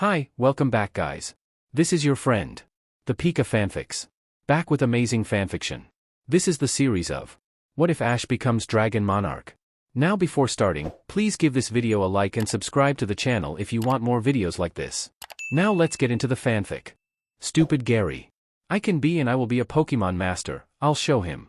Hi, welcome back guys. This is your friend, the Pika Fanfics. Back with amazing fanfiction. This is the series of What If Ash Becomes Dragon Monarch? Now before starting, please give this video a like and subscribe to the channel if you want more videos like this. Now let's get into the fanfic. Stupid Gary. I can be and I will be a Pokemon master, I'll show him.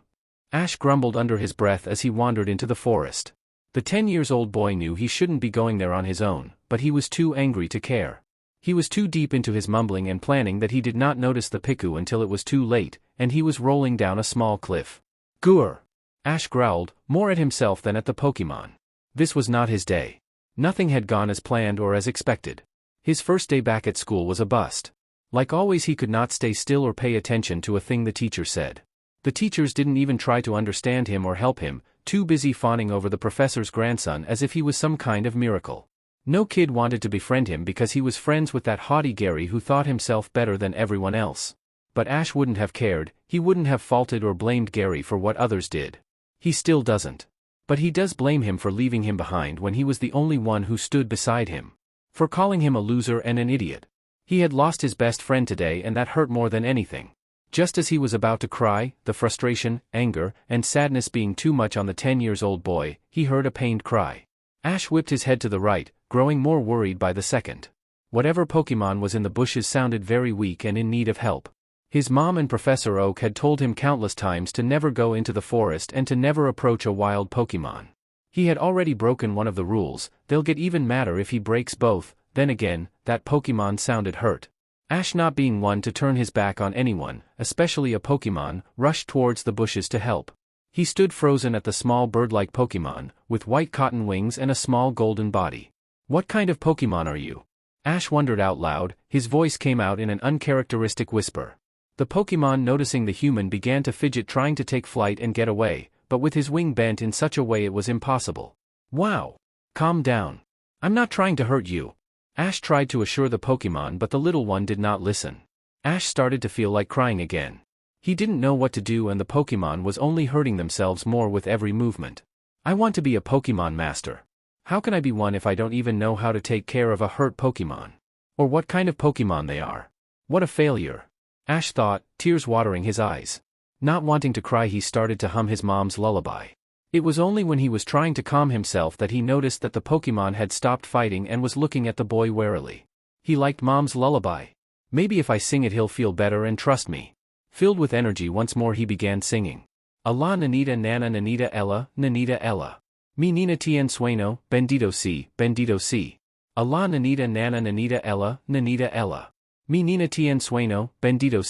Ash grumbled under his breath as he wandered into the forest. The 10-year-old boy knew he shouldn't be going there on his own, but he was too angry to care. He was too deep into his mumbling and planning that he did not notice the Pika until it was too late, and he was rolling down a small cliff. Goor! Ash growled, more at himself than at the Pokemon. This was not his day. Nothing had gone as planned or as expected. His first day back at school was a bust. Like always, he could not stay still or pay attention to a thing the teacher said. The teachers didn't even try to understand him or help him, too busy fawning over the professor's grandson as if he was some kind of miracle. No kid wanted to befriend him because he was friends with that haughty Gary who thought himself better than everyone else. But Ash wouldn't have cared, he wouldn't have faulted or blamed Gary for what others did. He still doesn't. But he does blame him for leaving him behind when he was the only one who stood beside him. For calling him a loser and an idiot. He had lost his best friend today and that hurt more than anything. Just as he was about to cry, the frustration, anger, and sadness being too much on the 10-year-old boy, he heard a pained cry. Ash whipped his head to the right, growing more worried by the second. Whatever Pokemon was in the bushes sounded very weak and in need of help. His mom and Professor Oak had told him countless times to never go into the forest and to never approach a wild Pokemon. He had already broken one of the rules, they'll get even madder if he breaks both. Then again, that Pokemon sounded hurt. Ash, not being one to turn his back on anyone, especially a Pokemon, rushed towards the bushes to help. He stood frozen at the small bird-like Pokemon, with white cotton wings and a small golden body. What kind of Pokemon are you? Ash wondered out loud, his voice came out in an uncharacteristic whisper. The Pokemon, noticing the human, began to fidget, trying to take flight and get away, but with his wing bent in such a way it was impossible. Wow! Calm down. I'm not trying to hurt you. Ash tried to assure the Pokemon, but the little one did not listen. Ash started to feel like crying again. He didn't know what to do and the Pokemon was only hurting themselves more with every movement. I want to be a Pokemon master. How can I be one if I don't even know how to take care of a hurt Pokemon? Or what kind of Pokemon they are? What a failure. Ash thought, tears watering his eyes. Not wanting to cry, he started to hum his mom's lullaby. It was only when he was trying to calm himself that he noticed that the Pokemon had stopped fighting and was looking at the boy warily. He liked mom's lullaby. Maybe if I sing it he'll feel better and trust me. Filled with energy once more he began singing. Allah nanita nana nanita ella, nanita ella. Mi nina tien sueno, bendito si. Allah nanita nana nanita ella, nanita ella. Mi nina tien sueno, bendito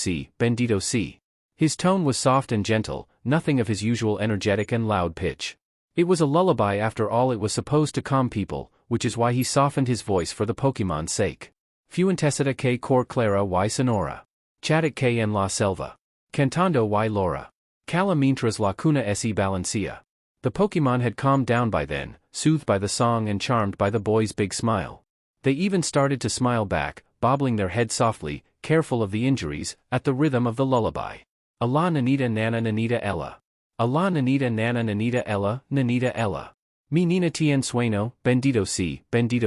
si. His tone was soft and gentle, nothing of his usual energetic and loud pitch. It was a lullaby after all. It was supposed to calm people, which is why he softened his voice for the Pokemon's sake. Fuentesita que cor clara y sonora. Chatic que en la selva. Cantando y Laura. Cala mientras la cuna se balancia. The Pokemon had calmed down by then, soothed by the song and charmed by the boy's big smile. They even started to smile back, bobbling their heads softly, careful of the injuries, at the rhythm of the lullaby. Allah nanita nana nanita ella. Allah nanita nana nanita ella, nanita ella. Mi nina tien sueno, bendito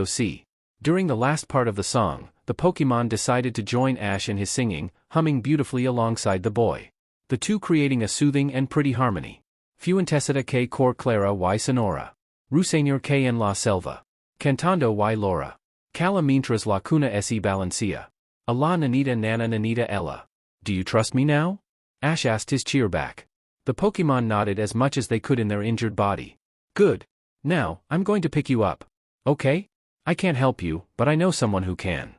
si. During the last part of the song, the Pokemon decided to join Ash in his singing, humming beautifully alongside the boy. The two creating a soothing and pretty harmony. Fuentesita que cor clara y sonora. Ruiseñor que en la selva. Cantando y Laura. Cala mientras la cuna se balancia. Allah nanita nana nanita ella. Do you trust me now? Ash asked his cheer back. The Pokemon nodded as much as they could in their injured body. Good. Now, I'm going to pick you up. Okay? I can't help you, but I know someone who can.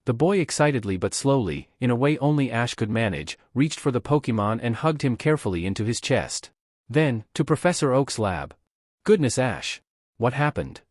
The boy excitedly but slowly, in a way only Ash could manage, reached for the Pokemon and hugged him carefully into his chest. Then, to Professor Oak's lab. Goodness Ash. What happened?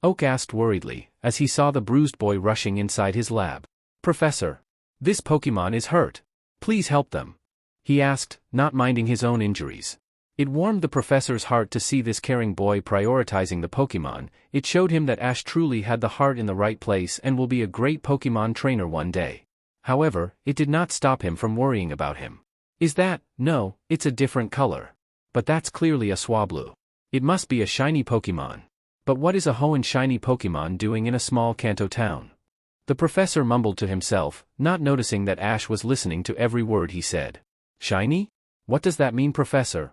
Oak asked worriedly, as he saw the bruised boy rushing inside his lab. Professor. This Pokemon is hurt. Please help them. He asked, not minding his own injuries. It warmed the professor's heart to see this caring boy prioritizing the Pokemon. It showed him that Ash truly had the heart in the right place and will be a great Pokemon trainer one day. However, it did not stop him from worrying about him. Is that? No, it's a different color. But that's clearly a Swablu. It must be a shiny Pokemon. But what is a Hoenn shiny Pokemon doing in a small Kanto town? The professor mumbled to himself, not noticing that Ash was listening to every word he said. Shiny? What does that mean, Professor?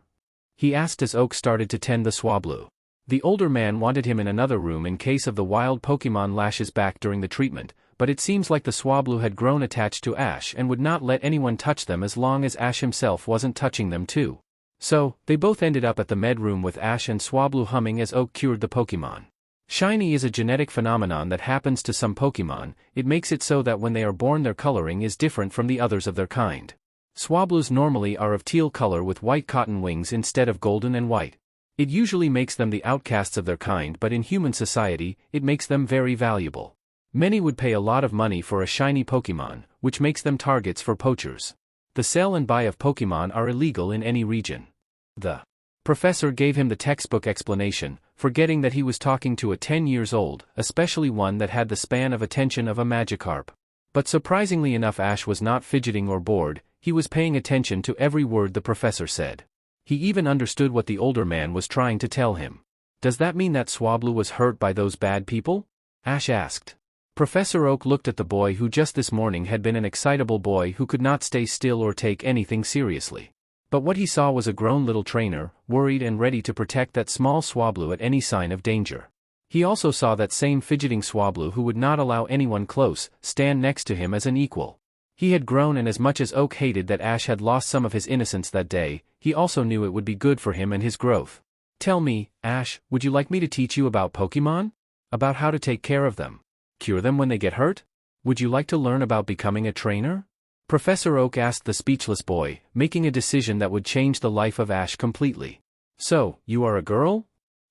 He asked as Oak started to tend the Swablu. The older man wanted him in another room in case of the wild Pokemon lashes back during the treatment, but it seems like the Swablu had grown attached to Ash and would not let anyone touch them as long as Ash himself wasn't touching them too. So, they both ended up at the med room with Ash and Swablu humming as Oak cured the Pokemon. Shiny is a genetic phenomenon that happens to some Pokemon. It makes it so that when they are born their coloring is different from the others of their kind. Swablus normally are of teal color with white cotton wings instead of golden and white. It usually makes them the outcasts of their kind, but in human society, it makes them very valuable. Many would pay a lot of money for a shiny Pokemon, which makes them targets for poachers. The sell and buy of Pokemon are illegal in any region. The professor gave him the textbook explanation, forgetting that he was talking to a 10 years old, especially one that had the span of attention of a Magikarp. But surprisingly enough, Ash was not fidgeting or bored. He was paying attention to every word the professor said. He even understood what the older man was trying to tell him. Does that mean that Swablu was hurt by those bad people? Ash asked. Professor Oak looked at the boy who just this morning had been an excitable boy who could not stay still or take anything seriously. But what he saw was a grown little trainer, worried and ready to protect that small Swablu at any sign of danger. He also saw that same fidgeting Swablu who would not allow anyone close, stand next to him as an equal. He had grown, and as much as Oak hated that Ash had lost some of his innocence that day, he also knew it would be good for him and his growth. Tell me, Ash, would you like me to teach you about Pokemon? About how to take care of them? Cure them when they get hurt? Would you like to learn about becoming a trainer? Professor Oak asked the speechless boy, making a decision that would change the life of Ash completely. So, you are a girl?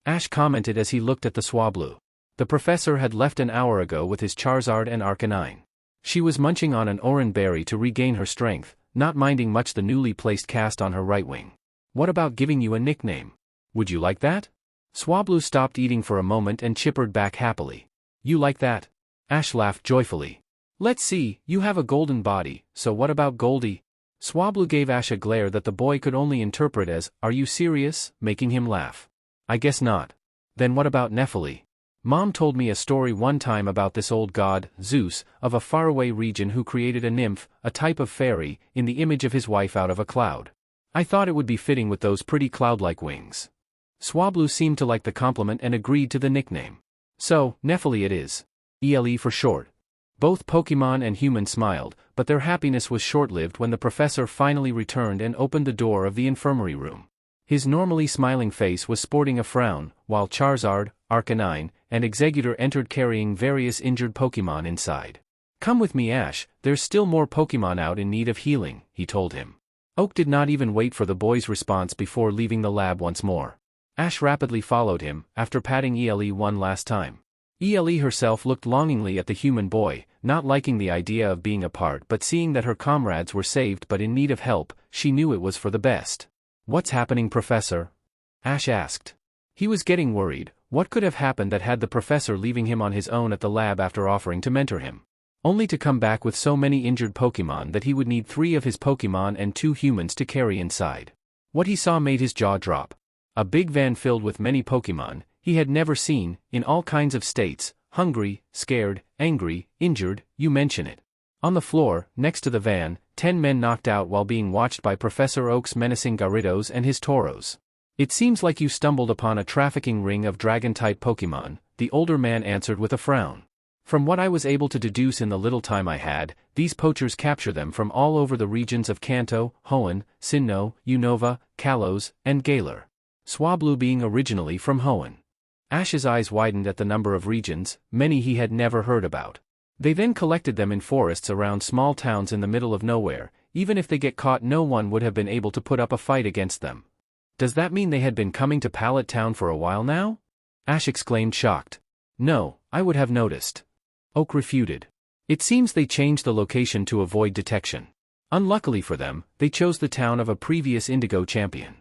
Ash commented as he looked at the Swablu. The professor had left an hour ago with his Charizard and Arcanine. She was munching on an orange berry to regain her strength, not minding much the newly placed cast on her right wing. What about giving you a nickname? Would you like that? Swablu stopped eating for a moment and chippered back happily. You like that? Ash laughed joyfully. Let's see, you have a golden body, so what about Goldie? Swablu gave Ash a glare that the boy could only interpret as, are you serious, making him laugh. I guess not. Then what about Nephili? Mom told me a story one time about this old god, Zeus, of a faraway region who created a nymph, a type of fairy, in the image of his wife out of a cloud. I thought it would be fitting with those pretty cloud-like wings. Swablu seemed to like the compliment and agreed to the nickname. So, Nephili it is. ELE for short. Both Pokemon and human smiled, but their happiness was short-lived when the professor finally returned and opened the door of the infirmary room. His normally smiling face was sporting a frown, while Charizard, Arcanine, and Exeggutor entered carrying various injured Pokemon inside. Come with me, Ash, there's still more Pokemon out in need of healing, he told him. Oak did not even wait for the boy's response before leaving the lab once more. Ash rapidly followed him, after patting ELE one last time. ELE herself looked longingly at the human boy, not liking the idea of being apart, but seeing that her comrades were saved but in need of help, she knew it was for the best. What's happening, Professor? Ash asked. He was getting worried. What could have happened that had the professor leaving him on his own at the lab after offering to mentor him? Only to come back with so many injured Pokemon that he would need 3 of his Pokemon and 2 humans to carry inside. What he saw made his jaw drop. A big van filled with many Pokemon he had never seen, in all kinds of states, hungry, scared, angry, injured, you mention it. On the floor, next to the van, 10 men knocked out while being watched by Professor Oak's menacing Gyarados and his Tauros. It seems like you stumbled upon a trafficking ring of dragon-type Pokemon, the older man answered with a frown. From what I was able to deduce in the little time I had, these poachers capture them from all over the regions of Kanto, Hoenn, Sinnoh, Unova, Kalos, and Galar. Swablu being originally from Hoenn. Ash's eyes widened at the number of regions, many he had never heard about. They then collected them in forests around small towns in the middle of nowhere. Even if they get caught, no one would have been able to put up a fight against them. Does that mean they had been coming to Pallet Town for a while now? Ash exclaimed, shocked. No, I would have noticed. Oak refuted. It seems they changed the location to avoid detection. Unluckily for them, they chose the town of a previous Indigo champion.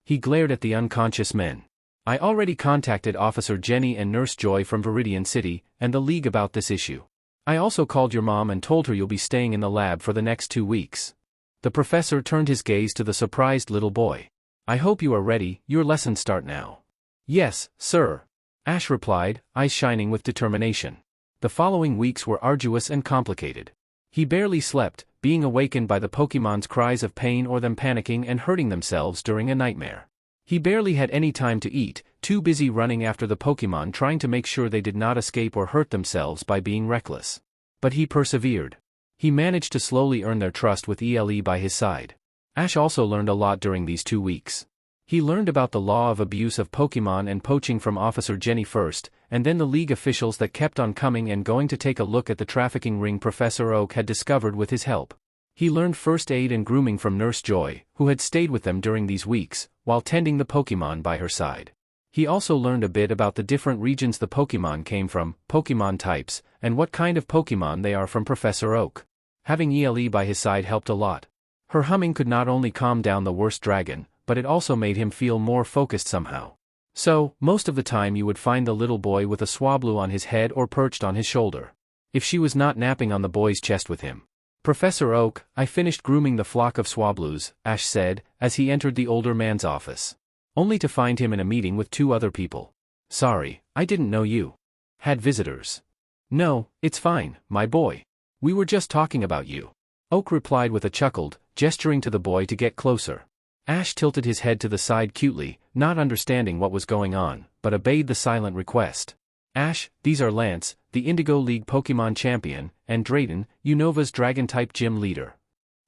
He glared at the unconscious men. I already contacted Officer Jenny and Nurse Joy from Viridian City and the League about this issue. I also called your mom and told her you'll be staying in the lab for the next 2 weeks. The professor turned his gaze to the surprised little boy. I hope you are ready, your lessons start now. Yes, sir. Ash replied, eyes shining with determination. The following weeks were arduous and complicated. He barely slept, being awakened by the Pokemon's cries of pain or them panicking and hurting themselves during a nightmare. He barely had any time to eat, too busy running after the Pokemon trying to make sure they did not escape or hurt themselves by being reckless. But he persevered. He managed to slowly earn their trust with ELE by his side. Ash also learned a lot during these 2 weeks. He learned about the law of abuse of Pokemon and poaching from Officer Jenny first, and then the league officials that kept on coming and going to take a look at the trafficking ring Professor Oak had discovered with his help. He learned first aid and grooming from Nurse Joy, who had stayed with them during these weeks, while tending the Pokemon by her side. He also learned a bit about the different regions the Pokemon came from, Pokemon types, and what kind of Pokemon they are from Professor Oak. Having ELE by his side helped a lot. Her humming could not only calm down the worst dragon, but it also made him feel more focused somehow. So, most of the time you would find the little boy with a Swablu on his head or perched on his shoulder. If she was not napping on the boy's chest with him. Professor Oak, I finished grooming the flock of Swablus, Ash said, as he entered the older man's office. Only to find him in a meeting with 2 other people. Sorry, I didn't know you had visitors. No, it's fine, my boy. We were just talking about you. Oak replied with a chuckle, gesturing to the boy to get closer. Ash tilted his head to the side cutely, not understanding what was going on, but obeyed the silent request. Ash, these are Lance, the Indigo League Pokemon champion, and Drayden, Unova's Dragon-type gym leader.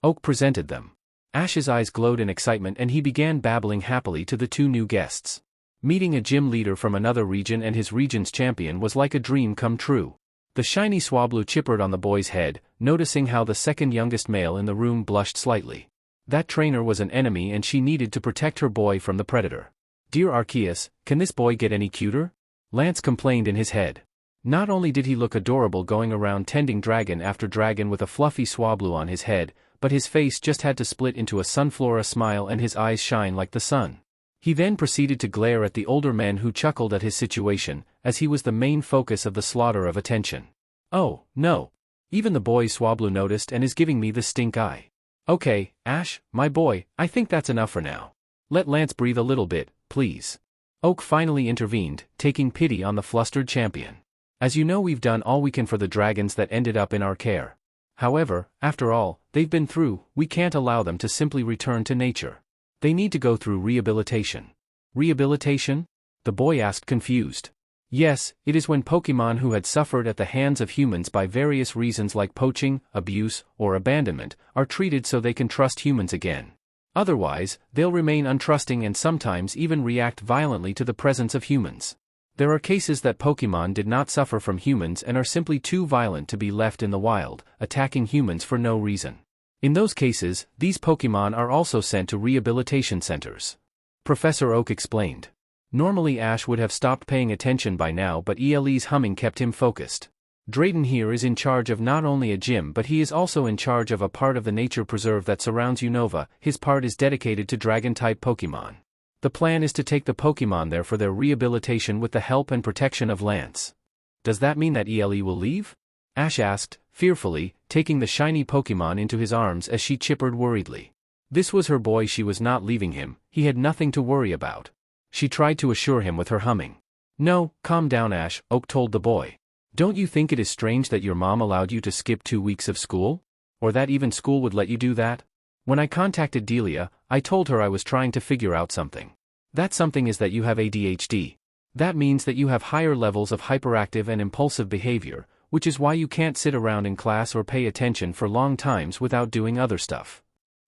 Oak presented them. Ash's eyes glowed in excitement and he began babbling happily to the 2 new guests. Meeting a gym leader from another region and his region's champion was like a dream come true. The shiny Swablu chippered on the boy's head, noticing how the second youngest male in the room blushed slightly. That trainer was an enemy and she needed to protect her boy from the predator. Dear Arceus, can this boy get any cuter? Lance complained in his head. Not only did he look adorable going around tending dragon after dragon with a fluffy Swablu on his head, but his face just had to split into a sunflora smile and his eyes shine like the sun. He then proceeded to glare at the older men who chuckled at his situation, as he was the main focus of the slaughter of attention. Oh, no. Even the boy's Swablu noticed and is giving me the stink eye. Okay, Ash, my boy, I think that's enough for now. Let Lance breathe a little bit, please. Oak finally intervened, taking pity on the flustered champion. As you know, we've done all we can for the dragons that ended up in our care. However, after all they've been through, we can't allow them to simply return to nature. They need to go through rehabilitation. Rehabilitation? The boy asked confused. Yes, it is when Pokemon who had suffered at the hands of humans by various reasons like poaching, abuse, or abandonment, are treated so they can trust humans again. Otherwise, they'll remain untrusting and sometimes even react violently to the presence of humans. There are cases that Pokemon did not suffer from humans and are simply too violent to be left in the wild, attacking humans for no reason. In those cases, these Pokemon are also sent to rehabilitation centers. Professor Oak explained. Normally Ash would have stopped paying attention by now, but ELE's humming kept him focused. Drayden here is in charge of not only a gym but he is also in charge of a part of the nature preserve that surrounds Unova. His part is dedicated to Dragon-type Pokemon. The plan is to take the Pokemon there for their rehabilitation with the help and protection of Lance. Does that mean that ELE will leave? Ash asked, fearfully, taking the shiny Pokemon into his arms as she chippered worriedly. This was her boy, she was not leaving him, he had nothing to worry about. She tried to assure him with her humming. No, calm down Ash, Oak told the boy. Don't you think it is strange that your mom allowed you to skip 2 weeks of school? Or that even school would let you do that? When I contacted Delia, I told her I was trying to figure out something. That something is that you have ADHD. That means that you have higher levels of hyperactive and impulsive behavior, which is why you can't sit around in class or pay attention for long times without doing other stuff.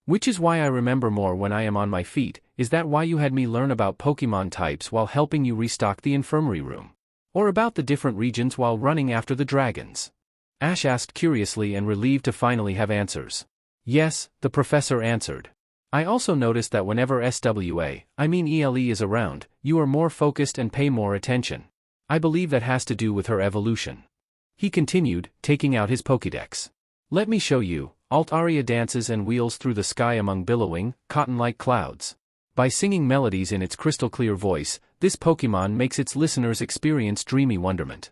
Which is why I remember more when I am on my feet. Is that why you had me learn about Pokemon types while helping you restock the infirmary room? Or about the different regions while running after the dragons? Ash asked curiously and relieved to finally have answers. Yes, the professor answered. I also noticed that whenever ELE is around, you are more focused and pay more attention. I believe that has to do with her evolution. He continued, taking out his Pokédex. Let me show you. Altaria dances and wheels through the sky among billowing, cotton-like clouds. By singing melodies in its crystal-clear voice, this Pokemon makes its listeners experience dreamy wonderment.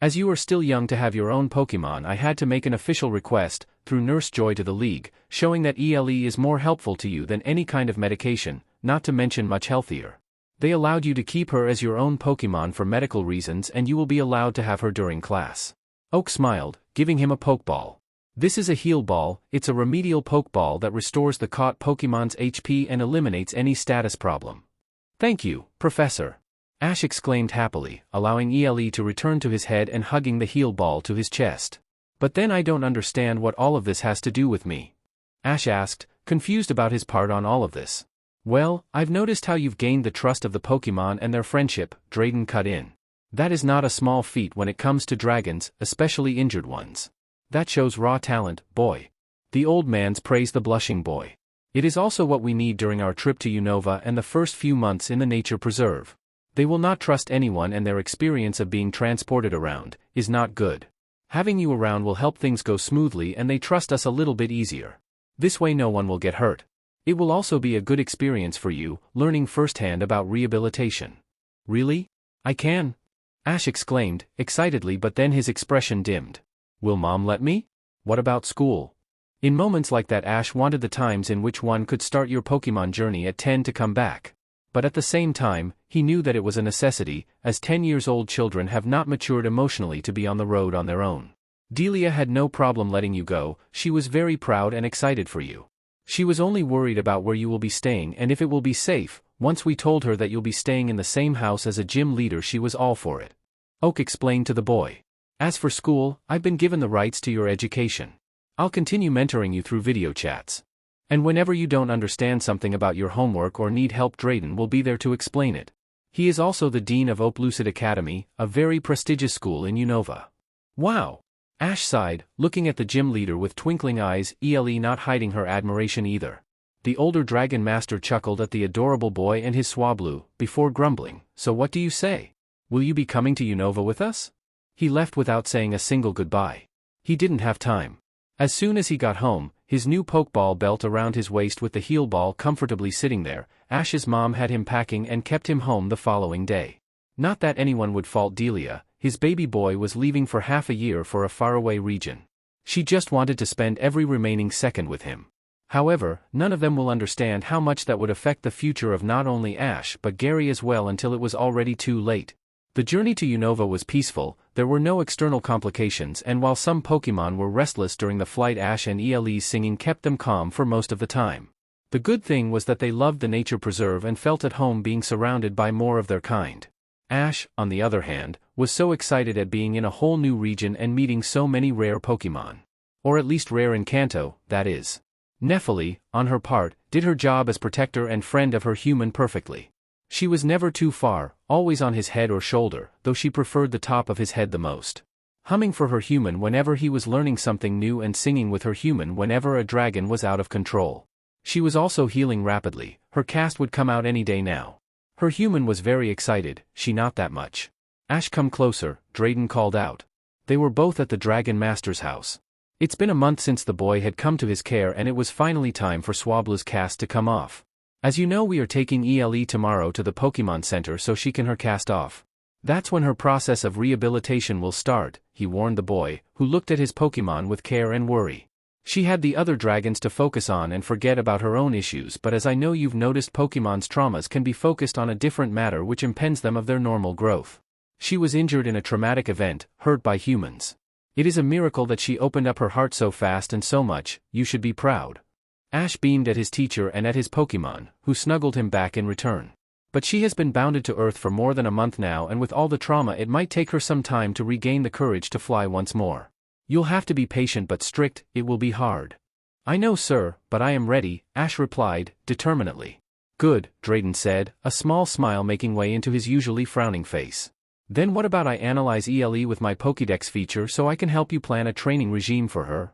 As you are still young to have your own Pokemon, I had to make an official request, through Nurse Joy to the League, showing that ELE is more helpful to you than any kind of medication, not to mention much healthier. They allowed you to keep her as your own Pokemon for medical reasons and you will be allowed to have her during class. Oak smiled, giving him a Pokeball. This is a heal ball. It's a remedial Pokeball that restores the caught Pokemon's HP and eliminates any status problem. Thank you, Professor. Ash exclaimed happily, allowing ELE to return to his head and hugging the heal ball to his chest. But then I don't understand what all of this has to do with me. Ash asked, confused about his part on all of this. Well, I've noticed how you've gained the trust of the Pokemon and their friendship, Drayden cut in. That is not a small feat when it comes to dragons, especially injured ones. That shows raw talent, boy. The old man's praised the blushing boy. It is also what we need during our trip to Unova and the first few months in the nature preserve. They will not trust anyone and their experience of being transported around is not good. Having you around will help things go smoothly and they trust us a little bit easier. This way no one will get hurt. It will also be a good experience for you, learning firsthand about rehabilitation. Really? I can? Ash exclaimed, excitedly, but then his expression dimmed. Will Mom let me? What about school? In moments like that, Ash wanted the times in which one could start your Pokemon journey at 10 to come back. But at the same time, he knew that it was a necessity, as 10-year-old children have not matured emotionally to be on the road on their own. Delia had no problem letting you go. She was very proud and excited for you. She was only worried about where you will be staying and if it will be safe. Once we told her that you'll be staying in the same house as a gym leader, she was all for it. Oak explained to the boy. As for school, I've been given the rights to your education. I'll continue mentoring you through video chats. And whenever you don't understand something about your homework or need help, Drayden will be there to explain it. He is also the dean of Oplucid Academy, a very prestigious school in Unova. Wow! Ash sighed, looking at the gym leader with twinkling eyes, ELE not hiding her admiration either. The older Dragon Master chuckled at the adorable boy and his Swablu, before grumbling, so what do you say? Will you be coming to Unova with us? He left without saying a single goodbye. He didn't have time. As soon as he got home, his new Pokeball belt around his waist with the heal ball comfortably sitting there, Ash's mom had him packing and kept him home the following day. Not that anyone would fault Delia, his baby boy was leaving for half a year for a faraway region. She just wanted to spend every remaining second with him. However, none of them will understand how much that would affect the future of not only Ash but Gary as well until it was already too late. The journey to Unova was peaceful, there were no external complications, and while some Pokemon were restless during the flight, Ash and ELE's singing kept them calm for most of the time. The good thing was that they loved the nature preserve and felt at home being surrounded by more of their kind. Ash, on the other hand, was so excited at being in a whole new region and meeting so many rare Pokemon. Or at least rare in Kanto, that is. Nephili, on her part, did her job as protector and friend of her human perfectly. She was never too far, always on his head or shoulder, though she preferred the top of his head the most. Humming for her human whenever he was learning something new and singing with her human whenever a dragon was out of control. She was also healing rapidly, her cast would come out any day now. Her human was very excited, she not that much. Ash, come closer, Drayden called out. They were both at the Dragon Master's house. It's been a month since the boy had come to his care and it was finally time for Swablu's cast to come off. As you know, we are taking ELE tomorrow to the Pokemon Center so she can her cast off. That's when her process of rehabilitation will start, he warned the boy, who looked at his Pokemon with care and worry. She had the other dragons to focus on and forget about her own issues, but as I know you've noticed, Pokemon's traumas can be focused on a different matter which impeds them of their normal growth. She was injured in a traumatic event, hurt by humans. It is a miracle that she opened up her heart so fast and so much, you should be proud. Ash beamed at his teacher and at his Pokemon, who snuggled him back in return. But she has been bounded to Earth for more than a month now, and with all the trauma it might take her some time to regain the courage to fly once more. You'll have to be patient but strict, it will be hard. I know, sir, but I am ready, Ash replied, determinedly. Good, Drayden said, a small smile making way into his usually frowning face. Then what about I analyze ELE with my Pokédex feature so I can help you plan a training regime for her?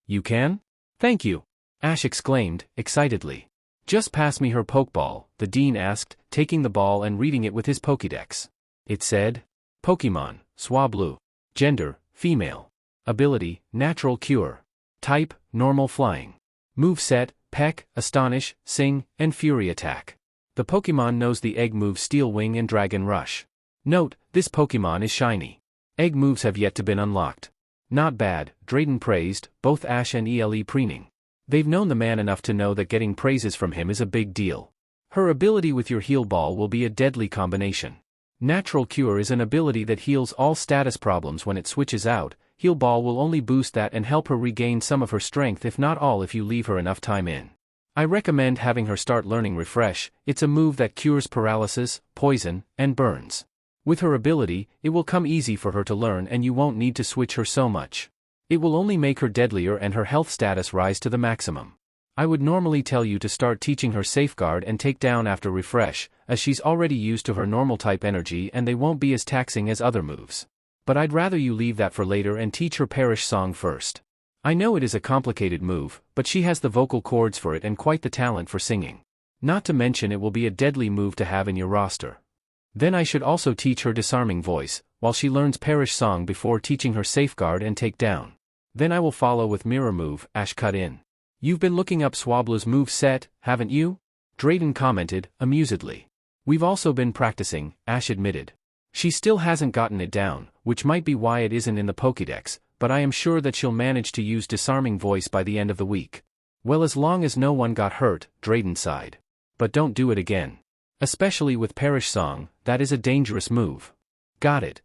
You can? Thank you, Ash exclaimed, excitedly. Just pass me her Pokeball, the dean asked, taking the ball and reading it with his Pokédex. It said, Pokemon, Swablu. Gender, female. Ability, Natural Cure. Type, Normal Flying. Moveset, Peck, Astonish, Sing, and Fury Attack. The Pokemon knows the egg moves Steel Wing and Dragon Rush. Note, this Pokemon is shiny. Egg moves have yet to been unlocked. Not bad, Drayden praised, both Ash and ELE preening. They've known the man enough to know that getting praises from him is a big deal. Her ability with your heal ball will be a deadly combination. Natural Cure is an ability that heals all status problems when it switches out. Heal Ball will only boost that and help her regain some of her strength, if not all, if you leave her enough time in. I recommend having her start learning Refresh. It's a move that cures paralysis, poison, and burns. With her ability, it will come easy for her to learn and you won't need to switch her so much. It will only make her deadlier and her health status rise to the maximum. I would normally tell you to start teaching her Safeguard and Take Down after Refresh, as she's already used to her normal type energy and they won't be as taxing as other moves. But I'd rather you leave that for later and teach her Perish Song first. I know it is a complicated move, but she has the vocal cords for it and quite the talent for singing. Not to mention it will be a deadly move to have in your roster. Then I should also teach her Disarming Voice, while she learns Perish Song before teaching her Safeguard and Take Down. Then I will follow with Mirror Move, Ash cut in. You've been looking up Swablu's move set, haven't you? Drayden commented, amusedly. We've also been practicing, Ash admitted. She still hasn't gotten it down, which might be why it isn't in the Pokédex, but I am sure that she'll manage to use Disarming Voice by the end of the week. Well, as long as no one got hurt, Drayden sighed. But don't do it again. Especially with Perish Song, that is a dangerous move. Got it.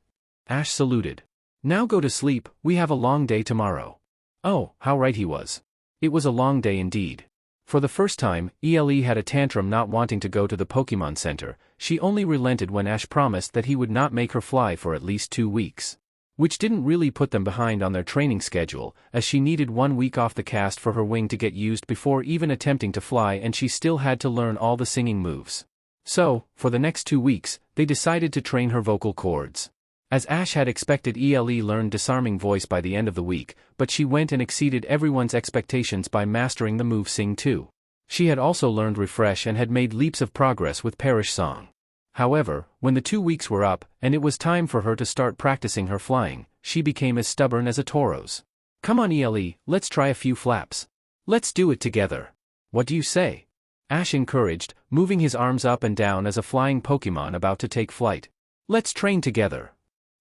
Ash saluted. Now go to sleep, we have a long day tomorrow. Oh, how right he was. It was a long day indeed. For the first time, ELE had a tantrum not wanting to go to the Pokemon Center. She only relented when Ash promised that he would not make her fly for at least 2 weeks. Which didn't really put them behind on their training schedule, as she needed 1 week off the cast for her wing to get used before even attempting to fly, and she still had to learn all the singing moves. So, for the next 2 weeks, they decided to train her vocal cords. As Ash had expected, ELE learned Disarming Voice by the end of the week, but she went and exceeded everyone's expectations by mastering the move Sing 2. She had also learned Refresh and had made leaps of progress with Perish Song. However, when the 2 weeks were up, and it was time for her to start practicing her flying, she became as stubborn as a toro's. Come on ELE, let's try a few flaps. Let's do it together. What do you say? Ash encouraged, moving his arms up and down as a flying Pokemon about to take flight. Let's train together.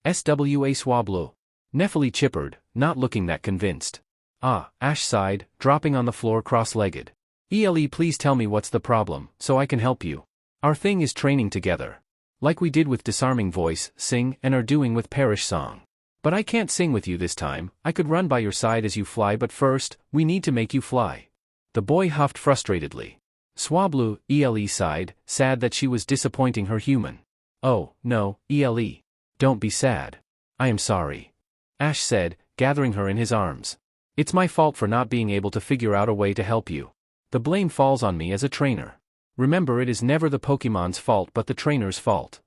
SWA Swablu. Nephili chippered, not looking that convinced. Ah, Ash sighed, dropping on the floor cross-legged. ELE, please tell me what's the problem, so I can help you. Our thing is training together. Like we did with Disarming Voice, Sing, and are doing with Perish Song. But I can't sing with you this time. I could run by your side as you fly, but first, we need to make you fly. The boy huffed frustratedly. Swablu, ELE sighed, sad that she was disappointing her human. Oh, no, ELE. Don't be sad. I am sorry. Ash said, gathering her in his arms. It's my fault for not being able to figure out a way to help you. The blame falls on me as a trainer. Remember, it is never the Pokemon's fault but the trainer's fault.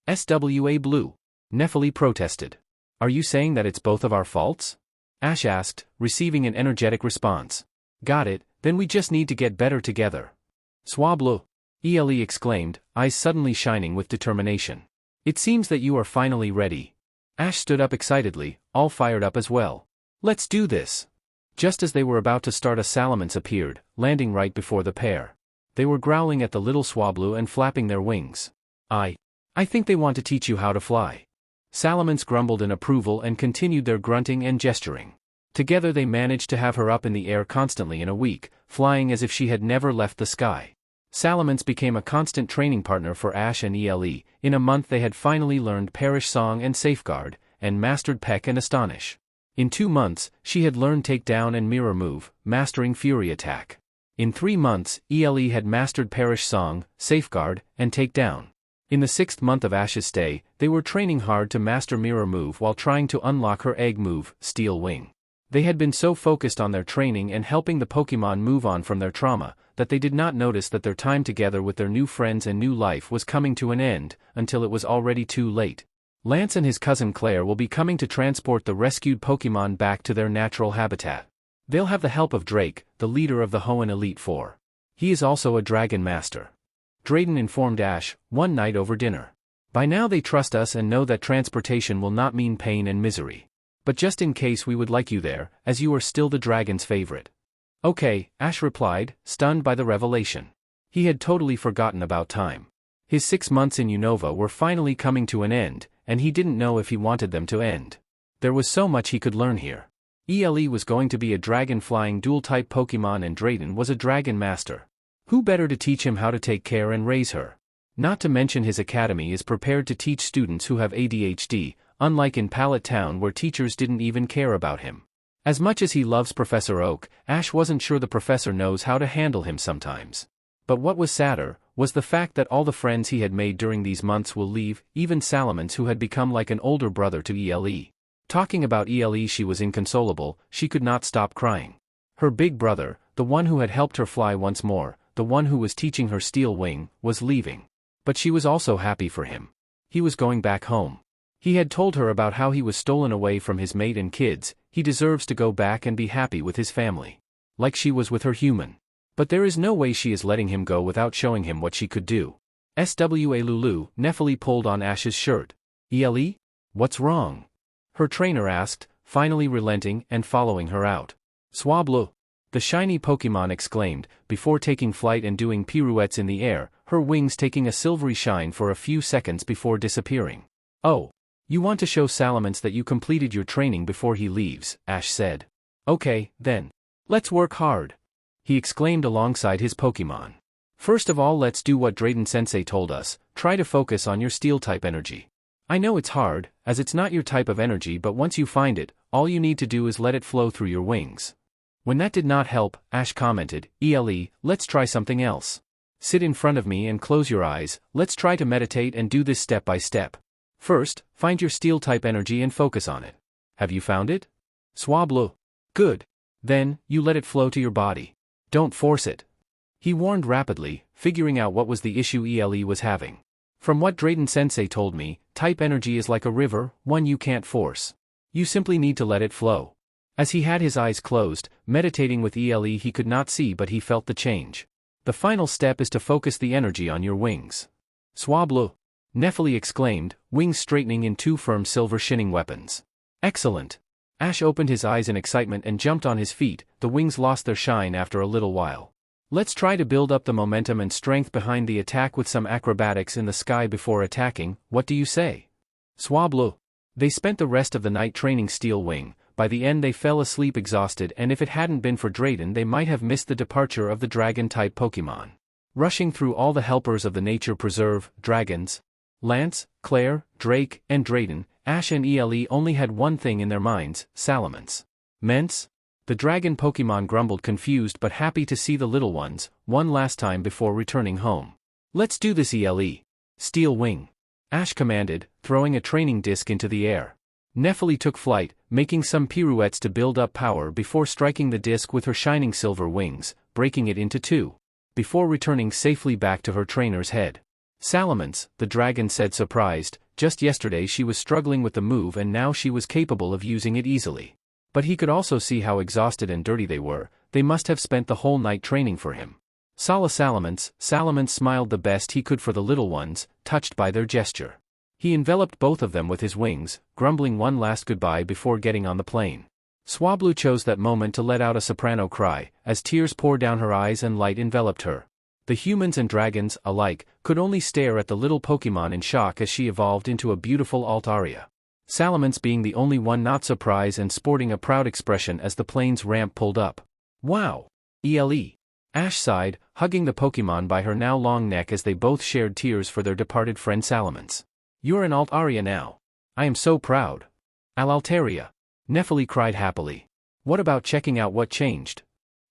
SWA Blue. Nephili protested. Are you saying that it's both of our faults? Ash asked, receiving an energetic response. Got it, then we just need to get better together. Swablu. ELE exclaimed, eyes suddenly shining with determination. It seems that you are finally ready. Ash stood up excitedly, all fired up as well. Let's do this. Just as they were about to start, a Salamence appeared, landing right before the pair. They were growling at the little Swablu and flapping their wings. I think they want to teach you how to fly. Salamence grumbled in approval and continued their grunting and gesturing. Together they managed to have her up in the air constantly in a week, flying as if she had never left the sky. Salamence became a constant training partner for Ash and ELE. In a month they had finally learned Perish Song and Safeguard, and mastered Peck and Astonish. In 2 months, she had learned Take Down and Mirror Move, mastering Fury Attack. In 3 months, ELE had mastered Perish Song, Safeguard, and Take Down. In the 6th month of Ash's stay, they were training hard to master Mirror Move while trying to unlock her egg move, Steel Wing. They had been so focused on their training and helping the Pokemon move on from their trauma, that they did not notice that their time together with their new friends and new life was coming to an end, until it was already too late. Lance and his cousin Claire will be coming to transport the rescued Pokemon back to their natural habitat. They'll have the help of Drake, the leader of the Hoenn Elite Four. He is also a Dragon Master. Drayden informed Ash, one night over dinner. By now they trust us and know that transportation will not mean pain and misery. But just in case, we would like you there, as you are still the dragon's favorite. Okay, Ash replied, stunned by the revelation. He had totally forgotten about time. His 6 months in Unova were finally coming to an end, and he didn't know if he wanted them to end. There was so much he could learn here. ELE was going to be a dragon-flying dual-type Pokemon and Drayden was a Dragon Master. Who better to teach him how to take care and raise her? Not to mention his academy is prepared to teach students who have ADHD, unlike in Pallet Town where teachers didn't even care about him. As much as he loves Professor Oak, Ash wasn't sure the professor knows how to handle him sometimes. But what was sadder was the fact that all the friends he had made during these months will leave, even Salamence, who had become like an older brother to ELE. Talking about ELE, she was inconsolable, she could not stop crying. Her big brother, the one who had helped her fly once more, the one who was teaching her steel wing, was leaving. But she was also happy for him. He was going back home. He had told her about how he was stolen away from his mate and kids. He deserves to go back and be happy with his family. Like she was with her human. But there is no way she is letting him go without showing him what she could do. SWA Lulu, Nephili pulled on Ash's shirt. ELE? What's wrong? Her trainer asked, finally relenting and following her out. Swablu! The shiny Pokemon exclaimed, before taking flight and doing pirouettes in the air, her wings taking a silvery shine for a few seconds before disappearing. Oh. You want to show Salamence that you completed your training before he leaves, Ash said. Okay, then. Let's work hard. He exclaimed alongside his Pokemon. First of all, let's do what Drayden-sensei told us, try to focus on your steel-type energy. I know it's hard, as it's not your type of energy, but once you find it, all you need to do is let it flow through your wings. When that did not help, Ash commented, ELE, let's try something else. Sit in front of me and close your eyes, let's try to meditate and do this step by step. First, find your steel-type energy and focus on it. Have you found it? Swablu. Good. Then, you let it flow to your body. Don't force it. He warned rapidly, figuring out what was the issue ELE was having. From what Drayden-sensei told me, type energy is like a river, one you can't force. You simply need to let it flow. As he had his eyes closed, meditating with ELE, he could not see but he felt the change. The final step is to focus the energy on your wings. Swablu. Nephili exclaimed, wings straightening in two firm silver shining weapons. Excellent. Ash opened his eyes in excitement and jumped on his feet. The wings lost their shine after a little while. Let's try to build up the momentum and strength behind the attack with some acrobatics in the sky before attacking, what do you say? Swablu. They spent the rest of the night training Steel Wing. By the end they fell asleep exhausted, and if it hadn't been for Drayden they might have missed the departure of the dragon-type Pokemon. Rushing through all the helpers of the nature preserve, dragons, Lance, Claire, Drake, and Drayden, Ash and ELE only had one thing in their minds, Salamence. Mence? The dragon Pokemon grumbled, confused but happy to see the little ones, one last time before returning home. Let's do this, ELE. Steel Wing. Ash commanded, throwing a training disc into the air. Nephili took flight, making some pirouettes to build up power before striking the disc with her shining silver wings, breaking it into two. Before returning safely back to her trainer's head. Salamence, the dragon said, surprised, just yesterday she was struggling with the move and now she was capable of using it easily. But he could also see how exhausted and dirty they were. They must have spent the whole night training for him. Salamence smiled the best he could for the little ones, touched by their gesture. He enveloped both of them with his wings, grumbling one last goodbye before getting on the plane. Swablu chose that moment to let out a soprano cry, as tears poured down her eyes and light enveloped her. The humans and dragons, alike, could only stare at the little Pokemon in shock as she evolved into a beautiful Altaria. Salamence being the only one not surprised and sporting a proud expression as the plane's ramp pulled up. Wow! ELE. Ash sighed, hugging the Pokemon by her now long neck as they both shared tears for their departed friend Salamence. You're an Altaria now. I am so proud. Altaria. Nephili cried happily. What about checking out what changed?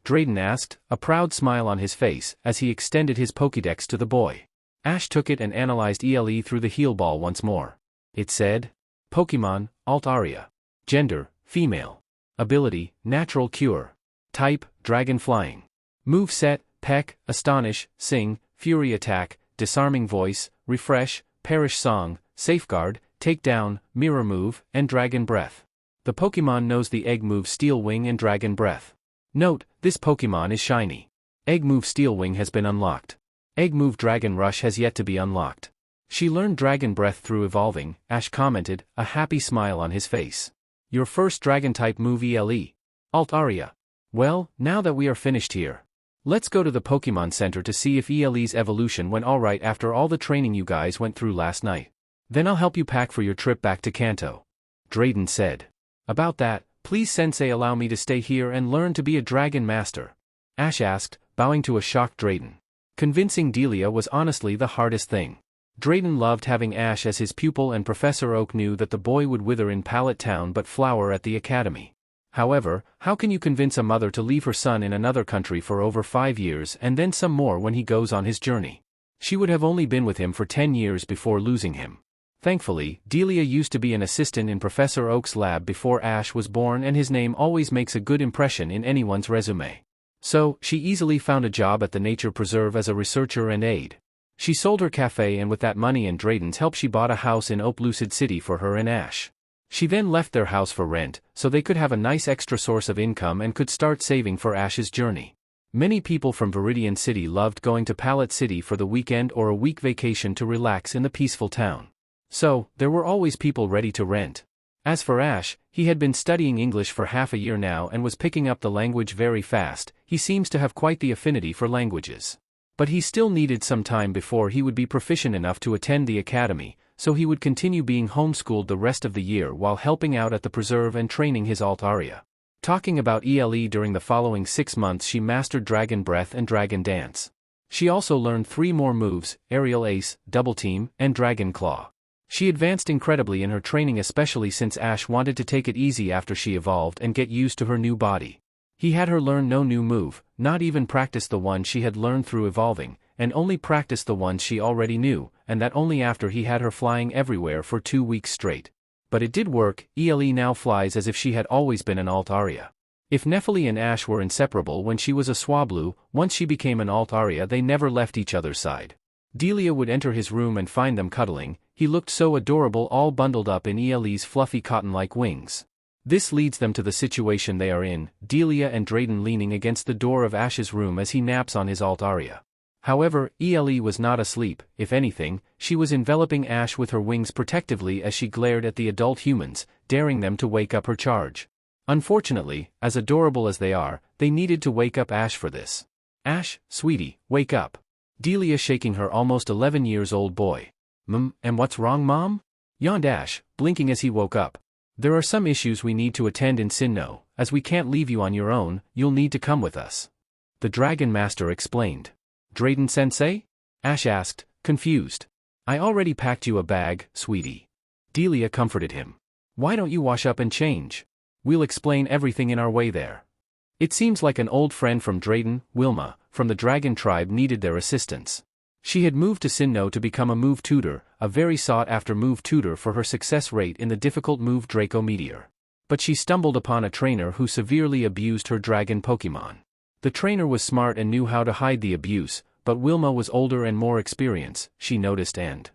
Drayden asked, a proud smile on his face, as he extended his Pokédex to the boy. Ash took it and analyzed ELE through the heal ball once more. It said, Pokemon, Altaria. Gender, female. Ability, natural cure. Type, dragon flying. Moveset, peck, astonish, sing, fury attack, disarming voice, refresh, perish song, safeguard, takedown, mirror move, and dragon breath. The Pokemon knows the egg move Steel Wing and Dragon Breath. Note, this Pokemon is shiny. Egg move Steel Wing has been unlocked. Egg move Dragon Rush has yet to be unlocked. She learned Dragon Breath through evolving, Ash commented, a happy smile on his face. Your first Dragon-type move ELE. Altaria. Well, now that we are finished here. Let's go to the Pokemon Center to see if ELE's evolution went alright after all the training you guys went through last night. Then I'll help you pack for your trip back to Kanto. Drayden said. About that, please Sensei allow me to stay here and learn to be a Dragon Master. Ash asked, bowing to a shocked Drayden. Convincing Delia was honestly the hardest thing. Drayden loved having Ash as his pupil, and Professor Oak knew that the boy would wither in Pallet Town but flower at the academy. However, how can you convince a mother to leave her son in another country for over 5 years and then some more when he goes on his journey? She would have only been with him for 10 years before losing him. Thankfully, Delia used to be an assistant in Professor Oak's lab before Ash was born, and his name always makes a good impression in anyone's resume. So, she easily found a job at the nature preserve as a researcher and aide. She sold her cafe, and with that money and Drayden's help she bought a house in Oplucid City for her and Ash. She then left their house for rent, so they could have a nice extra source of income and could start saving for Ash's journey. Many people from Viridian City loved going to Pallet City for the weekend or a week vacation to relax in the peaceful town. So, there were always people ready to rent. As for Ash, he had been studying English for half a year now and was picking up the language very fast. He seems to have quite the affinity for languages. But he still needed some time before he would be proficient enough to attend the academy, so he would continue being homeschooled the rest of the year while helping out at the preserve and training his alt aria. Talking about ELE, during the following 6 months she mastered Dragon Breath and Dragon Dance. She also learned 3 more moves: Aerial Ace, Double Team, and Dragon Claw. She advanced incredibly in her training, especially since Ash wanted to take it easy after she evolved and get used to her new body. He had her learn no new move, not even practice the one she had learned through evolving, and only practice the ones she already knew, and that only after he had her flying everywhere for 2 weeks straight. But it did work. ELE now flies as if she had always been an alt aria. If Nephili and Ash were inseparable when she was a Swablu, once she became an alt aria they never left each other's side. Delia would enter his room and find them cuddling. He looked so adorable, all bundled up in ELE's fluffy cotton-like wings. This leads them to the situation they are in, Delia and Drayden leaning against the door of Ash's room as he naps on his alt aria. However, ELE was not asleep. If anything, she was enveloping Ash with her wings protectively as she glared at the adult humans, daring them to wake up her charge. Unfortunately, as adorable as they are, they needed to wake up Ash for this. "Ash, sweetie, wake up." Delia shaking her almost 11 years old boy. And what's wrong, Mom?" yawned Ash, blinking as he woke up. "There are some issues we need to attend in Sinnoh. As we can't leave you on your own, you'll need to come with us," the Dragon Master explained. "Drayden-sensei?" Ash asked, confused. "I already packed you a bag, sweetie." Delia comforted him. "Why don't you wash up and change? We'll explain everything in our way there." It seems like an old friend from Drayden, Wilma, from the Dragon Tribe, needed their assistance. She had moved to Sinnoh to become a move tutor, a very sought-after move tutor for her success rate in the difficult move Draco Meteor. But she stumbled upon a trainer who severely abused her dragon Pokemon. The trainer was smart and knew how to hide the abuse, but Wilma was older and more experienced, she noticed, and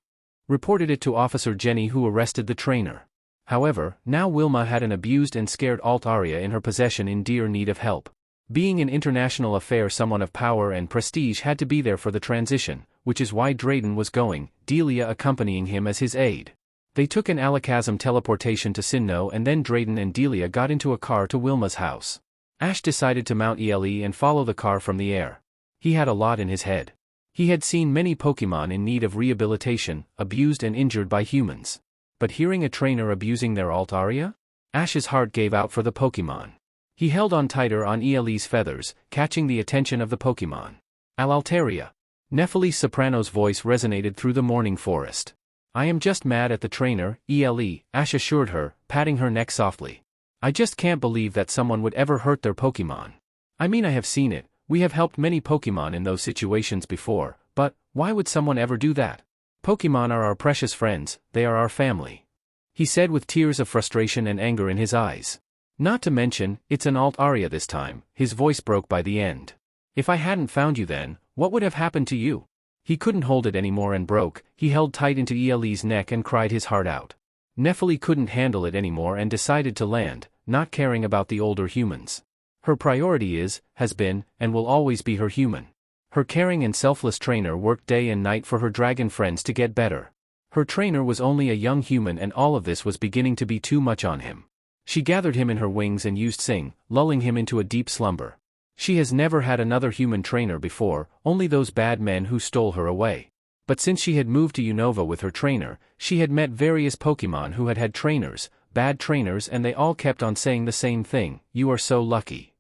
reported it to Officer Jenny, who arrested the trainer. However, now Wilma had an abused and scared alt aria in her possession in dire need of help. Being an international affair, someone of power and prestige had to be there for the transition, which is why Drayden was going, Delia accompanying him as his aide. They took an Alakazam teleportation to Sinnoh, and then Drayden and Delia got into a car to Wilma's house. Ash decided to mount ELE and follow the car from the air. He had a lot in his head. He had seen many Pokemon in need of rehabilitation, abused and injured by humans. But hearing a trainer abusing their alt aria? Ash's heart gave out for the Pokemon. He held on tighter on ELE's feathers, catching the attention of the Pokemon. "Alaltaria." Nephili's soprano's voice resonated through the morning forest. "I am just mad at the trainer, ELE," Ash assured her, patting her neck softly. "I just can't believe that someone would ever hurt their Pokemon. I mean, I have seen it, we have helped many Pokemon in those situations before, but why would someone ever do that? Pokemon are our precious friends, they are our family," he said with tears of frustration and anger in his eyes. "Not to mention, it's an alt aria this time," his voice broke by the end. "If I hadn't found you then, what would have happened to you?" He couldn't hold it anymore and broke. He held tight into ELE's neck and cried his heart out. Nephili couldn't handle it anymore and decided to land, not caring about the older humans. Her priority has been, and will always be her human. Her caring and selfless trainer worked day and night for her dragon friends to get better. Her trainer was only a young human, and all of this was beginning to be too much on him. She gathered him in her wings and used Sing, lulling him into a deep slumber. She has never had another human trainer before, only those bad men who stole her away. But since she had moved to Unova with her trainer, she had met various Pokemon who had had trainers, bad trainers, and they all kept on saying the same thing: "You are so lucky.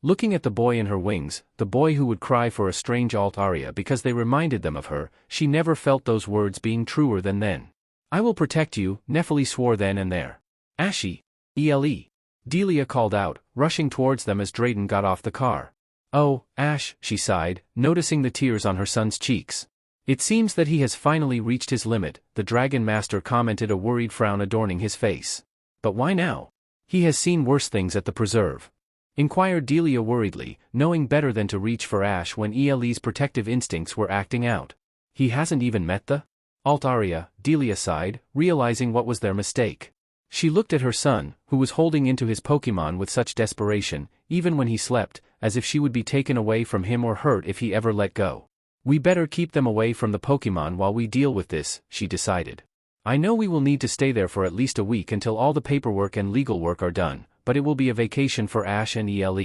Looking at the boy in her wings, the boy who would cry for a strange alt aria because they reminded them of her, she never felt those words being truer than then. I will protect you, Nephili swore then and there. Ashy. Ele. Delia called out, rushing towards them as Drayden got off the car. Oh, Ash, she sighed, noticing the tears on her son's cheeks. It seems that he has finally reached his limit, the Dragon Master commented, a worried frown adorning his face. But why now? He has seen worse things at the preserve. Inquired Delia worriedly, knowing better than to reach for Ash when Ele's protective instincts were acting out. He hasn't even met the Altaria, Delia sighed, realizing what was their mistake. She looked at her son, who was holding into his Pokemon with such desperation, even when he slept, as if she would be taken away from him or hurt if he ever let go. We better keep them away from the Pokemon while we deal with this, she decided. I know we will need to stay there for at least a week until all the paperwork and legal work are done, but it will be a vacation for Ash and Ele.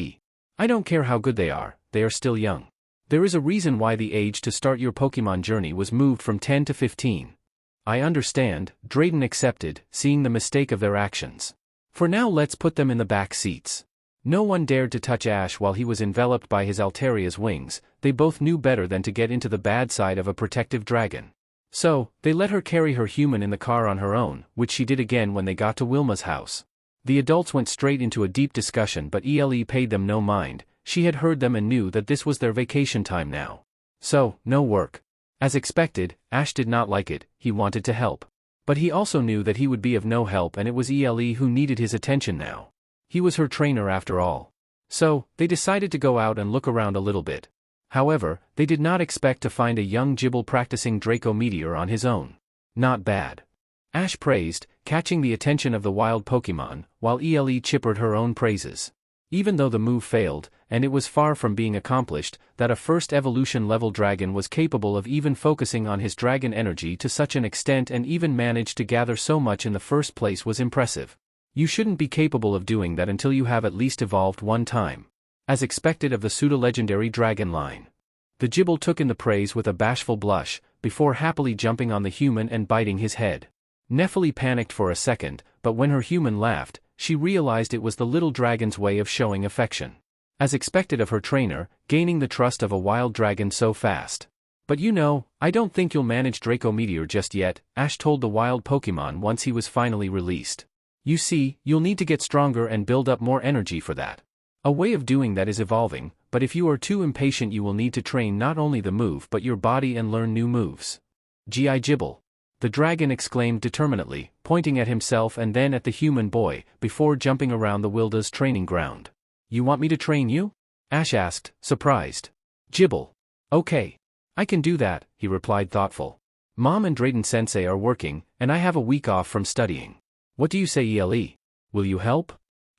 I don't care how good they are still young. There is a reason why the age to start your Pokemon journey was moved from 10 to 15. I understand, Drayden accepted, seeing the mistake of their actions. For now let's put them in the back seats. No one dared to touch Ash while he was enveloped by his Altaria's wings, they both knew better than to get into the bad side of a protective dragon. So, they let her carry her human in the car on her own, which she did again when they got to Wilma's house. The adults went straight into a deep discussion, but Ele paid them no mind. She had heard them and knew that this was their vacation time now. So, no work. As expected, Ash did not like it, he wanted to help. But he also knew that he would be of no help, and it was Ele who needed his attention now. He was her trainer after all. So, they decided to go out and look around a little bit. However, they did not expect to find a young Gible practicing Draco Meteor on his own. Not bad. Ash praised, catching the attention of the wild Pokemon, while Ele chippered her own praises. Even though the move failed, and it was far from being accomplished, that a first evolution-level dragon was capable of even focusing on his dragon energy to such an extent and even managed to gather so much in the first place was impressive. You shouldn't be capable of doing that until you have at least evolved one time. As expected of the pseudo-legendary dragon line. The Gible took in the praise with a bashful blush, before happily jumping on the human and biting his head. Nephili panicked for a second, but when her human laughed, she realized it was the little dragon's way of showing affection. As expected of her trainer, gaining the trust of a wild dragon so fast. But you know, I don't think you'll manage Draco Meteor just yet, Ash told the wild Pokemon once he was finally released. You see, you'll need to get stronger and build up more energy for that. A way of doing that is evolving, but if you are too impatient you will need to train not only the move but your body and learn new moves. G.I. Gible. The dragon exclaimed determinedly, pointing at himself and then at the human boy, before jumping around the Wilda's training ground. You want me to train you? Ash asked, surprised. Gible. Okay. I can do that, he replied thoughtful. Mom and Drayden-sensei are working, and I have a week off from studying. What do you say, Ele? Will you help?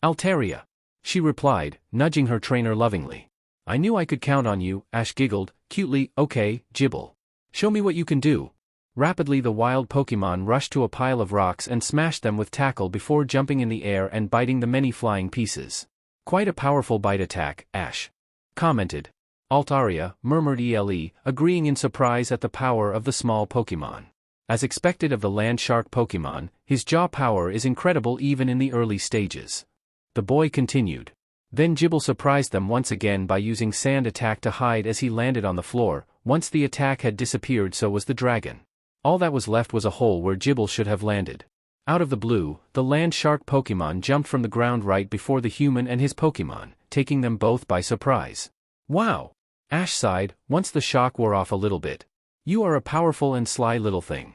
Altaria. She replied, nudging her trainer lovingly. I knew I could count on you, Ash giggled, cutely. Okay, Gible. Show me what you can do. Rapidly the wild Pokemon rushed to a pile of rocks and smashed them with tackle before jumping in the air and biting the many flying pieces. Quite a powerful bite attack, Ash commented. Altaria, murmured Ele, agreeing in surprise at the power of the small Pokemon. As expected of the land shark Pokemon, his jaw power is incredible even in the early stages. The boy continued. Then Gible surprised them once again by using sand attack to hide as he landed on the floor. Once the attack had disappeared, so was the dragon. All that was left was a hole where Gible should have landed. Out of the blue, the land shark Pokemon jumped from the ground right before the human and his Pokemon, taking them both by surprise. Wow! Ash sighed, once the shock wore off a little bit. You are a powerful and sly little thing.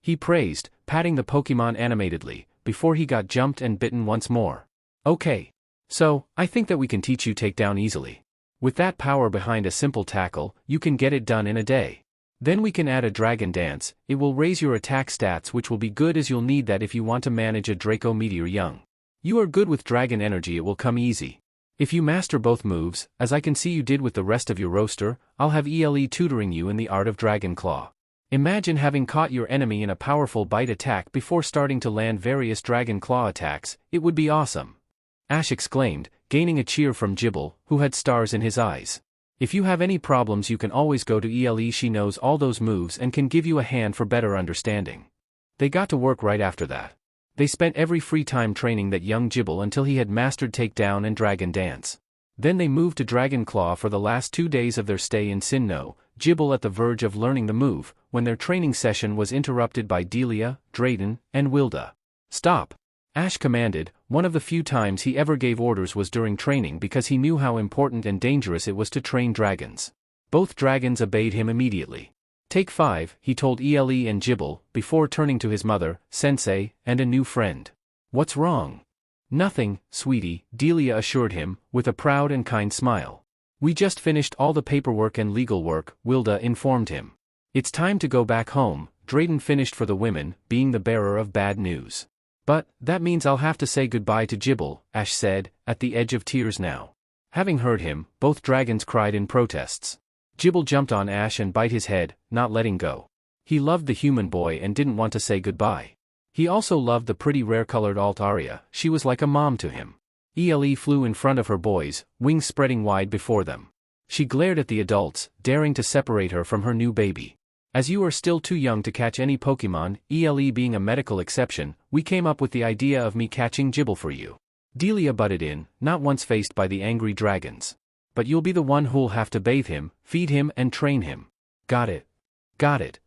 He praised, patting the Pokemon animatedly, before he got jumped and bitten once more. Okay. So, I think that we can teach you takedown easily. With that power behind a simple tackle, you can get it done in a day. Then we can add a dragon dance, it will raise your attack stats, which will be good as you'll need that if you want to manage a Draco Meteor young. You are good with dragon energy, it will come easy. If you master both moves, as I can see you did with the rest of your roster, I'll have Ele tutoring you in the art of Dragon Claw. Imagine having caught your enemy in a powerful bite attack before starting to land various Dragon Claw attacks, it would be awesome. Ash exclaimed, gaining a cheer from Gible, who had stars in his eyes. If you have any problems you can always go to Ele, she knows all those moves and can give you a hand for better understanding. They got to work right after that. They spent every free time training that young Gible until he had mastered Takedown and Dragon Dance. Then they moved to Dragon Claw for the last 2 days of their stay in Sinnoh, Jibble at the verge of learning the move, when their training session was interrupted by Delia, Drayden, and Wilda. "Stop!" Ash commanded. One of the few times he ever gave orders was during training because he knew how important and dangerous it was to train dragons. Both dragons obeyed him immediately. "Take 5, he told Ele and Jibble, before turning to his mother, Sensei, and a new friend. "What's wrong?" "Nothing, sweetie," Delia assured him, with a proud and kind smile. "We just finished all the paperwork and legal work," Wilda informed him. "It's time to go back home," Drayden finished for the women, being the bearer of bad news. "But, that means I'll have to say goodbye to Jibble," Ash said, at the edge of tears now. Having heard him, both dragons cried in protests. Jibble jumped on Ash and bit his head, not letting go. He loved the human boy and didn't want to say goodbye. He also loved the pretty rare-colored Altaria. She was like a mom to him. Ele flew in front of her boys, wings spreading wide before them. She glared at the adults, daring to separate her from her new baby. "As you are still too young to catch any Pokemon, Ele being a medical exception, we came up with the idea of me catching Jibble for you." Delia butted in, not once faced by the angry dragons. "But you'll be the one who'll have to bathe him, feed him and train him." "Got it. Got it."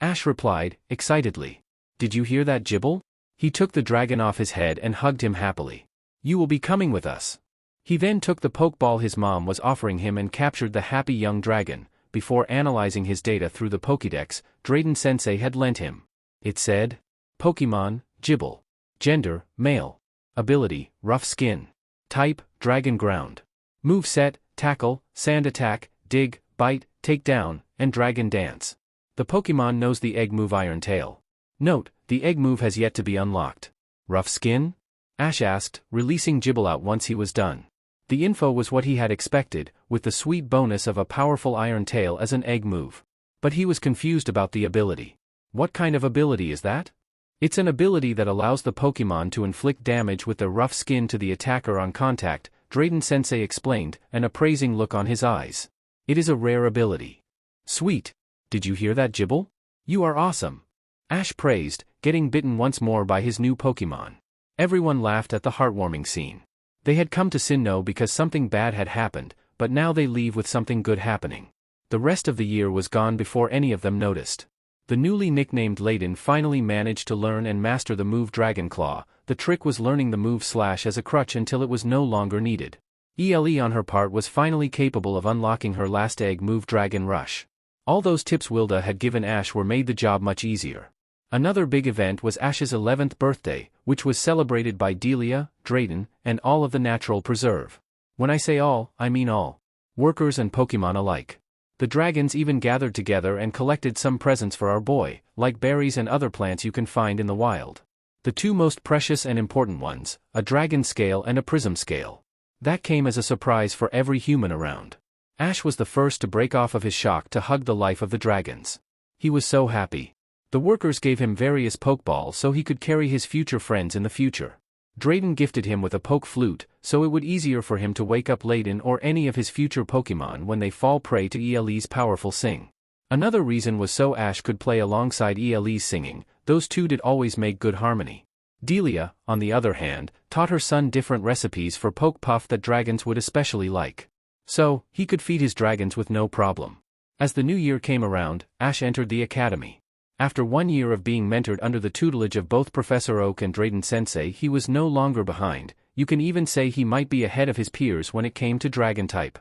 Ash replied, excitedly. "Did you hear that, Jibble?" He took the dragon off his head and hugged him happily. "You will be coming with us." He then took the Pokeball his mom was offering him and captured the happy young dragon. Before analyzing his data through the Pokédex, Drayden Sensei had lent him. It said, Pokemon, Jibble. Gender, male. Ability, rough skin. Type, dragon ground. Moveset, tackle, sand attack, dig, bite, take down, and dragon dance. The Pokemon knows the egg move Iron Tail. Note, the egg move has yet to be unlocked. Rough skin? Ash asked, releasing Jibble out once he was done. The info was what he had expected, with the sweet bonus of a powerful Iron Tail as an egg move. But he was confused about the ability. What kind of ability is that? It's an ability that allows the Pokemon to inflict damage with their rough skin to the attacker on contact, Drayden Sensei explained, an appraising look on his eyes. It is a rare ability. Sweet. Did you hear that, Jibble? You are awesome. Ash praised, getting bitten once more by his new Pokemon. Everyone laughed at the heartwarming scene. They had come to Sinnoh because something bad had happened, but now they leave with something good happening. The rest of the year was gone before any of them noticed. The newly nicknamed Layden finally managed to learn and master the move Dragon Claw. The trick was learning the move Slash as a crutch until it was no longer needed. Ele on her part was finally capable of unlocking her last egg move Dragon Rush. All those tips Wilda had given Ash were made the job much easier. Another big event was Ash's 11th birthday, which was celebrated by Delia, Drayden, and all of the Natural Preserve. When I say all, I mean all. Workers and Pokemon alike. The dragons even gathered together and collected some presents for our boy, like berries and other plants you can find in the wild. The two most precious and important ones, a dragon scale and a prism scale. That came as a surprise for every human around. Ash was the first to break off of his shock to hug the life of the dragons. He was so happy. The workers gave him various Pokeballs so he could carry his future friends in the future. Drayden gifted him with a poke flute, so it would easier for him to wake up Layden or any of his future Pokemon when they fall prey to Ele's powerful sing. Another reason was so Ash could play alongside Ele's singing. Those two did always make good harmony. Delia, on the other hand, taught her son different recipes for Poke Puff that dragons would especially like. So, he could feed his dragons with no problem. As the new year came around, Ash entered the academy. After 1 year of being mentored under the tutelage of both Professor Oak and Drayden Sensei, he was no longer behind. You can even say he might be ahead of his peers when it came to dragon type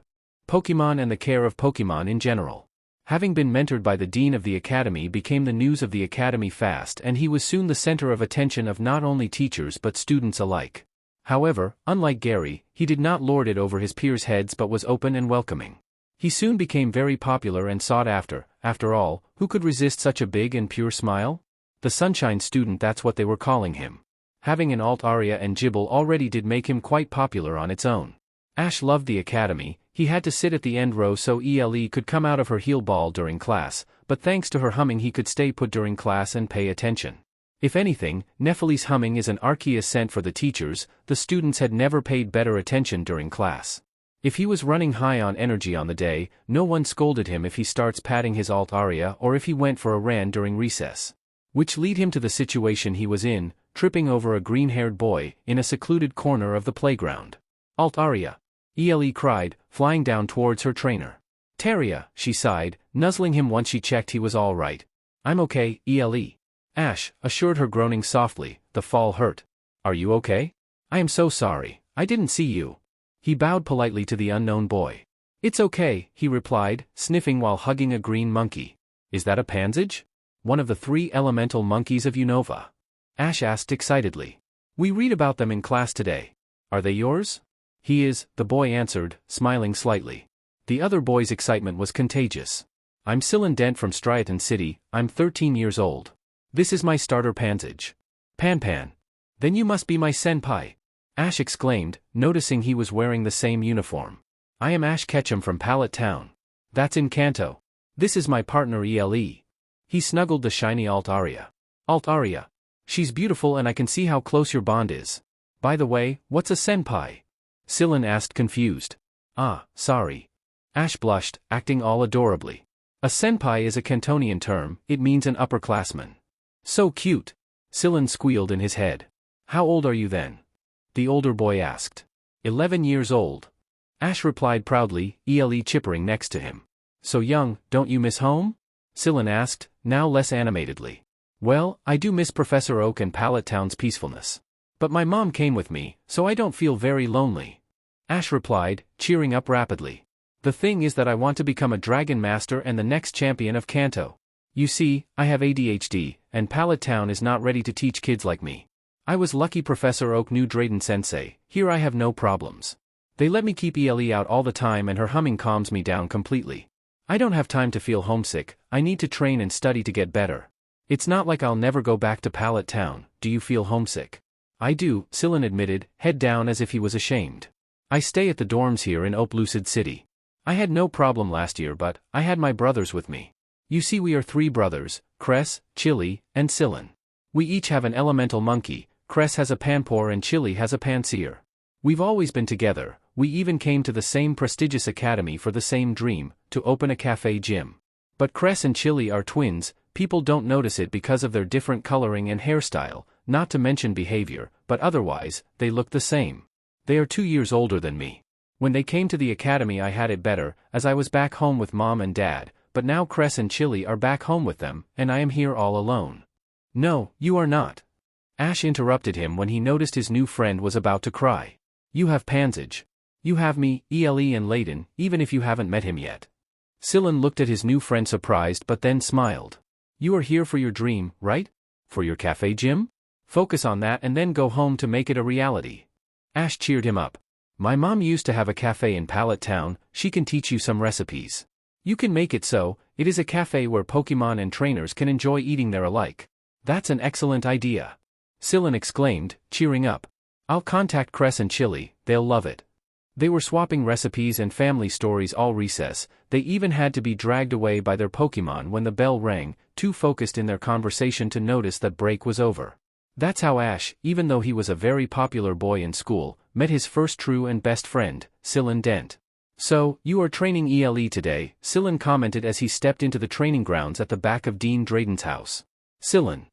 Pokemon and the care of Pokemon in general. Having been mentored by the dean of the academy became the news of the academy fast, and he was soon the center of attention of not only teachers but students alike. However, unlike Gary, he did not lord it over his peers' heads but was open and welcoming. He soon became very popular and sought after. After all, who could resist such a big and pure smile? The Sunshine Student, that's what they were calling him. Having an Altaria and Jibble already did make him quite popular on its own. Ash loved the academy. He had to sit at the end row so Ele could come out of her heal ball during class, but thanks to her humming he could stay put during class and pay attention. If anything, Nephili's humming is an arceus scent for the teachers. The students had never paid better attention during class. If he was running high on energy on the day, no one scolded him if he starts patting his Altaria or if he went for a ran during recess. Which lead him to the situation he was in, tripping over a green-haired boy, in a secluded corner of the playground. Altaria. Ele cried, flying down towards her trainer. Teria, she sighed, nuzzling him once she checked he was all right. I'm okay, Ele. Ash assured her, groaning softly, the fall hurt. Are you okay? I am so sorry, I didn't see you. He bowed politely to the unknown boy. It's okay, he replied, sniffing while hugging a green monkey. Is that a pansage? One of the 3 elemental monkeys of Unova? Ash asked excitedly. We read about them in class today. Are they yours? He is, the boy answered, smiling slightly. The other boy's excitement was contagious. I'm Silan Dent from Striaton City, I'm 13 years old. This is my starter pansage. Pan. Then you must be my senpai. Ash exclaimed, noticing he was wearing the same uniform. I am Ash Ketchum from Pallet Town. That's in Kanto. This is my partner Ele. He snuggled the shiny Altaria. Altaria. She's beautiful and I can see how close your bond is. By the way, what's a senpai? Silan asked, confused. Ah, sorry. Ash blushed, acting all adorably. A senpai is a Cantonian term, it means an upperclassman. So cute. Silan squealed in his head. How old are you then? The older boy asked. 11 years old. Ash replied proudly, Ele chippering next to him. So young, don't you miss home? Silan asked, now less animatedly. Well, I do miss Professor Oak and Pallet Town's peacefulness. But my mom came with me, so I don't feel very lonely. Ash replied, cheering up rapidly. The thing is that I want to become a dragon master and the next champion of Kanto. You see, I have ADHD, and Pallet Town is not ready to teach kids like me. I was lucky Professor Oak knew Drayden-sensei, here I have no problems. They let me keep Ele out all the time and her humming calms me down completely. I don't have time to feel homesick, I need to train and study to get better. It's not like I'll never go back to Pallet Town. Do you feel homesick? I do, Silan admitted, head down as if he was ashamed. I stay at the dorms here in Oplucid City. I had no problem last year but I had my brothers with me. You see we are 3 brothers, Cress, Chili, and Silan. We each have an elemental monkey, Cress has a Panpour and Chili has a Panseer. We've always been together, we even came to the same prestigious academy for the same dream, to open a cafe gym. But Cress and Chili are twins, people don't notice it because of their different coloring and hairstyle, not to mention behavior, but otherwise, they look the same. They are 2 years older than me. When they came to the academy I had it better, as I was back home with mom and dad, but now Cress and Chili are back home with them, and I am here all alone. No, you are not. Ash interrupted him when he noticed his new friend was about to cry. You have Pansage. You have me, Ele and Layden, even if you haven't met him yet. Silan looked at his new friend surprised but then smiled. You are here for your dream, right? For your cafe gym? Focus on that and then go home to make it a reality. Ash cheered him up. My mom used to have a cafe in Pallet Town, she can teach you some recipes. You can make it so, it is a cafe where Pokemon and trainers can enjoy eating there alike. That's an excellent idea. Silan exclaimed, cheering up. I'll contact Cress and Chili, they'll love it. They were swapping recipes and family stories all recess, they even had to be dragged away by their Pokemon when the bell rang, too focused in their conversation to notice that break was over. That's how Ash, even though he was a very popular boy in school, met his first true and best friend, Silan Dent. So, you are training Ele today, Silan commented as he stepped into the training grounds at the back of Dean Drayden's house. Silan.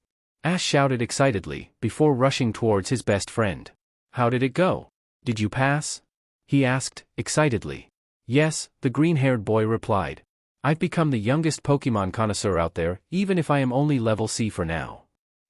Ash shouted excitedly, before rushing towards his best friend. How did it go? Did you pass? He asked, excitedly. Yes, the green-haired boy replied. I've become the youngest Pokemon connoisseur out there, even if I am only level C for now.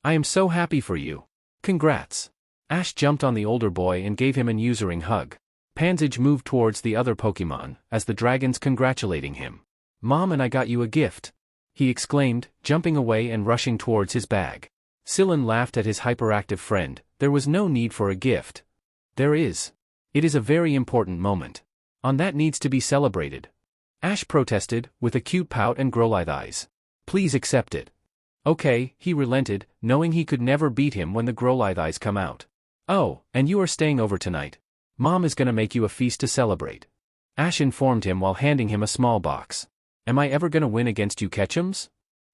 I am so happy for you. Congrats. Ash jumped on the older boy and gave him an usering hug. Pansage moved towards the other Pokemon, as the dragons congratulating him. Mom and I got you a gift. He exclaimed, jumping away and rushing towards his bag. Silan laughed at his hyperactive friend, there was no need for a gift. There is. It is a very important moment. On that needs to be celebrated. Ash protested, with a cute pout and Growlithe eyes. Please accept it. Okay, he relented, knowing he could never beat him when the Growlithe eyes come out. Oh, and you are staying over tonight. Mom is gonna make you a feast to celebrate. Ash informed him while handing him a small box. Am I ever gonna win against you Ketchums?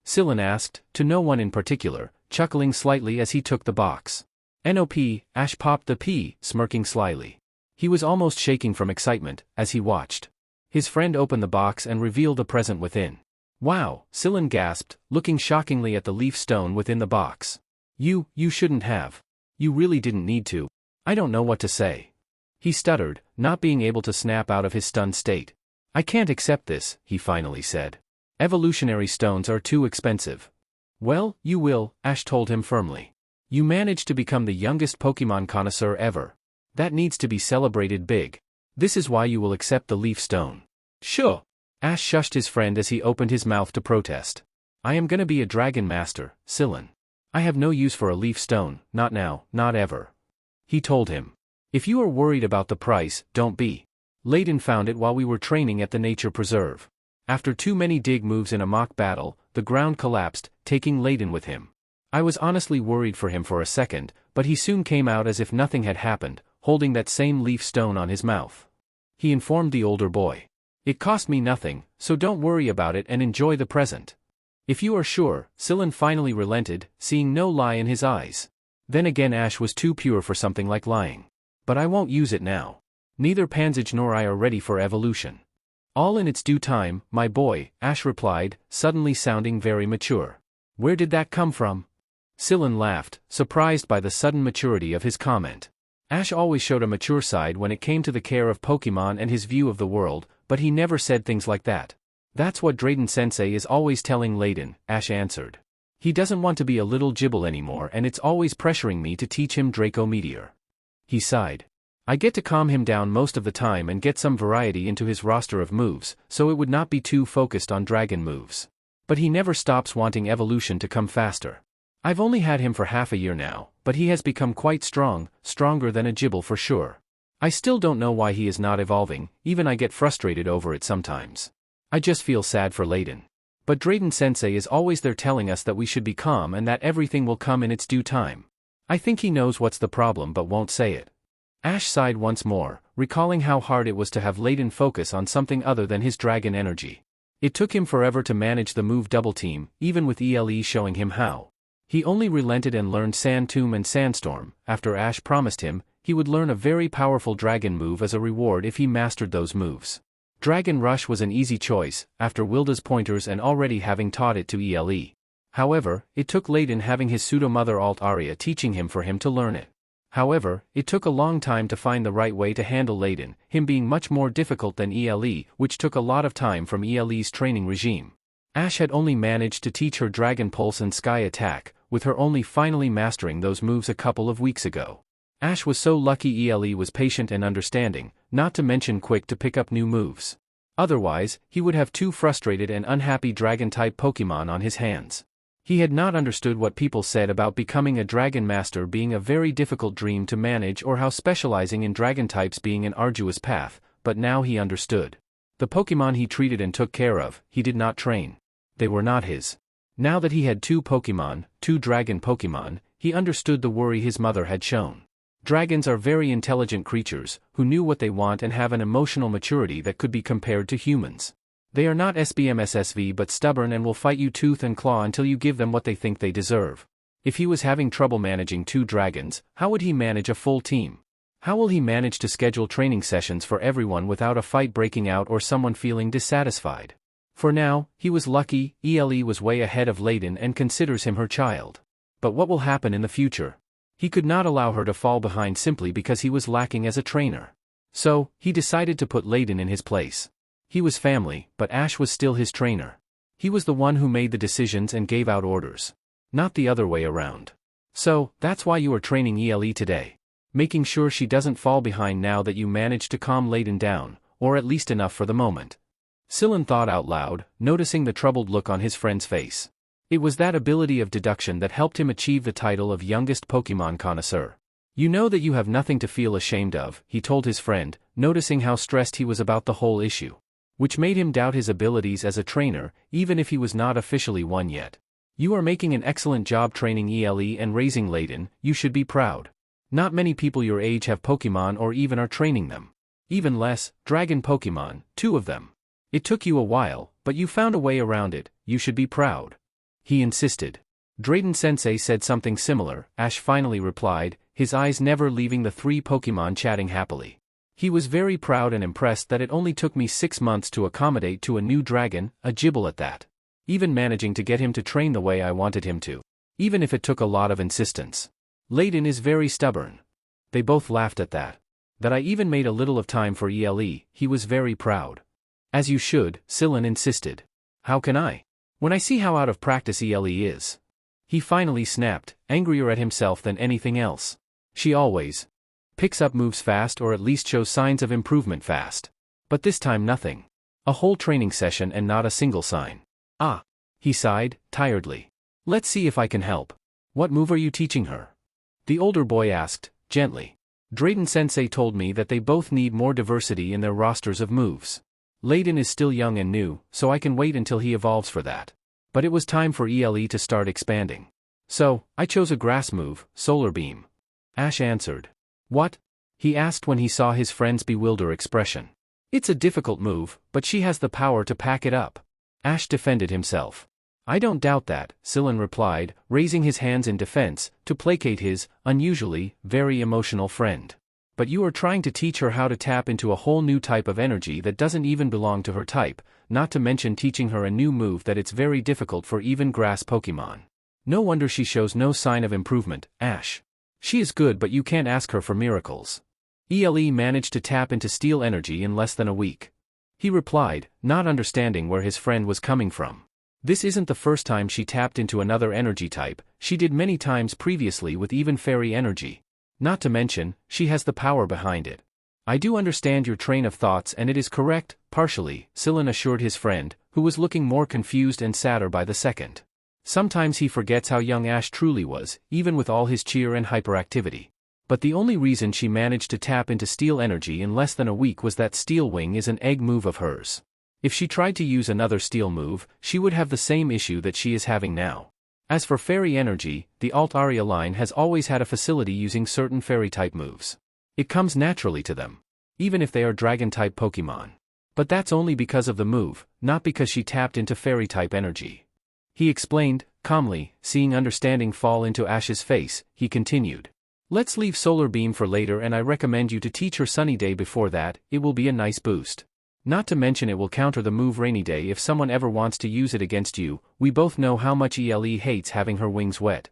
Silan asked, to no one in particular, chuckling slightly as he took the box. N.O.P., Ash popped the P, smirking slyly. He was almost shaking from excitement, as he watched. His friend opened the box and revealed the present within. Wow, Silan gasped, looking shockingly at the leaf stone within the box. You shouldn't have. You really didn't need to. I don't know what to say. He stuttered, not being able to snap out of his stunned state. I can't accept this, he finally said. Evolutionary stones are too expensive. Well, you will, Ash told him firmly. You managed to become the youngest Pokemon connoisseur ever. That needs to be celebrated big. This is why you will accept the leaf stone. Sure. Ash shushed his friend as he opened his mouth to protest. I am gonna be a dragon master, Sillin. I have no use for a leaf stone, not now, not ever. He told him. If you are worried about the price, don't be. Layden found it while we were training at the nature preserve. After too many dig moves in a mock battle, the ground collapsed, taking Layden with him. I was honestly worried for him for a second, but he soon came out as if nothing had happened, holding that same leaf stone on his mouth. He informed the older boy. It cost me nothing, so don't worry about it and enjoy the present. If you are sure, Sillin finally relented, seeing no lie in his eyes. Then again Ash was too pure for something like lying. But I won't use it now. Neither Pansage nor I are ready for evolution. All in its due time, my boy, Ash replied, suddenly sounding very mature. Where did that come from? Sillin laughed, surprised by the sudden maturity of his comment. Ash always showed a mature side when it came to the care of Pokemon and his view of the world, but he never said things like that. That's what Drayden-sensei is always telling Layden, Ash answered. He doesn't want to be a little gibble anymore and it's always pressuring me to teach him Draco Meteor. He sighed. I get to calm him down most of the time and get some variety into his roster of moves, so it would not be too focused on dragon moves. But he never stops wanting evolution to come faster. I've only had him for half a year now, but he has become quite strong, stronger than a Gibble for sure. I still don't know why he is not evolving, even I get frustrated over it sometimes. I just feel sad for Layden. But Drayden-sensei is always there telling us that we should be calm and that everything will come in its due time. I think he knows what's the problem but won't say it. Ash sighed once more, recalling how hard it was to have Layden focus on something other than his dragon energy. It took him forever to manage the move Double Team, even with ELE showing him how. He only relented and learned Sand Tomb and Sandstorm, after Ash promised him he would learn a very powerful dragon move as a reward if he mastered those moves. Dragon Rush was an easy choice, after Wilda's pointers and already having taught it to ELE. However, it took Layden having his pseudo-mother Alt Aria teaching him for him to learn it. However, it took a long time to find the right way to handle Layden, him being much more difficult than ELE, which took a lot of time from ELE's training regime. Ash had only managed to teach her Dragon Pulse and Sky Attack, with her only finally mastering those moves a couple of weeks ago. Ash was so lucky ELE was patient and understanding, not to mention quick to pick up new moves. Otherwise, he would have two frustrated and unhappy Dragon-type Pokemon on his hands. He had not understood what people said about becoming a Dragon Master being a very difficult dream to manage or how specializing in Dragon types being an arduous path, but now he understood. The Pokemon he treated and took care of, he did not train. They were not his. Now that he had two Pokemon, two Dragon Pokemon, he understood the worry his mother had shown. Dragons are very intelligent creatures, who knew what they want and have an emotional maturity that could be compared to humans. They are not SBMSSV but stubborn and will fight you tooth and claw until you give them what they think they deserve. If he was having trouble managing two dragons, how would he manage a full team? How will he manage to schedule training sessions for everyone without a fight breaking out or someone feeling dissatisfied? For now, he was lucky, ELE was way ahead of Layden and considers him her child. But what will happen in the future? He could not allow her to fall behind simply because he was lacking as a trainer. So, he decided to put Layden in his place. He was family, but Ash was still his trainer. He was the one who made the decisions and gave out orders. Not the other way around. So, that's why you are training ELE today. Making sure she doesn't fall behind now that you managed to calm Layden down, or at least enough for the moment. Sillin thought out loud, noticing the troubled look on his friend's face. It was that ability of deduction that helped him achieve the title of youngest Pokemon connoisseur. You know that you have nothing to feel ashamed of, he told his friend, noticing how stressed he was about the whole issue. Which made him doubt his abilities as a trainer, even if he was not officially one yet. You are making an excellent job training ELE and raising Layden, you should be proud. Not many people your age have Pokemon or even are training them. Even less, Dragon Pokemon, 2 of them. It took you a while, but you found a way around it, you should be proud. He insisted. Drayden-sensei said something similar, Ash finally replied, his eyes never leaving the 3 Pokemon chatting happily. He was very proud and impressed that it only took me 6 months to accommodate to a new dragon, a Gibble at that. Even managing to get him to train the way I wanted him to. Even if it took a lot of insistence. Layden is very stubborn. They both laughed at that. That I even made a little of time for ELE, he was very proud. As you should, Sillin insisted. How can I? When I see how out of practice ELE is. He finally snapped, angrier at himself than anything else. She always picks up moves fast or at least shows signs of improvement fast. But this time nothing. A whole training session and not a single sign. Ah. He sighed, tiredly. Let's see if I can help. What move are you teaching her? The older boy asked, gently. Drayden-sensei told me that they both need more diversity in their rosters of moves. Layden is still young and new, so I can wait until he evolves for that. But it was time for ELE to start expanding. So, I chose a grass move, Solar Beam. Ash answered. What? He asked when he saw his friend's bewildered expression. It's a difficult move, but she has the power to pack it up. Ash defended himself. I don't doubt that, Sillin replied, raising his hands in defense, to placate his, unusually, very emotional friend. But you are trying to teach her how to tap into a whole new type of energy that doesn't even belong to her type, not to mention teaching her a new move that it's very difficult for even grass Pokemon. No wonder she shows no sign of improvement, Ash. She is good, but you can't ask her for miracles. ELE managed to tap into steel energy in less than a week. He replied, not understanding where his friend was coming from. This isn't the first time she tapped into another energy type, she did many times previously with even fairy energy. Not to mention, she has the power behind it. I do understand your train of thoughts and it is correct, partially, Sillin assured his friend, who was looking more confused and sadder by the second. Sometimes he forgets how young Ash truly was, even with all his cheer and hyperactivity. But the only reason she managed to tap into steel energy in less than a week was that Steel Wing is an egg move of hers. If she tried to use another steel move, she would have the same issue that she is having now. As for fairy energy, the Alt-Aria line has always had a facility using certain fairy-type moves. It comes naturally to them. Even if they are dragon-type Pokemon. But that's only because of the move, not because she tapped into fairy-type energy. He explained, calmly, seeing understanding fall into Ash's face, he continued. Let's leave Solar Beam for later and I recommend you to teach her Sunny Day before that, it will be a nice boost. Not to mention it will counter the move Rainy Day if someone ever wants to use it against you, we both know how much ELE hates having her wings wet.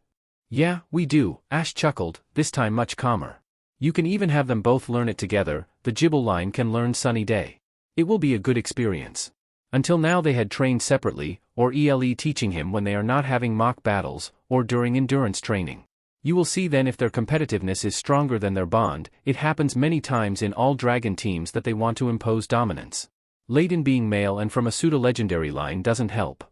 Yeah, we do, Ash chuckled, this time much calmer. You can even have them both learn it together, the Gibble line can learn Sunny Day. It will be a good experience. Until now they had trained separately, or ELE teaching him when they are not having mock battles, or during endurance training. You will see then if their competitiveness is stronger than their bond. It happens many times in all dragon teams that they want to impose dominance. Layden being male and from a pseudo-legendary line doesn't help.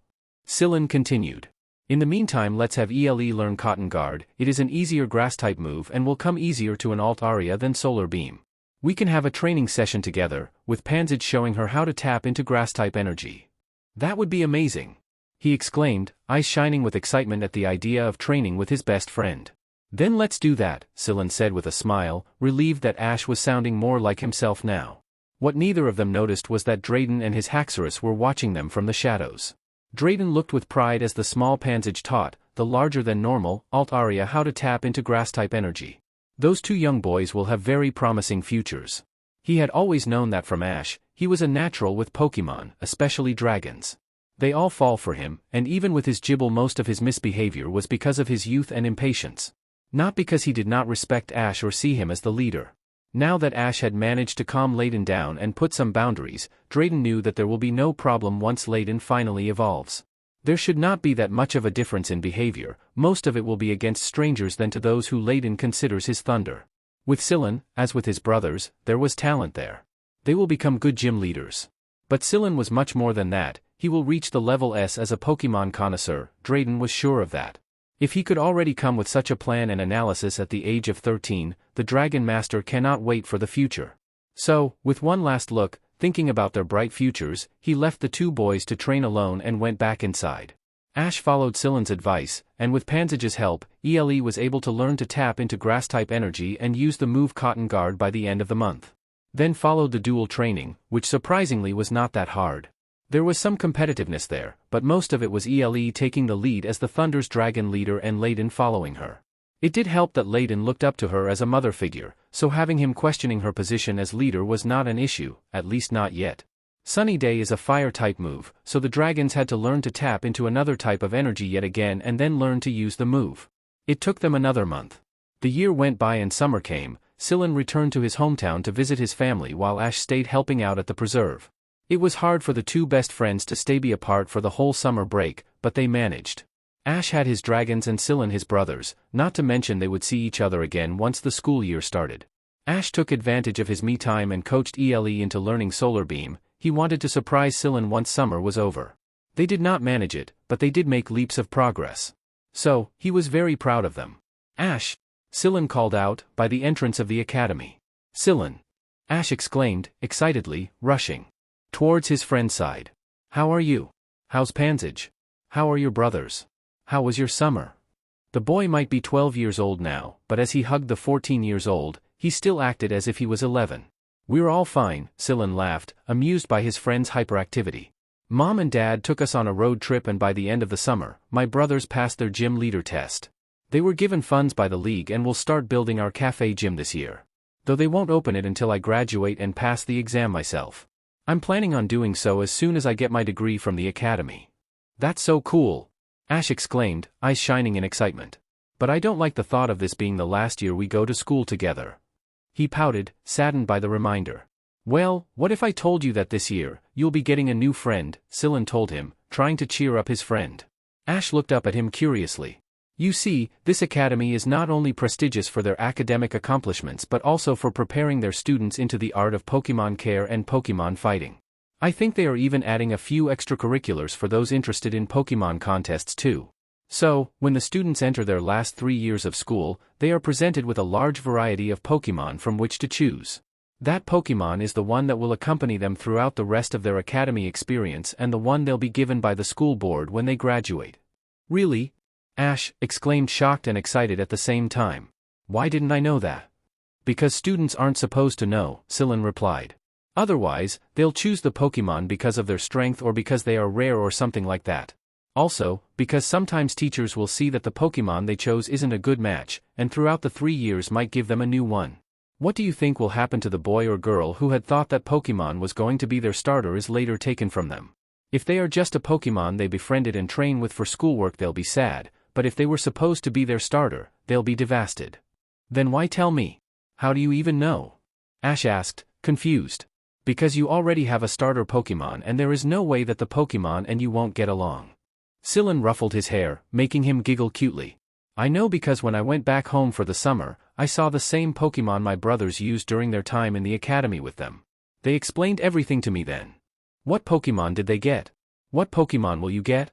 Sillin continued. In the meantime let's have ELE learn Cotton Guard, it is an easier grass-type move and will come easier to an Alt-Aria than Solar Beam. We can have a training session together, with Panzage showing her how to tap into grass-type energy. That would be amazing! He exclaimed, eyes shining with excitement at the idea of training with his best friend. Then let's do that, Sillin said with a smile, relieved that Ash was sounding more like himself now. What neither of them noticed was that Drayden and his Haxorus were watching them from the shadows. Drayden looked with pride as the small Panzage taught, the larger-than-normal, Alt-Aria how to tap into grass-type energy. Those two young boys will have very promising futures. He had always known that from Ash, he was a natural with Pokemon, especially dragons. They all fall for him, and even with his Gibble most of his misbehavior was because of his youth and impatience. Not because he did not respect Ash or see him as the leader. Now that Ash had managed to calm Layden down and put some boundaries, Drayden knew that there will be no problem once Layden finally evolves. There should not be that much of a difference in behavior, most of it will be against strangers than to those who Layden considers his thunder. With Sillin, as with his brothers, there was talent there. They will become good gym leaders. But Sillin was much more than that, he will reach the level S as a Pokemon connoisseur, Drayden was sure of that. If he could already come with such a plan and analysis at the age of 13, the Dragon Master cannot wait for the future. So, with one last look, thinking about their bright futures, he left the two boys to train alone and went back inside. Ash followed Sillin's advice, and with Panzage's help, ELE was able to learn to tap into grass-type energy and use the move Cotton Guard by the end of the month. Then followed the dual training, which surprisingly was not that hard. There was some competitiveness there, but most of it was ELE taking the lead as the Thunder's dragon leader and Layden following her. It did help that Layden looked up to her as a mother figure, so having him questioning her position as leader was not an issue, at least not yet. Sunny Day is a fire-type move, so the dragons had to learn to tap into another type of energy yet again and then learn to use the move. It took them another month. The year went by and summer came, Scylla returned to his hometown to visit his family while Ash stayed helping out at the preserve. It was hard for the two best friends to stay apart for the whole summer break, but they managed. Ash had his dragons and Scylla his brothers, not to mention they would see each other again once the school year started. Ash took advantage of his me time and coached Ele into learning Solar Beam. He wanted to surprise Scylla once summer was over. They did not manage it, but they did make leaps of progress. So, he was very proud of them. Ash! Scylla called out, by the entrance of the academy. Scylla! Ash exclaimed, excitedly, rushing towards his friend's side. How are you? How's Pansage? How are your brothers? How was your summer? The boy might be 12 years old now, but as he hugged the 14 years old, he still acted as if he was 11. We're all fine, Scylla laughed, amused by his friend's hyperactivity. Mom and Dad took us on a road trip and by the end of the summer, my brothers passed their gym leader test. They were given funds by the league and will start building our cafe gym this year. Though they won't open it until I graduate and pass the exam myself. I'm planning on doing so as soon as I get my degree from the academy. That's so cool! Ash exclaimed, eyes shining in excitement. But I don't like the thought of this being the last year we go to school together. He pouted, saddened by the reminder. Well, what if I told you that this year, you'll be getting a new friend, Scylla told him, trying to cheer up his friend. Ash looked up at him curiously. You see, this academy is not only prestigious for their academic accomplishments but also for preparing their students into the art of Pokémon care and Pokémon fighting. I think they are even adding a few extracurriculars for those interested in Pokémon contests too. So, when the students enter their last 3 years of school, they are presented with a large variety of Pokémon from which to choose. That Pokémon is the one that will accompany them throughout the rest of their academy experience and the one they'll be given by the school board when they graduate. Really? Ash exclaimed, shocked and excited at the same time. Why didn't I know that? Because students aren't supposed to know, Scylla replied. Otherwise, they'll choose the Pokémon because of their strength or because they are rare or something like that. Also, because sometimes teachers will see that the Pokémon they chose isn't a good match, and throughout the 3 years might give them a new one. What do you think will happen to the boy or girl who had thought that Pokémon was going to be their starter is later taken from them? If they are just a Pokémon they befriended and train with for schoolwork they'll be sad, but if they were supposed to be their starter, they'll be devastated. Then why tell me? How do you even know? Ash asked, confused. Because you already have a starter Pokémon and there is no way that the Pokémon and you won't get along. Scylla ruffled his hair, making him giggle cutely. I know because when I went back home for the summer, I saw the same Pokémon my brothers used during their time in the academy with them. They explained everything to me then. What Pokémon did they get? What Pokémon will you get?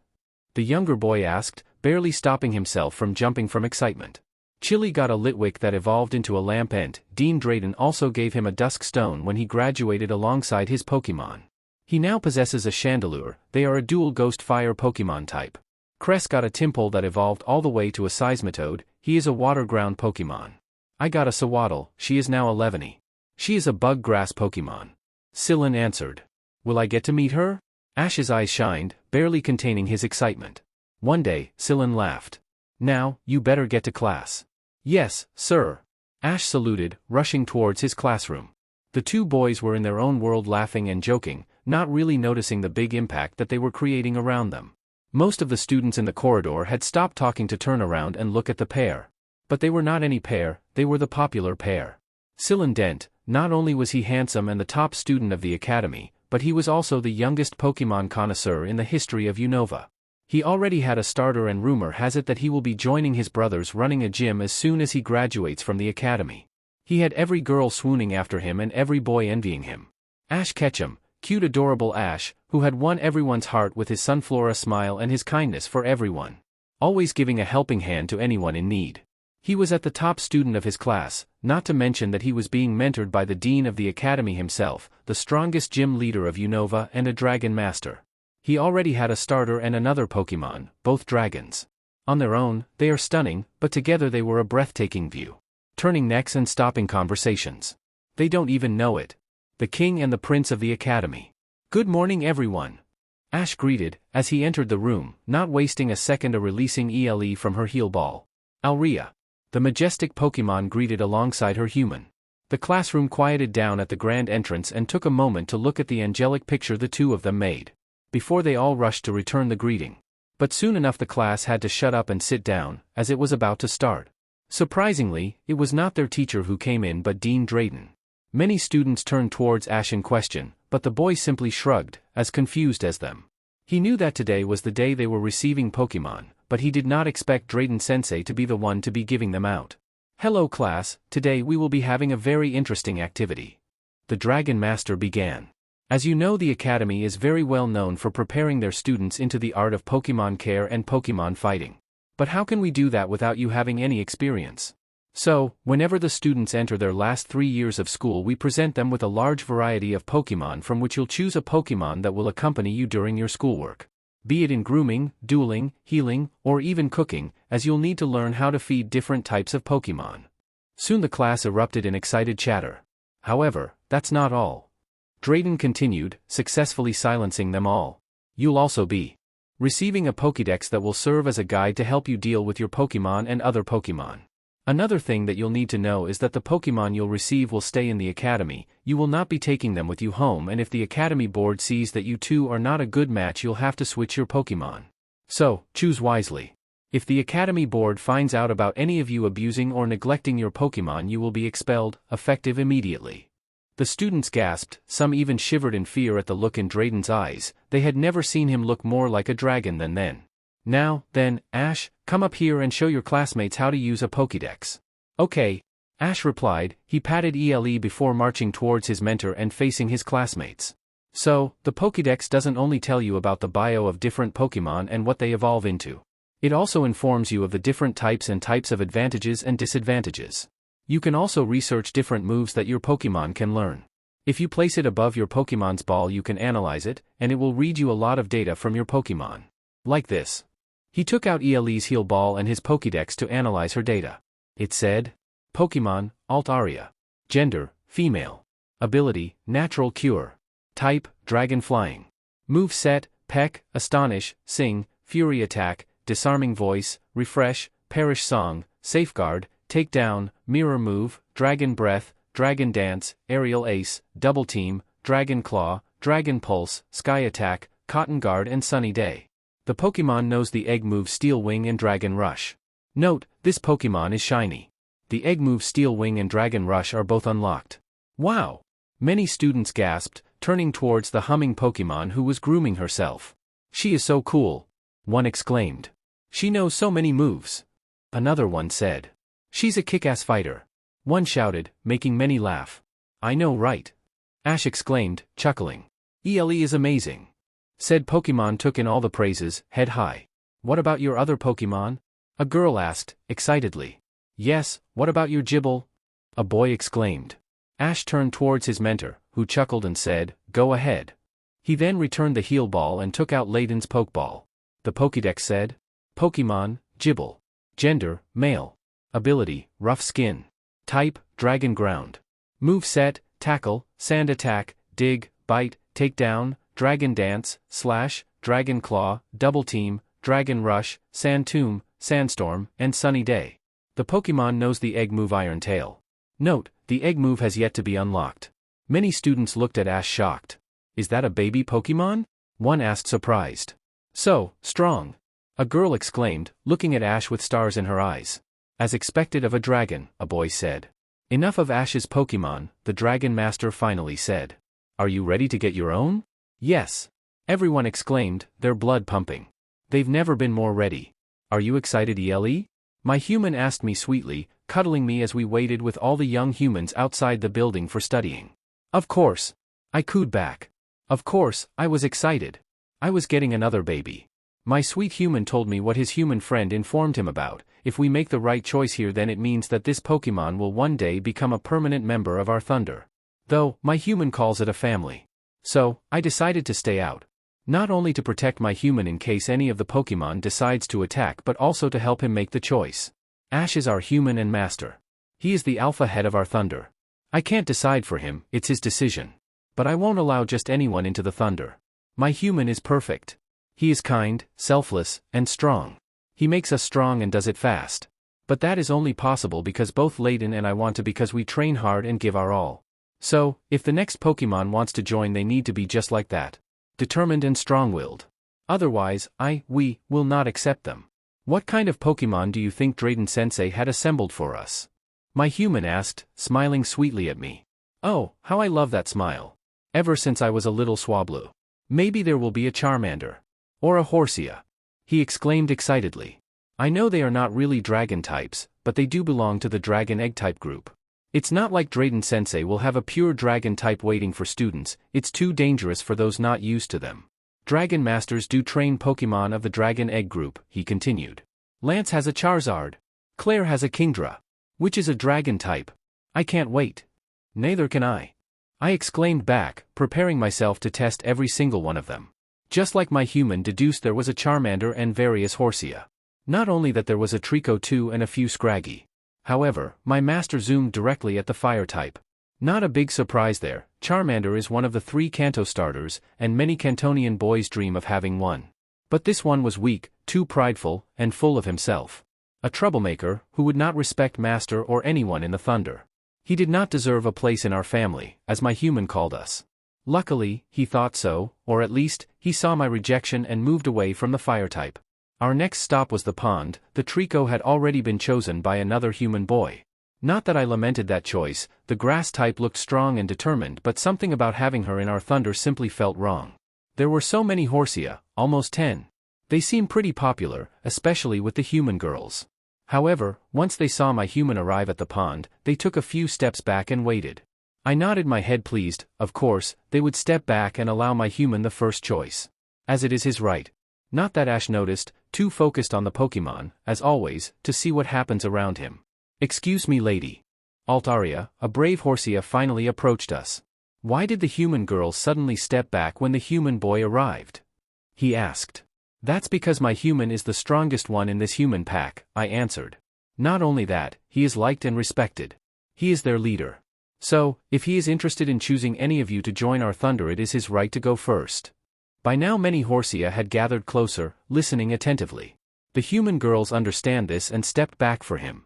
The younger boy asked, barely stopping himself from jumping from excitement. Chili got a Litwick that evolved into a Lampent. Dean Drayden also gave him a Dusk Stone when he graduated alongside his Pokémon. He now possesses a Chandelure. They are a dual Ghost Fire Pokémon type. Cress got a Tympole that evolved all the way to a Seismitoad. He is a Water Ground Pokémon. I got a Sawaddle. She is now a Levany. She is a Bug Grass Pokémon. Scylla answered. Will I get to meet her? Ash's eyes shined, barely containing his excitement. One day, Scylla laughed. Now, you better get to class. Yes, sir. Ash saluted, rushing towards his classroom. The two boys were in their own world laughing and joking, not really noticing the big impact that they were creating around them. Most of the students in the corridor had stopped talking to turn around and look at the pair. But they were not any pair, they were the popular pair. Scylla Dent, not only was he handsome and the top student of the academy, but he was also the youngest Pokémon connoisseur in the history of Unova. He already had a starter and rumor has it that he will be joining his brothers running a gym as soon as he graduates from the academy. He had every girl swooning after him and every boy envying him. Ash Ketchum, cute adorable Ash, who had won everyone's heart with his Sunflora smile and his kindness for everyone. Always giving a helping hand to anyone in need. He was at the top student of his class, not to mention that he was being mentored by the dean of the academy himself, the strongest gym leader of Unova and a dragon master. He already had a starter and another Pokémon, both dragons. On their own, they are stunning, but together they were a breathtaking view. Turning necks and stopping conversations. They don't even know it. The king and the prince of the academy. Good morning everyone. Ash greeted, as he entered the room, not wasting a second releasing Ele from her heal ball. Alria. The majestic Pokémon greeted alongside her human. The classroom quieted down at the grand entrance and took a moment to look at the angelic picture the two of them made. Before they all rushed to return the greeting. But soon enough the class had to shut up and sit down, as it was about to start. Surprisingly, it was not their teacher who came in but Dean Drayden. Many students turned towards Ash in question, but the boy simply shrugged, as confused as them. He knew that today was the day they were receiving Pokemon, but he did not expect Drayden-sensei to be the one to be giving them out. "Hello class, today we will be having a very interesting activity," the Dragon Master began. As you know, the Academy is very well known for preparing their students into the art of Pokemon care and Pokemon fighting. But how can we do that without you having any experience? So, whenever the students enter their last 3 years of school, we present them with a large variety of Pokemon from which you'll choose a Pokemon that will accompany you during your schoolwork. Be it in grooming, dueling, healing, or even cooking, as you'll need to learn how to feed different types of Pokemon. Soon the class erupted in excited chatter. However, that's not all. Drayden continued, successfully silencing them all. You'll also be receiving a Pokédex that will serve as a guide to help you deal with your Pokemon and other Pokemon. Another thing that you'll need to know is that the Pokemon you'll receive will stay in the Academy. You will not be taking them with you home, and if the Academy board sees that you two are not a good match, you'll have to switch your Pokemon. So, choose wisely. If the Academy board finds out about any of you abusing or neglecting your Pokemon, you will be expelled, effective immediately. The students gasped, some even shivered in fear at the look in Drayden's eyes. They had never seen him look more like a dragon than then. "Now, then, Ash, come up here and show your classmates how to use a Pokédex." "Okay," Ash replied. He patted ELE before marching towards his mentor and facing his classmates. "So, the Pokédex doesn't only tell you about the bio of different Pokemon and what they evolve into. It also informs you of the different types and types of advantages and disadvantages. You can also research different moves that your Pokemon can learn. If you place it above your Pokemon's ball, you can analyze it, and it will read you a lot of data from your Pokemon. Like this." He took out ELE's heal ball and his Pokédex to analyze her data. It said, Pokemon, Alt Aria. Gender, female. Ability, Natural Cure. Type, Dragon Flying. Move set, Peck, Astonish, Sing, Fury Attack, Disarming Voice, Refresh, Perish Song, Safeguard, Takedown, Mirror Move, Dragon Breath, Dragon Dance, Aerial Ace, Double Team, Dragon Claw, Dragon Pulse, Sky Attack, Cotton Guard and Sunny Day. The Pokemon knows the egg move Steel Wing and Dragon Rush. Note, this Pokemon is shiny. The egg move Steel Wing and Dragon Rush are both unlocked. Wow! Many students gasped, turning towards the humming Pokemon who was grooming herself. "She is so cool," one exclaimed. "She knows so many moves," another one said. "She's a kick-ass fighter," one shouted, making many laugh. "I know, right?" Ash exclaimed, chuckling. "ELE is amazing," said Pokemon took in all the praises, head high. "What about your other Pokemon?" a girl asked, excitedly. "Yes, what about your Gibble?" a boy exclaimed. Ash turned towards his mentor, who chuckled and said, "Go ahead." He then returned the heal ball and took out Layden's Pokeball. The Pokédex said, Pokemon, Gibble. Gender, male. Ability, Rough Skin. Type, Dragon Ground. Move set, Tackle, Sand Attack, Dig, Bite, Takedown, Dragon Dance, Slash, Dragon Claw, Double Team, Dragon Rush, Sand Tomb, Sandstorm, and Sunny Day. The Pokemon knows the egg move Iron Tail. Note, the egg move has yet to be unlocked. Many students looked at Ash shocked. "Is that a baby Pokemon?" one asked surprised. "So, strong," a girl exclaimed, looking at Ash with stars in her eyes. "As expected of a dragon," a boy said. "Enough of Ash's Pokemon," the Dragon Master finally said. "Are you ready to get your own?" "Yes," everyone exclaimed, their blood pumping. They've never been more ready. "Are you excited, ELE?" my human asked me sweetly, cuddling me as we waited with all the young humans outside the building for studying. "Of course," I cooed back. Of course, I was excited. I was getting another baby. My sweet human told me what his human friend informed him about. If we make the right choice here, then it means that this Pokemon will one day become a permanent member of our Thunder. Though, my human calls it a family. So, I decided to stay out. Not only to protect my human in case any of the Pokemon decides to attack, but also to help him make the choice. Ash is our human and master. He is the alpha head of our Thunder. I can't decide for him, it's his decision. But I won't allow just anyone into the Thunder. My human is perfect. He is kind, selfless, and strong. He makes us strong and does it fast. But that is only possible because both Layden and I want to, because we train hard and give our all. So, if the next Pokemon wants to join, they need to be just like that. Determined and strong-willed. Otherwise, we will not accept them. What kind of Pokemon do you think Drayden-sensei had assembled for us? My human asked, smiling sweetly at me. Oh, how I love that smile. Ever since I was a little Swablu. Maybe there will be a Charmander. Or a Horsia. He exclaimed excitedly. I know they are not really dragon types, but they do belong to the dragon egg type group. It's not like Drayden-sensei will have a pure dragon type waiting for students, it's too dangerous for those not used to them. Dragon masters do train Pokemon of the dragon egg group, he continued. Lance has a Charizard. Claire has a Kingdra. Which is a dragon type. I can't wait. Neither can I exclaimed back, preparing myself to test every single one of them. Just like my human deduced there was a Charmander and various Horsia. Not only that there was a Trico too and a few Scraggy. However, my master zoomed directly at the fire type. Not a big surprise there, Charmander is one of the 3 Kanto starters, and many Cantonian boys dream of having one. But this one was weak, too prideful, and full of himself. A troublemaker, who would not respect master or anyone in the Thunder. He did not deserve a place in our family, as my human called us. Luckily, he thought so, or at least, he saw my rejection and moved away from the fire type. Our next stop was the pond. The Trico had already been chosen by another human boy. Not that I lamented that choice, the grass type looked strong and determined, but something about having her in our Thunder simply felt wrong. There were so many Horsia, almost 10. They seemed pretty popular, especially with the human girls. However, once they saw my human arrive at the pond, they took a few steps back and waited. I nodded my head pleased. Of course, they would step back and allow my human the first choice. As it is his right. Not that Ash noticed, too focused on the Pokemon, as always, to see what happens around him. Excuse me, lady. Altaria, a brave Horsia, finally approached us. Why did the human girl suddenly step back when the human boy arrived? He asked. That's because my human is the strongest one in this human pack, I answered. Not only that, he is liked and respected. He is their leader. So, if he is interested in choosing any of you to join our Thunder, it is his right to go first. By now many Horsia had gathered closer, listening attentively. The human girls understand this and stepped back for him.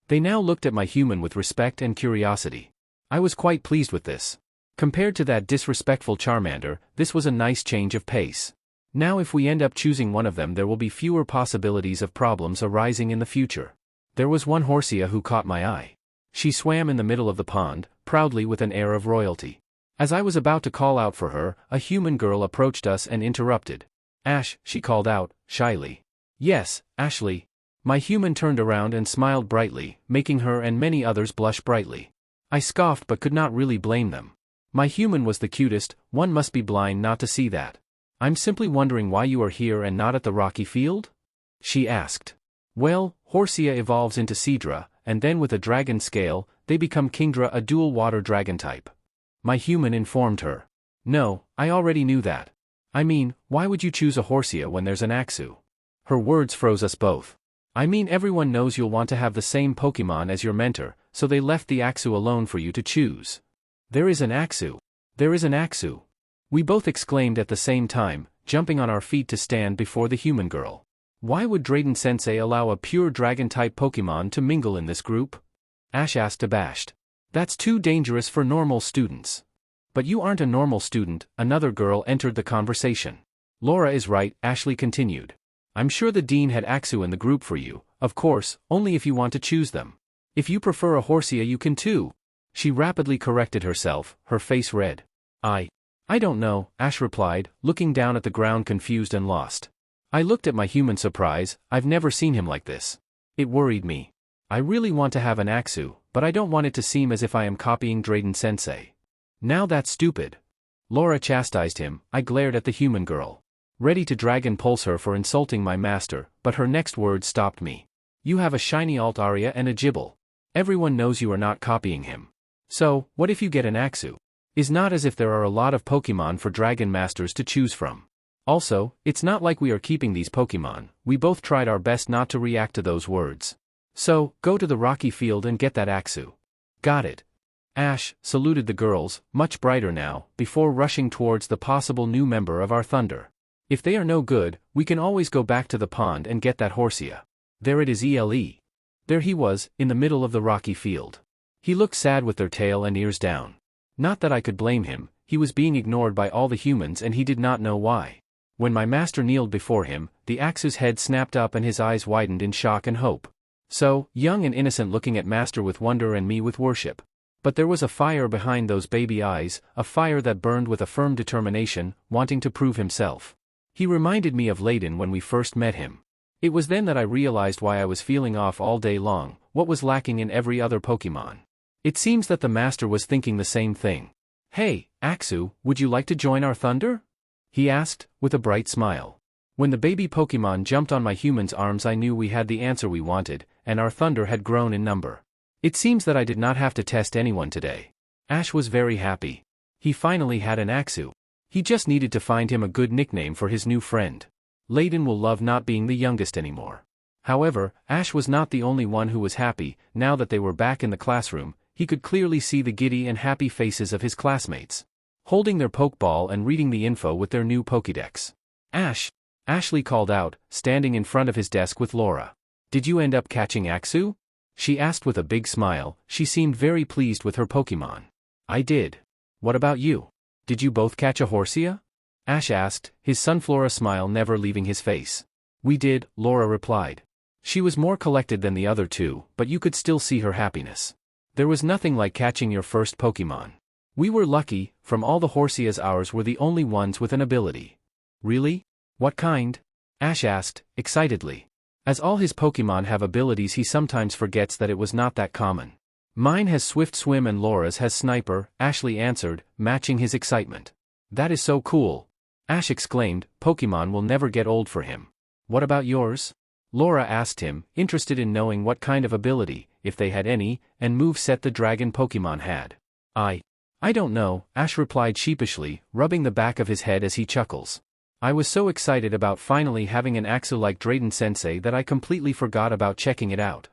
They now looked at my human with respect and curiosity. I was quite pleased with this. Compared to that disrespectful Charmander, this was a nice change of pace. Now if we end up choosing one of them, there will be fewer possibilities of problems arising in the future. There was one Horsia who caught my eye. She swam in the middle of the pond, proudly with an air of royalty. As I was about to call out for her, a human girl approached us and interrupted. Ash, she called out, shyly. Yes, Ashley. My human turned around and smiled brightly, making her and many others blush brightly. I scoffed but could not really blame them. My human was the cutest, one must be blind not to see that. I'm simply wondering why you are here and not at the rocky field? She asked. Well, Horsia evolves into Seadra, and then with a dragon scale, they become Kingdra, a dual water dragon type. My human informed her. No, I already knew that. I mean, why would you choose a Horsia when there's an Axu? Her words froze us both. I mean, everyone knows you'll want to have the same Pokemon as your mentor, so they left the Axu alone for you to choose. There is an Axu. There is an Axu. We both exclaimed at the same time, jumping on our feet to stand before the human girl. Why would Drayden-sensei allow a pure dragon-type Pokemon to mingle in this group? Ash asked abashed. That's too dangerous for normal students. But you aren't a normal student, another girl entered the conversation. Laura is right, Ashley continued. I'm sure the dean had Axu in the group for you, of course, only if you want to choose them. If you prefer a Horsia you can too. She rapidly corrected herself, her face red. I don't know, Ash replied, looking down at the ground confused and lost. I looked at my human surprise, I've never seen him like this. It worried me. I really want to have an Axu, but I don't want it to seem as if I am copying Drayden-sensei. Now that's stupid. Laura chastised him. I glared at the human girl. Ready to dragon pulse her for insulting my master, but her next words stopped me. You have a shiny Altaria and a Gibble. Everyone knows you are not copying him. So, what if you get an Axu? It's not as if there are a lot of Pokemon for Dragon Masters to choose from. Also, it's not like we are keeping these Pokemon. We both tried our best not to react to those words. So, go to the rocky field and get that Axu. Got it. Ash saluted the girls, much brighter now, before rushing towards the possible new member of our Thunder. If they are no good, we can always go back to the pond and get that Horsia. There it is, ELE. There he was, in the middle of the rocky field. He looked sad with their tail and ears down. Not that I could blame him, he was being ignored by all the humans and he did not know why. When my master kneeled before him, the Axu's head snapped up and his eyes widened in shock and hope. So, young and innocent looking at master with wonder and me with worship. But there was a fire behind those baby eyes, a fire that burned with a firm determination, wanting to prove himself. He reminded me of Layden when we first met him. It was then that I realized why I was feeling off all day long, what was lacking in every other Pokemon. It seems that the master was thinking the same thing. "Hey, Axu, would you like to join our thunder?" he asked, with a bright smile. When the baby Pokemon jumped on my human's arms, I knew we had the answer we wanted, and our thunder had grown in number. It seems that I did not have to test anyone today. Ash was very happy. He finally had an Axu. He just needed to find him a good nickname for his new friend. Layden will love not being the youngest anymore. However, Ash was not the only one who was happy. Now that they were back in the classroom, he could clearly see the giddy and happy faces of his classmates, holding their Pokeball and reading the info with their new Pokédex. "Ash," Ashley called out, standing in front of his desk with Laura. "Did you end up catching Axu?" she asked with a big smile. She seemed very pleased with her Pokemon. "I did. What about you? Did you both catch a Horsia?" Ash asked, his Sunflora smile never leaving his face. "We did," Laura replied. She was more collected than the other two, but you could still see her happiness. There was nothing like catching your first Pokemon. We were lucky, from all the Horsias ours were the only ones with an ability. "Really? What kind?" Ash asked, excitedly. As all his Pokemon have abilities, he sometimes forgets that it was not that common. "Mine has Swift Swim and Laura's has Sniper," Ashley answered, matching his excitement. "That is so cool," Ash exclaimed. "Pokemon will never get old for him." "What about yours?" Laura asked him, interested in knowing what kind of ability, if they had any, and moveset the dragon Pokemon had. I don't know," Ash replied sheepishly, rubbing the back of his head as he chuckles. "I was so excited about finally having an Axu like Drayden-sensei that I completely forgot about checking it out."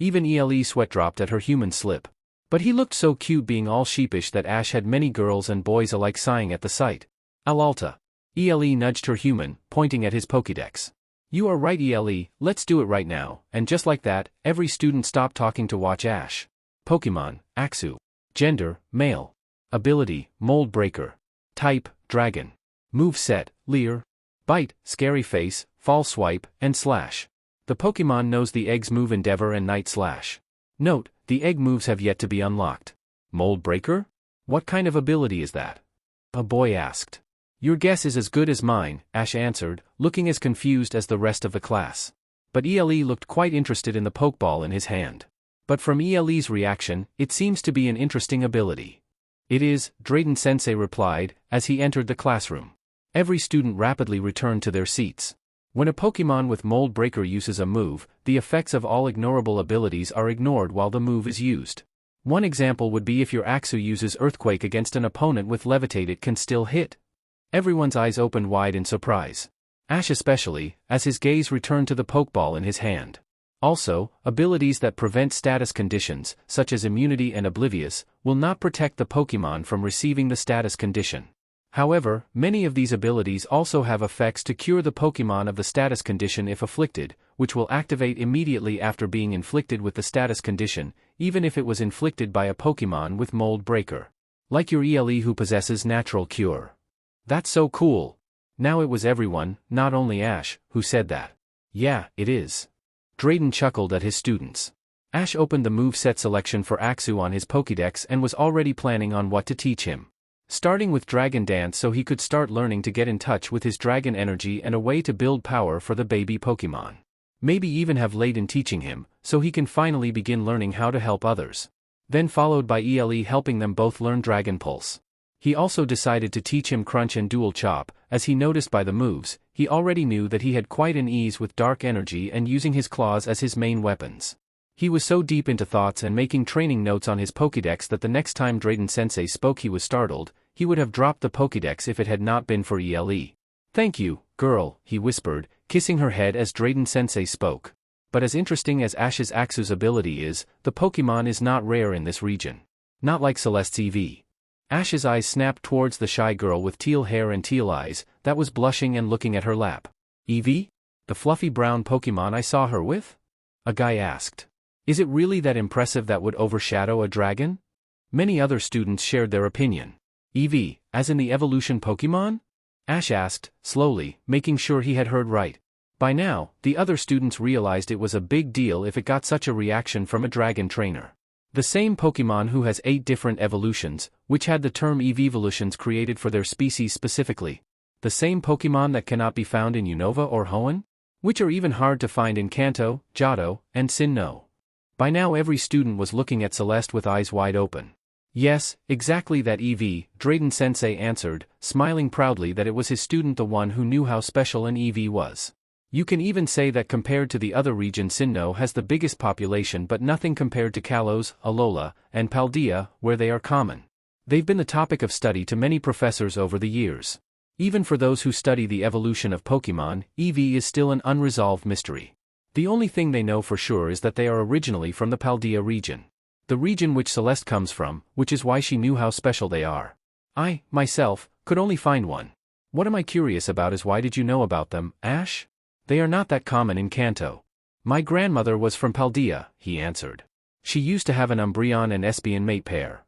Even ELE sweat dropped at her human slip. But he looked so cute being all sheepish that Ash had many girls and boys alike sighing at the sight. "Alalta." ELE nudged her human, pointing at his Pokédex. "You are right, ELE, let's do it right now," and just like that, every student stopped talking to watch Ash. Pokemon, Axu. Gender, male. Ability, Mold Breaker. Type, Dragon. Moveset, Leer. Bite, Scary Face, Fall Swipe, and Slash. The Pokemon knows the Egg's move Endeavor and Night Slash. Note, the Egg moves have yet to be unlocked. Mold Breaker? What kind of ability is that? A boy asked. "Your guess is as good as mine," Ash answered, looking as confused as the rest of the class. But ELE looked quite interested in the Pokeball in his hand. But from ELE's reaction, it seems to be an interesting ability. "It is," Drayden-sensei replied, as he entered the classroom. Every student rapidly returned to their seats. When a Pokemon with Mold Breaker uses a move, the effects of all ignorable abilities are ignored while the move is used. One example would be if your Axu uses Earthquake against an opponent with Levitate, it can still hit. Everyone's eyes opened wide in surprise. Ash especially, as his gaze returned to the Pokeball in his hand. Also, abilities that prevent status conditions, such as Immunity and Oblivious, will not protect the Pokemon from receiving the status condition. However, many of these abilities also have effects to cure the Pokemon of the status condition if afflicted, which will activate immediately after being inflicted with the status condition, even if it was inflicted by a Pokemon with Mold Breaker. Like your ELE who possesses Natural Cure. "That's so cool." Now it was everyone, not only Ash, who said that. "Yeah, it is." Drayden chuckled at his students. Ash opened the moveset selection for Axu on his Pokédex and was already planning on what to teach him. Starting with Dragon Dance so he could start learning to get in touch with his dragon energy and a way to build power for the baby Pokemon. Maybe even have Layden teaching him, so he can finally begin learning how to help others. Then followed by ELE helping them both learn Dragon Pulse. He also decided to teach him Crunch and Dual Chop, as he noticed by the moves, he already knew that he had quite an ease with Dark Energy and using his claws as his main weapons. He was so deep into thoughts and making training notes on his Pokédex that the next time Drayden-sensei spoke he was startled. He would have dropped the Pokédex if it had not been for ELE. "Thank you, girl," he whispered, kissing her head as Drayden-sensei spoke. But as interesting as Ash's Axu's ability is, the Pokemon is not rare in this region. Not like Celeste's EV. Ash's eyes snapped towards the shy girl with teal hair and teal eyes, that was blushing and looking at her lap. "Eevee? The fluffy brown Pokemon I saw her with?" a guy asked. "Is it really that impressive that would overshadow a dragon?" Many other students shared their opinion. "Eevee, as in the evolution Pokemon?" Ash asked, slowly, making sure he had heard right. By now, the other students realized it was a big deal if it got such a reaction from a dragon trainer. The same Pokemon who has 8 different evolutions, which had the term evolutions created for their species specifically. The same Pokemon that cannot be found in Unova or Hoenn? Which are even hard to find in Kanto, Johto, and Sinnoh. By now every student was looking at Celeste with eyes wide open. Yes, exactly that Drayden-sensei answered, smiling proudly that it was his student the one who knew how special an EV was. You can even say that compared to the other region Sinnoh has the biggest population but nothing compared to Kalos, Alola, and Paldea, where they are common. They've been the topic of study to many professors over the years. Even for those who study the evolution of Pokemon, EV is still an unresolved mystery. The only thing they know for sure is that they are originally from the Paldea region. The region which Celeste comes from, which is why she knew how special they are. I, myself, could only find one. What am I curious about is why did you know about them, Ash? They are not that common in Kanto. My grandmother was from Paldea, he answered. She used to have an Umbreon and Espion mate pair.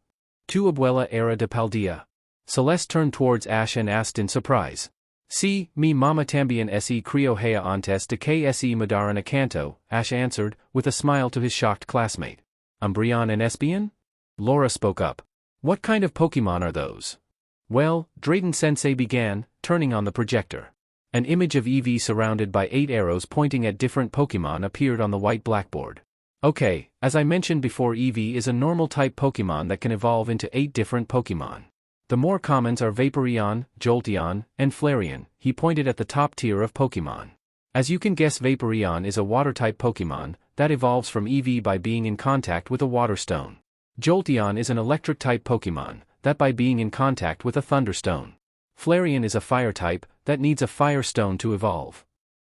Tu abuela era de Paldea. Celeste turned towards Ash and asked in surprise. Si, mi mama también se crió antes de que se mudaran a Kanto, Ash answered, with a smile to his shocked classmate. Umbreon and Espion? Laura spoke up. What kind of Pokemon are those? Well, Drayden-sensei began, turning on the projector. An image of Eevee surrounded by 8 arrows pointing at different Pokemon appeared on the white blackboard. Okay, as I mentioned before, Eevee is a normal type Pokemon that can evolve into 8 different Pokemon. The more commons are Vaporeon, Jolteon, and Flareon. He pointed at the top tier of Pokemon. As you can guess, Vaporeon is a water-type Pokemon that evolves from Eevee by being in contact with a water stone. Jolteon is an electric-type Pokemon that by being in contact with a thunderstone. Flareon is a fire-type that needs a fire stone to evolve.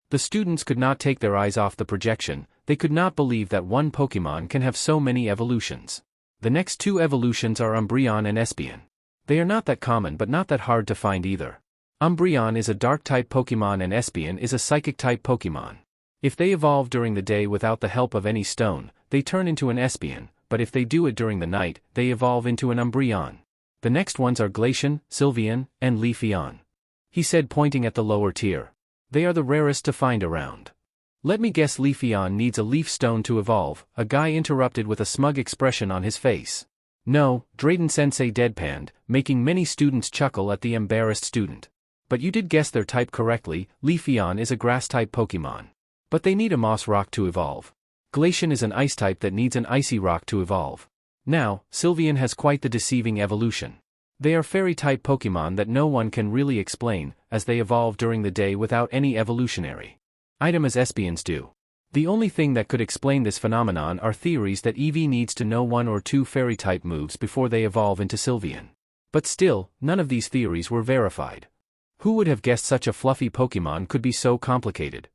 The students could not take their eyes off the projection. They could not believe that one Pokemon can have so many evolutions. The next 2 evolutions are Umbreon and Espion. They are not that common but not that hard to find either. Umbreon is a dark-type Pokemon and Espion is a psychic-type Pokemon. If they evolve during the day without the help of any stone, they turn into an Espion, but if they do it during the night, they evolve into an Umbreon. The next ones are Glaceon, Sylveon, and Leafeon. He said, pointing at the lower tier. They are the rarest to find around. Let me guess, Leafeon needs a leaf stone to evolve, a guy interrupted with a smug expression on his face. No, Drayden-sensei deadpanned, making many students chuckle at the embarrassed student. But you did guess their type correctly. Leafeon is a grass-type Pokemon. But they need a moss rock to evolve. Glaceon is an ice type that needs an icy rock to evolve. Now, Sylveon has quite the deceiving evolution. They are fairy-type Pokemon that no one can really explain, as they evolve during the day without any evolutionary item as Espions do. The only thing that could explain this phenomenon are theories that Eevee needs to know 1 or 2 fairy-type moves before they evolve into Sylveon. But still, none of these theories were verified. Who would have guessed such a fluffy Pokemon could be so complicated?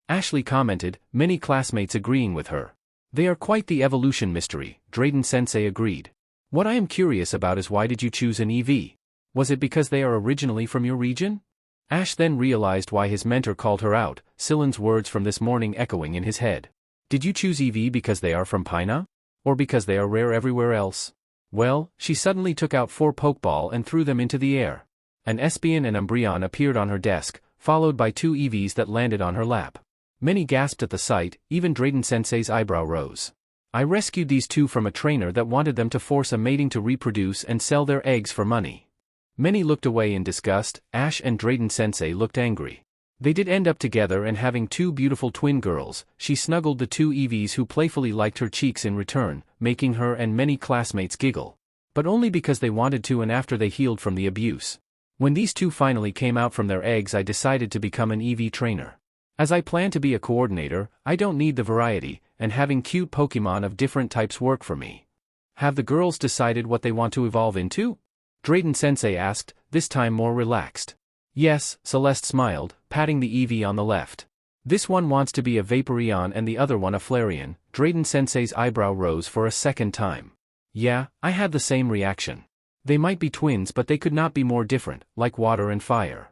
Ashley commented, many classmates agreeing with her. They are quite the evolution mystery, Drayden-sensei agreed. What I am curious about is why did you choose an EV? Was it because they are originally from your region? Ash then realized why his mentor called her out, Syllen's words from this morning echoing in his head. Did you choose EV because they are from Pina? Or because they are rare everywhere else? Well, she suddenly took out 4 Pokeball and threw them into the air. An Espion and Umbreon appeared on her desk, followed by 2 EVs that landed on her lap. Many gasped at the sight, even Drayden-sensei's eyebrow rose. I rescued these 2 from a trainer that wanted them to force a mating to reproduce and sell their eggs for money. Many looked away in disgust. Ash and Drayden-sensei looked angry. They did end up together and having 2 beautiful twin girls. She snuggled the 2 EVs who playfully liked her cheeks in return, making her and many classmates giggle. But only because they wanted to and after they healed from the abuse. When these 2 finally came out from their eggs, I decided to become an EV trainer. As I plan to be a coordinator, I don't need the variety, and having cute Pokemon of different types work for me. Have the girls decided what they want to evolve into? Drayden-sensei asked, this time more relaxed. Yes, Celeste smiled, patting the EV on the left. This one wants to be a Vaporeon and the other one a Flareon. Drayden-sensei's eyebrow rose for a second time. Yeah, I had the same reaction. They might be twins but they could not be more different, like water and fire.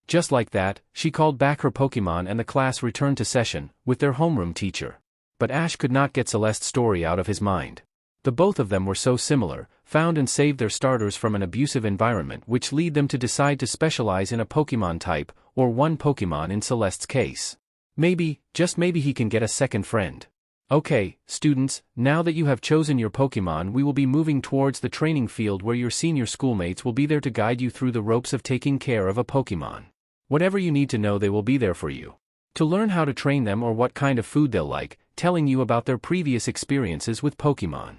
Just like that, she called back her Pokemon and the class returned to session, with their homeroom teacher. But Ash could not get Celeste's story out of his mind. The both of them were so similar, found and saved their starters from an abusive environment which lead them to decide to specialize in a Pokemon type, or one Pokemon in Celeste's case. Maybe, just maybe he can get a second friend. Okay, students, now that you have chosen your Pokemon, we will be moving towards the training field where your senior schoolmates will be there to guide you through the ropes of taking care of a Pokemon. Whatever you need to know, they will be there for you. To learn how to train them or what kind of food they'll like, telling you about their previous experiences with Pokemon.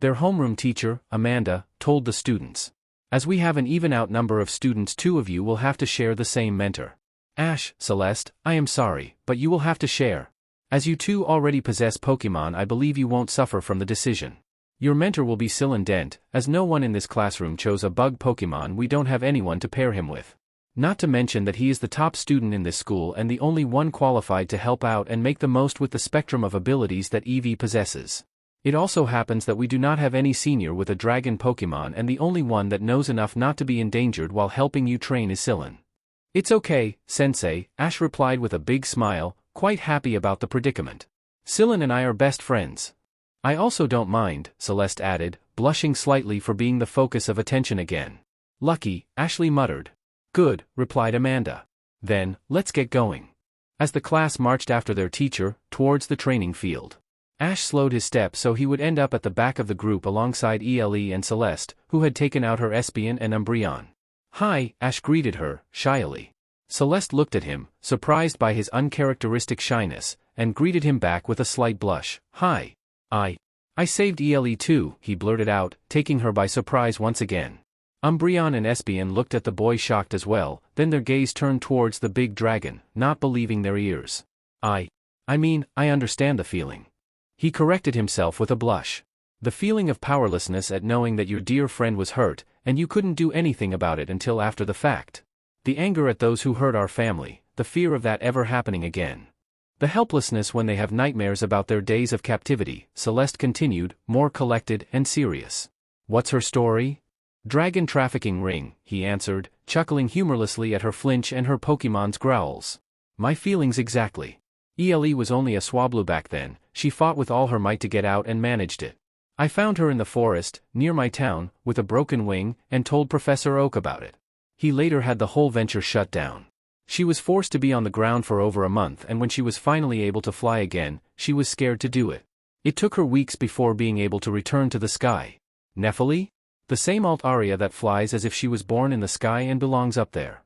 Their homeroom teacher, Amanda, told the students. As we have an even-out number of students, 2 of you will have to share the same mentor. Ash, Celeste, I am sorry, but you will have to share. As you 2 already possess Pokemon, I believe you won't suffer from the decision. Your mentor will be Sillen Dent, as no one in this classroom chose a bug Pokemon. We don't have anyone to pair him with. Not to mention that he is the top student in this school and the only one qualified to help out and make the most with the spectrum of abilities that Eevee possesses. It also happens that we do not have any senior with a dragon Pokemon, and the only one that knows enough not to be endangered while helping you train is Sillen. It's okay, Sensei, Ash replied with a big smile, quite happy about the predicament. Sillen and I are best friends. I also don't mind, Celeste added, blushing slightly for being the focus of attention again. Lucky, Ashley muttered. Good, replied Amanda. Then, let's get going. As the class marched after their teacher, towards the training field. Ash slowed his step so he would end up at the back of the group alongside ELE and Celeste, who had taken out her Espeon and Umbreon. Hi, Ash greeted her, shyly. Celeste looked at him, surprised by his uncharacteristic shyness, and greeted him back with a slight blush. Hi. I saved ELE too, he blurted out, taking her by surprise once again. Umbreon and Espeon looked at the boy shocked as well, then their gaze turned towards the big dragon, not believing their ears. I understand the feeling. He corrected himself with a blush. The feeling of powerlessness at knowing that your dear friend was hurt, and you couldn't do anything about it until after the fact. The anger at those who hurt our family, the fear of that ever happening again. The helplessness when they have nightmares about their days of captivity, Celeste continued, more collected and serious. What's her story? Dragon trafficking ring, he answered, chuckling humorlessly at her flinch and her Pokemon's growls. My feelings exactly. ELE was only a Swablu back then, she fought with all her might to get out and managed it. I found her in the forest, near my town, with a broken wing, and told Professor Oak about it. He later had the whole venture shut down. She was forced to be on the ground for over a month, and when she was finally able to fly again, she was scared to do it. It took her weeks before being able to return to the sky. Nephili? The same Altaria that flies as if she was born in the sky and belongs up there.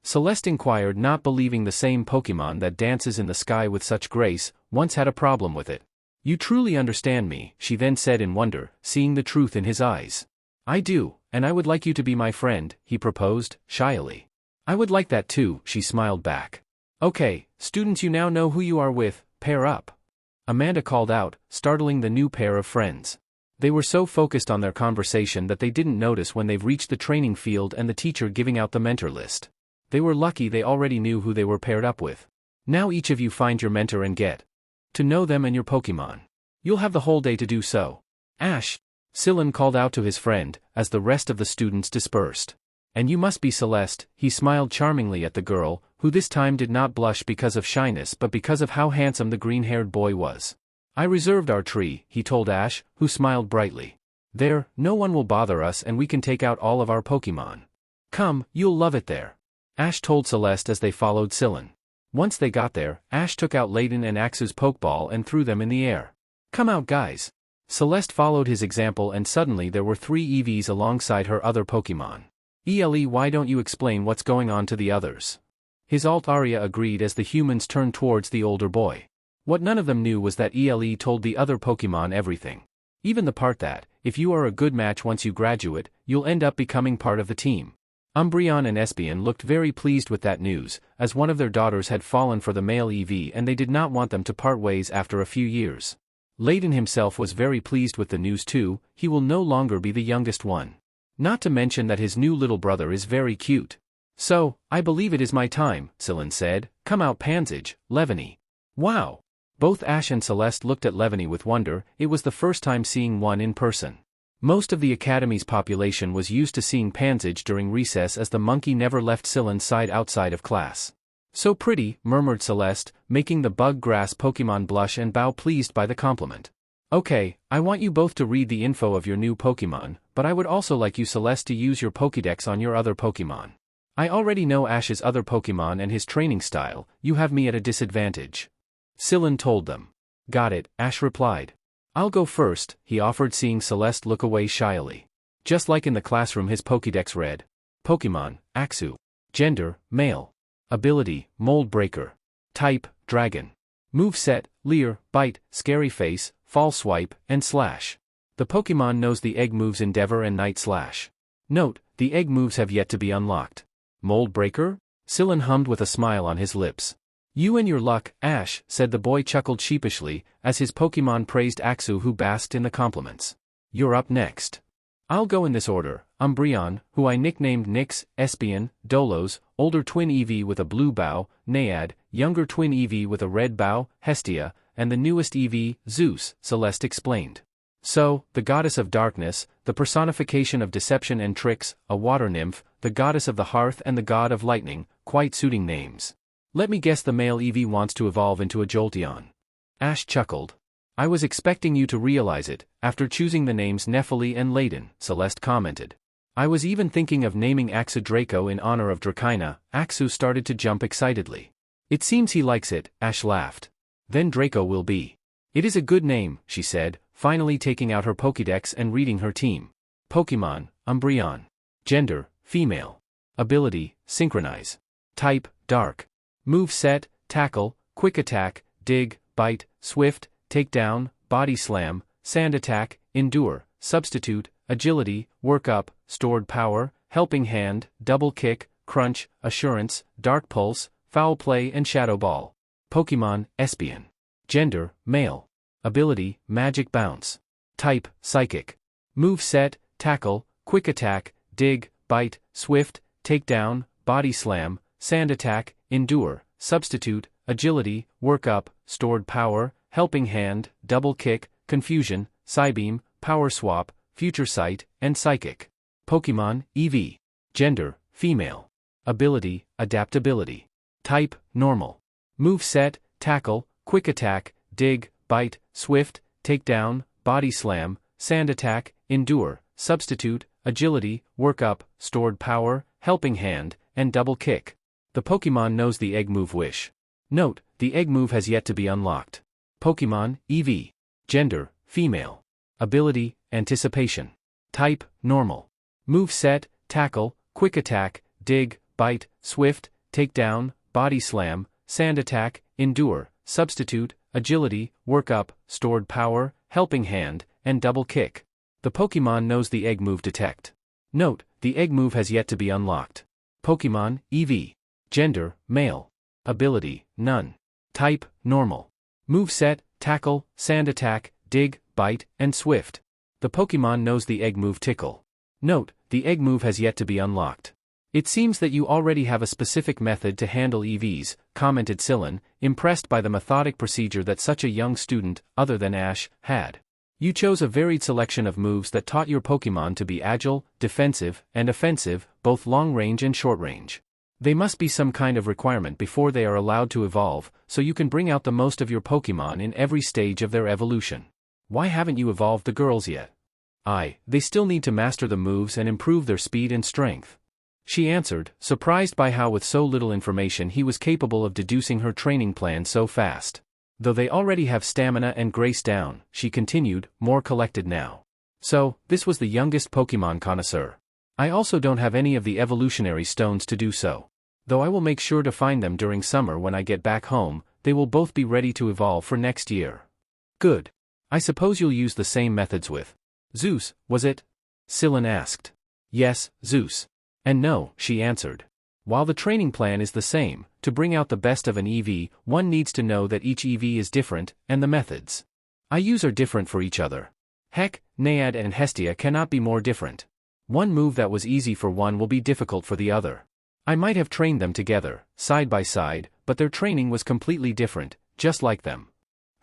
Celeste inquired, not believing the same Pokemon that dances in the sky with such grace, once had a problem with it. You truly understand me, she then said in wonder, seeing the truth in his eyes. I do, and I would like you to be my friend, he proposed, shyly. I would like that too, she smiled back. Okay, students, you now know who you are with, pair up. Amanda called out, startling the new pair of friends. They were so focused on their conversation that they didn't notice when they've reached the training field and the teacher giving out the mentor list. They were lucky they already knew who they were paired up with. Now each of you find your mentor and get to know them and your Pokemon. You'll have the whole day to do so. Ash, Sillen called out to his friend, as the rest of the students dispersed. And you must be Celeste, he smiled charmingly at the girl, who this time did not blush because of shyness but because of how handsome the green-haired boy was. I reserved our tree, he told Ash, who smiled brightly. There, no one will bother us and we can take out all of our Pokemon. Come, you'll love it there. Ash told Celeste as they followed Sillen. Once they got there, Ash took out Layton and Axu's Pokeball and threw them in the air. Come out, guys. Celeste followed his example and suddenly there were 3 EVs alongside her other Pokemon. ELE, why don't you explain what's going on to the others? His Altaria agreed as the humans turned towards the older boy. What none of them knew was that ELE told the other Pokemon everything. Even the part that, if you are a good match once you graduate, you'll end up becoming part of the team. Umbreon and Espeon looked very pleased with that news, as one of their daughters had fallen for the male EV and they did not want them to part ways after a few years. Layton himself was very pleased with the news too, he will no longer be the youngest one. Not to mention that his new little brother is very cute. So, I believe it is my time, Sillen said. Come out, Pansage, Levany. Wow! Both Ash and Celeste looked at Levany with wonder. It was the first time seeing one in person. Most of the Academy's population was used to seeing Pansage during recess as the monkey never left Sillen's side outside of class. So pretty, murmured Celeste, making the bug grass Pokemon blush and bow pleased by the compliment. Okay, I want you both to read the info of your new Pokemon, but I would also like you Celeste to use your Pokédex on your other Pokemon. I already know Ash's other Pokemon and his training style, you have me at a disadvantage. Sylvan told them. Got it, Ash replied. I'll go first, he offered, seeing Celeste look away shyly. Just like in the classroom, his Pokédex read. Pokemon, Axew. Gender, male. Ability, Mold Breaker. Type, Dragon. Moveset, Leer, Bite, Scary Face, Fall Swipe, and Slash. The Pokemon knows the egg moves Endeavor and Night Slash. Note, the egg moves have yet to be unlocked. Mold Breaker? Sylvan hummed with a smile on his lips. You and your luck, Ash, said the boy, chuckled sheepishly, as his Pokemon praised Axew, who basked in the compliments. You're up next. I'll go in this order. Umbreon, who I nicknamed Nyx, Espeon, Dolos, older twin Eevee with a blue bow, Naiad, younger twin Eevee with a red bow, Hestia, and the newest Eevee, Zeus, Celeste explained. So, the goddess of darkness, the personification of deception and tricks, a water nymph, the goddess of the hearth and the god of lightning, quite suiting names. Let me guess, the male Eevee wants to evolve into a Jolteon. Ash chuckled. I was expecting you to realize it, after choosing the names Nephili and Layden, Celeste commented. I was even thinking of naming Axew Draco in honor of Dracaena. Axew started to jump excitedly. It seems he likes it, Ash laughed. Then Draco will be. It is a good name, she said, finally taking out her Pokédex and reading her team. Pokemon, Umbreon. Gender, female. Ability, Synchronize. Type, Dark. Moveset, Tackle, Quick Attack, Dig, Bite, Swift, Takedown, Body Slam, Sand Attack, Endure, Substitute, Agility, Work Up, Stored Power, Helping Hand, Double Kick, Crunch, Assurance, Dark Pulse, Foul Play and Shadow Ball. Pokemon, Espeon. Gender, male. Ability, Magic Bounce. Type, Psychic. Moveset, Tackle, Quick Attack, Dig, Bite, Swift, Takedown, Body Slam, Sand Attack, Endure, Substitute, Agility, Work Up, Stored Power, Helping Hand, Double Kick, Confusion, Psybeam, Power Swap, Future Sight, and Psychic. Pokemon, Eevee. Gender, female. Ability, Adaptability. Type, Normal. Moveset, Tackle, Quick Attack, Dig, Bite, Swift, Takedown, Body Slam, Sand Attack, Endure, Substitute, Agility, Work Up, Stored Power, Helping Hand, and Double Kick. The Pokemon knows the egg move Wish. Note, the egg move has yet to be unlocked. Pokemon, Eevee. Gender, female. Ability, Anticipation. Type, Normal. Moveset, Tackle, Quick Attack, Dig, Bite, Swift, Takedown, Body Slam, Sand Attack, Endure, Substitute, Agility, Work Up, Stored Power, Helping Hand, and Double Kick. The Pokemon knows the egg move Detect. Note, the egg move has yet to be unlocked. Pokemon, Eevee. Gender, male. Ability, None. Type, Normal. Moveset, Tackle, Sand Attack, Dig, Bite, and Swift. The Pokemon knows the egg move Tickle. Note, the egg move has yet to be unlocked. It seems that you already have a specific method to handle EVs, commented Sylvan, impressed by the methodic procedure that such a young student, other than Ash, had. You chose a varied selection of moves that taught your Pokemon to be agile, defensive, and offensive, both long-range and short-range. They must be some kind of requirement before they are allowed to evolve, so you can bring out the most of your Pokemon in every stage of their evolution. Why haven't you evolved the girls yet? They still need to master the moves and improve their speed and strength. She answered, surprised by how with so little information he was capable of deducing her training plan so fast. Though they already have stamina and grace down, she continued, more collected now. So, this was the youngest Pokemon connoisseur. I also don't have any of the evolutionary stones to do so. Though I will make sure to find them during summer when I get back home, they will both be ready to evolve for next year. Good. I suppose you'll use the same methods with Zeus, was it? Sylvan asked. Yes, Zeus. And no, she answered. While the training plan is the same, to bring out the best of an EV, one needs to know that each EV is different, and the methods I use are different for each other. Heck, Naiad and Hestia cannot be more different. One move that was easy for one will be difficult for the other. I might have trained them together, side by side, but their training was completely different, just like them.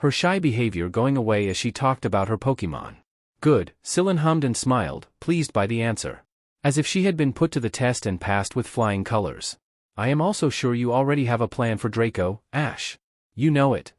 Her shy behavior going away as she talked about her Pokemon. Good, Sylvan hummed and smiled, pleased by the answer. As if she had been put to the test and passed with flying colors. I am also sure you already have a plan for Draco, Ash. You know it.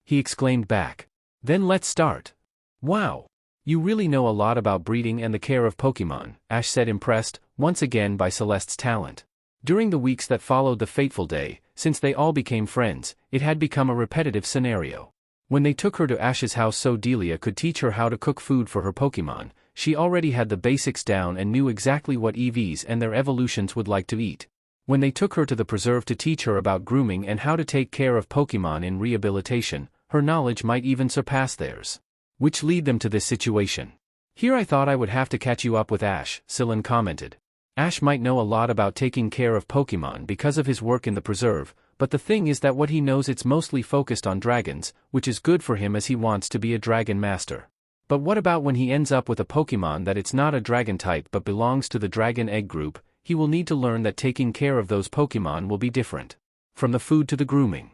He exclaimed back. Then let's start. Wow! You really know a lot about breeding and the care of Pokemon, Ash said, impressed, once again by Celeste's talent. During the weeks that followed the fateful day, since they all became friends, it had become a repetitive scenario. When they took her to Ash's house so Delia could teach her how to cook food for her Pokemon, she already had the basics down and knew exactly what EVs and their evolutions would like to eat. When they took her to the preserve to teach her about grooming and how to take care of Pokemon in rehabilitation, her knowledge might even surpass theirs. Which lead them to this situation. Here I thought I would have to catch you up with Ash, Sylvan commented. Ash might know a lot about taking care of Pokemon because of his work in the preserve, but the thing is that what he knows it's mostly focused on dragons, which is good for him as he wants to be a dragon master. But what about when he ends up with a Pokemon that it's not a dragon type but belongs to the dragon egg group? He will need to learn that taking care of those Pokemon will be different. From the food to the grooming.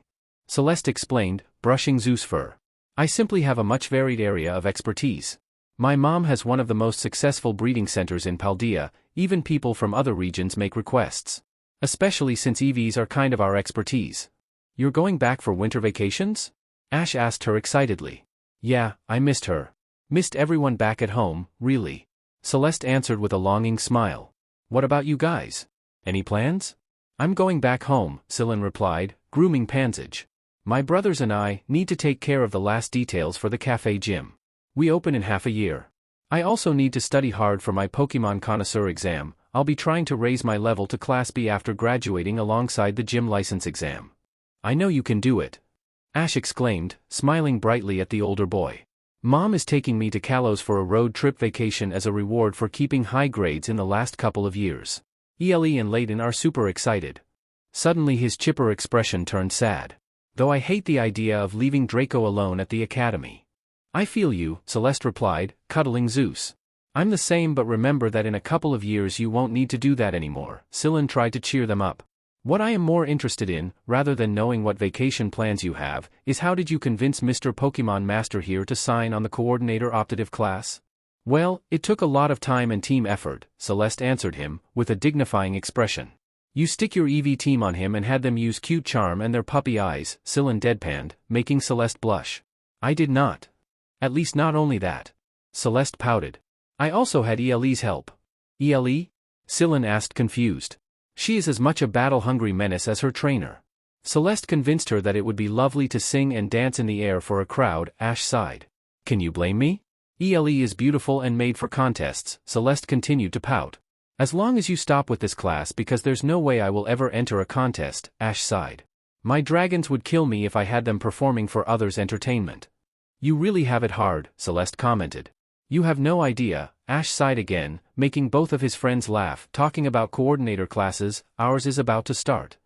Celeste explained, brushing Zeus' fur. I simply have a much varied area of expertise. My mom has one of the most successful breeding centers in Paldea, even people from other regions make requests. Especially since EVs are kind of our expertise. You're going back for winter vacations? Ash asked her excitedly. Yeah, I missed her. Missed everyone back at home, really. Celeste answered with a longing smile. What about you guys? Any plans? I'm going back home, Sylvan replied, grooming Pansage. My brothers and I need to take care of the last details for the cafe gym. We open in half a year. I also need to study hard for my Pokemon Connoisseur exam. I'll be trying to raise my level to Class B after graduating alongside the gym license exam. I know you can do it. Ash exclaimed, smiling brightly at the older boy. Mom is taking me to Kalos for a road trip vacation as a reward for keeping high grades in the last couple of years. Ele and Layton are super excited. Suddenly his chipper expression turned sad. Though I hate the idea of leaving Draco alone at the academy. I feel you, Celeste replied, cuddling Zeus. I'm the same, but remember that in a couple of years you won't need to do that anymore. Sylvan tried to cheer them up. What I am more interested in, rather than knowing what vacation plans you have, is how did you convince Mr. Pokemon Master here to sign on the coordinator optative class? Well, it took a lot of time and team effort, Celeste answered him, with a dignifying expression. You stick your EV team on him and had them use cute charm and their puppy eyes, Sylvan deadpanned, making Celeste blush. I did not. At least not only that. Celeste pouted. I also had Ele's help. Ele? Sylvan asked confused. She is as much a battle-hungry menace as her trainer. Celeste convinced her that it would be lovely to sing and dance in the air for a crowd. Ash sighed. Can you blame me? Ele is beautiful and made for contests, Celeste continued to pout. As long as you stop with this class because there's no way I will ever enter a contest, Ash sighed. My dragons would kill me if I had them performing for others' entertainment. You really have it hard, Celeste commented. You have no idea, Ash sighed again, making both of his friends laugh, talking about coordinator classes. Ours is about to start.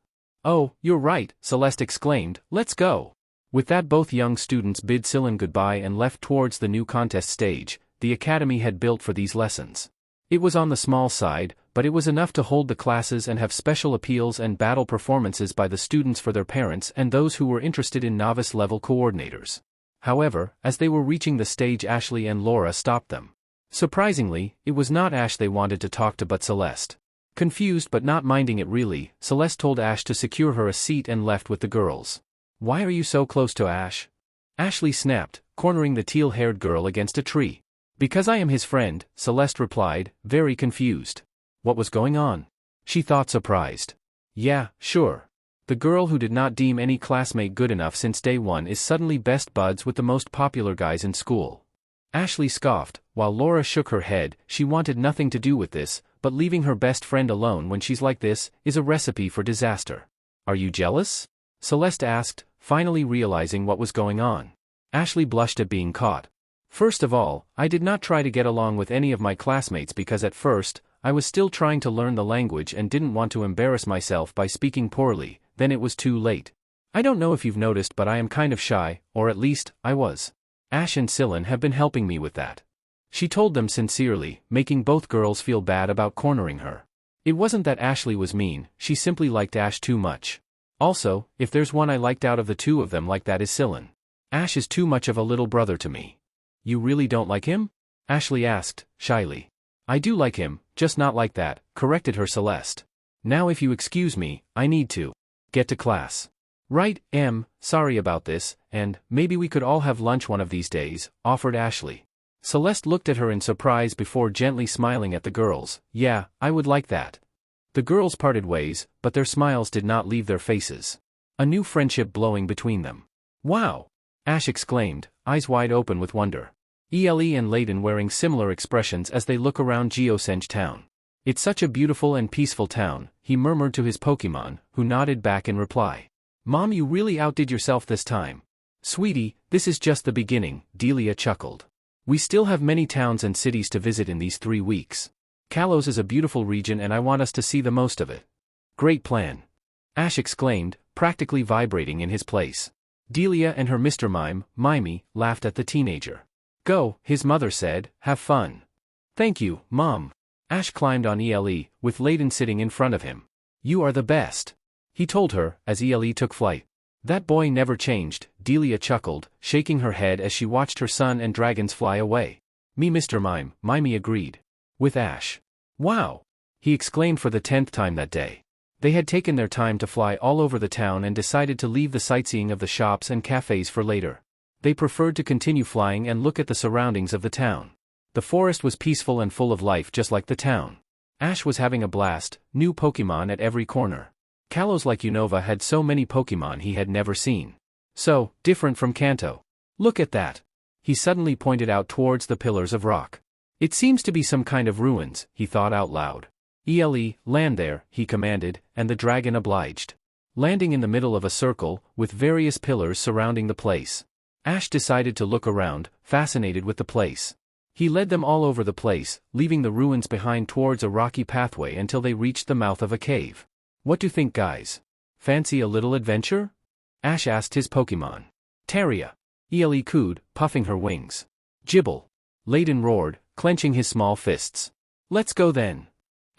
Oh, you're right, Celeste exclaimed, let's go. With that both young students bid Sylvan goodbye and left towards the new contest stage the academy had built for these lessons. It was on the small side, but it was enough to hold the classes and have special appeals and battle performances by the students for their parents and those who were interested in novice-level coordinators. However, as they were reaching the stage, Ashley and Laura stopped them. Surprisingly, it was not Ash they wanted to talk to but Celeste. Confused but not minding it really, Celeste told Ash to secure her a seat and left with the girls. Why are you so close to Ash? Ashley snapped, cornering the teal-haired girl against a tree. Because I am his friend, Celeste replied, very confused. What was going on? She thought surprised. Yeah, sure. The girl who did not deem any classmate good enough since day one is suddenly best buds with the most popular guys in school. Ashley scoffed, while Laura shook her head. She wanted nothing to do with this, but leaving her best friend alone when she's like this is a recipe for disaster. Are you jealous? Celeste asked, finally realizing what was going on. Ashley blushed at being caught. First of all, I did not try to get along with any of my classmates because at first, I was still trying to learn the language and didn't want to embarrass myself by speaking poorly. Then it was too late. I don't know if you've noticed, but I am kind of shy, or at least, I was. Ash and Sylvan have been helping me with that. She told them sincerely, making both girls feel bad about cornering her. It wasn't that Ashley was mean, she simply liked Ash too much. Also, if there's one I liked out of the two of them, like that is Sylvan. Ash is too much of a little brother to me. You really don't like him? Ashley asked, shyly. I do like him, just not like that, corrected her Celeste. Now if you excuse me, I need to get to class. Right, sorry about this, and maybe we could all have lunch one of these days, offered Ashley. Celeste looked at her in surprise before gently smiling at the girls. Yeah, I would like that. The girls parted ways, but their smiles did not leave their faces. A new friendship blowing between them. Wow! Ash exclaimed, eyes wide open with wonder. Ele and Layden wearing similar expressions as they look around Geosenge Town. It's such a beautiful and peaceful town, he murmured to his Pokemon, who nodded back in reply. Mom, you really outdid yourself this time. Sweetie, this is just the beginning, Delia chuckled. We still have many towns and cities to visit in these 3 weeks. Kalos is a beautiful region and I want us to see the most of it. Great plan. Ash exclaimed, practically vibrating in his place. Delia and her Mr. Mimey, laughed at the teenager. Go, his mother said, have fun. Thank you, Mom. Ash climbed on Ele, with Layden sitting in front of him. You are the best. He told her, as Ele took flight. That boy never changed, Delia chuckled, shaking her head as she watched her son and dragons fly away. Me Mr. Mimey agreed. With Ash. Wow! He exclaimed for the 10th time that day. They had taken their time to fly all over the town and decided to leave the sightseeing of the shops and cafes for later. They preferred to continue flying and look at the surroundings of the town. The forest was peaceful and full of life just like the town. Ash was having a blast, new Pokemon at every corner. Kalos like Unova had so many Pokemon he had never seen. So, different from Kanto. Look at that. He suddenly pointed out towards the pillars of rock. It seems to be some kind of ruins, he thought out loud. Ele, land there, he commanded, and the dragon obliged. Landing in the middle of a circle, with various pillars surrounding the place. Ash decided to look around, fascinated with the place. He led them all over the place, leaving the ruins behind towards a rocky pathway until they reached the mouth of a cave. What do you think, guys? Fancy a little adventure? Ash asked his Pokemon. Taria. Ele cooed, puffing her wings. Gibble. Layden roared, clenching his small fists. Let's go then.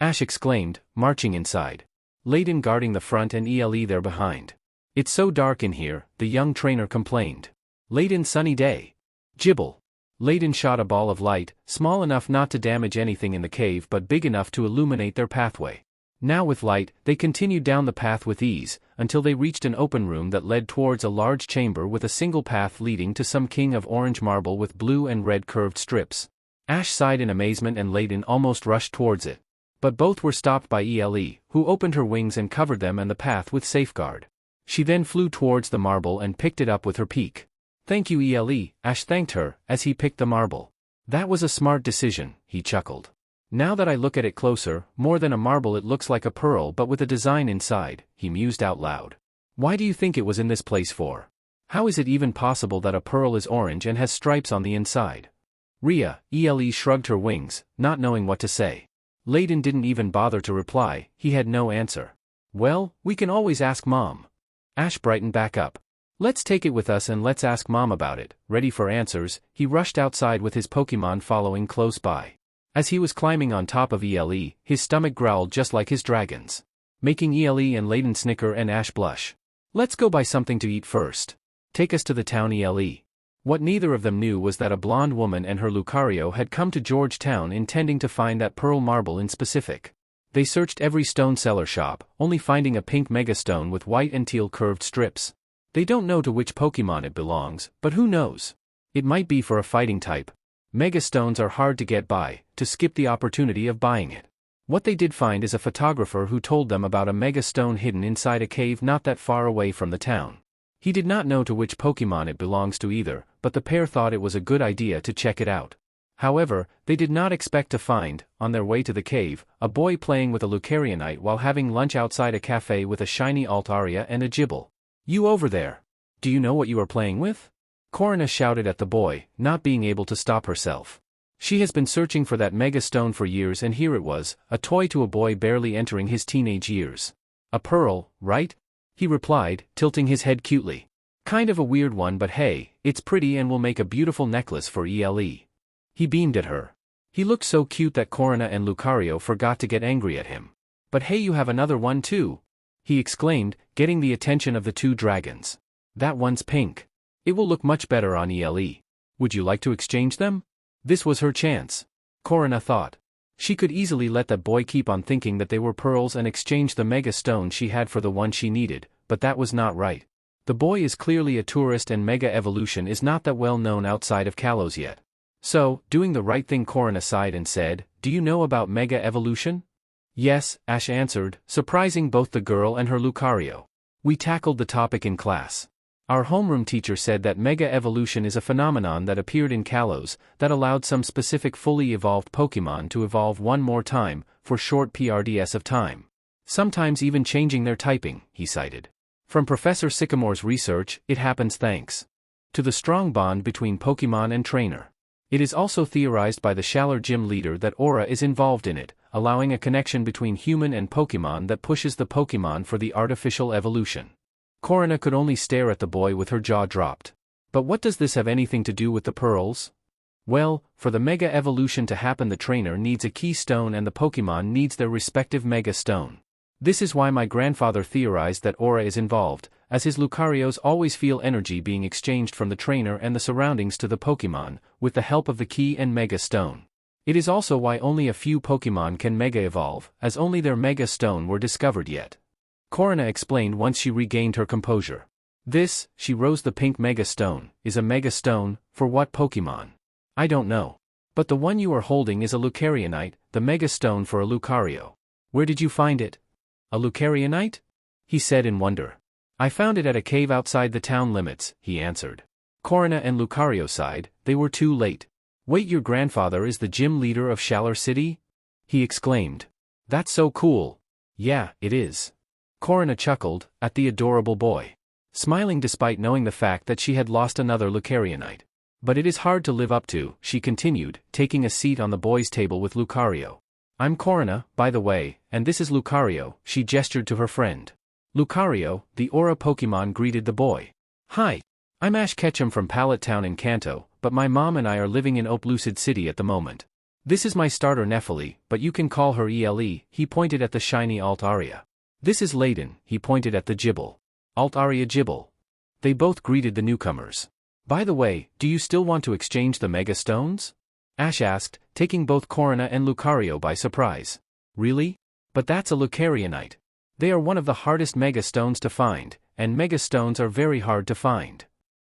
Ash exclaimed, marching inside. Layden guarding the front and Ele there behind. It's so dark in here, the young trainer complained. Layden sunny day. Gibble. Layden shot a ball of light, small enough not to damage anything in the cave but big enough to illuminate their pathway. Now with light, they continued down the path with ease, until they reached an open room that led towards a large chamber with a single path leading to some king of orange marble with blue and red curved strips. Ash sighed in amazement and Layden almost rushed towards it. But both were stopped by Ele, who opened her wings and covered them and the path with safeguard. She then flew towards the marble and picked it up with her beak. Thank you, Ele, Ash thanked her, as he picked the marble. That was a smart decision, he chuckled. Now that I look at it closer, more than a marble it looks like a pearl but with a design inside, he mused out loud. Why do you think it was in this place for? How is it even possible that a pearl is orange and has stripes on the inside? Ele shrugged her wings, not knowing what to say. Layden didn't even bother to reply, he had no answer. Well, we can always ask Mom. Ash brightened back up. Let's take it with us and let's ask Mom about it. Ready for answers, he rushed outside with his Pokemon following close by. As he was climbing on top of Ele, his stomach growled just like his dragon's, making Ele and Layden snicker and Ash blush. Let's go buy something to eat first. Take us to the town, Ele. What neither of them knew was that a blonde woman and her Lucario had come to Georgetown intending to find that pearl marble in specific. They searched every stone seller shop, only finding a pink megastone with white and teal curved strips. They don't know to which Pokemon it belongs, but who knows? It might be for a fighting type. Megastones are hard to get by, to skip the opportunity of buying it. What they did find is a photographer who told them about a megastone hidden inside a cave not that far away from the town. He did not know to which Pokemon it belongs to either, but the pair thought it was a good idea to check it out. However, they did not expect to find, on their way to the cave, a boy playing with a Lucarionite while having lunch outside a cafe with a shiny Altaria and a Gibble. You over there. Do you know what you are playing with? Corina shouted at the boy, not being able to stop herself. She has been searching for that megastone for years and here it was, a toy to a boy barely entering his teenage years. A pearl, right? He replied, tilting his head cutely. Kind of a weird one but hey, it's pretty and will make a beautiful necklace for Ele. He beamed at her. He looked so cute that Corina and Lucario forgot to get angry at him. But hey, you have another one too? He exclaimed, getting the attention of the two dragons. That one's pink. It will look much better on Ele. Would you like to exchange them? This was her chance. Corina thought. She could easily let that boy keep on thinking that they were pearls and exchange the mega stone she had for the one she needed, but that was not right. The boy is clearly a tourist and Mega Evolution is not that well known outside of Kalos yet. So, doing the right thing, Korina sighed and said, "Do you know about Mega Evolution?" "Yes," Ash answered, surprising both the girl and her Lucario. "We tackled the topic in class. Our homeroom teacher said that Mega Evolution is a phenomenon that appeared in Kalos that allowed some specific fully evolved Pokémon to evolve one more time, for short PRDS of time. Sometimes even changing their typing," he cited. From Professor Sycamore's research, it happens thanks to the strong bond between Pokémon and trainer. It is also theorized by the Shalar gym leader that Aura is involved in it, allowing a connection between human and Pokémon that pushes the Pokémon for the artificial evolution. Korina could only stare at the boy with her jaw dropped. But what does this have anything to do with the pearls? Well, for the Mega Evolution to happen, the trainer needs a key stone and the Pokémon needs their respective Mega Stone. This is why my grandfather theorized that Aura is involved, as his Lucarios always feel energy being exchanged from the trainer and the surroundings to the Pokémon, with the help of the key and Mega Stone. It is also why only a few Pokémon can Mega Evolve, as only their Mega Stone were discovered yet. Korina explained once she regained her composure. This, she rose the pink Mega Stone, is a Mega Stone, for what Pokémon? I don't know. But the one you are holding is a Lucarionite, the Mega Stone for a Lucario. Where did you find it? A Lucarionite? He said in wonder. I found it at a cave outside the town limits, he answered. Korina and Lucario sighed, they were too late. Wait, your grandfather is the gym leader of Shalar City? He exclaimed. That's so cool. Yeah, it is. Korina chuckled, at the adorable boy. Smiling despite knowing the fact that she had lost another Lucarionite. But it is hard to live up to, she continued, taking a seat on the boy's table with Lucario. I'm Korina, by the way, and this is Lucario, she gestured to her friend. Lucario, the Aura Pokémon, greeted the boy. Hi. I'm Ash Ketchum from Pallet Town in Kanto, but my mom and I are living in Oplucid City at the moment. This is my starter Nephili, but you can call her Ele, he pointed at the shiny Altaria. This is Layden, he pointed at the Gible. Altaria Gible. They both greeted the newcomers. By the way, do you still want to exchange the Mega Stones? Ash asked, taking both Korina and Lucario by surprise. Really? But that's a Lucarionite. They are one of the hardest Mega Stones to find, and Mega Stones are very hard to find.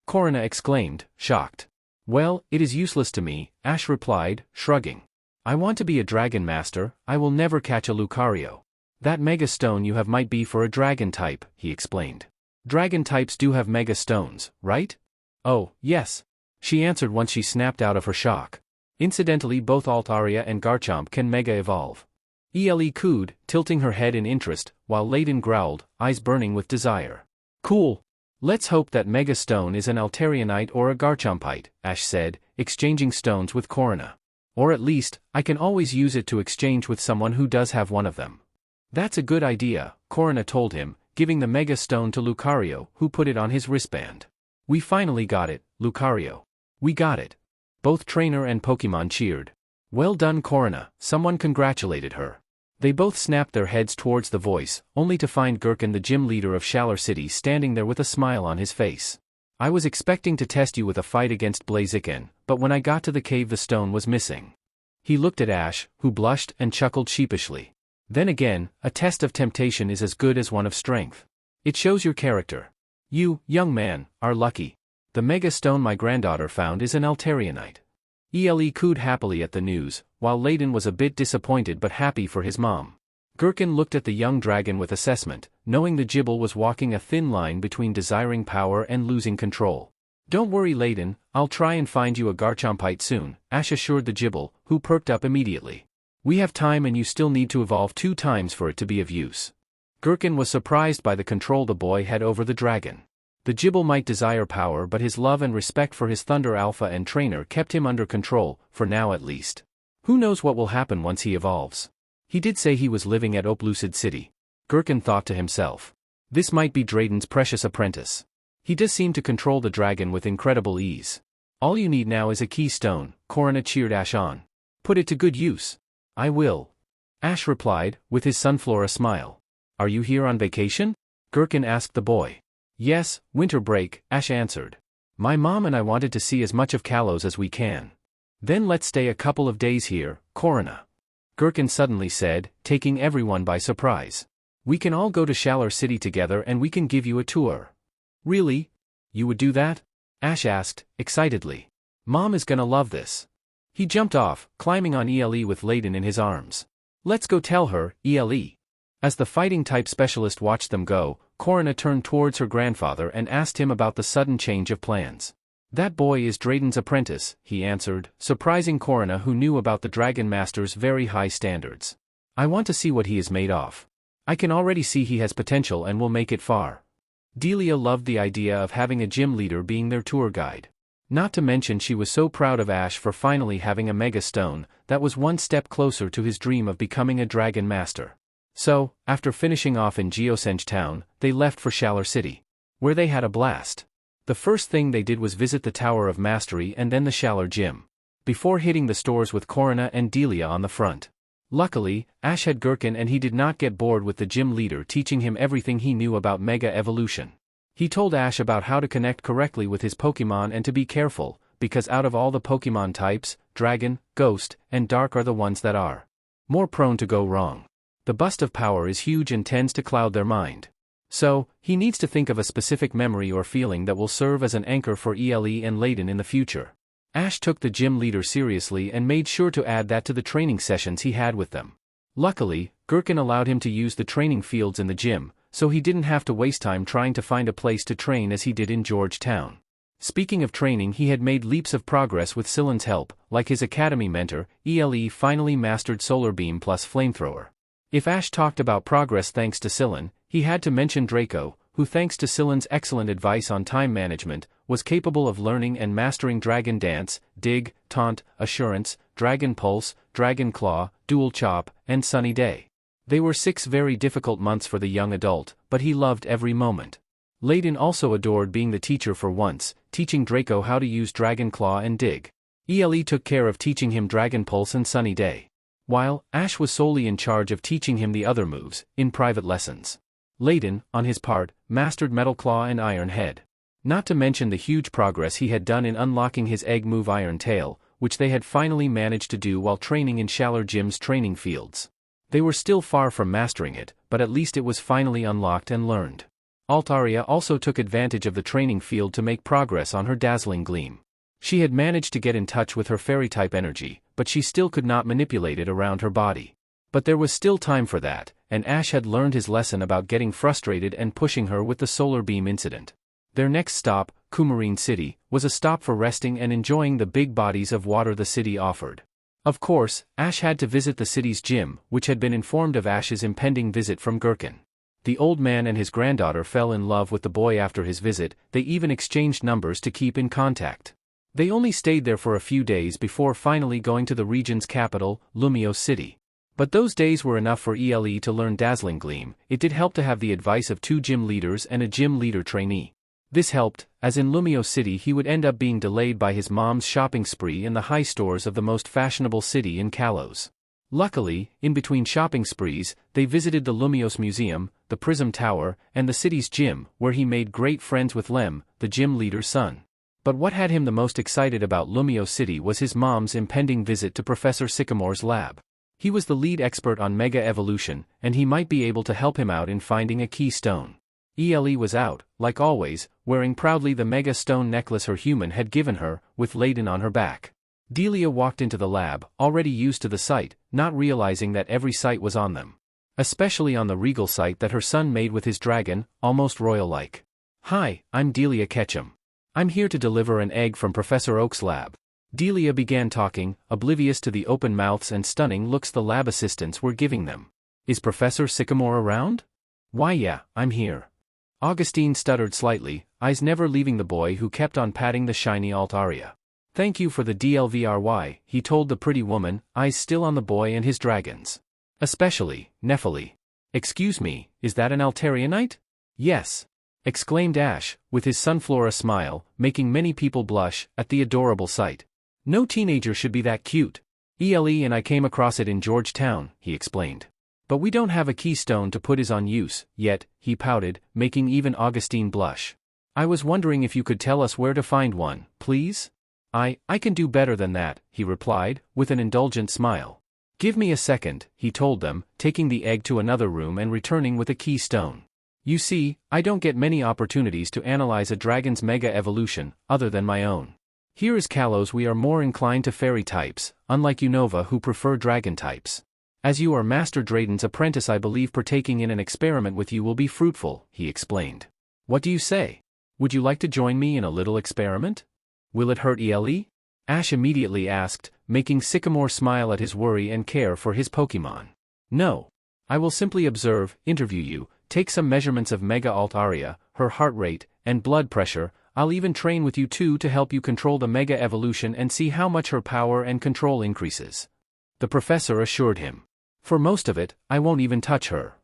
Korina exclaimed, shocked. Well, it is useless to me, Ash replied, shrugging. I want to be a Dragon Master, I will never catch a Lucario. That Mega Stone you have might be for a Dragon type, he explained. Dragon types do have Mega Stones, right? Oh, yes. She answered once she snapped out of her shock. Incidentally, both Altaria and Garchomp can Mega Evolve. Ele cooed, tilting her head in interest, while Layden growled, eyes burning with desire. Cool. Let's hope that Mega Stone is an Altarionite or a Garchompite, Ash said, exchanging stones with Korina. Or at least, I can always use it to exchange with someone who does have one of them. That's a good idea, Korina told him, giving the Mega Stone to Lucario, who put it on his wristband. We finally got it, Lucario. We got it. Both trainer and Pokémon cheered. Well done, Korina, someone congratulated her. They both snapped their heads towards the voice, only to find Gherkin, the gym leader of Shalar City, standing there with a smile on his face. I was expecting to test you with a fight against Blaziken, but when I got to the cave the stone was missing. He looked at Ash, who blushed and chuckled sheepishly. Then again, a test of temptation is as good as one of strength. It shows your character. You, young man, are lucky. The Mega Stone my granddaughter found is an Altarionite. Ele cooed happily at the news, while Layden was a bit disappointed but happy for his mom. Gherkin looked at the young dragon with assessment, knowing the Gible was walking a thin line between desiring power and losing control. Don't worry, Layden, I'll try and find you a Garchompite soon, Ash assured the Gible, who perked up immediately. We have time and you still need to evolve 2 times for it to be of use. Gherkin was surprised by the control the boy had over the dragon. The Gible might desire power, but his love and respect for his Thunder Alpha and trainer kept him under control, for now at least. Who knows what will happen once he evolves? He did say he was living at Oplucid City. Gherkin thought to himself. This might be Drayden's precious apprentice. He does seem to control the dragon with incredible ease. All you need now is a key stone, Korina cheered Ash on. Put it to good use. I will. Ash replied, with his Sunflora smile. Are you here on vacation? Gherkin asked the boy. Yes, winter break, Ash answered. My mom and I wanted to see as much of Kalos as we can. Then let's stay a couple of days here, Korina. Gherkin suddenly said, taking everyone by surprise. We can all go to Shalar City together and we can give you a tour. Really? You would do that? Ash asked, excitedly. Mom is gonna love this. He jumped off, climbing on Ele with Layden in his arms. Let's go tell her, Ele. As the fighting-type specialist watched them go, Kurenoh turned towards her grandfather and asked him about the sudden change of plans. That boy is Drayden's apprentice, he answered, surprising Kurenoh, who knew about the Dragon Master's very high standards. I want to see what he is made of. I can already see he has potential and will make it far. Delia loved the idea of having a gym leader being their tour guide. Not to mention she was so proud of Ash for finally having a Mega Stone that was one step closer to his dream of becoming a Dragon Master. So, after finishing off in Geosenge Town, they left for Shalar City, where they had a blast. The first thing they did was visit the Tower of Mastery and then the Shalar Gym, before hitting the stores with Kurenoh and Delia on the front. Luckily, Ash had Gherkin and he did not get bored with the gym leader teaching him everything he knew about Mega Evolution. He told Ash about how to connect correctly with his Pokemon and to be careful, because out of all the Pokemon types, Dragon, Ghost, and Dark are the ones that are more prone to go wrong. The bust of power is huge and tends to cloud their mind. So, he needs to think of a specific memory or feeling that will serve as an anchor for Ele and Layden in the future. Ash took the gym leader seriously and made sure to add that to the training sessions he had with them. Luckily, Gherkin allowed him to use the training fields in the gym, so he didn't have to waste time trying to find a place to train as he did in Georgetown. Speaking of training, he had made leaps of progress with Scyllane's help. Like his academy mentor, Ele finally mastered Solar Beam plus Flamethrower. If Ash talked about progress thanks to Scyllane, he had to mention Draco, who thanks to Scyllane's excellent advice on time management, was capable of learning and mastering Dragon Dance, Dig, Taunt, Assurance, Dragon Pulse, Dragon Claw, Dual Chop, and Sunny Day. They were 6 very difficult months for the young adult, but he loved every moment. Layden also adored being the teacher for once, teaching Draco how to use Dragon Claw and Dig. Ele took care of teaching him Dragon Pulse and Sunny Day, while Ash was solely in charge of teaching him the other moves, in private lessons. Layden, on his part, mastered Metal Claw and Iron Head. Not to mention the huge progress he had done in unlocking his egg move Iron Tail, which they had finally managed to do while training in Shalar Gym's training fields. They were still far from mastering it, but at least it was finally unlocked and learned. Altaria also took advantage of the training field to make progress on her Dazzling Gleam. She had managed to get in touch with her Fairy-type energy, but she still could not manipulate it around her body. But there was still time for that, and Ash had learned his lesson about getting frustrated and pushing her with the Solar Beam incident. Their next stop, Coumarine City, was a stop for resting and enjoying the big bodies of water the city offered. Of course, Ash had to visit the city's gym, which had been informed of Ash's impending visit from Gherkin. The old man and his granddaughter fell in love with the boy after his visit. They even exchanged numbers to keep in contact. They only stayed there for a few days before finally going to the region's capital, Lumiose City. But those days were enough for Ele to learn Dazzling Gleam. It did help to have the advice of 2 gym leaders and a gym leader trainee. This helped, as in Lumiose City he would end up being delayed by his mom's shopping spree in the high stores of the most fashionable city in Kalos. Luckily, in between shopping sprees, they visited the Lumiose Museum, the Prism Tower, and the city's gym, where he made great friends with Lem, the gym leader's son. But what had him the most excited about Lumiose City was his mom's impending visit to Professor Sycamore's lab. He was the lead expert on Mega Evolution, and he might be able to help him out in finding a key stone. Ele was out, like always, wearing proudly the Mega Stone necklace her human had given her, with Layden on her back. Delia walked into the lab, already used to the sight, not realizing that every sight was on them. Especially on the regal sight that her son made with his dragon, almost royal-like. "Hi, I'm Delia Ketchum. I'm here to deliver an egg from Professor Oak's lab." Delia began talking, oblivious to the open mouths and stunning looks the lab assistants were giving them. "Is Professor Sycamore around?" "Why yeah, I'm here." Augustine stuttered slightly, eyes never leaving the boy who kept on patting the shiny Altaria. "Thank you for the DLVRY," he told the pretty woman, eyes still on the boy and his dragons. "Especially, Nephili." "Excuse me, is that an Altarianite?" "Yes," exclaimed Ash, with his Sunflora smile, making many people blush at the adorable sight. "No teenager should be that cute. Ele and I came across it in Georgetown," he explained. "But we don't have a keystone to put his on use, yet," he pouted, making even Augustine blush. "I was wondering if you could tell us where to find one, please?" I can do better than that," he replied, with an indulgent smile. "Give me a second," he told them, taking the egg to another room and returning with a keystone. "You see, I don't get many opportunities to analyze a dragon's mega evolution, other than my own. Here is Kalos. We are more inclined to fairy types, unlike Unova who prefer dragon types. As you are Master Drayden's apprentice, I believe partaking in an experiment with you will be fruitful, he explained. What do you say? Would you like to join me in a little experiment? Will it hurt Ele? Ash immediately asked, making Sycamore smile at his worry and care for his Pokemon. No. I will simply observe, interview you, take some measurements of Mega Altaria, her heart rate, and blood pressure. I'll even train with you too to help you control the Mega Evolution and see how much her power and control increases. The professor assured him. For most of it, I won't even touch her.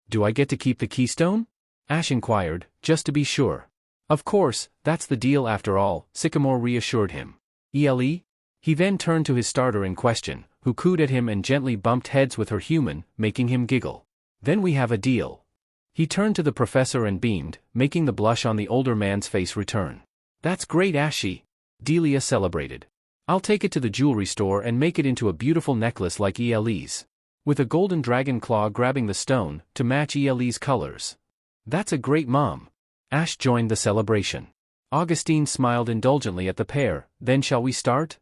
Do I get to keep the keystone? Ash inquired, just to be sure. Of course, that's the deal after all, Sycamore reassured him. Ele? He then turned to his starter in question, who cooed at him and gently bumped heads with her human, making him giggle. Then we have a deal. He turned to the professor and beamed, making the blush on the older man's face return. That's great, Ashy. Delia celebrated. I'll take it to the jewelry store and make it into a beautiful necklace like Ele's. With a golden dragon claw grabbing the stone, to match Ele's colors. That's a great, Mom. Ash joined the celebration. Augustine smiled indulgently at the pair. Then shall we start?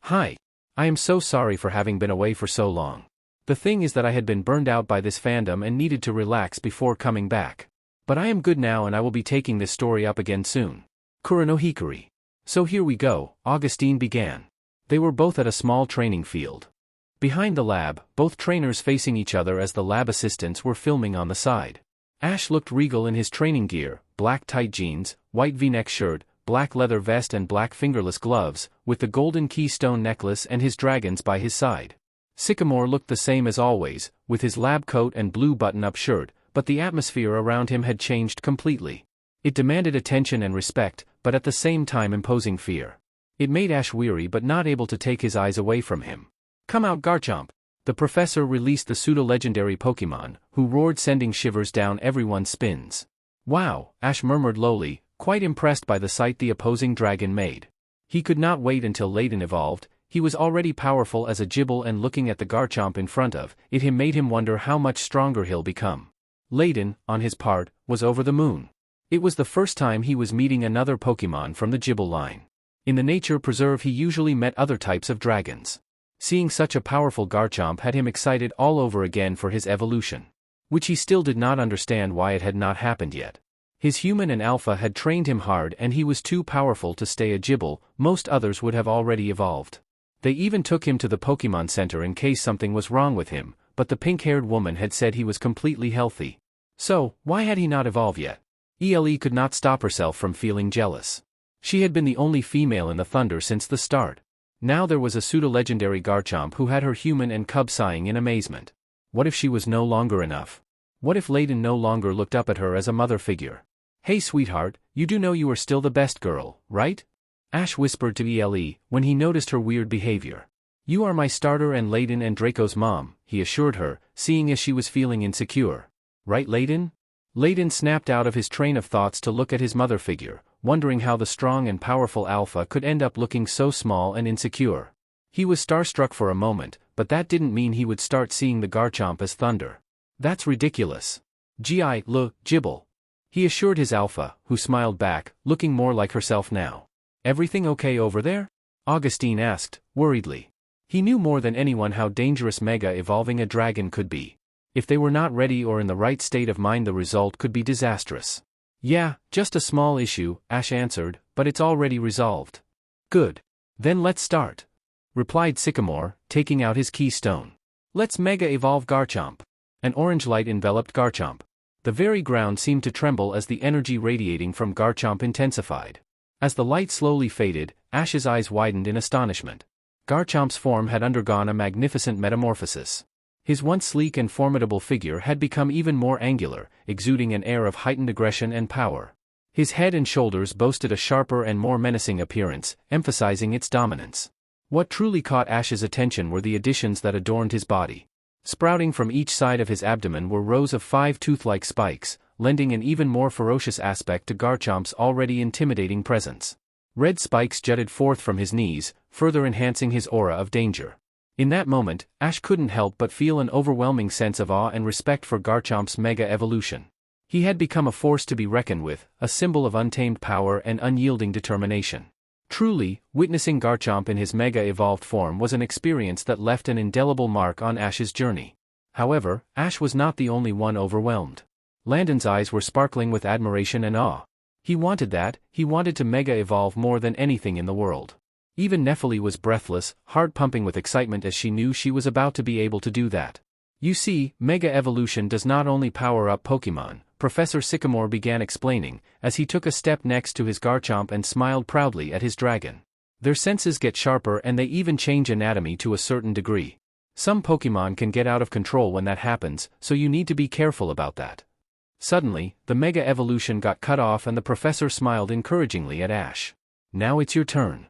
Hi. I am so sorry for having been away for so long. The thing is that I had been burned out by this fandom and needed to relax before coming back. But I am good now and I will be taking this story up again soon. Kurenohikari. So here we go, Augustine began. They were both at a small training field. Behind the lab, both trainers facing each other as the lab assistants were filming on the side. Ash looked regal in his training gear, black tight jeans, white v-neck shirt, black leather vest and black fingerless gloves, with the golden keystone necklace and his dragons by his side. Sycamore looked the same as always, with his lab coat and blue button-up shirt, but the atmosphere around him had changed completely. It demanded attention and respect, but at the same time imposing fear. It made Ash weary but not able to take his eyes away from him. Come out, Garchomp! The professor released the pseudo-legendary Pokemon, who roared sending shivers down everyone's spins. Wow, Ash murmured lowly, quite impressed by the sight the opposing dragon made. He could not wait until Layden evolved. He was already powerful as a Gible and looking at the Garchomp in front of it made him wonder how much stronger he'll become. Layden, on his part, was over the moon. It was the first time he was meeting another Pokemon from the Gible line. In the nature preserve he usually met other types of dragons. Seeing such a powerful Garchomp had him excited all over again for his evolution. Which he still did not understand why it had not happened yet. His human and alpha had trained him hard and he was too powerful to stay a Gible, most others would have already evolved. They even took him to the Pokemon Center in case something was wrong with him, but the pink-haired woman had said he was completely healthy. So, why had he not evolved yet? Ele could not stop herself from feeling jealous. She had been the only female in the Thunder since the start. Now there was a pseudo-legendary Garchomp who had her human and cub sighing in amazement. What if she was no longer enough? What if Layden no longer looked up at her as a mother figure? Hey sweetheart, you do know you are still the best girl, right? Ash whispered to Ele, when he noticed her weird behavior. You are my starter and Layden and Draco's mom, he assured her, seeing as she was feeling insecure. Right, Layden? Layden snapped out of his train of thoughts to look at his mother figure, wondering how the strong and powerful alpha could end up looking so small and insecure. He was starstruck for a moment, but that didn't mean he would start seeing the Garchomp as Thunder. That's ridiculous. Gible. He assured his alpha, who smiled back, looking more like herself now. Everything okay over there? Augustine asked, worriedly. He knew more than anyone how dangerous mega-evolving a dragon could be. If they were not ready or in the right state of mind, the result could be disastrous. Yeah, just a small issue, Ash answered, but it's already resolved. Good. Then let's start. Replied Sycamore, taking out his keystone. Let's mega-evolve Garchomp. An orange light enveloped Garchomp. The very ground seemed to tremble as the energy radiating from Garchomp intensified. As the light slowly faded, Ash's eyes widened in astonishment. Garchomp's form had undergone a magnificent metamorphosis. His once sleek and formidable figure had become even more angular, exuding an air of heightened aggression and power. His head and shoulders boasted a sharper and more menacing appearance, emphasizing its dominance. What truly caught Ash's attention were the additions that adorned his body. Sprouting from each side of his abdomen were rows of 5 tooth-like spikes, lending an even more ferocious aspect to Garchomp's already intimidating presence. Red spikes jutted forth from his knees, further enhancing his aura of danger. In that moment, Ash couldn't help but feel an overwhelming sense of awe and respect for Garchomp's mega-evolution. He had become a force to be reckoned with, a symbol of untamed power and unyielding determination. Truly, witnessing Garchomp in his mega-evolved form was an experience that left an indelible mark on Ash's journey. However, Ash was not the only one overwhelmed. Landon's eyes were sparkling with admiration and awe. He wanted that, he wanted to mega-evolve more than anything in the world. Even Nephili was breathless, heart-pumping with excitement as she knew she was about to be able to do that. You see, Mega Evolution does not only power up Pokémon, Professor Sycamore began explaining, as he took a step next to his Garchomp and smiled proudly at his dragon. Their senses get sharper and they even change anatomy to a certain degree. Some Pokémon can get out of control when that happens, so you need to be careful about that. Suddenly, the Mega Evolution got cut off and the professor smiled encouragingly at Ash. Now it's your turn.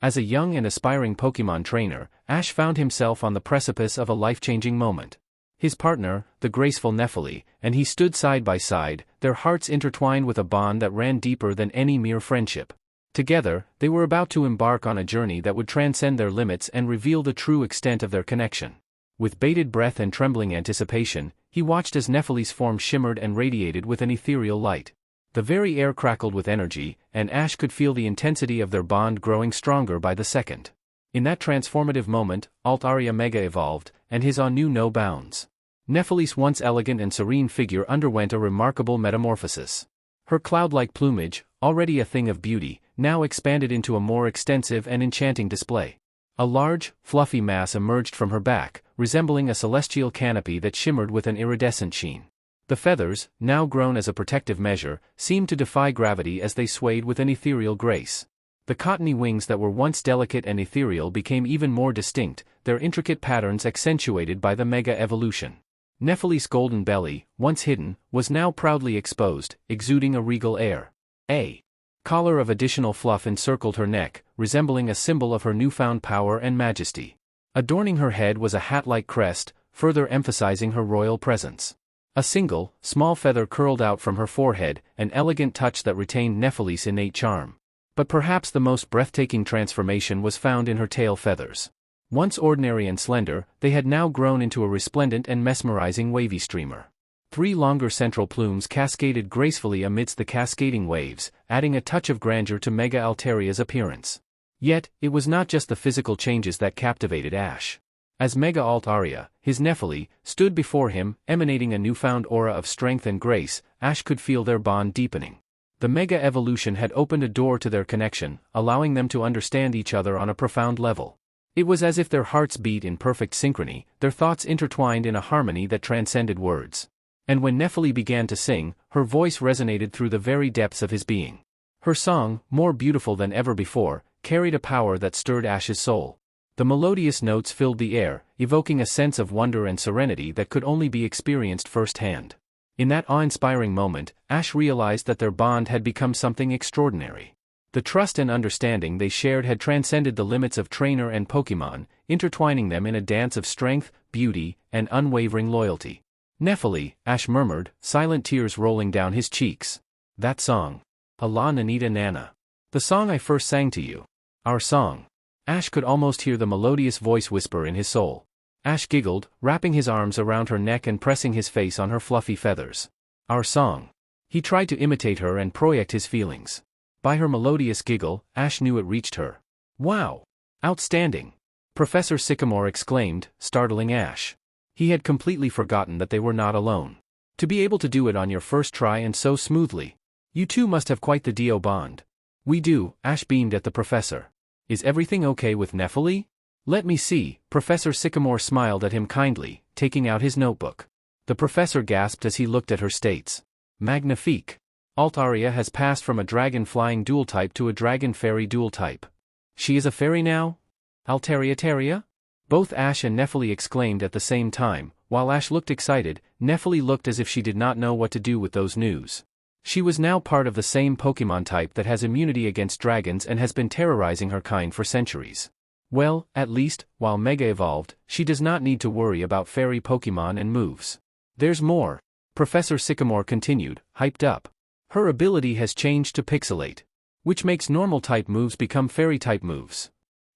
As a young and aspiring Pokémon trainer, Ash found himself on the precipice of a life-changing moment. His partner, the graceful Nephili, and he stood side by side, their hearts intertwined with a bond that ran deeper than any mere friendship. Together, they were about to embark on a journey that would transcend their limits and reveal the true extent of their connection. With bated breath and trembling anticipation, he watched as Nephili's form shimmered and radiated with an ethereal light. The very air crackled with energy, and Ash could feel the intensity of their bond growing stronger by the second. In that transformative moment, Altaria mega-evolved, and his awe knew no bounds. Nephili's once elegant and serene figure underwent a remarkable metamorphosis. Her cloud-like plumage, already a thing of beauty, now expanded into a more extensive and enchanting display. A large, fluffy mass emerged from her back, resembling a celestial canopy that shimmered with an iridescent sheen. The feathers, now grown as a protective measure, seemed to defy gravity as they swayed with an ethereal grace. The cottony wings that were once delicate and ethereal became even more distinct, their intricate patterns accentuated by the mega-evolution. Nephili's golden belly, once hidden, was now proudly exposed, exuding a regal air. A collar of additional fluff encircled her neck, resembling a symbol of her newfound power and majesty. Adorning her head was a hat-like crest, further emphasizing her royal presence. A single, small feather curled out from her forehead, an elegant touch that retained Nephili's innate charm. But perhaps the most breathtaking transformation was found in her tail feathers. Once ordinary and slender, they had now grown into a resplendent and mesmerizing wavy streamer. 3 longer central plumes cascaded gracefully amidst the cascading waves, adding a touch of grandeur to Mega Altaria's appearance. Yet, it was not just the physical changes that captivated Ash. As Mega Altaria, his Nephili, stood before him, emanating a newfound aura of strength and grace, Ash could feel their bond deepening. The Mega Evolution had opened a door to their connection, allowing them to understand each other on a profound level. It was as if their hearts beat in perfect synchrony, their thoughts intertwined in a harmony that transcended words. And when Nephili began to sing, her voice resonated through the very depths of his being. Her song, more beautiful than ever before, carried a power that stirred Ash's soul. The melodious notes filled the air, evoking a sense of wonder and serenity that could only be experienced firsthand. In that awe-inspiring moment, Ash realized that their bond had become something extraordinary. The trust and understanding they shared had transcended the limits of trainer and Pokémon, intertwining them in a dance of strength, beauty, and unwavering loyalty. Nephili, Ash murmured, silent tears rolling down his cheeks. That song. Allah Nanita Nana. The song I first sang to you. Our song. Ash could almost hear the melodious voice whisper in his soul. Ash giggled, wrapping his arms around her neck and pressing his face on her fluffy feathers. Our song. He tried to imitate her and project his feelings. By her melodious giggle, Ash knew it reached her. Wow! Outstanding! Professor Sycamore exclaimed, startling Ash. He had completely forgotten that they were not alone. To be able to do it on your first try and so smoothly. You two must have quite the Dio bond. We do, Ash beamed at the professor. Is everything okay with Nephili? Let me see, Professor Sycamore smiled at him kindly, taking out his notebook. The professor gasped as he looked at her states. Magnifique. Altaria has passed from a dragon-flying dual type to a dragon-fairy dual type. She is a fairy now? Altaria? Both Ash and Nephili exclaimed at the same time. While Ash looked excited, Nephili looked as if she did not know what to do with those news. She was now part of the same Pokémon type that has immunity against dragons and has been terrorizing her kind for centuries. Well, at least, while Mega-evolved, she does not need to worry about fairy Pokémon and moves. There's more. Professor Sycamore continued, hyped up. Her ability has changed to Pixelate, which makes normal-type moves become fairy-type moves.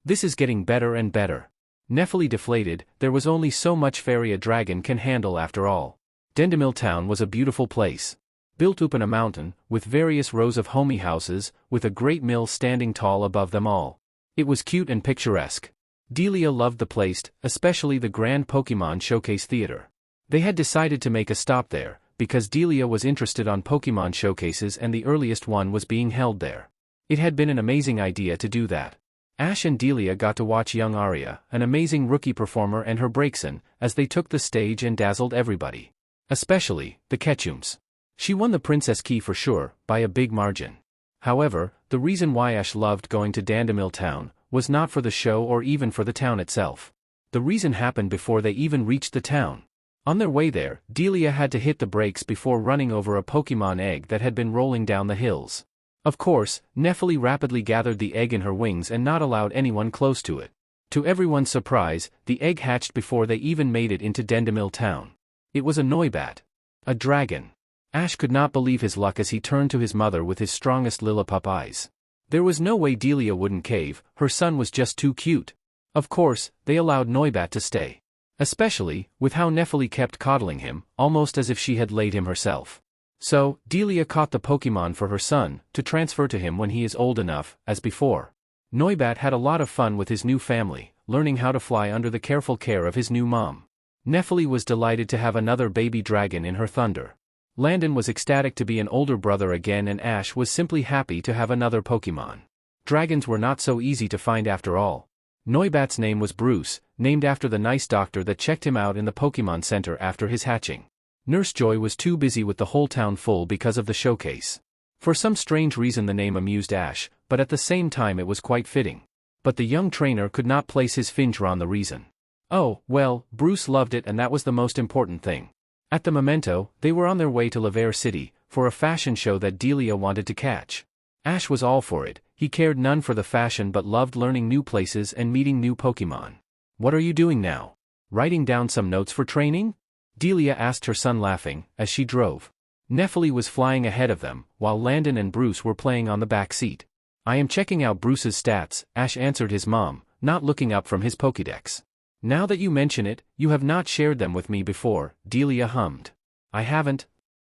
This is getting better and better. Nephili deflated, there was only so much fairy a dragon can handle after all. Dendemil Town was a beautiful place. built up in a mountain, with various rows of homey houses, with a great mill standing tall above them all. It was cute and picturesque. Delia loved the place, especially the Grand Pokemon Showcase Theater. They had decided to make a stop there, because Delia was interested on Pokemon showcases and the earliest one was being held there. It had been an amazing idea to do that. Ash and Delia got to watch young Aria, an amazing rookie performer, and her Braixen, as they took the stage and dazzled everybody. Especially, the Ketchums. She won the Princess Key for sure, by a big margin. However, the reason why Ash loved going to Dandemil Town was not for the show or even for the town itself. The reason happened before they even reached the town. On their way there, Delia had to hit the brakes before running over a Pokemon egg that had been rolling down the hills. Of course, Nephili rapidly gathered the egg in her wings and not allowed anyone close to it. To everyone's surprise, the egg hatched before they even made it into Dandemil Town. It was a Noibat. A dragon. Ash could not believe his luck as he turned to his mother with his strongest Lillipup eyes. There was no way Delia wouldn't cave, her son was just too cute. Of course, they allowed Noibat to stay. Especially, with how Nephili kept coddling him, almost as if she had laid him herself. So, Delia caught the Pokemon for her son, to transfer to him when he is old enough, as before. Noibat had a lot of fun with his new family, learning how to fly under the careful care of his new mom. Nephili was delighted to have another baby dragon in her thunder. Landon was ecstatic to be an older brother again, and Ash was simply happy to have another Pokemon. Dragons were not so easy to find after all. Noibat's name was Bruce, named after the nice doctor that checked him out in the Pokemon Center after his hatching. Nurse Joy was too busy with the whole town full because of the showcase. For some strange reason the name amused Ash, but at the same time it was quite fitting. But the young trainer could not place his finger on the reason. Oh, well, Bruce loved it and that was the most important thing. At the memento, they were on their way to Laver City, for a fashion show that Delia wanted to catch. Ash was all for it, he cared none for the fashion but loved learning new places and meeting new Pokemon. What are you doing now? Writing down some notes for training? Delia asked her son laughing, as she drove. Nephili was flying ahead of them, while Landon and Bruce were playing on the back seat. I am checking out Bruce's stats, Ash answered his mom, not looking up from his Pokédex. Now that you mention it, you have not shared them with me before, Delia hummed. I haven't.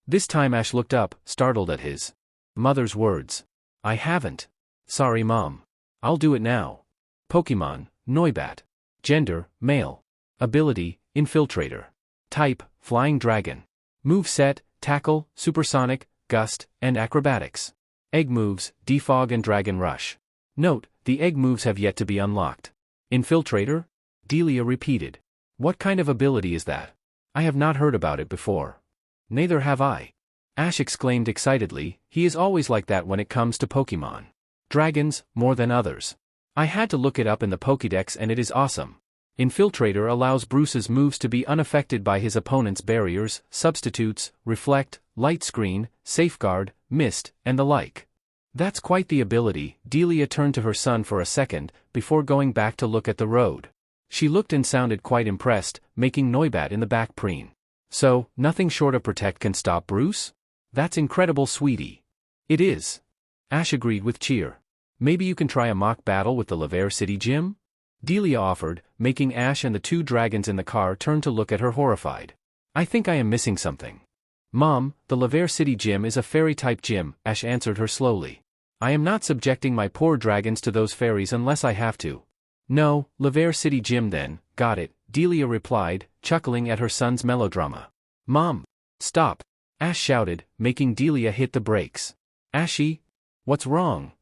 This time Ash looked up, startled at his mother's words. I haven't. Sorry mom. I'll do it now. Pokemon, Noibat. Gender, male. Ability, Infiltrator. Type, Flying Dragon. Moveset, Tackle, Supersonic, Gust, and Acrobatics. Egg moves, Defog and Dragon Rush. Note, the egg moves have yet to be unlocked. Infiltrator? Delia repeated. What kind of ability is that? I have not heard about it before. Neither have I. Ash exclaimed excitedly, he is always like that when it comes to Pokemon. Dragons, more than others. I had to look it up in the Pokédex and it is awesome. Infiltrator allows Bruce's moves to be unaffected by his opponent's barriers, substitutes, reflect, light screen, safeguard, mist, and the like. That's quite the ability. Delia turned to her son for a second, before going back to look at the road. She looked and sounded quite impressed, making Noibat in the back preen. So, nothing short of Protect can stop Bruce? That's incredible, sweetie. It is. Ash agreed with cheer. Maybe you can try a mock battle with the Laver City Gym? Delia offered, making Ash and the two dragons in the car turn to look at her horrified. I think I am missing something. Mom, the Laver City Gym is a fairy-type gym, Ash answered her slowly. I am not subjecting my poor dragons to those fairies unless I have to. No, Laver City Gym then, got it, Delia replied, chuckling at her son's melodrama. Mom! Stop! Ash shouted, making Delia hit the brakes. Ashy? What's wrong?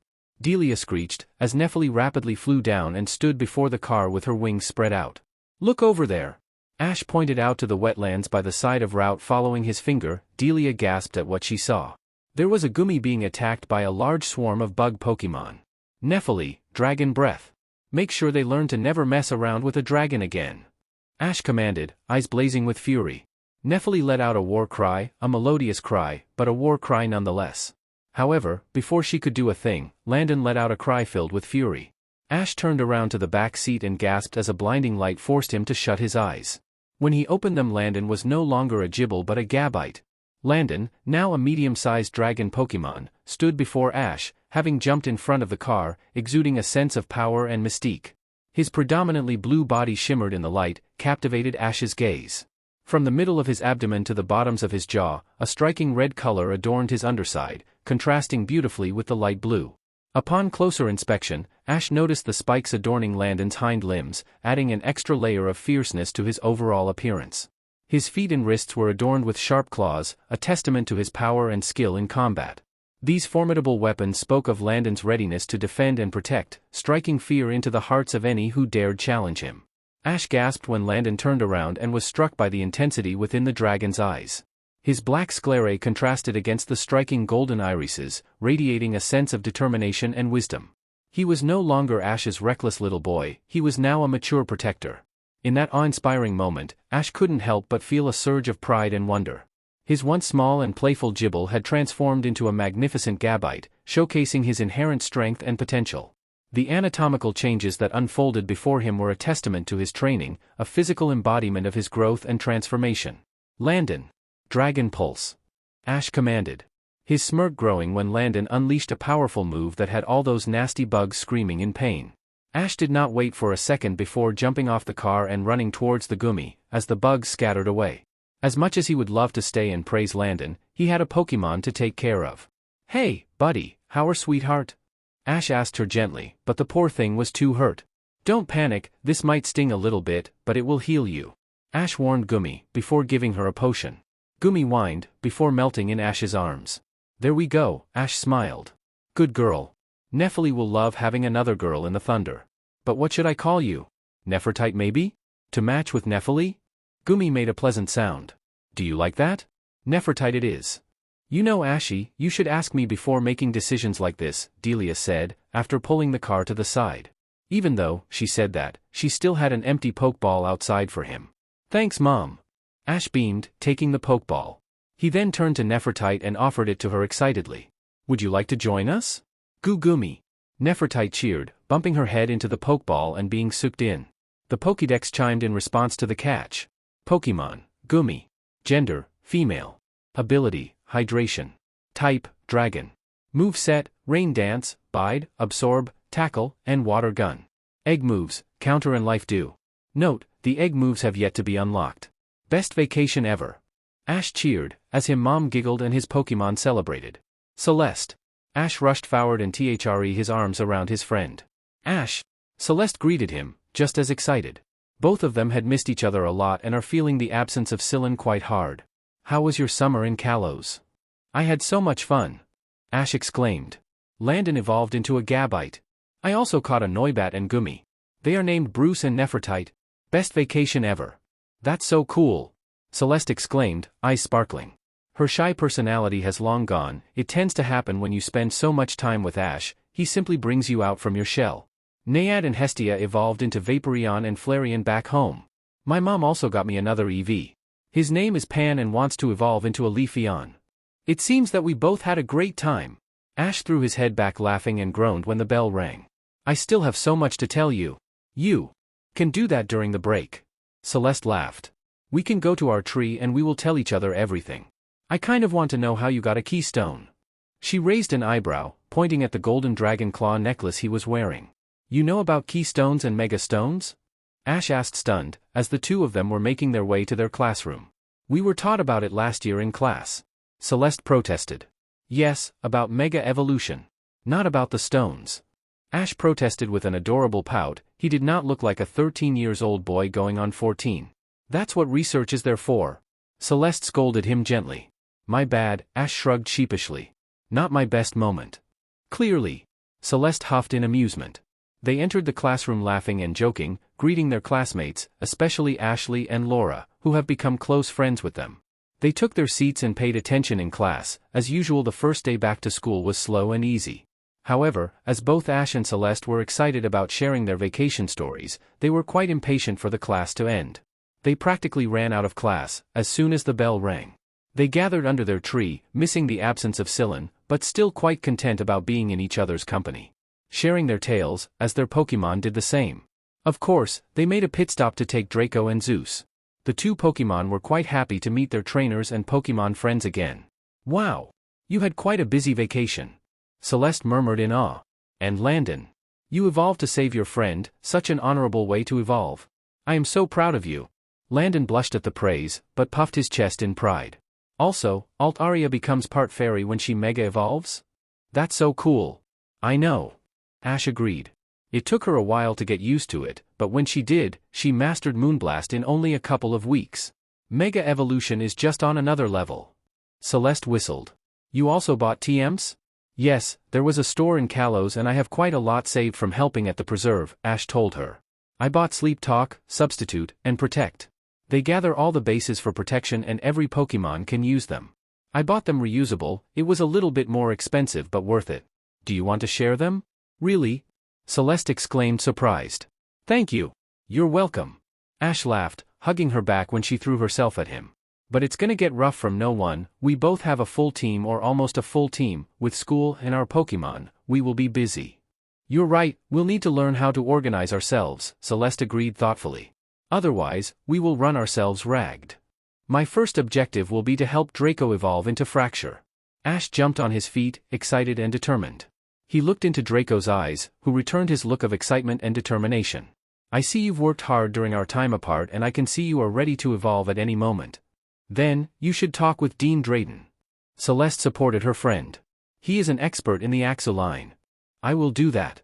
Delia screeched, as Nephili rapidly flew down and stood before the car with her wings spread out. Look over there! Ash pointed out to the wetlands by the side of route following his finger. Delia gasped at what she saw. There was a Gummy being attacked by a large swarm of bug Pokemon. Nephili, Dragon Breath. Make sure they learn to never mess around with a dragon again. Ash commanded, eyes blazing with fury. Nephili let out a war cry, a melodious cry, but a war cry nonetheless. However, before she could do a thing, Landon let out a cry filled with fury. Ash turned around to the back seat and gasped as a blinding light forced him to shut his eyes. When he opened them, Landon was no longer a Gibble but a Gabite. Landon, now a medium-sized dragon Pokemon, stood before Ash, having jumped in front of the car, exuding a sense of power and mystique. His predominantly blue body shimmered in the light, captivated Ash's gaze. From the middle of his abdomen to the bottoms of his jaw, a striking red color adorned his underside, contrasting beautifully with the light blue. Upon closer inspection, Ash noticed the spikes adorning Landon's hind limbs, adding an extra layer of fierceness to his overall appearance. His feet and wrists were adorned with sharp claws, a testament to his power and skill in combat. These formidable weapons spoke of Landon's readiness to defend and protect, striking fear into the hearts of any who dared challenge him. Ash gasped when Landon turned around and was struck by the intensity within the dragon's eyes. His black sclerae contrasted against the striking golden irises, radiating a sense of determination and wisdom. He was no longer Ash's reckless little boy, he was now a mature protector. In that awe-inspiring moment, Ash couldn't help but feel a surge of pride and wonder. His once small and playful Gibble had transformed into a magnificent Gabite, showcasing his inherent strength and potential. The anatomical changes that unfolded before him were a testament to his training, a physical embodiment of his growth and transformation. Landon. Dragon Pulse. Ash commanded. His smirk growing when Landon unleashed a powerful move that had all those nasty bugs screaming in pain. Ash did not wait for a second before jumping off the car and running towards the gummy, as the bugs scattered away. As much as he would love to stay and praise Landon, he had a Pokemon to take care of. "Hey, buddy, how are sweetheart?" Ash asked her gently, but the poor thing was too hurt. "Don't panic, this might sting a little bit, but it will heal you," Ash warned Gummy, before giving her a potion. Gummy whined, before melting in Ash's arms. "There we go," Ash smiled. "Good girl. Nephili will love having another girl in the thunder. But what should I call you? Nefertite maybe? To match with Nephili?" Gummy made a pleasant sound. "Do you like that? Nefertite it is." "You know Ashy, you should ask me before making decisions like this," Delia said, after pulling the car to the side. Even though she said that, she still had an empty Pokeball outside for him. "Thanks Mom." Ash beamed, taking the Pokeball. He then turned to Nefertite and offered it to her excitedly. "Would you like to join us?" "Goo Gummy." Nefertite cheered, bumping her head into the Pokeball and being sucked in. The Pokédex chimed in response to the catch. Pokemon, Gummy. Gender, female. Ability, hydration. Type, dragon. Moveset, rain dance, bide, absorb, tackle, and water gun. Egg moves, counter and life dew. Note, the egg moves have yet to be unlocked. Best vacation ever. Ash cheered, as him Mom giggled and his Pokemon celebrated. Celeste. Ash rushed forward and threw his arms around his friend. "Ash!" Celeste greeted him, just as excited. Both of them had missed each other a lot and are feeling the absence of Syllan quite hard. "How was your summer in Kalos?" "I had so much fun!" Ash exclaimed. Landon evolved into a Gabite. "I also caught a Noibat and Gummy. They are named Bruce and Nefertite. Best vacation ever." "That's so cool!" Celeste exclaimed, eyes sparkling. Her shy personality has long gone. It tends to happen when you spend so much time with Ash, he simply brings you out from your shell. Nayad and Hestia evolved into Vaporeon and Flareon back home. My mom also got me another EV. His name is Pan and wants to evolve into a Leafeon. It seems that we both had a great time. Ash threw his head back laughing and groaned when the bell rang. "I still have so much to tell you." "You can do that during the break." Celeste laughed. "We can go to our tree and we will tell each other everything. I kind of want to know how you got a keystone." She raised an eyebrow, pointing at the golden dragon claw necklace he was wearing. "You know about keystones and megastones?" Ash asked stunned, as the two of them were making their way to their classroom. "We were taught about it last year in class." Celeste protested. "Yes, about mega evolution. Not about the stones." Ash protested with an adorable pout. He did not look like a 13-years-old boy going on 14. "That's what research is there for." Celeste scolded him gently. "My bad," Ash shrugged sheepishly. "Not my best moment." "Clearly." Celeste huffed in amusement. They entered the classroom laughing and joking, greeting their classmates, especially Ashley and Laura, who have become close friends with them. They took their seats and paid attention in class. As usual, the first day back to school was slow and easy. However, as both Ash and Celeste were excited about sharing their vacation stories, they were quite impatient for the class to end. They practically ran out of class as soon as the bell rang. They gathered under their tree, missing the absence of Syllan, but still quite content about being in each other's company, sharing their tales, as their Pokemon did the same. Of course, they made a pit stop to take Draco and Zeus. The two Pokemon were quite happy to meet their trainers and Pokemon friends again. "Wow! You had quite a busy vacation," Celeste murmured in awe. "And Landon, you evolved to save your friend, such an honorable way to evolve. I am so proud of you." Landon blushed at the praise, but puffed his chest in pride. Also, Alt Aria becomes part fairy when she mega evolves? That's so cool. I know. Ash agreed. It took her a while to get used to it, but when she did, she mastered Moonblast in only a couple of weeks. Mega evolution is just on another level. Celeste whistled. You also bought TMs? Yes, there was a store in Kalos and I have quite a lot saved from helping at the preserve, Ash told her. I bought Sleep Talk, Substitute, and Protect. They gather all the bases for protection and every Pokemon can use them. I bought them reusable, it was a little bit more expensive but worth it. Do you want to share them? Really? Celeste exclaimed surprised. Thank you. You're welcome. Ash laughed, hugging her back when she threw herself at him. But it's gonna get rough from no one, we both have a full team or almost a full team, with school and our Pokemon, we will be busy. You're right, we'll need to learn how to organize ourselves, Celeste agreed thoughtfully. Otherwise, we will run ourselves ragged. My first objective will be to help Draco evolve into Fracture. Ash jumped on his feet, excited and determined. He looked into Draco's eyes, who returned his look of excitement and determination. I see you've worked hard during our time apart and I can see you are ready to evolve at any moment. Then, you should talk with Dean Drayden. Celeste supported her friend. He is an expert in the Axu line. I will do that.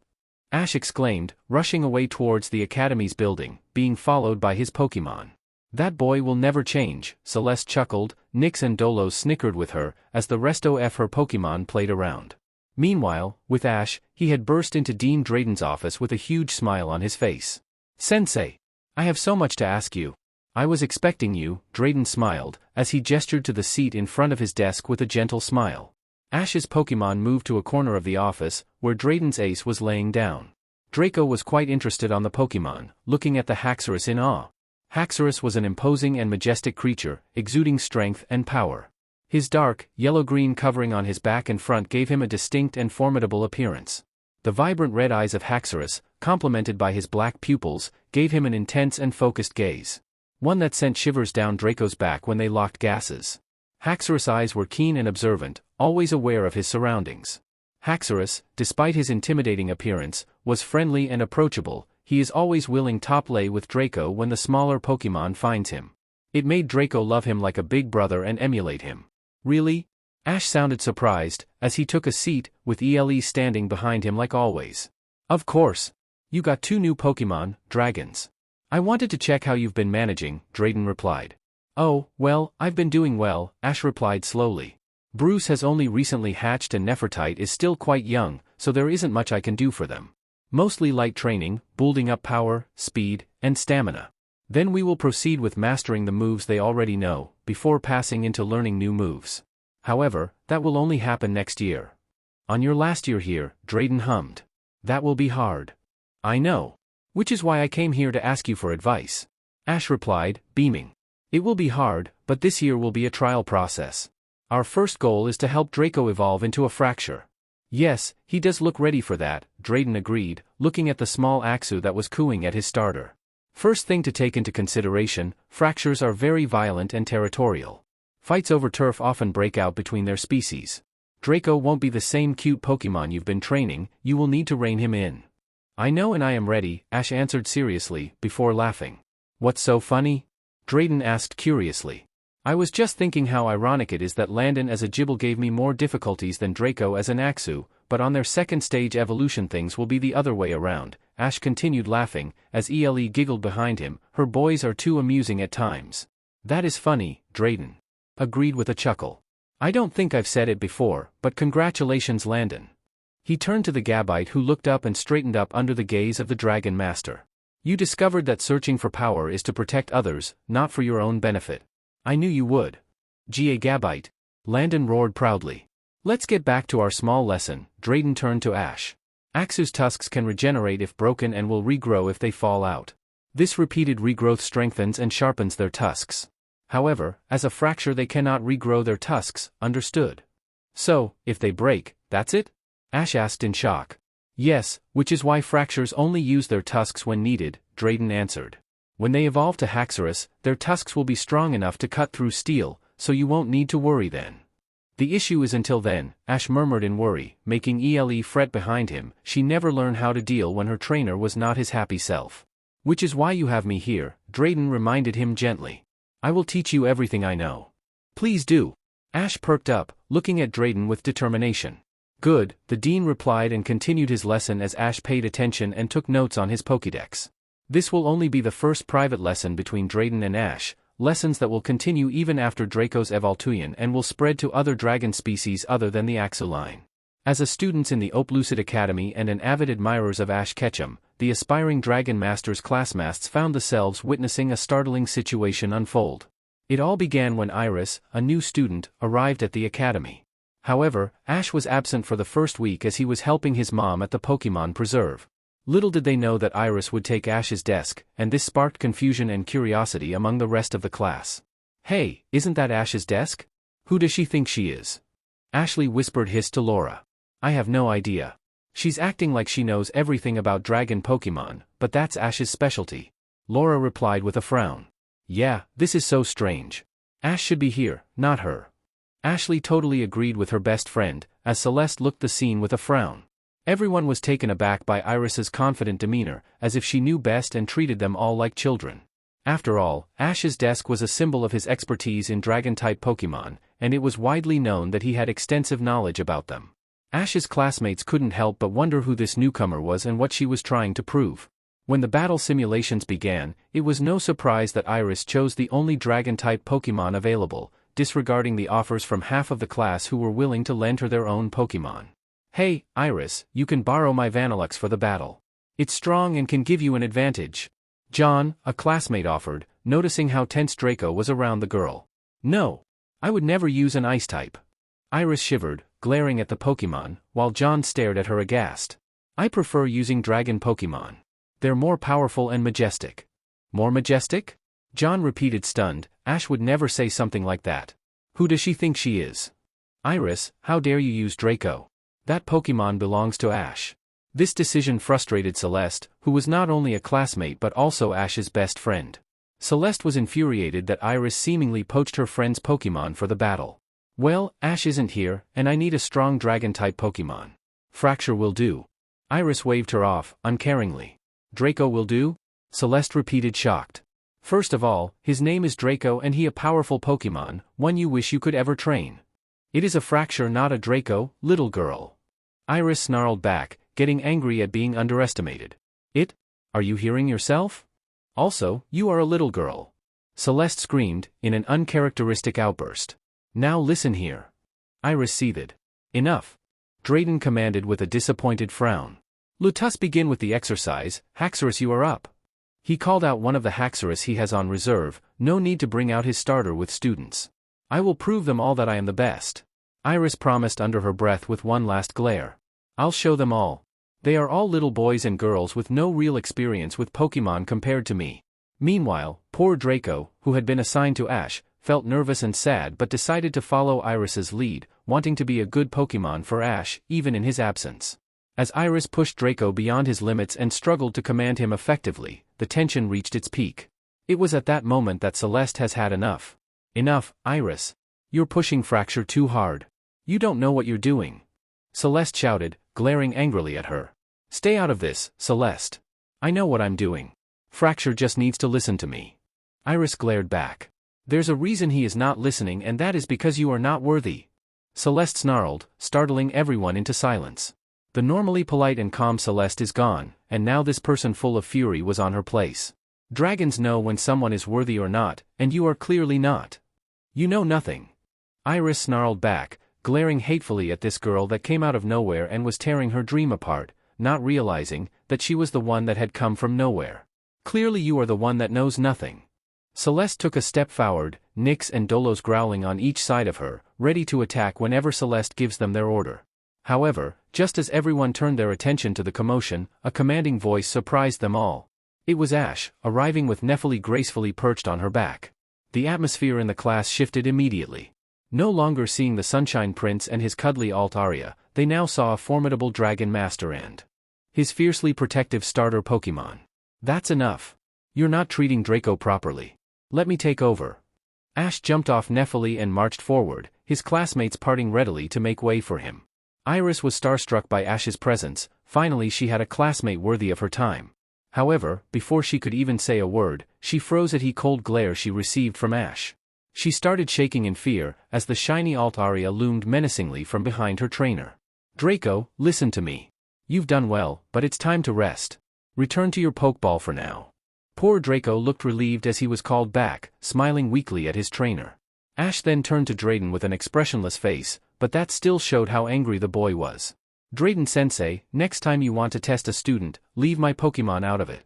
Ash exclaimed, rushing away towards the Academy's building, being followed by his Pokemon. That boy will never change, Celeste chuckled, Nyx and Dolos snickered with her, as the rest of her Pokemon played around. Meanwhile, with Ash, he had burst into Dean Drayden's office with a huge smile on his face. Sensei! I have so much to ask you. I was expecting you, Drayden smiled, as he gestured to the seat in front of his desk with a gentle smile. Ash's Pokemon moved to a corner of the office, where Drayden's ace was laying down. Draco was quite interested on the Pokemon, looking at the Haxorus in awe. Haxorus was an imposing and majestic creature, exuding strength and power. His dark, yellow-green covering on his back and front gave him a distinct and formidable appearance. The vibrant red eyes of Haxorus, complemented by his black pupils, gave him an intense and focused gaze. One that sent shivers down Draco's back when they locked gases. Haxorus' eyes were keen and observant, always aware of his surroundings. Haxorus, despite his intimidating appearance, was friendly and approachable. He is always willing to play with Draco when the smaller Pokemon finds him. It made Draco love him like a big brother and emulate him. Really? Ash sounded surprised, as he took a seat, with ELE standing behind him like always. Of course. You got 2 new Pokemon, dragons. I wanted to check how you've been managing, Drayden replied. Oh, well, I've been doing well, Ash replied slowly. Bruce has only recently hatched and Nefertite is still quite young, so there isn't much I can do for them. Mostly light training, building up power, speed, and stamina. Then we will proceed with mastering the moves they already know, before passing into learning new moves. However, that will only happen next year. On your last year here, Drayden hummed. That will be hard. I know. Which is why I came here to ask you for advice. Ash replied, beaming. It will be hard, but this year will be a trial process. Our first goal is to help Draco evolve into a Fracture. Yes, he does look ready for that, Drayden agreed, looking at the small Axu that was cooing at his starter. First thing to take into consideration, Fractures are very violent and territorial. Fights over turf often break out between their species. Draco won't be the same cute Pokemon you've been training, you will need to rein him in. I know and I am ready, Ash answered seriously, before laughing. What's so funny? Drayden asked curiously. I was just thinking how ironic it is that Landon as a Gible gave me more difficulties than Draco as an Axu, but on their second stage evolution things will be the other way around. Ash continued laughing, as ELE giggled behind him, her boys are too amusing at times. That is funny, Drayden agreed with a chuckle. I don't think I've said it before, but congratulations Landon. He turned to the Gabite who looked up and straightened up under the gaze of the Dragon Master. You discovered that searching for power is to protect others, not for your own benefit. I knew you would. Ga Gabite. Landon roared proudly. Let's get back to our small lesson, Drayden turned to Ash. Axu's tusks can regenerate if broken and will regrow if they fall out. This repeated regrowth strengthens and sharpens their tusks. However, as a Fracture they cannot regrow their tusks, understood? So, if they break, that's it? Ash asked in shock. Yes, which is why Fractures only use their tusks when needed, Drayden answered. When they evolve to Haxorus, their tusks will be strong enough to cut through steel, so you won't need to worry then. The issue is until then, Ash murmured in worry, making ELE fret behind him, she never learned how to deal when her trainer was not his happy self. Which is why you have me here, Drayden reminded him gently. I will teach you everything I know. Please do. Ash perked up, looking at Drayden with determination. Good, the dean replied and continued his lesson as Ash paid attention and took notes on his Pokédex. This will only be the first private lesson between Drayden and Ash, lessons that will continue even after Draco's evolution and will spread to other dragon species other than the Axoline. As a student in the Oplucid Academy and an avid admirers of Ash Ketchum, the aspiring Dragon Masters classmates found themselves witnessing a startling situation unfold. It all began when Iris, a new student, arrived at the academy. However, Ash was absent for the first week as he was helping his mom at the Pokémon Preserve. Little did they know that Iris would take Ash's desk, and this sparked confusion and curiosity among the rest of the class. Hey, isn't that Ash's desk? Who does she think she is? Ashley whispered to Laura. I have no idea. She's acting like she knows everything about dragon Pokémon, but that's Ash's specialty. Laura replied with a frown. Yeah, this is so strange. Ash should be here, not her. Ashley totally agreed with her best friend, as Celeste looked the scene with a frown. Everyone was taken aback by Iris's confident demeanor, as if she knew best and treated them all like children. After all, Ash's desk was a symbol of his expertise in dragon-type Pokémon, and it was widely known that he had extensive knowledge about them. Ash's classmates couldn't help but wonder who this newcomer was and what she was trying to prove. When the battle simulations began, it was no surprise that Iris chose the only dragon-type Pokémon available, disregarding the offers from half of the class who were willing to lend her their own Pokémon. Hey, Iris, you can borrow my Vanillux for the battle. It's strong and can give you an advantage. John, a classmate offered, noticing how tense Draco was around the girl. No. I would never use an ice type. Iris shivered, glaring at the Pokémon, while John stared at her aghast. I prefer using dragon Pokémon. They're more powerful and majestic. More majestic? John repeated stunned. Ash would never say something like that. Who does she think she is? Iris, how dare you use Draco? That Pokémon belongs to Ash. This decision frustrated Celeste, who was not only a classmate but also Ash's best friend. Celeste was infuriated that Iris seemingly poached her friend's Pokémon for the battle. Well, Ash isn't here, and I need a strong dragon-type Pokémon. Fracture will do. Iris waved her off, uncaringly. Draco will do? Celeste repeated shocked. First of all, his name is Draco and he a powerful Pokémon, one you wish you could ever train. It is a Fracture, not a Draco, little girl. Iris snarled back, getting angry at being underestimated. Are you hearing yourself? Also, you are a little girl. Celeste screamed, in an uncharacteristic outburst. Now listen here. Iris seethed. Enough. Drayden commanded with a disappointed frown. Let us begin with the exercise. Haxorus, you are up. He called out one of the Haxorus he has on reserve, no need to bring out his starter with students. I will prove them all that I am the best. Iris promised under her breath with one last glare. I'll show them all. They are all little boys and girls with no real experience with Pokémon compared to me. Meanwhile, poor Draco, who had been assigned to Ash, felt nervous and sad but decided to follow Iris's lead, wanting to be a good Pokémon for Ash, even in his absence. As Iris pushed Draco beyond his limits and struggled to command him effectively, the tension reached its peak. It was at that moment that Celeste has had enough. Enough, Iris. You're pushing Fracture too hard. You don't know what you're doing. Celeste shouted, glaring angrily at her. Stay out of this, Celeste. I know what I'm doing. Fracture just needs to listen to me. Iris glared back. There's a reason he is not listening, and that is because you are not worthy. Celeste snarled, startling everyone into silence. The normally polite and calm Celeste is gone, and now this person full of fury was on her place. Dragons know when someone is worthy or not, and you are clearly not. You know nothing. Iris snarled back, glaring hatefully at this girl that came out of nowhere and was tearing her dream apart, not realizing that she was the one that had come from nowhere. Clearly you are the one that knows nothing. Celeste took a step forward, Nyx and Dolos growling on each side of her, ready to attack whenever Celeste gives them their order. However, just as everyone turned their attention to the commotion, a commanding voice surprised them all. It was Ash, arriving with Nephili gracefully perched on her back. The atmosphere in the class shifted immediately. No longer seeing the Sunshine Prince and his cuddly Altaria, they now saw a formidable Dragon Master and his fiercely protective starter Pokémon. That's enough. You're not treating Draco properly. Let me take over. Ash jumped off Nephili and marched forward, his classmates parting readily to make way for him. Iris was starstruck by Ash's presence. Finally she had a classmate worthy of her time. However, before she could even say a word, she froze at the cold glare she received from Ash. She started shaking in fear, as the shiny Altaria loomed menacingly from behind her trainer. Draco, listen to me. You've done well, but it's time to rest. Return to your Pokeball for now. Poor Draco looked relieved as he was called back, smiling weakly at his trainer. Ash then turned to Drayden with an expressionless face, but that still showed how angry the boy was. Drayden-sensei, next time you want to test a student, leave my Pokemon out of it.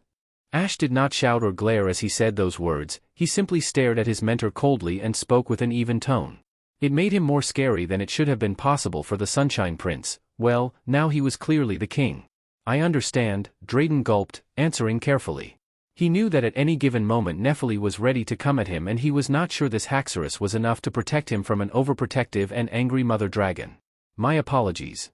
Ash did not shout or glare as he said those words, he simply stared at his mentor coldly and spoke with an even tone. It made him more scary than it should have been possible for the Sunshine Prince. Well, now he was clearly the king. I understand, Drayden gulped, answering carefully. He knew that at any given moment Nephili was ready to come at him, and he was not sure this Haxorus was enough to protect him from an overprotective and angry mother dragon. My apologies.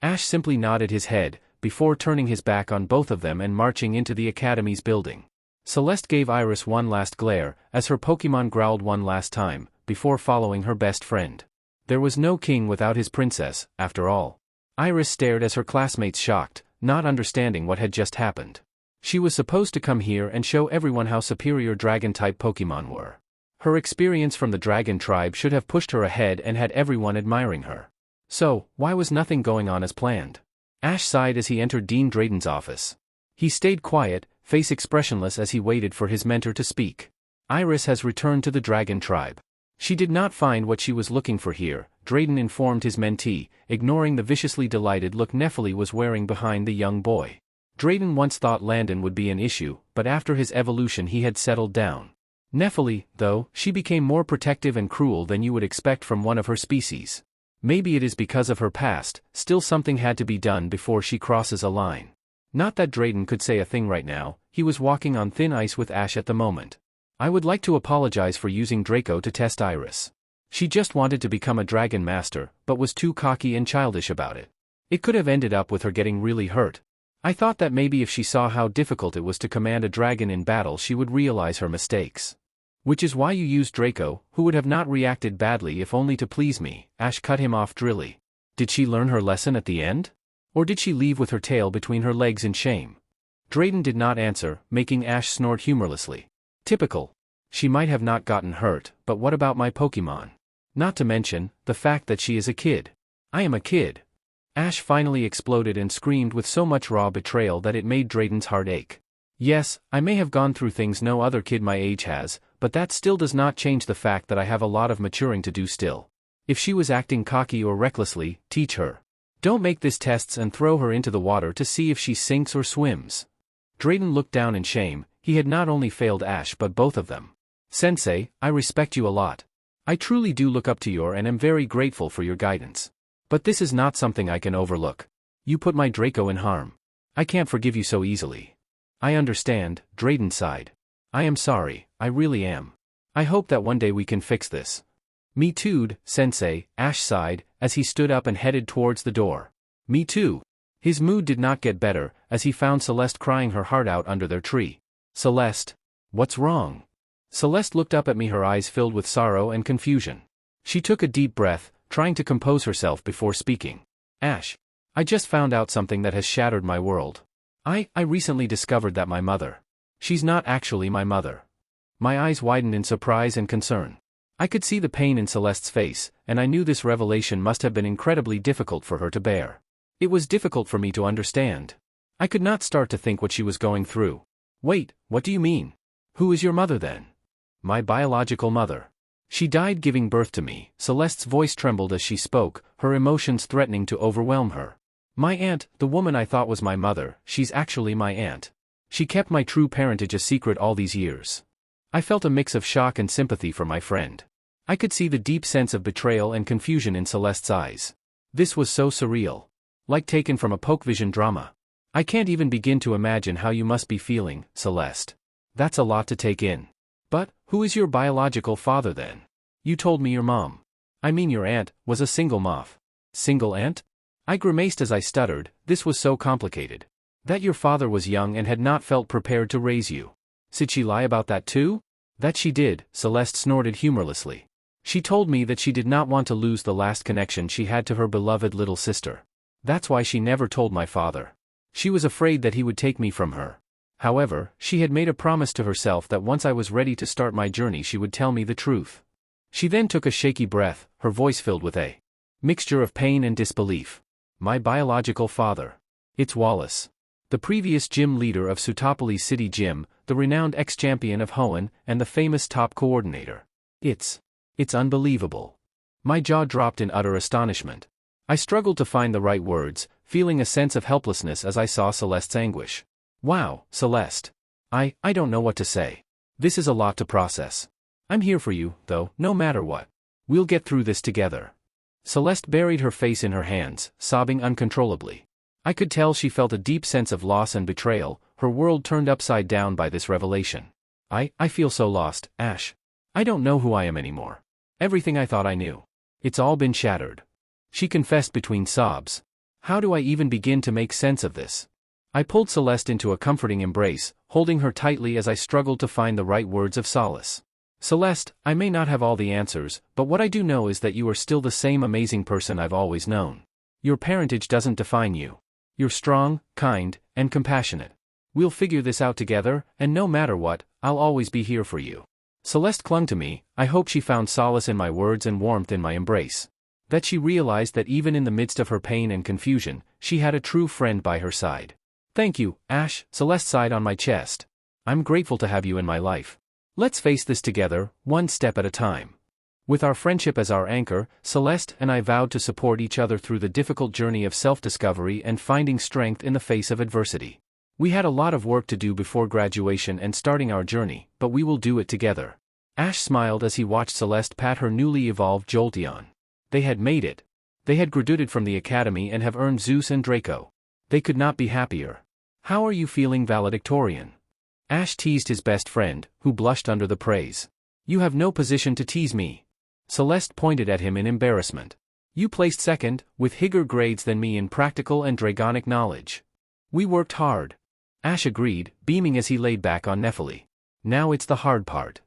Ash simply nodded his head, before turning his back on both of them and marching into the Academy's building. Celeste gave Iris one last glare, as her Pokemon growled one last time, before following her best friend. There was no king without his princess, after all. Iris stared as her classmates shocked, not understanding what had just happened. She was supposed to come here and show everyone how superior dragon-type Pokemon were. Her experience from the dragon tribe should have pushed her ahead and had everyone admiring her. So, why was nothing going on as planned? Ash sighed as he entered Dean Drayden's office. He stayed quiet, face expressionless as he waited for his mentor to speak. Iris has returned to the dragon tribe. She did not find what she was looking for here, Drayden informed his mentee, ignoring the viciously delighted look Nephili was wearing behind the young boy. Drayden once thought Landon would be an issue, but after his evolution he had settled down. Nephili, though, she became more protective and cruel than you would expect from one of her species. Maybe it is because of her past, still something had to be done before she crosses a line. Not that Drayden could say a thing right now, he was walking on thin ice with Ash at the moment. I would like to apologize for using Draco to test Iris. She just wanted to become a dragon master, but was too cocky and childish about it. It could have ended up with her getting really hurt. I thought that maybe if she saw how difficult it was to command a dragon in battle she would realize her mistakes. Which is why you used Draco, who would have not reacted badly if only to please me, Ash cut him off drily. Did she learn her lesson at the end? Or did she leave with her tail between her legs in shame? Drayden did not answer, making Ash snort humorlessly. Typical. She might have not gotten hurt, but what about my Pokemon? Not to mention, the fact that she is a kid. I am a kid. Ash finally exploded and screamed with so much raw betrayal that it made Drayden's heart ache. Yes, I may have gone through things no other kid my age has, but that still does not change the fact that I have a lot of maturing to do still. If she was acting cocky or recklessly, teach her. Don't make this tests and throw her into the water to see if she sinks or swims. Drayden looked down in shame, he had not only failed Ash but both of them. Sensei, I respect you a lot. I truly do look up to you and am very grateful for your guidance. But this is not something I can overlook. You put my Draco in harm. I can't forgive you so easily. I understand, Drayden sighed. I am sorry, I really am. I hope that one day we can fix this. Me too, Sensei, Ash sighed, as he stood up and headed towards the door. Me too. His mood did not get better, as he found Celeste crying her heart out under their tree. Celeste? What's wrong? Celeste looked up at me, her eyes filled with sorrow and confusion. She took a deep breath, trying to compose herself before speaking. Ash. I just found out something that has shattered my world. I recently discovered that my mother. She's not actually my mother. My eyes widened in surprise and concern. I could see the pain in Celeste's face, and I knew this revelation must have been incredibly difficult for her to bear. It was difficult for me to understand. I could not start to think what she was going through. Wait, what do you mean? Who is your mother then? My biological mother. She died giving birth to me. Celeste's voice trembled as she spoke, her emotions threatening to overwhelm her. My aunt, the woman I thought was my mother, she's actually my aunt. She kept my true parentage a secret all these years. I felt a mix of shock and sympathy for my friend. I could see the deep sense of betrayal and confusion in Celeste's eyes. This was so surreal. Like taken from a Pokevision drama. I can't even begin to imagine how you must be feeling, Celeste. That's a lot to take in. But, who is your biological father then? You told me your mom. I mean your aunt, was a single moth. Single aunt? I grimaced as I stuttered, this was so complicated. That your father was young and had not felt prepared to raise you. Did she lie about that too? That she did, Celeste snorted humorlessly. She told me that she did not want to lose the last connection she had to her beloved little sister. That's why she never told my father. She was afraid that he would take me from her. However, she had made a promise to herself that once I was ready to start my journey she would tell me the truth. She then took a shaky breath, her voice filled with a mixture of pain and disbelief. My biological father. It's Wallace. The previous gym leader of Sutopolis City Gym, the renowned ex-champion of Hoenn, and the famous top coordinator. It's unbelievable. My jaw dropped in utter astonishment. I struggled to find the right words, feeling a sense of helplessness as I saw Celeste's anguish. Wow, Celeste. I don't know what to say. This is a lot to process. I'm here for you, though, no matter what. We'll get through this together. Celeste buried her face in her hands, sobbing uncontrollably. I could tell she felt a deep sense of loss and betrayal, her world turned upside down by this revelation. I feel so lost, Ash. I don't know who I am anymore. Everything I thought I knew. It's all been shattered. She confessed between sobs. How do I even begin to make sense of this? I pulled Celeste into a comforting embrace, holding her tightly as I struggled to find the right words of solace. Celeste, I may not have all the answers, but what I do know is that you are still the same amazing person I've always known. Your parentage doesn't define you. You're strong, kind, and compassionate. We'll figure this out together, and no matter what, I'll always be here for you. Celeste clung to me. I hope she found solace in my words and warmth in my embrace. That she realized that even in the midst of her pain and confusion, she had a true friend by her side. Thank you, Ash, Celeste sighed on my chest. I'm grateful to have you in my life. Let's face this together, one step at a time. With our friendship as our anchor, Celeste and I vowed to support each other through the difficult journey of self-discovery and finding strength in the face of adversity. We had a lot of work to do before graduation and starting our journey, but we will do it together. Ash smiled as he watched Celeste pat her newly evolved Jolteon. They had made it. They had graduated from the academy and have earned Zeus and Draco. They could not be happier. How are you feeling, valedictorian? Ash teased his best friend, who blushed under the praise. You have no position to tease me. Celeste pointed at him in embarrassment. You placed second, with higher grades than me in practical and dragonic knowledge. We worked hard. Ash agreed, beaming as he laid back on Nephili. Now it's the hard part.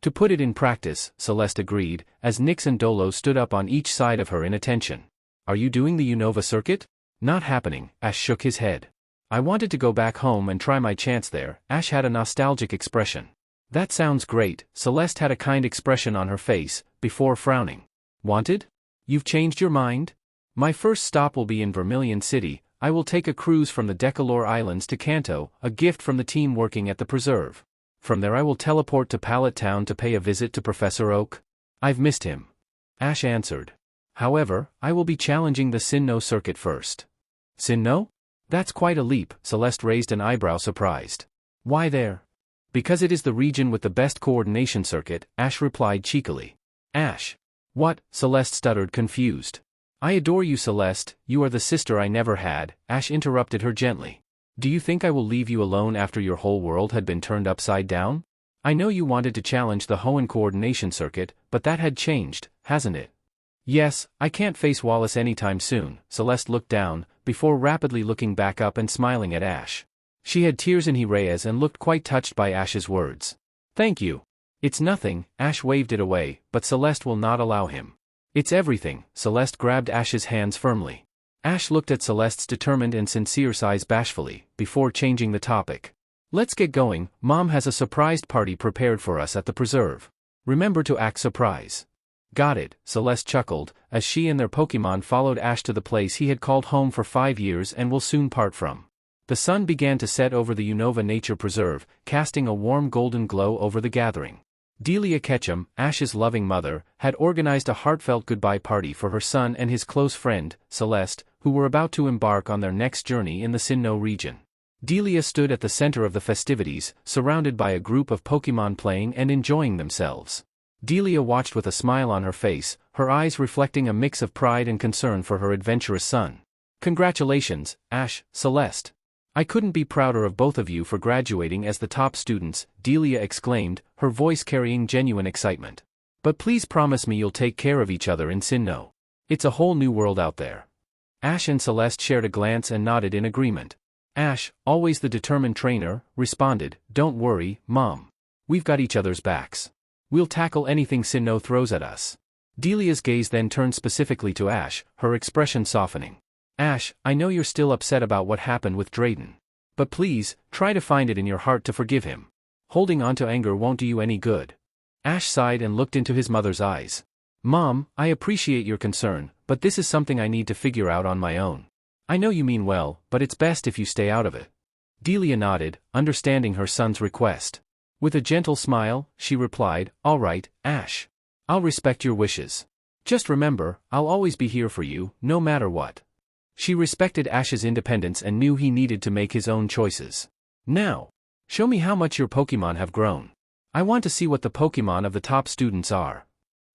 To put it in practice, Celeste agreed, as Nyx and Dolo stood up on each side of her in attention. Are you doing the Unova circuit? Not happening, Ash shook his head. I wanted to go back home and try my chance there. Ash had a nostalgic expression. That sounds great. Celeste had a kind expression on her face, before frowning. Wanted? You've changed your mind? My first stop will be in Vermilion City. I will take a cruise from the Decalore Islands to Kanto, a gift from the team working at the preserve. From there I will teleport to Pallet Town to pay a visit to Professor Oak. I've missed him. Ash answered. However, I will be challenging the Sinnoh circuit first. Sinnoh? That's quite a leap, Celeste raised an eyebrow surprised. Why there? Because it is the region with the best coordination circuit, Ash replied cheekily. Ash. What? Celeste stuttered confused. I adore you, Celeste, you are the sister I never had, Ash interrupted her gently. Do you think I will leave you alone after your whole world had been turned upside down? I know you wanted to challenge the Hoenn coordination circuit, but that had changed, hasn't it? Yes, I can't face Wallace anytime soon, Celeste looked down, before rapidly looking back up and smiling at Ash. She had tears in her eyes and looked quite touched by Ash's words. Thank you. It's nothing, Ash waved it away, but Celeste will not allow him. It's everything, Celeste grabbed Ash's hands firmly. Ash looked at Celeste's determined and sincere eyes bashfully, before changing the topic. Let's get going, Mom has a surprise party prepared for us at the preserve. Remember to act surprised. Got it, Celeste chuckled, as she and their Pokémon followed Ash to the place he had called home for 5 years and will soon part from. The sun began to set over the Unova Nature Preserve, casting a warm golden glow over the gathering. Delia Ketchum, Ash's loving mother, had organized a heartfelt goodbye party for her son and his close friend, Celeste, who were about to embark on their next journey in the Sinnoh region. Delia stood at the center of the festivities, surrounded by a group of Pokémon playing and enjoying themselves. Delia watched with a smile on her face, her eyes reflecting a mix of pride and concern for her adventurous son. Congratulations, Ash, Celeste. I couldn't be prouder of both of you for graduating as the top students, Delia exclaimed, her voice carrying genuine excitement. But please promise me you'll take care of each other in Sinnoh. It's a whole new world out there. Ash and Celeste shared a glance and nodded in agreement. Ash, always the determined trainer, responded, Don't worry, Mom. We've got each other's backs. We'll tackle anything Sinnoh throws at us. Delia's gaze then turned specifically to Ash, her expression softening. Ash, I know you're still upset about what happened with Drayden. But please, try to find it in your heart to forgive him. Holding on to anger won't do you any good. Ash sighed and looked into his mother's eyes. Mom, I appreciate your concern, but this is something I need to figure out on my own. I know you mean well, but it's best if you stay out of it. Delia nodded, understanding her son's request. With a gentle smile, she replied, All right, Ash. I'll respect your wishes. Just remember, I'll always be here for you, no matter what. She respected Ash's independence and knew he needed to make his own choices. Now, show me how much your Pokémon have grown. I want to see what the Pokémon of the top students are.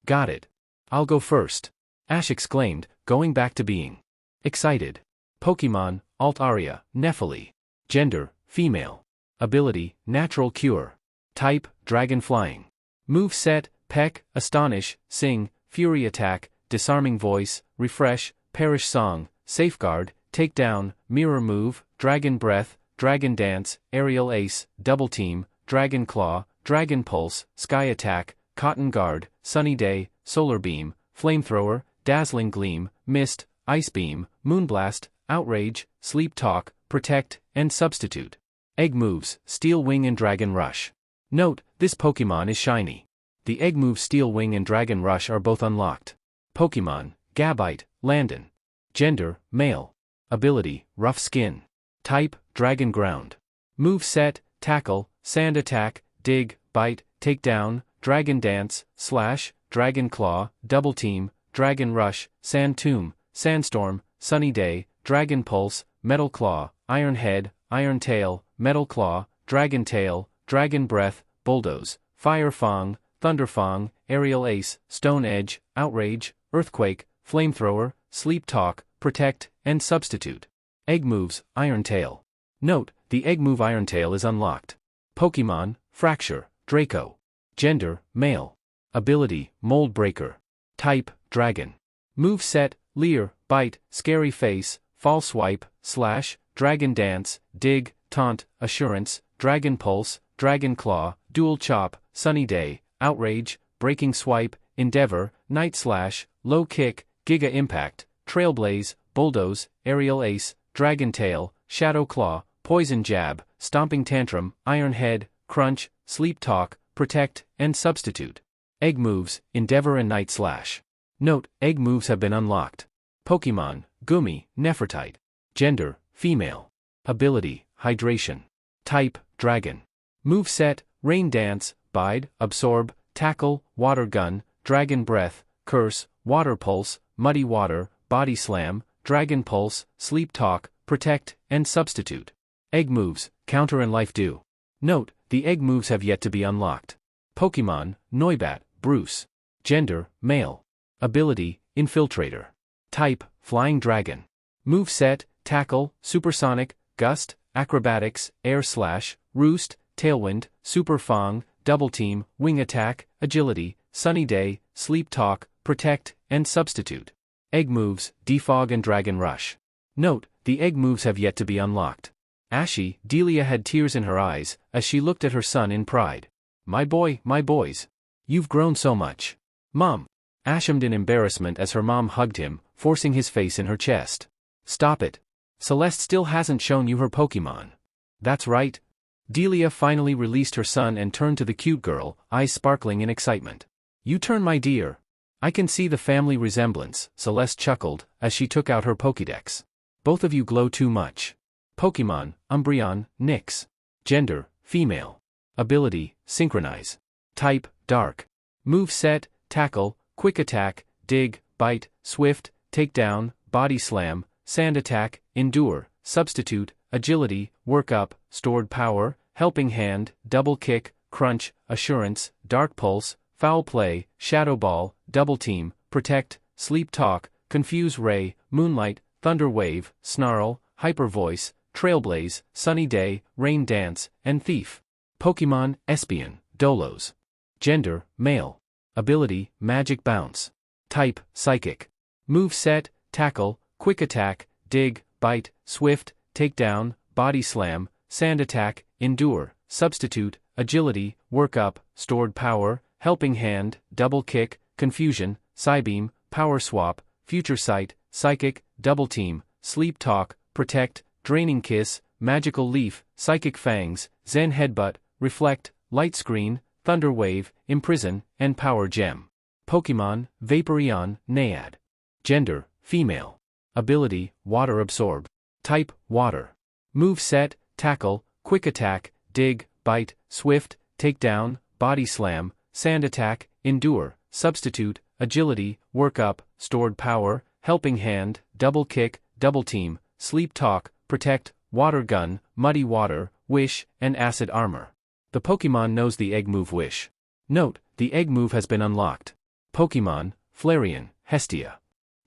Got it. I'll go first, Ash exclaimed, going back to being excited. Pokémon, Altaria, Nephili. Gender, female. Ability, Natural Cure. Type, Dragon Flying. Move set, Peck, Astonish, Sing, Fury Attack, Disarming Voice, Refresh, Perish Song, Safeguard, Takedown, Mirror Move, Dragon Breath, Dragon Dance, Aerial Ace, Double Team, Dragon Claw, Dragon Pulse, Sky Attack, Cotton Guard, Sunny Day, Solar Beam, Flamethrower, Dazzling Gleam, Mist, Ice Beam, Moonblast, Outrage, Sleep Talk, Protect, and Substitute. Egg moves, Steel Wing and Dragon Rush. Note, this Pokémon is shiny. The egg moves Steel Wing and Dragon Rush are both unlocked. Pokémon, Gabite, Landon. Gender, male. Ability, Rough Skin. Type, Dragon Ground. Move set, Tackle, Sand Attack, Dig, Bite, Takedown, Dragon Dance, Slash, Dragon Claw, Double Team, Dragon Rush, Sand Tomb, Sandstorm, Sunny Day, Dragon Pulse, Metal Claw, Iron Head, Iron Tail, Metal Claw, Dragon Tail, Dragon Breath, Bulldoze, Fire Fang, Thunder Fang, Aerial Ace, Stone Edge, Outrage, Earthquake, Flamethrower, Sleep Talk, Protect, and Substitute. Egg moves, Iron Tail. Note, the egg move Iron Tail is unlocked. Pokémon, Fracture, Draco. Gender, male. Ability, Mold Breaker. Type, Dragon. Move set, Leer, Bite, Scary Face, False Swipe, Slash, Dragon Dance, Dig, Taunt, Assurance, Dragon Pulse, Dragon Claw, Dual Chop, Sunny Day, Outrage, Breaking Swipe, Endeavor, Night Slash, Low Kick, Giga Impact, Trailblaze, Bulldoze, Aerial Ace, Dragon Tail, Shadow Claw, Poison Jab, Stomping Tantrum, Iron Head, Crunch, Sleep Talk, Protect, and Substitute. Egg moves, Endeavor and Night Slash. Note, egg moves have been unlocked. Pokémon, Gumi, Nefertite. Gender, female. Ability, Hydration. Type, Dragon. Move set, Rain Dance, Bide, Absorb, Tackle, Water Gun, Dragon Breath, Curse, Water Pulse, Muddy Water, Body Slam, Dragon Pulse, Sleep Talk, Protect, and Substitute. Egg moves, Counter and Life Dew. Note, the egg moves have yet to be unlocked. Pokémon, Noibat, Bruce. Gender, male. Ability, Infiltrator. Type, Flying Dragon. Move set, Tackle, Supersonic, Gust, Acrobatics, Air Slash, Roost, Tailwind, Super Fang, Double Team, Wing Attack, Agility, Sunny Day, Sleep Talk, Protect, and Substitute. Egg moves, Defog and Dragon Rush. Note, the egg moves have yet to be unlocked. Delia had tears in her eyes, as she looked at her son in pride. My boys. You've grown so much. Mom. Ash hummed in embarrassment as her mom hugged him, forcing his face in her chest. Stop it. Celeste still hasn't shown you her Pokémon. That's right. Delia finally released her son and turned to the cute girl, eyes sparkling in excitement. You turn, my dear. I can see the family resemblance, Celeste chuckled, as she took out her Pokédex. Both of you glow too much. Pokémon, Umbreon, Nyx. Gender, female. Ability, Synchronize. Type, Dark. Move set, Tackle, Quick Attack, Dig, Bite, Swift, Takedown, Body Slam, Sand Attack, Endure, Substitute, Agility, Work Up, Stored Power, Helping Hand, Double Kick, Crunch, Assurance, Dark Pulse, Foul Play, Shadow Ball, Double Team, Protect, Sleep Talk, Confuse Ray, Moonlight, Thunder Wave, Snarl, Hyper Voice, Trailblaze, Sunny Day, Rain Dance, and Thief. Pokémon, Espeon, Dolos. Gender, male. Ability, Magic Bounce. Type, Psychic. Move set, Tackle, Quick Attack, Dig, Bite, Swift, Takedown, Body Slam, Sand Attack, Endure, Substitute, Agility, Work Up, Stored Power, Helping Hand, Double Kick, Confusion, Psybeam, Power Swap, Future Sight, Psychic, Double Team, Sleep Talk, Protect, Draining Kiss, Magical Leaf, Psychic Fangs, Zen Headbutt, Reflect, Light Screen, Thunder Wave, Imprison, and Power Gem. Pokemon, Vaporeon, Nayad. Gender, female. Ability, Water Absorb. Type, Water. Move set, Tackle, Quick Attack, Dig, Bite, Swift, Takedown, Body Slam, Sand Attack, Endure, Substitute, Agility, Work Up, Stored Power, Helping Hand, Double Kick, Double Team, Sleep Talk, Protect, Water Gun, Muddy Water, Wish, and Acid Armor. The Pokemon knows the Egg move Wish. Note, the Egg move has been unlocked. Pokemon, Flareon, Hestia.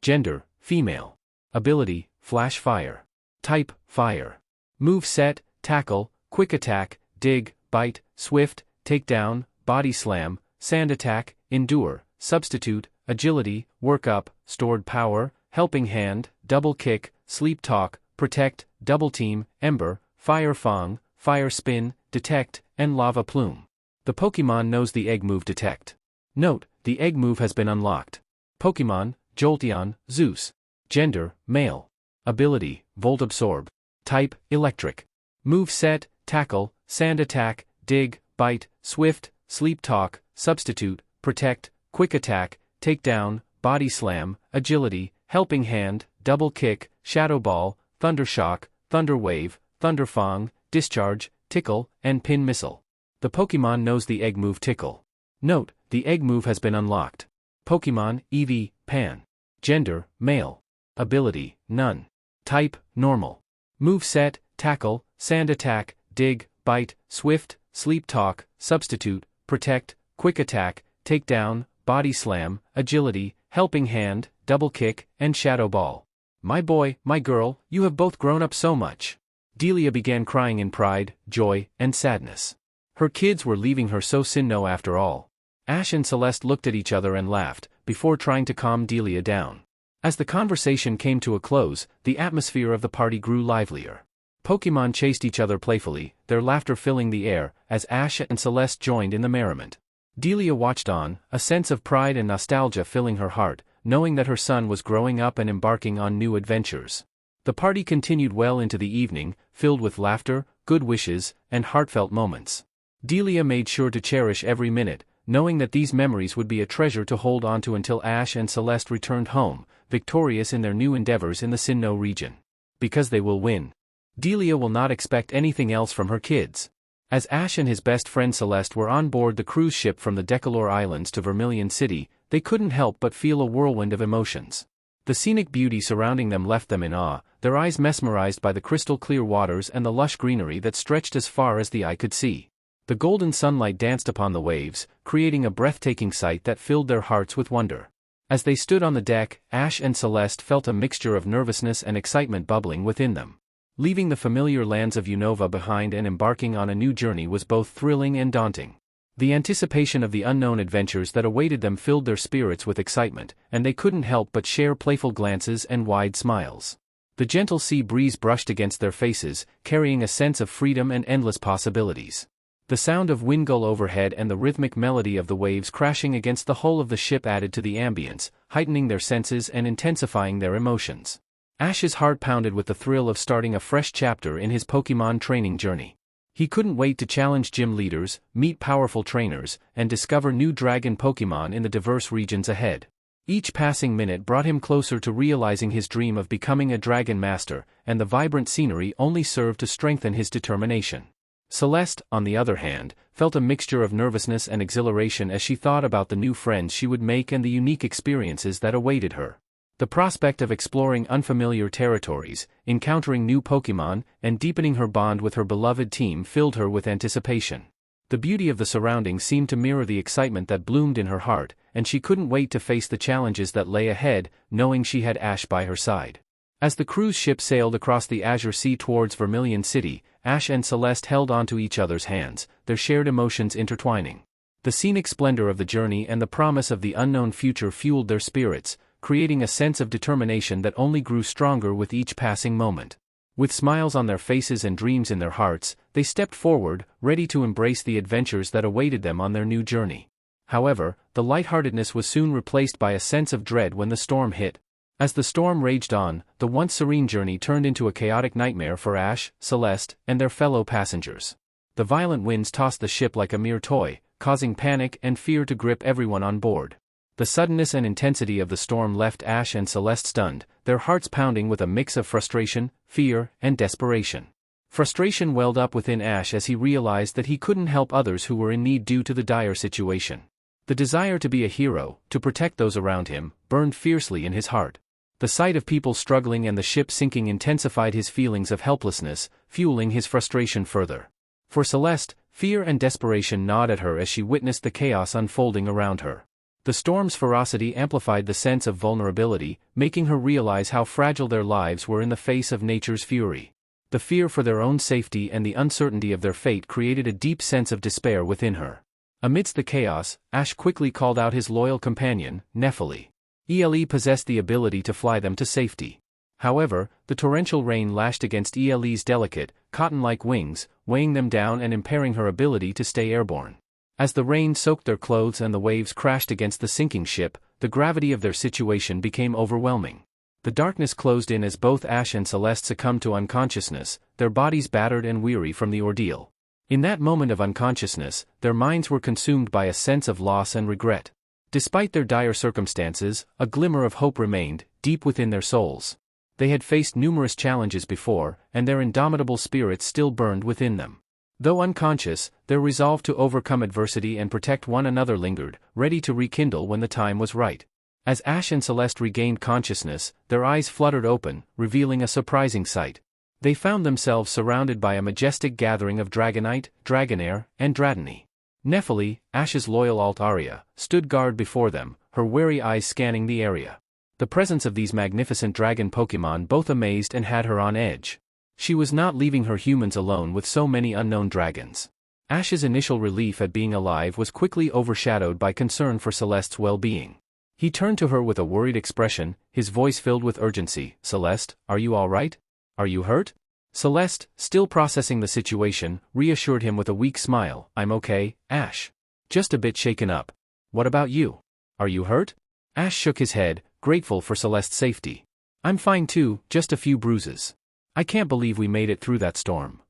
Gender, female. Ability, Flash Fire. Type, Fire. Move set, Tackle, Quick Attack, Dig, Bite, Swift, Takedown, Body Slam, Sand Attack, Endure, Substitute, Agility, Work Up, Stored Power, Helping Hand, Double Kick, Sleep Talk, Protect, Double Team, Ember, Fire Fang, Fire Spin, Detect, and Lava Plume. The Pokemon knows the Egg move Detect. Note, the Egg move has been unlocked. Pokemon, Jolteon, Zeus. Gender, male. Ability, Volt Absorb. Type, Electric. Move set, Tackle, Sand Attack, Dig, Bite, Swift, Sleep Talk, Substitute, Protect, Quick Attack, Takedown, Body Slam, Agility, Helping Hand, Double Kick, Shadow Ball, Thunder Shock, Thunder Wave, Thunder Fang, Discharge, Tickle, and Pin Missile. The Pokemon knows the Egg move Tickle. Note, the Egg move has been unlocked. Pokemon, Eevee, Pan. Gender, male. Ability, None. Type, Normal. Move set, Tackle, Sand Attack, Dig, Bite, Swift, Sleep Talk, Substitute, Protect, Quick Attack, Takedown, Body Slam, Agility, Helping Hand, Double Kick, and Shadow Ball. My boy, my girl, you have both grown up so much. Delia began crying in pride, joy, and sadness. Her kids were leaving her so no after all. Ash and Celeste looked at each other and laughed, before trying to calm Delia down. As the conversation came to a close, the atmosphere of the party grew livelier. Pokemon chased each other playfully, their laughter filling the air, as Ash and Celeste joined in the merriment. Delia watched on, a sense of pride and nostalgia filling her heart, knowing that her son was growing up and embarking on new adventures. The party continued well into the evening, filled with laughter, good wishes, and heartfelt moments. Delia made sure to cherish every minute, knowing that these memories would be a treasure to hold onto until Ash and Celeste returned home, victorious in their new endeavors in the Sinnoh region. Because they will win. Delia will not expect anything else from her kids. As Ash and his best friend Celeste were on board the cruise ship from the Decalore Islands to Vermilion City, they couldn't help but feel a whirlwind of emotions. The scenic beauty surrounding them left them in awe, their eyes mesmerized by the crystal-clear waters and the lush greenery that stretched as far as the eye could see. The golden sunlight danced upon the waves, creating a breathtaking sight that filled their hearts with wonder. As they stood on the deck, Ash and Celeste felt a mixture of nervousness and excitement bubbling within them. Leaving the familiar lands of Unova behind and embarking on a new journey was both thrilling and daunting. The anticipation of the unknown adventures that awaited them filled their spirits with excitement, and they couldn't help but share playful glances and wide smiles. The gentle sea breeze brushed against their faces, carrying a sense of freedom and endless possibilities. The sound of windgull overhead and the rhythmic melody of the waves crashing against the hull of the ship added to the ambience, heightening their senses and intensifying their emotions. Ash's heart pounded with the thrill of starting a fresh chapter in his Pokemon training journey. He couldn't wait to challenge gym leaders, meet powerful trainers, and discover new dragon Pokemon in the diverse regions ahead. Each passing minute brought him closer to realizing his dream of becoming a dragon master, and the vibrant scenery only served to strengthen his determination. Celeste, on the other hand, felt a mixture of nervousness and exhilaration as she thought about the new friends she would make and the unique experiences that awaited her. The prospect of exploring unfamiliar territories, encountering new Pokemon, and deepening her bond with her beloved team filled her with anticipation. The beauty of the surroundings seemed to mirror the excitement that bloomed in her heart, and she couldn't wait to face the challenges that lay ahead, knowing she had Ash by her side. As the cruise ship sailed across the azure sea towards Vermilion City, Ash and Celeste held onto each other's hands, their shared emotions intertwining. The scenic splendor of the journey and the promise of the unknown future fueled their spirits, creating a sense of determination that only grew stronger with each passing moment. With smiles on their faces and dreams in their hearts, they stepped forward, ready to embrace the adventures that awaited them on their new journey. However, the lightheartedness was soon replaced by a sense of dread when the storm hit. As the storm raged on, the once serene journey turned into a chaotic nightmare for Ash, Celeste, and their fellow passengers. The violent winds tossed the ship like a mere toy, causing panic and fear to grip everyone on board. The suddenness and intensity of the storm left Ash and Celeste stunned, their hearts pounding with a mix of frustration, fear, and desperation. Frustration welled up within Ash as he realized that he couldn't help others who were in need due to the dire situation. The desire to be a hero, to protect those around him, burned fiercely in his heart. The sight of people struggling and the ship sinking intensified his feelings of helplessness, fueling his frustration further. For Celeste, fear and desperation gnawed at her as she witnessed the chaos unfolding around her. The storm's ferocity amplified the sense of vulnerability, making her realize how fragile their lives were in the face of nature's fury. The fear for their own safety and the uncertainty of their fate created a deep sense of despair within her. Amidst the chaos, Ash quickly called out his loyal companion, Nephili. Ele possessed the ability to fly them to safety. However, the torrential rain lashed against Ele's delicate, cotton-like wings, weighing them down and impairing her ability to stay airborne. As the rain soaked their clothes and the waves crashed against the sinking ship, the gravity of their situation became overwhelming. The darkness closed in as both Ash and Celeste succumbed to unconsciousness, their bodies battered and weary from the ordeal. In that moment of unconsciousness, their minds were consumed by a sense of loss and regret. Despite their dire circumstances, a glimmer of hope remained, deep within their souls. They had faced numerous challenges before, and their indomitable spirits still burned within them. Though unconscious, their resolve to overcome adversity and protect one another lingered, ready to rekindle when the time was right. As Ash and Celeste regained consciousness, their eyes fluttered open, revealing a surprising sight. They found themselves surrounded by a majestic gathering of Dragonite, Dragonair, and Dratini. Nephili, Ash's loyal Altaria, stood guard before them, her wary eyes scanning the area. The presence of these magnificent dragon Pokémon both amazed and had her on edge. She was not leaving her humans alone with so many unknown dragons. Ash's initial relief at being alive was quickly overshadowed by concern for Celeste's well-being. He turned to her with a worried expression, his voice filled with urgency. "Celeste, are you all right? Are you hurt?" Celeste, still processing the situation, reassured him with a weak smile. "I'm okay, Ash. Just a bit shaken up. What about you? Are you hurt?" Ash shook his head, grateful for Celeste's safety. "I'm fine too, just a few bruises. I can't believe we made it through that storm."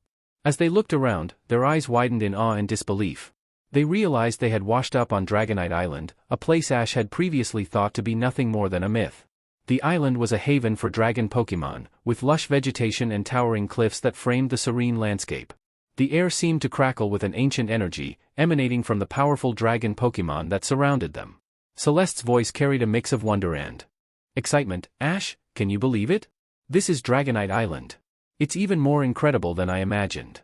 As they looked around, their eyes widened in awe and disbelief. They realized they had washed up on Dragonite Island, a place Ash had previously thought to be nothing more than a myth. The island was a haven for dragon Pokémon, with lush vegetation and towering cliffs that framed the serene landscape. The air seemed to crackle with an ancient energy, emanating from the powerful dragon Pokémon that surrounded them. Celeste's voice carried a mix of wonder and excitement. "Ash, can you believe it? This is Dragonite Island. It's even more incredible than I imagined."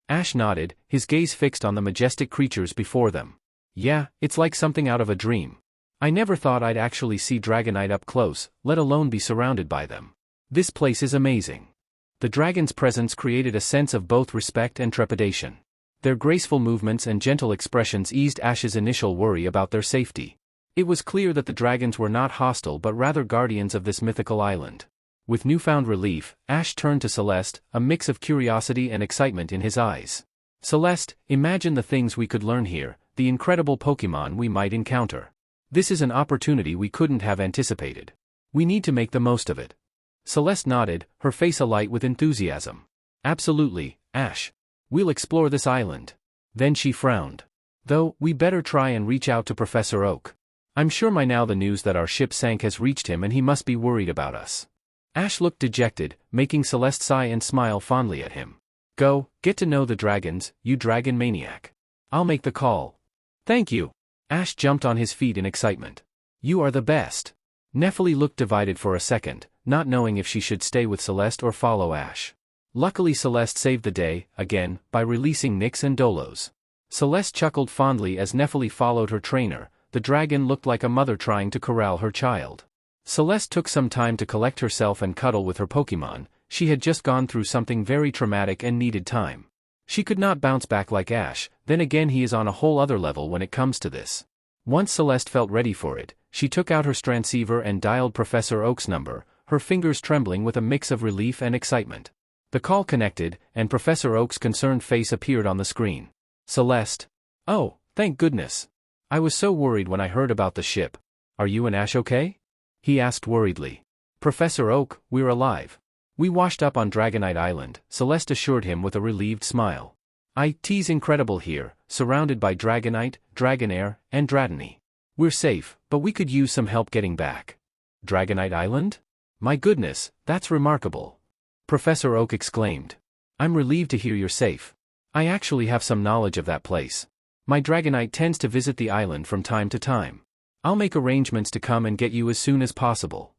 Ash nodded, his gaze fixed on the majestic creatures before them. "Yeah, it's like something out of a dream. I never thought I'd actually see Dragonite up close, let alone be surrounded by them. This place is amazing." The dragon's presence created a sense of both respect and trepidation. Their graceful movements and gentle expressions eased Ash's initial worry about their safety. It was clear that the dragons were not hostile but rather guardians of this mythical island. With newfound relief, Ash turned to Celeste, a mix of curiosity and excitement in his eyes. "Celeste, imagine the things we could learn here, the incredible Pokémon we might encounter. This is an opportunity we couldn't have anticipated. We need to make the most of it." Celeste nodded, her face alight with enthusiasm. "Absolutely, Ash. We'll explore this island." Then she frowned. "Though, we better try and reach out to Professor Oak. I'm sure by now the news that our ship sank has reached him and he must be worried about us." Ash looked dejected, making Celeste sigh and smile fondly at him. "Go, get to know the dragons, you dragon maniac. I'll make the call." "Thank you." Ash jumped on his feet in excitement. "You are the best." Nephili looked divided for a second, not knowing if she should stay with Celeste or follow Ash. Luckily Celeste saved the day, again, by releasing Nyx and Dolos. Celeste chuckled fondly as Nephili followed her trainer. The dragon looked like a mother trying to corral her child. Celeste took some time to collect herself and cuddle with her Pokémon. She had just gone through something very traumatic and needed time. She could not bounce back like Ash, then again he is on a whole other level when it comes to this. Once Celeste felt ready for it, she took out her transceiver and dialed Professor Oak's number, her fingers trembling with a mix of relief and excitement. The call connected, and Professor Oak's concerned face appeared on the screen. "Celeste. Oh, thank goodness. I was so worried when I heard about the ship. Are you and Ash okay?" he asked worriedly. Professor Oak, we're alive. We washed up on Dragonite Island, Celeste assured him with a relieved smile. It's incredible here, surrounded by Dragonite, Dragonair, and Dratini. We're safe, but we could use some help getting back. Dragonite Island? My goodness, that's remarkable. Professor Oak exclaimed. I'm relieved to hear you're safe. I actually have some knowledge of that place. My Dragonite tends to visit the island from time to time. I'll make arrangements to come and get you as soon as possible.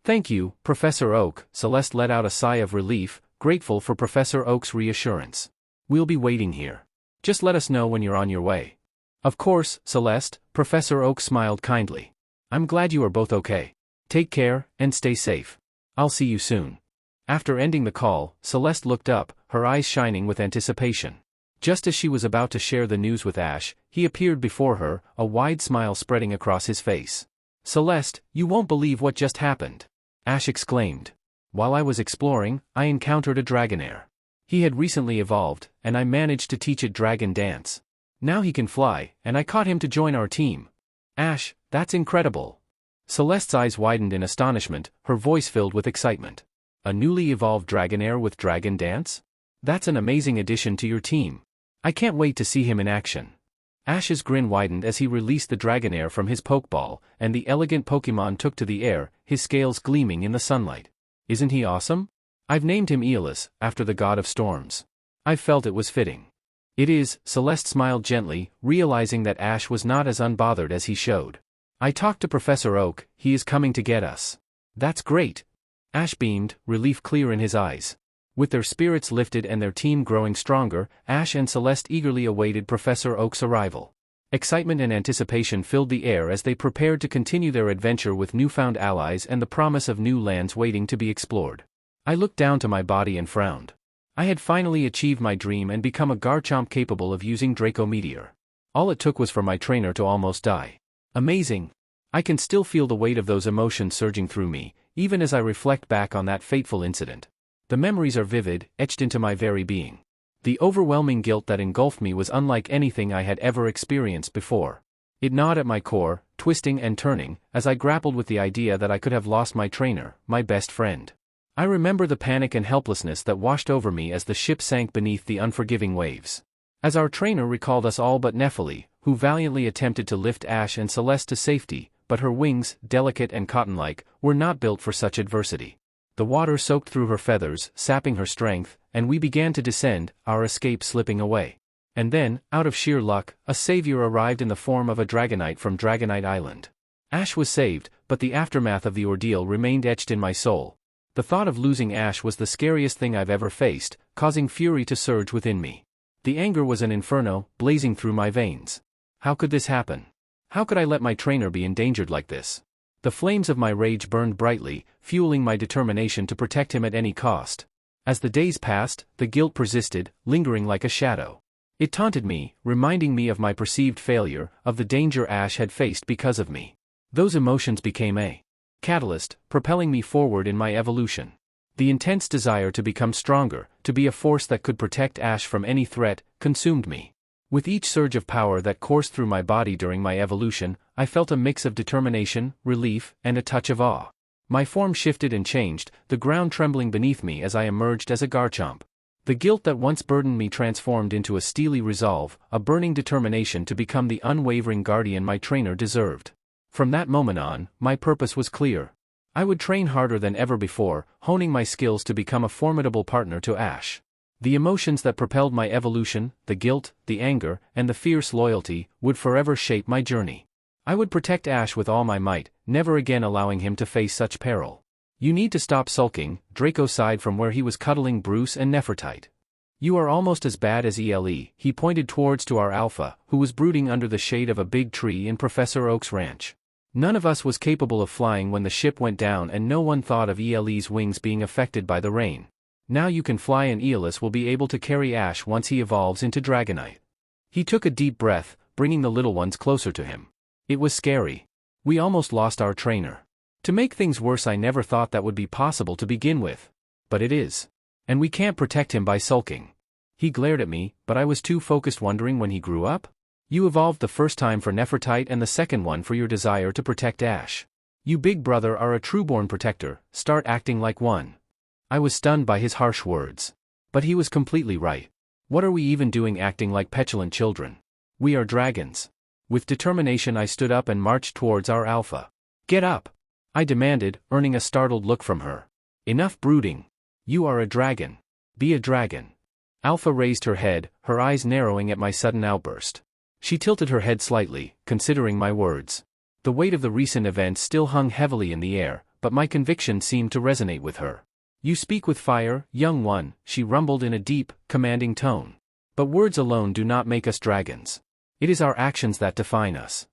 Thank you, Professor Oak. Celeste let out a sigh of relief, grateful for Professor Oak's reassurance. We'll be waiting here. Just let us know when you're on your way. Of course, Celeste, Professor Oak smiled kindly. I'm glad you are both okay. Take care, and stay safe. I'll see you soon. After ending the call, Celeste looked up, her eyes shining with anticipation. Just as she was about to share the news with Ash, he appeared before her, a wide smile spreading across his face. Celeste, you won't believe what just happened. Ash exclaimed. While I was exploring, I encountered a Dragonair. He had recently evolved, and I managed to teach it Dragon Dance. Now he can fly, and I caught him to join our team. Ash, that's incredible. Celeste's eyes widened in astonishment, her voice filled with excitement. A newly evolved Dragonair with Dragon Dance? That's an amazing addition to your team. I can't wait to see him in action. Ash's grin widened as he released the Dragonair from his Pokeball, and the elegant Pokemon took to the air, his scales gleaming in the sunlight. Isn't he awesome? I've named him Aeolus, after the god of storms. I felt it was fitting. It is, Celeste smiled gently, realizing that Ash was not as unbothered as he showed. I talked to Professor Oak, he is coming to get us. That's great. Ash beamed, relief clear in his eyes. With their spirits lifted and their team growing stronger, Ash and Celeste eagerly awaited Professor Oak's arrival. Excitement and anticipation filled the air as they prepared to continue their adventure with newfound allies and the promise of new lands waiting to be explored. I looked down to my body and frowned. I had finally achieved my dream and become a Garchomp capable of using Draco Meteor. All it took was for my trainer to almost die. Amazing! I can still feel the weight of those emotions surging through me, even as I reflect back on that fateful incident. The memories are vivid, etched into my very being. The overwhelming guilt that engulfed me was unlike anything I had ever experienced before. It gnawed at my core, twisting and turning, as I grappled with the idea that I could have lost my trainer, my best friend. I remember the panic and helplessness that washed over me as the ship sank beneath the unforgiving waves. As our trainer recalled us all but Nephili, who valiantly attempted to lift Ash and Celeste to safety, but her wings, delicate and cotton-like, were not built for such adversity. The water soaked through her feathers, sapping her strength, and we began to descend, our escape slipping away. And then, out of sheer luck, a savior arrived in the form of a Dragonite from Dragonite Island. Ash was saved, but the aftermath of the ordeal remained etched in my soul. The thought of losing Ash was the scariest thing I've ever faced, causing fury to surge within me. The anger was an inferno, blazing through my veins. How could this happen? How could I let my trainer be endangered like this? The flames of my rage burned brightly, fueling my determination to protect him at any cost. As the days passed, the guilt persisted, lingering like a shadow. It taunted me, reminding me of my perceived failure, of the danger Ash had faced because of me. Those emotions became a catalyst, propelling me forward in my evolution. The intense desire to become stronger, to be a force that could protect Ash from any threat, consumed me. With each surge of power that coursed through my body during my evolution, I felt a mix of determination, relief, and a touch of awe. My form shifted and changed, the ground trembling beneath me as I emerged as a Garchomp. The guilt that once burdened me transformed into a steely resolve, a burning determination to become the unwavering guardian my trainer deserved. From that moment on, my purpose was clear. I would train harder than ever before, honing my skills to become a formidable partner to Ash. The emotions that propelled my evolution, the guilt, the anger, and the fierce loyalty, would forever shape my journey. I would protect Ash with all my might, never again allowing him to face such peril. You need to stop sulking, Draco sighed from where he was cuddling Bruce and Nefertite. You are almost as bad as Ele, he pointed towards to our Alpha, who was brooding under the shade of a big tree in Professor Oak's ranch. None of us was capable of flying when the ship went down and no one thought of Ele's wings being affected by the rain. Now you can fly and Aeolus will be able to carry Ash once he evolves into Dragonite. He took a deep breath, bringing the little ones closer to him. It was scary. We almost lost our trainer. To make things worse, I never thought that would be possible to begin with. But it is. And we can't protect him by sulking. He glared at me, but I was too focused wondering when he grew up. You evolved the first time for Nefertite and the second one for your desire to protect Ash. You big brother are a trueborn protector, start acting like one. I was stunned by his harsh words. But he was completely right. What are we even doing acting like petulant children? We are dragons. With determination I stood up and marched towards our alpha. Get up! I demanded, earning a startled look from her. Enough brooding. You are a dragon. Be a dragon. Alpha raised her head, her eyes narrowing at my sudden outburst. She tilted her head slightly, considering my words. The weight of the recent events still hung heavily in the air, but my conviction seemed to resonate with her. You speak with fire, young one, she rumbled in a deep, commanding tone. But words alone do not make us dragons. It is our actions that define us.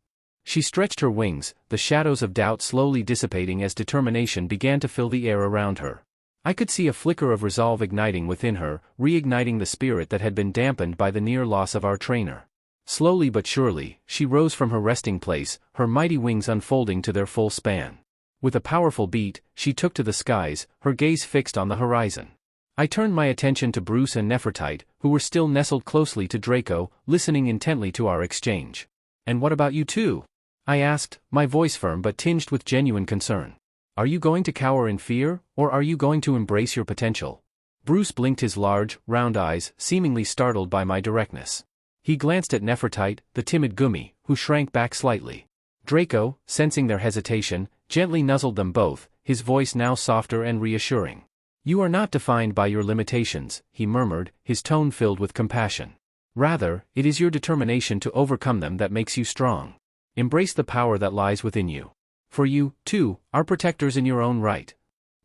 She stretched her wings, the shadows of doubt slowly dissipating as determination began to fill the air around her. I could see a flicker of resolve igniting within her, reigniting the spirit that had been dampened by the near loss of our trainer. Slowly but surely, she rose from her resting place, her mighty wings unfolding to their full span. With a powerful beat, she took to the skies, her gaze fixed on the horizon. I turned my attention to Bruce and Nefertite, who were still nestled closely to Draco, listening intently to our exchange. And what about you two? I asked, my voice firm but tinged with genuine concern. Are you going to cower in fear, or are you going to embrace your potential? Bruce blinked his large, round eyes, seemingly startled by my directness. He glanced at Nefertite, the timid Gumi, who shrank back slightly. Draco, sensing their hesitation, gently nuzzled them both, his voice now softer and reassuring. You are not defined by your limitations, he murmured, his tone filled with compassion. Rather, it is your determination to overcome them that makes you strong. Embrace the power that lies within you. For you, too, are protectors in your own right.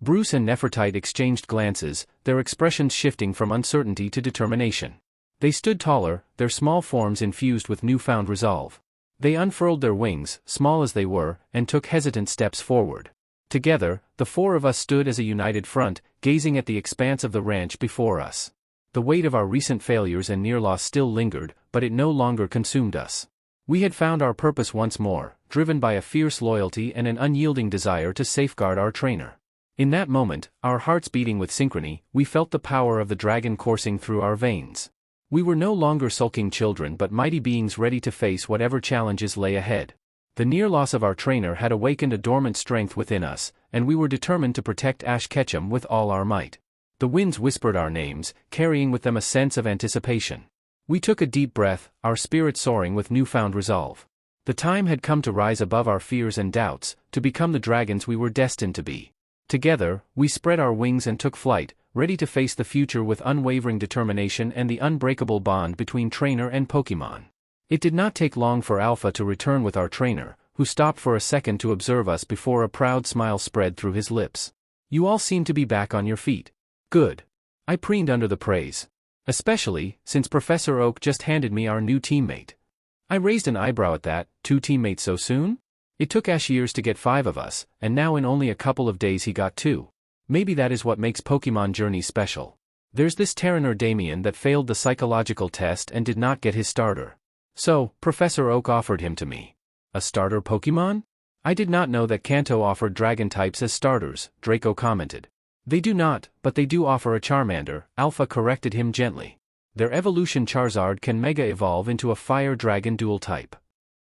Bruce and Nefertite exchanged glances, their expressions shifting from uncertainty to determination. They stood taller, their small forms infused with newfound resolve. They unfurled their wings, small as they were, and took hesitant steps forward. Together, the four of us stood as a united front, gazing at the expanse of the ranch before us. The weight of our recent failures and near loss still lingered, but it no longer consumed us. We had found our purpose once more, driven by a fierce loyalty and an unyielding desire to safeguard our trainer. In that moment, our hearts beating with synchrony, we felt the power of the dragon coursing through our veins. We were no longer sulking children but mighty beings ready to face whatever challenges lay ahead. The near loss of our trainer had awakened a dormant strength within us, and we were determined to protect Ash Ketchum with all our might. The winds whispered our names, carrying with them a sense of anticipation. We took a deep breath, our spirits soaring with newfound resolve. The time had come to rise above our fears and doubts, to become the dragons we were destined to be. Together, we spread our wings and took flight, ready to face the future with unwavering determination and the unbreakable bond between trainer and Pokémon. It did not take long for Alpha to return with our trainer, who stopped for a second to observe us before a proud smile spread through his lips. You all seem to be back on your feet. Good. I preened under the praise. Especially, since Professor Oak just handed me our new teammate. I raised an eyebrow at that, 2 teammates so soon? It took Ash years to get 5 of us, and now in only a couple of days he got 2. Maybe that is what makes Pokémon journeys special. There's this Terranor Damien that failed the psychological test and did not get his starter. So, Professor Oak offered him to me. A starter Pokémon? I did not know that Kanto offered dragon types as starters, Draco commented. They do not, but they do offer a Charmander, Alpha corrected him gently. Their evolution Charizard can mega evolve into a fire dragon dual type.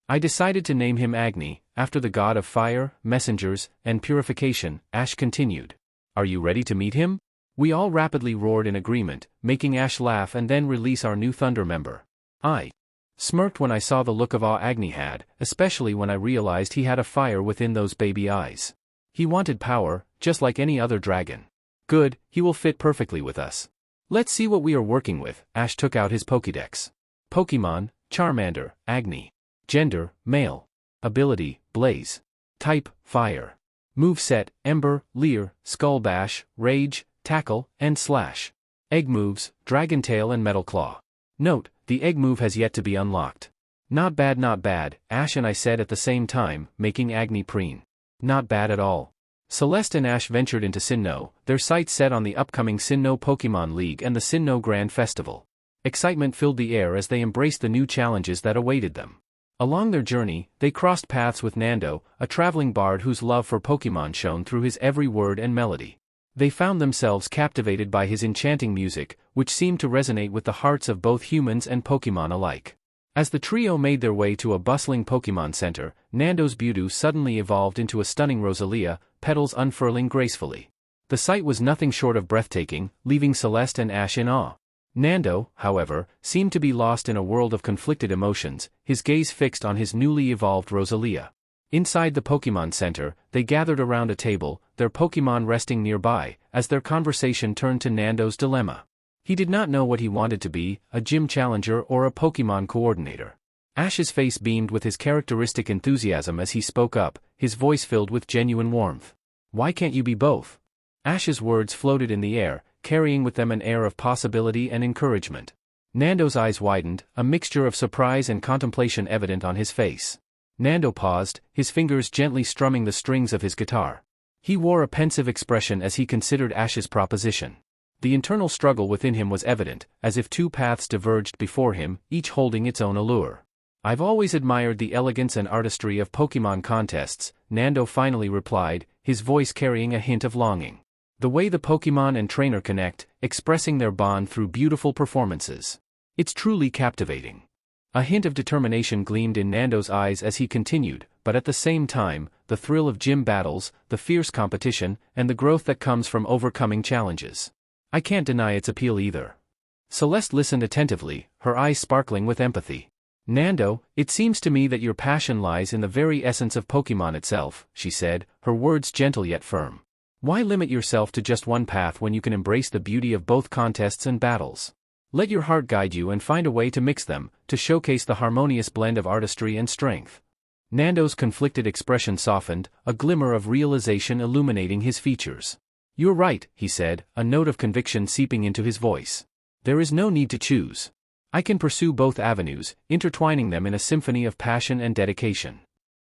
I decided to name him Agni, after the god of fire, messengers, and purification, Ash continued. Are you ready to meet him? We all rapidly roared in agreement, making Ash laugh and then release our new Thunder member. I smirked when I saw the look of awe Agni had, especially when I realized he had a fire within those baby eyes. He wanted power, just like any other dragon. Good, he will fit perfectly with us. Let's see what we are working with. Ash took out his Pokédex. Pokémon, Charmander, Agni. Gender, male. Ability, Blaze. Type, Fire. Moveset, Ember, Leer, Skull Bash, Rage, Tackle, and Slash. Egg moves, Dragon Tail and Metal Claw. Note, the egg move has yet to be unlocked. Not bad, Ash and I said at the same time, making Agni preen. Not bad at all. Celeste and Ash ventured into Sinnoh, their sights set on the upcoming Sinnoh Pokémon League and the Sinnoh Grand Festival. Excitement filled the air as they embraced the new challenges that awaited them. Along their journey, they crossed paths with Nando, a traveling bard whose love for Pokémon shone through his every word and melody. They found themselves captivated by his enchanting music, which seemed to resonate with the hearts of both humans and Pokémon alike. As the trio made their way to a bustling Pokemon Center, Nando's Mewtwo suddenly evolved into a stunning Rosalia, petals unfurling gracefully. The sight was nothing short of breathtaking, leaving Celeste and Ash in awe. Nando, however, seemed to be lost in a world of conflicted emotions, his gaze fixed on his newly evolved Rosalia. Inside the Pokemon Center, they gathered around a table, their Pokemon resting nearby, as their conversation turned to Nando's dilemma. He did not know what he wanted to be, a gym challenger or a Pokemon coordinator. Ash's face beamed with his characteristic enthusiasm as he spoke up, his voice filled with genuine warmth. "Why can't you be both?" Ash's words floated in the air, carrying with them an air of possibility and encouragement. Nando's eyes widened, a mixture of surprise and contemplation evident on his face. Nando paused, his fingers gently strumming the strings of his guitar. He wore a pensive expression as he considered Ash's proposition. The internal struggle within him was evident, as if two paths diverged before him, each holding its own allure. "I've always admired the elegance and artistry of Pokemon contests," Nando finally replied, his voice carrying a hint of longing. "The way the Pokemon and trainer connect, expressing their bond through beautiful performances. It's truly captivating." A hint of determination gleamed in Nando's eyes as he continued, but at the same time, the thrill of gym battles, the fierce competition, and the growth that comes from overcoming challenges. "I can't deny its appeal either." Celeste listened attentively, her eyes sparkling with empathy. "Nando, it seems to me that your passion lies in the very essence of Pokemon itself," she said, her words gentle yet firm. "Why limit yourself to just one path when you can embrace the beauty of both contests and battles? Let your heart guide you and find a way to mix them, to showcase the harmonious blend of artistry and strength." Nando's conflicted expression softened, a glimmer of realization illuminating his features. "You're right," he said, a note of conviction seeping into his voice. "There is no need to choose. I can pursue both avenues, intertwining them in a symphony of passion and dedication."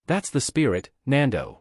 "That's the spirit, Nando."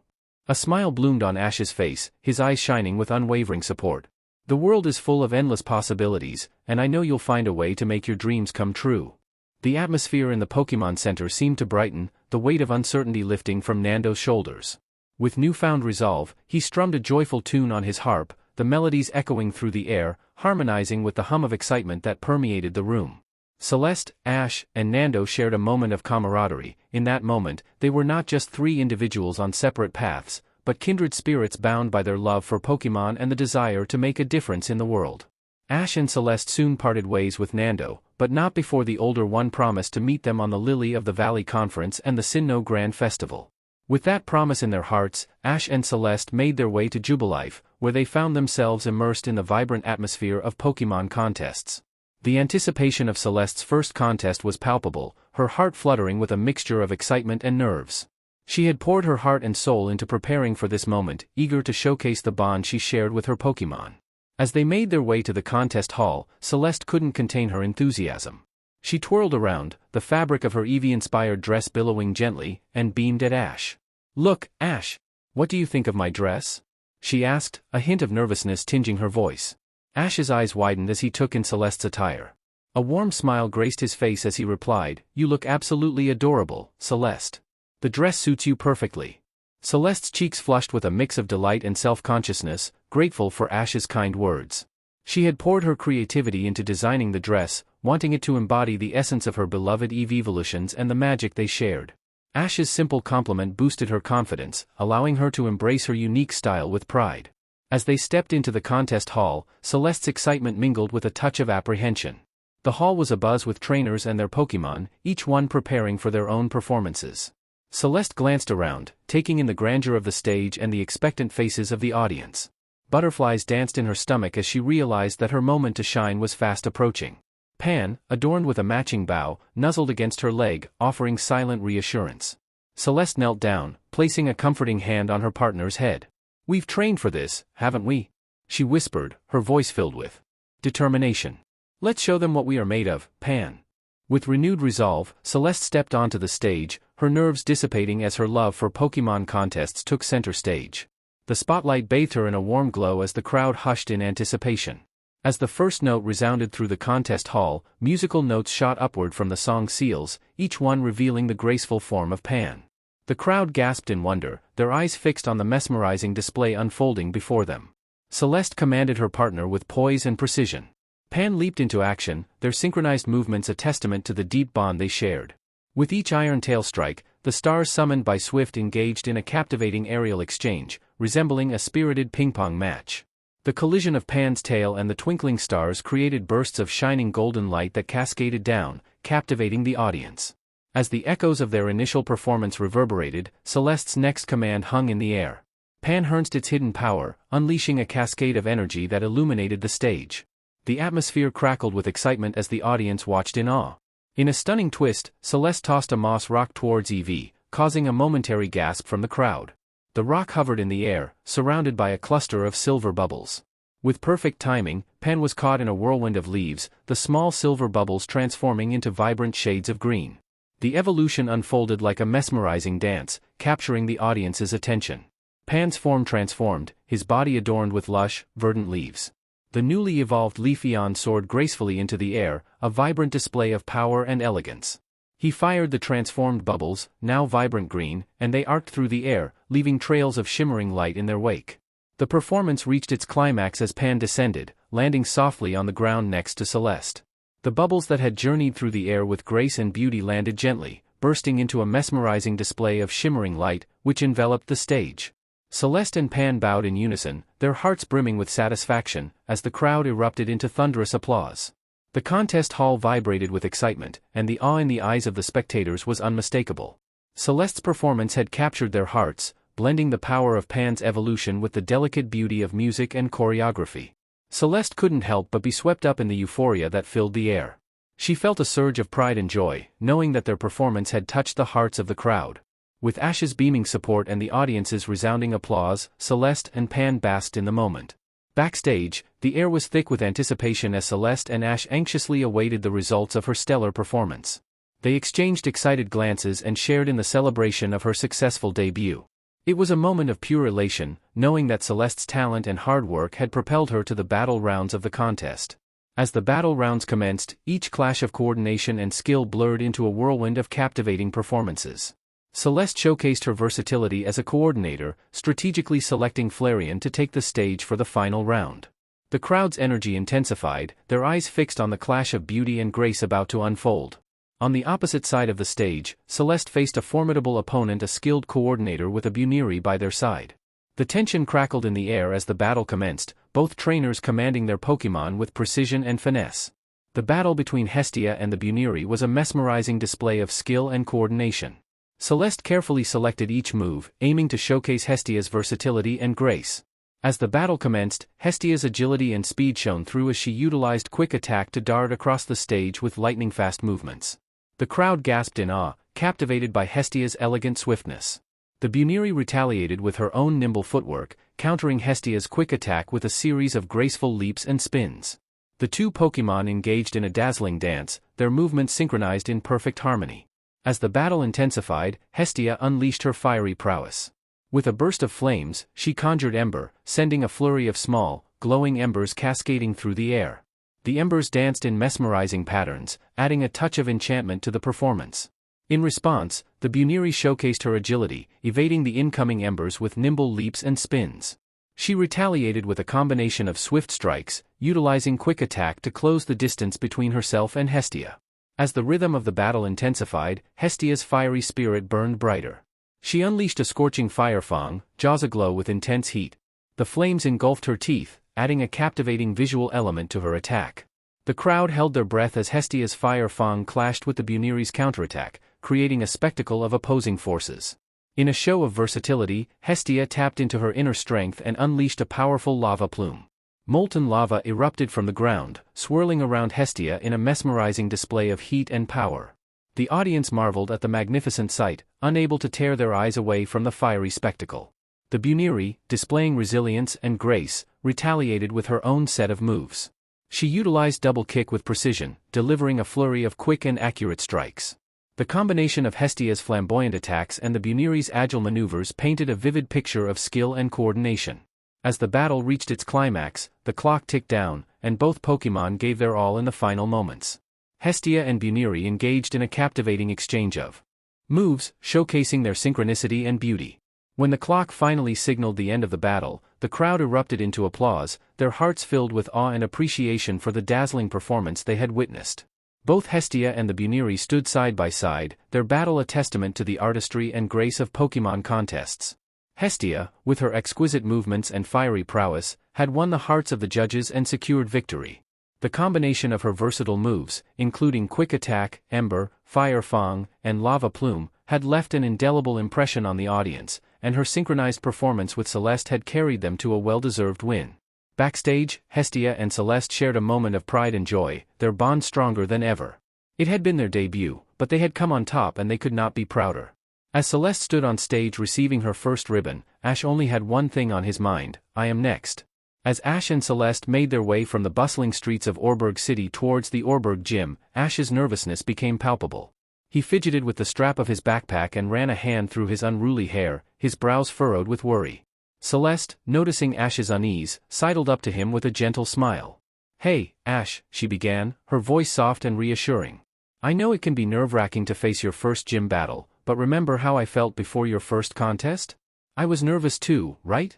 A smile bloomed on Ash's face, his eyes shining with unwavering support. "The world is full of endless possibilities, and I know you'll find a way to make your dreams come true." The atmosphere in the Pokemon Center seemed to brighten, the weight of uncertainty lifting from Nando's shoulders. With newfound resolve, he strummed a joyful tune on his harp, the melodies echoing through the air, harmonizing with the hum of excitement that permeated the room. Celeste, Ash, and Nando shared a moment of camaraderie. In that moment, they were not just three individuals on separate paths, but kindred spirits bound by their love for Pokemon and the desire to make a difference in the world. Ash and Celeste soon parted ways with Nando, but not before the older one promised to meet them on the Lily of the Valley Conference and the Sinnoh Grand Festival. With that promise in their hearts, Ash and Celeste made their way to Jubilife, where they found themselves immersed in the vibrant atmosphere of Pokemon contests. The anticipation of Celeste's first contest was palpable, her heart fluttering with a mixture of excitement and nerves. She had poured her heart and soul into preparing for this moment, eager to showcase the bond she shared with her Pokemon. As they made their way to the contest hall, Celeste couldn't contain her enthusiasm. She twirled around, the fabric of her Eevee-inspired dress billowing gently, and beamed at Ash. "Look, Ash! What do you think of my dress?" she asked, a hint of nervousness tinging her voice. Ash's eyes widened as he took in Celeste's attire. A warm smile graced his face as he replied, "You look absolutely adorable, Celeste. The dress suits you perfectly." Celeste's cheeks flushed with a mix of delight and self-consciousness, grateful for Ash's kind words. She had poured her creativity into designing the dress, wanting it to embody the essence of her beloved Eeveevolutions and the magic they shared. Ash's simple compliment boosted her confidence, allowing her to embrace her unique style with pride. As they stepped into the contest hall, Celeste's excitement mingled with a touch of apprehension. The hall was abuzz with trainers and their Pokemon, each one preparing for their own performances. Celeste glanced around, taking in the grandeur of the stage and the expectant faces of the audience. Butterflies danced in her stomach as she realized that her moment to shine was fast approaching. Pan, adorned with a matching bow, nuzzled against her leg, offering silent reassurance. Celeste knelt down, placing a comforting hand on her partner's head. "We've trained for this, haven't we?" she whispered, her voice filled with determination. "Let's show them what we are made of, Pan." With renewed resolve, Celeste stepped onto the stage, her nerves dissipating as her love for Pokemon contests took center stage. The spotlight bathed her in a warm glow as the crowd hushed in anticipation. As the first note resounded through the contest hall, musical notes shot upward from the song seals, each one revealing the graceful form of Pan. The crowd gasped in wonder, their eyes fixed on the mesmerizing display unfolding before them. Celeste commanded her partner with poise and precision. Pan leaped into action, their synchronized movements a testament to the deep bond they shared. With each iron tail strike, the stars summoned by Swift engaged in a captivating aerial exchange, resembling a spirited ping-pong match. The collision of Pan's tail and the twinkling stars created bursts of shining golden light that cascaded down, captivating the audience. As the echoes of their initial performance reverberated, Celeste's next command hung in the air. Pan harnessed its hidden power, unleashing a cascade of energy that illuminated the stage. The atmosphere crackled with excitement as the audience watched in awe. In a stunning twist, Celeste tossed a moss rock towards Evie, causing a momentary gasp from the crowd. The rock hovered in the air, surrounded by a cluster of silver bubbles. With perfect timing, Pan was caught in a whirlwind of leaves, the small silver bubbles transforming into vibrant shades of green. The evolution unfolded like a mesmerizing dance, capturing the audience's attention. Pan's form transformed, his body adorned with lush, verdant leaves. The newly evolved Leafeon soared gracefully into the air, a vibrant display of power and elegance. He fired the transformed bubbles, now vibrant green, and they arced through the air, leaving trails of shimmering light in their wake. The performance reached its climax as Pan descended, landing softly on the ground next to Celeste. The bubbles that had journeyed through the air with grace and beauty landed gently, bursting into a mesmerizing display of shimmering light, which enveloped the stage. Celeste and Pan bowed in unison, their hearts brimming with satisfaction, as the crowd erupted into thunderous applause. The contest hall vibrated with excitement, and the awe in the eyes of the spectators was unmistakable. Celeste's performance had captured their hearts, blending the power of Pan's evolution with the delicate beauty of music and choreography. Celeste couldn't help but be swept up in the euphoria that filled the air. She felt a surge of pride and joy, knowing that their performance had touched the hearts of the crowd. With Ash's beaming support and the audience's resounding applause, Celeste and Pan basked in the moment. Backstage, the air was thick with anticipation as Celeste and Ash anxiously awaited the results of her stellar performance. They exchanged excited glances and shared in the celebration of her successful debut. It was a moment of pure elation, knowing that Celeste's talent and hard work had propelled her to the battle rounds of the contest. As the battle rounds commenced, each clash of coordination and skill blurred into a whirlwind of captivating performances. Celeste showcased her versatility as a coordinator, strategically selecting Flareon to take the stage for the final round. The crowd's energy intensified, their eyes fixed on the clash of beauty and grace about to unfold. On the opposite side of the stage, Celeste faced a formidable opponent, a skilled coordinator with a Buniri by their side. The tension crackled in the air as the battle commenced, both trainers commanding their Pokémon with precision and finesse. The battle between Hestia and the Buniri was a mesmerizing display of skill and coordination. Celeste carefully selected each move, aiming to showcase Hestia's versatility and grace. As the battle commenced, Hestia's agility and speed shone through as she utilized quick attack to dart across the stage with lightning-fast movements. The crowd gasped in awe, captivated by Hestia's elegant swiftness. The Buniri retaliated with her own nimble footwork, countering Hestia's quick attack with a series of graceful leaps and spins. The two Pokémon engaged in a dazzling dance, their movements synchronized in perfect harmony. As the battle intensified, Hestia unleashed her fiery prowess. With a burst of flames, she conjured Ember, sending a flurry of small, glowing embers cascading through the air. The embers danced in mesmerizing patterns, adding a touch of enchantment to the performance. In response, the Buniri showcased her agility, evading the incoming embers with nimble leaps and spins. She retaliated with a combination of swift strikes, utilizing quick attack to close the distance between herself and Hestia. As the rhythm of the battle intensified, Hestia's fiery spirit burned brighter. She unleashed a scorching fire fang, jaws aglow with intense heat. The flames engulfed her teeth, adding a captivating visual element to her attack. The crowd held their breath as Hestia's fire fang clashed with the Buniri's counterattack, creating a spectacle of opposing forces. In a show of versatility, Hestia tapped into her inner strength and unleashed a powerful lava plume. Molten lava erupted from the ground, swirling around Hestia in a mesmerizing display of heat and power. The audience marveled at the magnificent sight, unable to tear their eyes away from the fiery spectacle. The Buniri, displaying resilience and grace, retaliated with her own set of moves. She utilized double kick with precision, delivering a flurry of quick and accurate strikes. The combination of Hestia's flamboyant attacks and the Buniri's agile maneuvers painted a vivid picture of skill and coordination. As the battle reached its climax, the clock ticked down, and both Pokémon gave their all in the final moments. Hestia and Buniri engaged in a captivating exchange of moves, showcasing their synchronicity and beauty. When the clock finally signaled the end of the battle, the crowd erupted into applause, their hearts filled with awe and appreciation for the dazzling performance they had witnessed. Both Hestia and the Buniri stood side by side, their battle a testament to the artistry and grace of Pokémon contests. Hestia, with her exquisite movements and fiery prowess, had won the hearts of the judges and secured victory. The combination of her versatile moves, including Quick Attack, Ember, Fire Fang, and Lava Plume, had left an indelible impression on the audience, and her synchronized performance with Celeste had carried them to a well-deserved win. Backstage, Hestia and Celeste shared a moment of pride and joy, their bond stronger than ever. It had been their debut, but they had come on top and they could not be prouder. As Celeste stood on stage receiving her first ribbon, Ash only had one thing on his mind: I am next. As Ash and Celeste made their way from the bustling streets of Orberg City towards the Orberg Gym, Ash's nervousness became palpable. He fidgeted with the strap of his backpack and ran a hand through his unruly hair, his brows furrowed with worry. Celeste, noticing Ash's unease, sidled up to him with a gentle smile. "Hey, Ash," she began, her voice soft and reassuring. "I know it can be nerve-wracking to face your first gym battle, but remember how I felt before your first contest? I was nervous too, right?"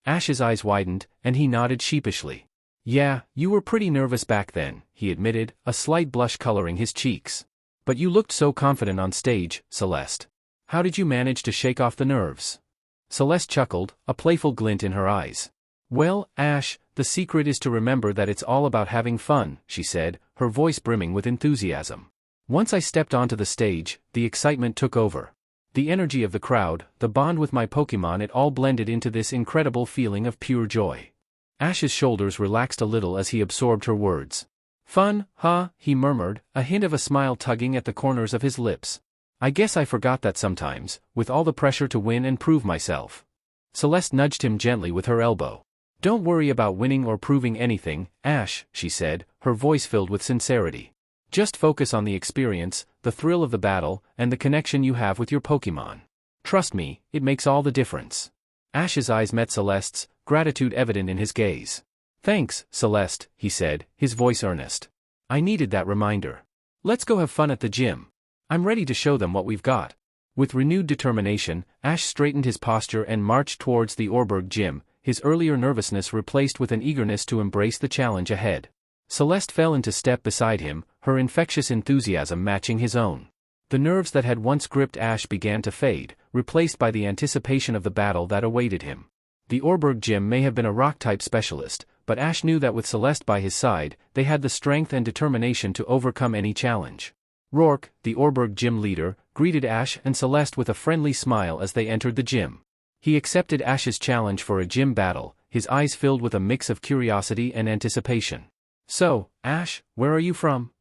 Ash's eyes widened, and he nodded sheepishly. "Yeah, you were pretty nervous back then," he admitted, a slight blush coloring his cheeks. "But you looked so confident on stage, Celeste. How did you manage to shake off the nerves?" Celeste chuckled, a playful glint in her eyes. "Well, Ash, the secret is to remember that it's all about having fun," she said, her voice brimming with enthusiasm. "Once I stepped onto the stage, the excitement took over. The energy of the crowd, the bond with my Pokémon, it all blended into this incredible feeling of pure joy." Ash's shoulders relaxed a little as he absorbed her words. "Fun, huh?" he murmured, a hint of a smile tugging at the corners of his lips. "I guess I forgot that sometimes, with all the pressure to win and prove myself." Celeste nudged him gently with her elbow. "Don't worry about winning or proving anything, Ash," she said, her voice filled with sincerity. "Just focus on the experience, the thrill of the battle, and the connection you have with your Pokémon. Trust me, it makes all the difference." Ash's eyes met Celeste's, gratitude evident in his gaze. "Thanks, Celeste," he said, his voice earnest. "I needed that reminder. Let's go have fun at the gym. I'm ready to show them what we've got." With renewed determination, Ash straightened his posture and marched towards the Orberg Gym, his earlier nervousness replaced with an eagerness to embrace the challenge ahead. Celeste fell into step beside him, her infectious enthusiasm matching his own. The nerves that had once gripped Ash began to fade, replaced by the anticipation of the battle that awaited him. The Orberg Gym may have been a rock-type specialist, but Ash knew that with Celeste by his side, they had the strength and determination to overcome any challenge. Rourke, the Orberg Gym leader, greeted Ash and Celeste with a friendly smile as they entered the gym. He accepted Ash's challenge for a gym battle, his eyes filled with a mix of curiosity and anticipation. "So, Ash, where are you from?"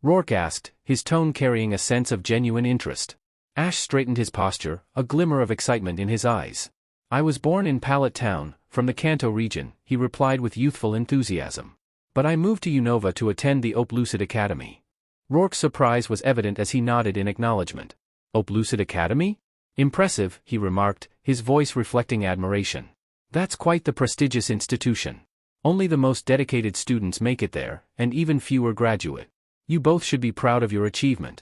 Rourke asked, his tone carrying a sense of genuine interest. Ash straightened his posture, a glimmer of excitement in his eyes. "I was born in Pallet Town, from the Kanto region," he replied with youthful enthusiasm. "But I moved to Unova to attend the Oplucid Academy." Rourke's surprise was evident as he nodded in acknowledgement. "Oplucid Academy? Impressive," he remarked, his voice reflecting admiration. "That's quite the prestigious institution. Only the most dedicated students make it there, and even fewer graduate. You both should be proud of your achievement."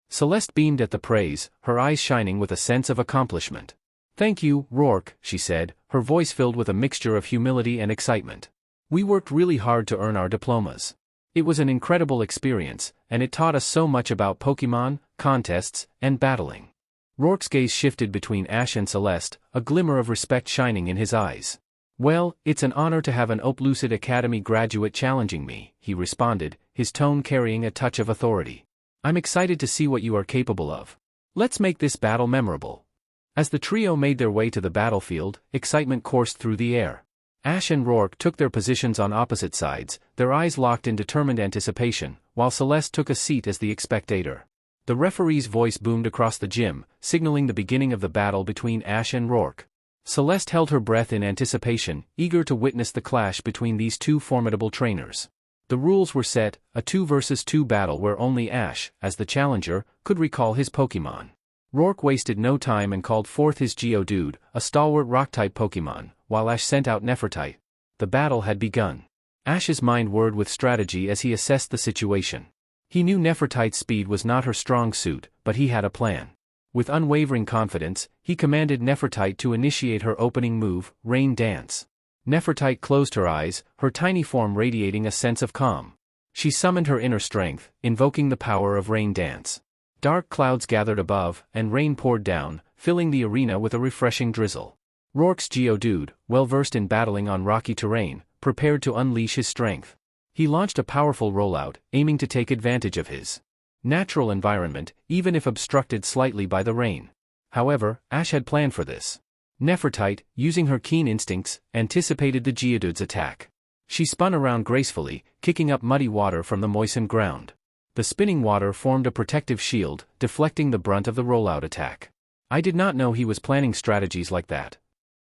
Celeste beamed at the praise, her eyes shining with a sense of accomplishment. "Thank you, Rourke," she said, her voice filled with a mixture of humility and excitement. "We worked really hard to earn our diplomas. It was an incredible experience, and it taught us so much about Pokémon, contests, and battling." Rourke's gaze shifted between Ash and Celeste, a glimmer of respect shining in his eyes. "Well, it's an honor to have an Oplucid Academy graduate challenging me," he responded, his tone carrying a touch of authority. "I'm excited to see what you are capable of. Let's make this battle memorable." As the trio made their way to the battlefield, excitement coursed through the air. Ash and Rourke took their positions on opposite sides, their eyes locked in determined anticipation, while Celeste took a seat as the spectator. The referee's voice boomed across the gym, signaling the beginning of the battle between Ash and Rourke. Celeste held her breath in anticipation, eager to witness the clash between these two formidable trainers. The rules were set, a 2 versus 2 battle where only Ash, as the challenger, could recall his Pokémon. Rourke wasted no time and called forth his Geodude, a stalwart rock-type Pokémon, while Ash sent out Nefertite. The battle had begun. Ash's mind whirred with strategy as he assessed the situation. He knew Nefertite's speed was not her strong suit, but he had a plan. With unwavering confidence, he commanded Nefertite to initiate her opening move, Rain Dance. Nefertite closed her eyes, her tiny form radiating a sense of calm. She summoned her inner strength, invoking the power of Rain Dance. Dark clouds gathered above, and rain poured down, filling the arena with a refreshing drizzle. Rourke's Geodude, well-versed in battling on rocky terrain, prepared to unleash his strength. He launched a powerful rollout, aiming to take advantage of his natural environment, even if obstructed slightly by the rain. However, Ash had planned for this. Nefertite, using her keen instincts, anticipated the Geodude's attack. She spun around gracefully, kicking up muddy water from the moistened ground. The spinning water formed a protective shield, deflecting the brunt of the rollout attack. I did not know he was planning strategies like that.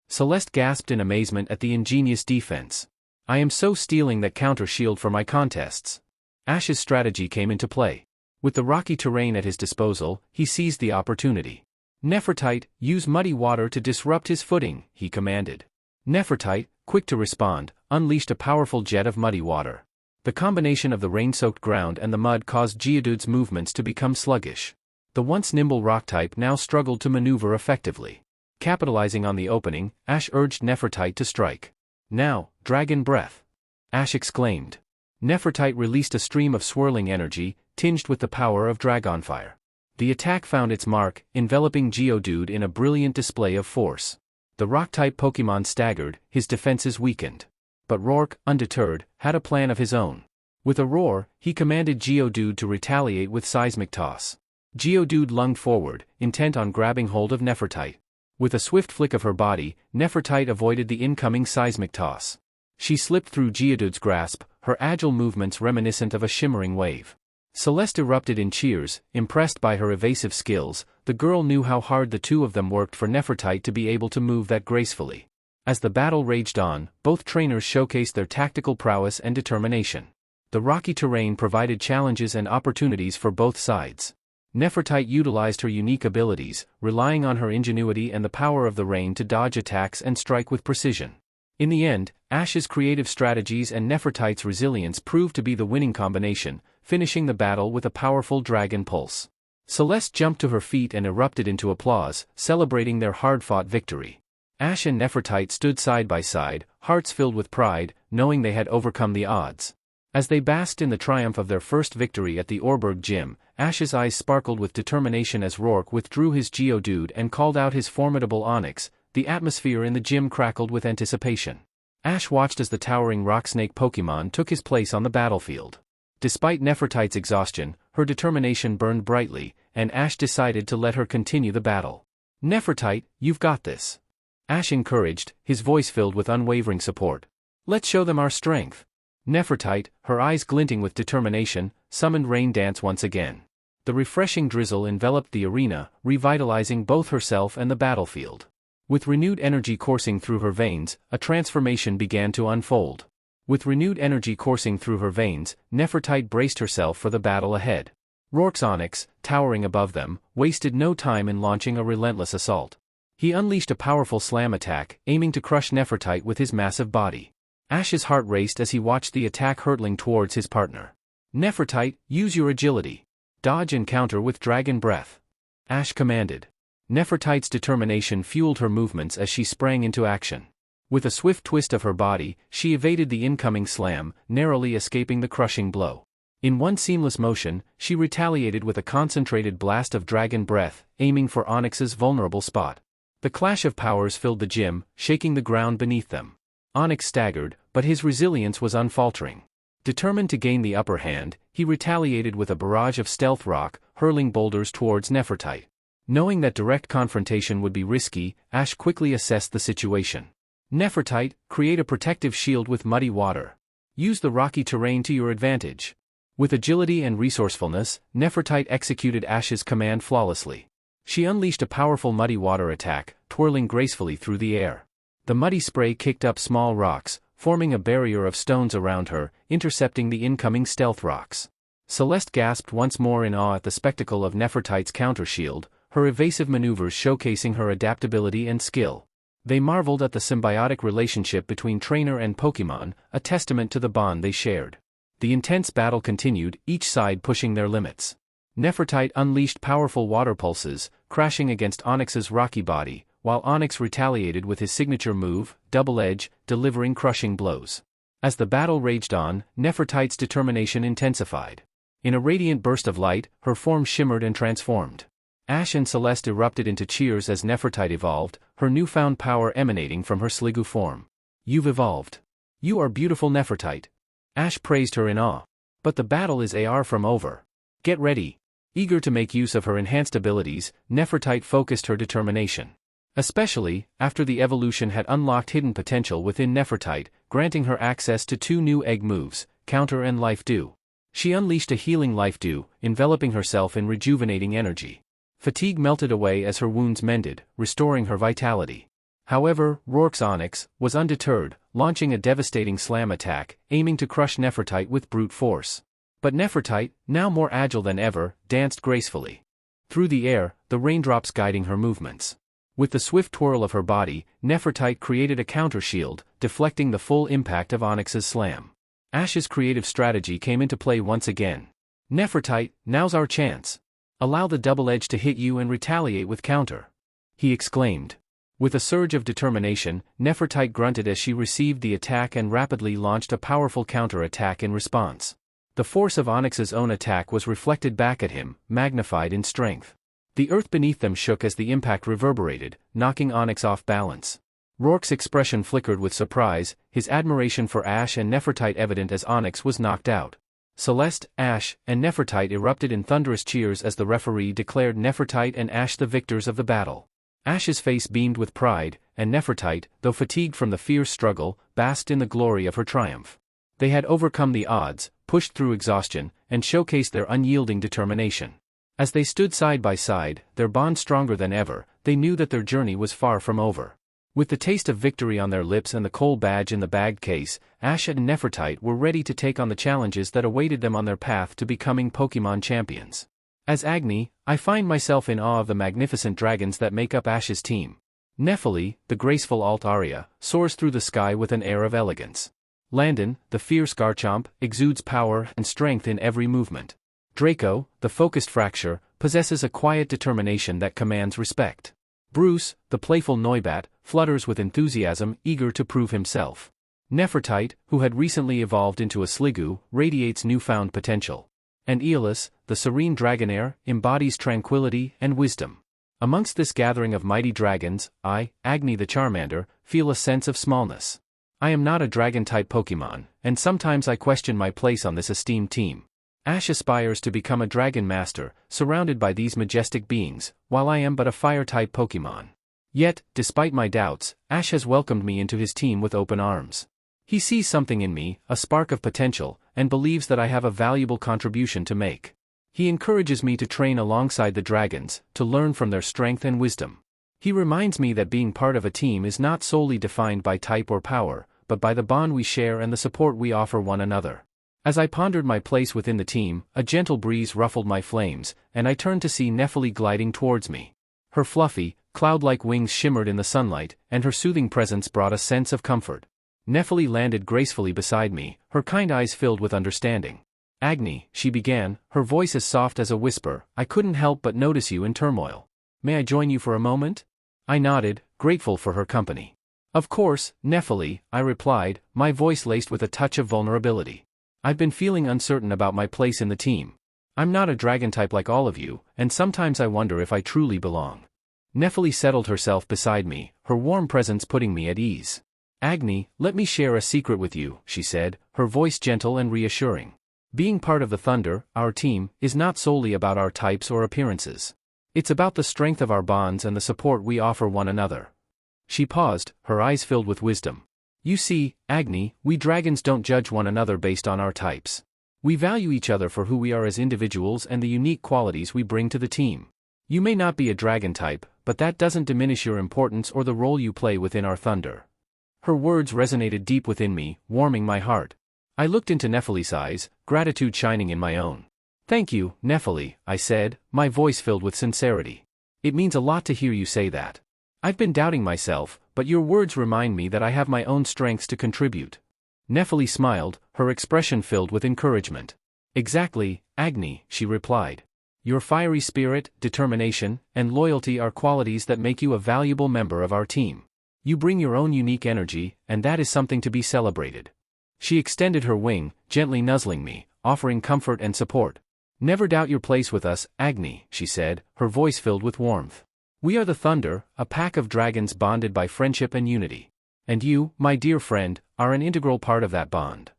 Celeste gasped in amazement at the ingenious defense. I am so stealing that counter shield for my contests. Ash's strategy came into play. With the rocky terrain at his disposal, he seized the opportunity. Nefertite, use muddy water to disrupt his footing, he commanded. Nefertite, quick to respond, unleashed a powerful jet of muddy water. The combination of the rain-soaked ground and the mud caused Geodude's movements to become sluggish. The once nimble rock type now struggled to maneuver effectively. Capitalizing on the opening, Ash urged Nefertite to strike. Now, Dragon Breath! Ash exclaimed. Nefertite released a stream of swirling energy, tinged with the power of Dragonfire. The attack found its mark, enveloping Geodude in a brilliant display of force. The rock-type Pokémon staggered, his defenses weakened. But Rourke, undeterred, had a plan of his own. With a roar, he commanded Geodude to retaliate with Seismic Toss. Geodude lunged forward, intent on grabbing hold of Nefertite. With a swift flick of her body, Nefertite avoided the incoming Seismic Toss. She slipped through Geodude's grasp, her agile movements reminiscent of a shimmering wave. Celeste erupted in cheers, impressed by her evasive skills. The girl knew how hard the two of them worked for Nefertite to be able to move that gracefully. As the battle raged on, both trainers showcased their tactical prowess and determination. The rocky terrain provided challenges and opportunities for both sides. Nefertite utilized her unique abilities, relying on her ingenuity and the power of the rain to dodge attacks and strike with precision. In the end, Ash's creative strategies and Nefertite's resilience proved to be the winning combination, finishing the battle with a powerful dragon pulse. Celeste jumped to her feet and erupted into applause, celebrating their hard-fought victory. Ash and Nefertite stood side by side, hearts filled with pride, knowing they had overcome the odds. As they basked in the triumph of their first victory at the Orberg gym, Ash's eyes sparkled with determination as Rourke withdrew his Geodude and called out his formidable Onix. The atmosphere in the gym crackled with anticipation. Ash watched as the towering rock snake Pokémon took his place on the battlefield. Despite Nefertite's exhaustion, her determination burned brightly, and Ash decided to let her continue the battle. Nefertite, you've got this. Ash encouraged, his voice filled with unwavering support. Let's show them our strength. Nefertite, her eyes glinting with determination, summoned Rain Dance once again. The refreshing drizzle enveloped the arena, revitalizing both herself and the battlefield. With renewed energy coursing through her veins, a transformation began to unfold. Nefertite braced herself for the battle ahead. Rourke's Onix, towering above them, wasted no time in launching a relentless assault. He unleashed a powerful slam attack, aiming to crush Nefertite with his massive body. Ash's heart raced as he watched the attack hurtling towards his partner. Nefertite, use your agility. Dodge and counter with Dragon Breath. Ash commanded. Nefertite's determination fueled her movements as she sprang into action. With a swift twist of her body, she evaded the incoming slam, narrowly escaping the crushing blow. In one seamless motion, she retaliated with a concentrated blast of Dragon Breath, aiming for Onix's vulnerable spot. The clash of powers filled the gym, shaking the ground beneath them. Onix staggered, but his resilience was unfaltering. Determined to gain the upper hand, he retaliated with a barrage of stealth rock, hurling boulders towards Nefertite. Knowing that direct confrontation would be risky, Ash quickly assessed the situation. Nefertite, create a protective shield with muddy water. Use the rocky terrain to your advantage. With agility and resourcefulness, Nefertite executed Ash's command flawlessly. She unleashed a powerful muddy water attack, twirling gracefully through the air. The muddy spray kicked up small rocks, forming a barrier of stones around her, intercepting the incoming stealth rocks. Celeste gasped once more in awe at the spectacle of Nefertite's counter shield, her evasive maneuvers showcasing her adaptability and skill. They marveled at the symbiotic relationship between trainer and Pokémon, a testament to the bond they shared. The intense battle continued, each side pushing their limits. Nefertite unleashed powerful water pulses, crashing against Onix's rocky body, while Onix retaliated with his signature move, Double Edge, delivering crushing blows. As the battle raged on, Nefertiti's determination intensified. In a radiant burst of light, her form shimmered and transformed. Ash and Celeste erupted into cheers as Nefertiti evolved, her newfound power emanating from her Sliggoo form. "You've evolved. You are beautiful, Nefertiti." Ash praised her in awe. "But the battle is from over. Get ready." Eager to make use of her enhanced abilities, Nefertiti focused her determination. Especially, after the evolution had unlocked hidden potential within Nefertiti, granting her access to 2 new egg moves, Counter and Life Dew. She unleashed a healing Life Dew, enveloping herself in rejuvenating energy. Fatigue melted away as her wounds mended, restoring her vitality. However, Rourke's Onyx was undeterred, launching a devastating slam attack, aiming to crush Nefertiti with brute force. But Nefertiti, now more agile than ever, danced gracefully through the air, the raindrops guiding her movements. With the swift twirl of her body, Nefertiti created a counter shield, deflecting the full impact of Onyx's slam. Ash's creative strategy came into play once again. "Nefertiti, now's our chance. Allow the double edge to hit you and retaliate with counter," he exclaimed. With a surge of determination, Nefertiti grunted as she received the attack and rapidly launched a powerful counter-attack in response. The force of Onyx's own attack was reflected back at him, magnified in strength. The earth beneath them shook as the impact reverberated, knocking Onyx off balance. Rourke's expression flickered with surprise, his admiration for Ash and Nefertiti evident as Onyx was knocked out. Celeste, Ash, and Nefertiti erupted in thunderous cheers as the referee declared Nefertiti and Ash the victors of the battle. Ash's face beamed with pride, and Nefertiti, though fatigued from the fierce struggle, basked in the glory of her triumph. They had overcome the odds, pushed through exhaustion, and showcased their unyielding determination. As they stood side by side, their bond stronger than ever, they knew that their journey was far from over. With the taste of victory on their lips and the coal badge in the bagged case, Ash and Nefertiti were ready to take on the challenges that awaited them on their path to becoming Pokémon champions. As Agni, I find myself in awe of the magnificent dragons that make up Ash's team. Nephili, the graceful Altaria, soars through the sky with an air of elegance. Landon, the fierce Garchomp, exudes power and strength in every movement. Draco, the focused Fracture, possesses a quiet determination that commands respect. Bruce, the playful Noibat, flutters with enthusiasm, eager to prove himself. Nefertiti, who had recently evolved into a Sliggoo, radiates newfound potential. And Aeolus, the serene Dragonair, embodies tranquility and wisdom. Amongst this gathering of mighty dragons, I, Agni the Charmander, feel a sense of smallness. I am not a dragon-type Pokémon, and sometimes I question my place on this esteemed team. Ash aspires to become a Dragon Master, surrounded by these majestic beings, while I am but a Fire-type Pokémon. Yet, despite my doubts, Ash has welcomed me into his team with open arms. He sees something in me, a spark of potential, and believes that I have a valuable contribution to make. He encourages me to train alongside the dragons, to learn from their strength and wisdom. He reminds me that being part of a team is not solely defined by type or power, but by the bond we share and the support we offer one another. As I pondered my place within the team, a gentle breeze ruffled my flames, and I turned to see Nephili gliding towards me. Her fluffy, cloud-like wings shimmered in the sunlight, and her soothing presence brought a sense of comfort. Nephili landed gracefully beside me, her kind eyes filled with understanding. "Agni," she began, her voice as soft as a whisper, "I couldn't help but notice you in turmoil. May I join you for a moment?" I nodded, grateful for her company. "Of course, Nephili," I replied, my voice laced with a touch of vulnerability. "I've been feeling uncertain about my place in the team. I'm not a dragon type like all of you, and sometimes I wonder if I truly belong." Nephili settled herself beside me, her warm presence putting me at ease. "Agni, let me share a secret with you," she said, her voice gentle and reassuring. "Being part of the Thunder, our team, is not solely about our types or appearances. It's about the strength of our bonds and the support we offer one another." She paused, her eyes filled with wisdom. "You see, Agni, we dragons don't judge one another based on our types. We value each other for who we are as individuals and the unique qualities we bring to the team. You may not be a dragon type, but that doesn't diminish your importance or the role you play within our Thunder." Her words resonated deep within me, warming my heart. I looked into Nephili's eyes, gratitude shining in my own. "Thank you, Nephili," I said, my voice filled with sincerity. "It means a lot to hear you say that. I've been doubting myself, but your words remind me that I have my own strengths to contribute." Nephili smiled, her expression filled with encouragement. "Exactly, Agni," she replied. "Your fiery spirit, determination, and loyalty are qualities that make you a valuable member of our team. You bring your own unique energy, and that is something to be celebrated." She extended her wing, gently nuzzling me, offering comfort and support. "Never doubt your place with us, Agni," she said, her voice filled with warmth. "We are the Thunder, a pack of dragons bonded by friendship and unity. And you, my dear friend, are an integral part of that bond."